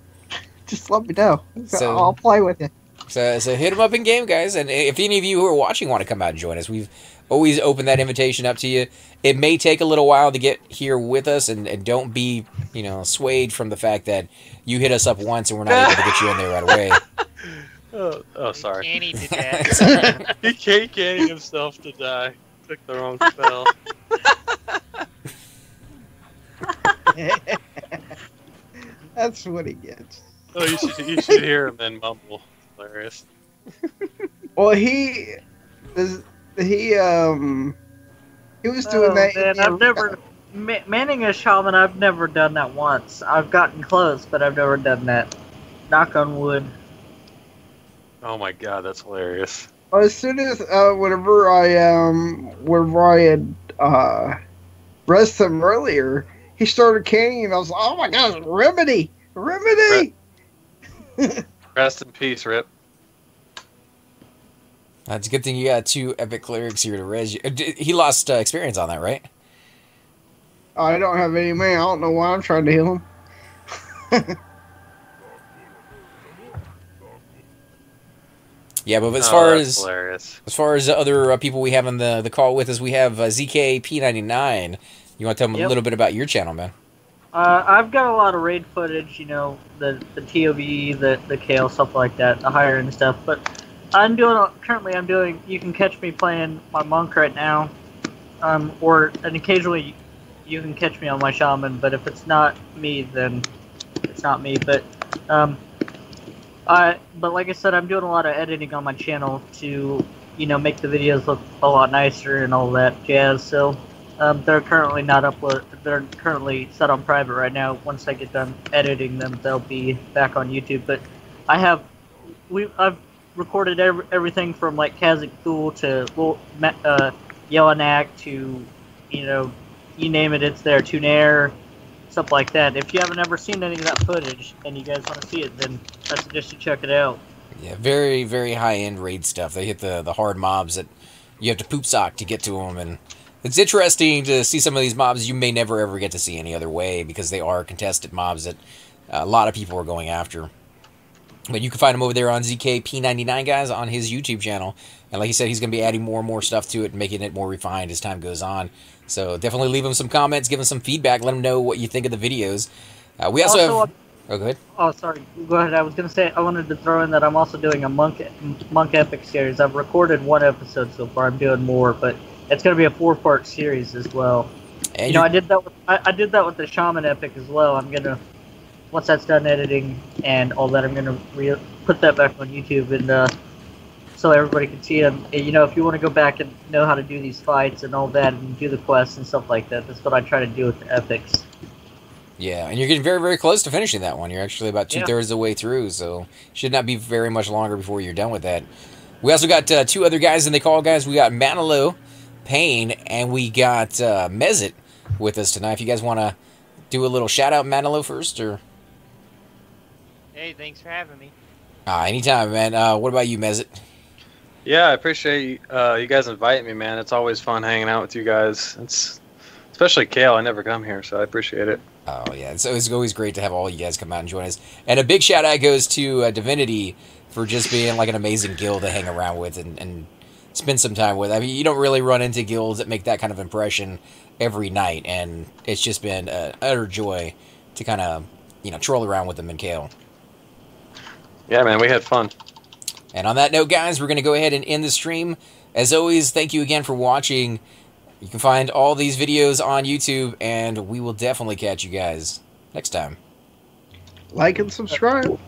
Just let me know. So, I'll play with you. So hit them up in game, guys. And if any of you who are watching want to come out and join us, we've always opened that invitation up to you. It may take a little while to get here with us, and don't be, swayed from the fact that you hit us up once and we're not able to get you in there right away. Oh, sorry. Annie did that. He canning himself to die. Took the wrong spell. That's what he gets. Oh, you should hear him then mumble. Hilarious. Well, he was doing that. Man, I've never manning a shaman. I've never done that once. I've gotten close, but I've never done that. Knock on wood. Oh my god, that's hilarious. As soon as whenever I had rested him earlier, he started canning, and I was like, "Oh my god, remedy!" Rest in peace, Rip. That's a good thing you got 2 epic clerics here to res you. He lost experience on that, right? I don't have any man. I don't know why I'm trying to heal him. Yeah, but as far as other people we have on the call with us, we have ZK P99. You want to tell them a little bit about your channel, man? I've got a lot of raid footage, the TOB, the Kale, stuff like that, the higher end stuff. But you can catch me playing my Monk right now, and occasionally you can catch me on my Shaman. But if it's not me, then it's not me. But like I said, I'm doing a lot of editing on my channel to, make the videos look a lot nicer and all that jazz. So they're currently not uploaded. They're currently set on private right now. Once I get done editing them, they'll be back on YouTube. But I've recorded everything from like Kazakh Thul to Yelanak to, you name it, it's there. Tunair, stuff like that. If you haven't ever seen any of that footage and you guys want to see it, then I suggest you check it out. Yeah, very, very high-end raid stuff. They hit the hard mobs that you have to poop sock to get to them, and it's interesting to see some of these mobs you may never ever get to see any other way because they are contested mobs that a lot of people are going after. But you can find him over there on ZK P99, guys, on his YouTube channel. And like he said, he's going to be adding more and more stuff to it and making it more refined as time goes on. So definitely leave him some comments, give him some feedback, let him know what you think of the videos. We also have... Oh, go ahead. Oh, sorry. Go ahead. I was going to say, I wanted to throw in that I'm also doing a Monk Epic series. I've recorded 1 episode so far. I'm doing more, but it's going to be a 4-part series as well. And I did that with the Shaman Epic as well. I'm going to once that's done editing and all that, I'm gonna put that back on YouTube and so everybody can see them. You know, if you want to go back and know how to do these fights and all that and do the quests and stuff like that, that's what I try to do with the epics. Yeah, and you're getting very, very close to finishing that one. You're actually about 2/3 of the way through, so should not be very much longer before you're done with that. We also got two other guys in the call, guys. We got Manilow, Payne, and we got Mezit with us tonight. If you guys want to do a little shout-out, Manilow, first, or... Hey, thanks for having me. Anytime, man. What about you, Mezit? Yeah, I appreciate you guys inviting me, man. It's always fun hanging out with you guys. Especially Kale. I never come here, so I appreciate it. Oh, yeah. It's always great to have all you guys come out and join us. And a big shout-out goes to Divinity for just being like an amazing guild to hang around with and spend some time with. I mean, you don't really run into guilds that make that kind of impression every night, and it's just been an utter joy to kind of, troll around with them and Kale. Yeah, man, we had fun. And on that note, guys, we're going to go ahead and end the stream. As always, thank you again for watching. You can find all these videos on YouTube, and we will definitely catch you guys next time. Like and subscribe.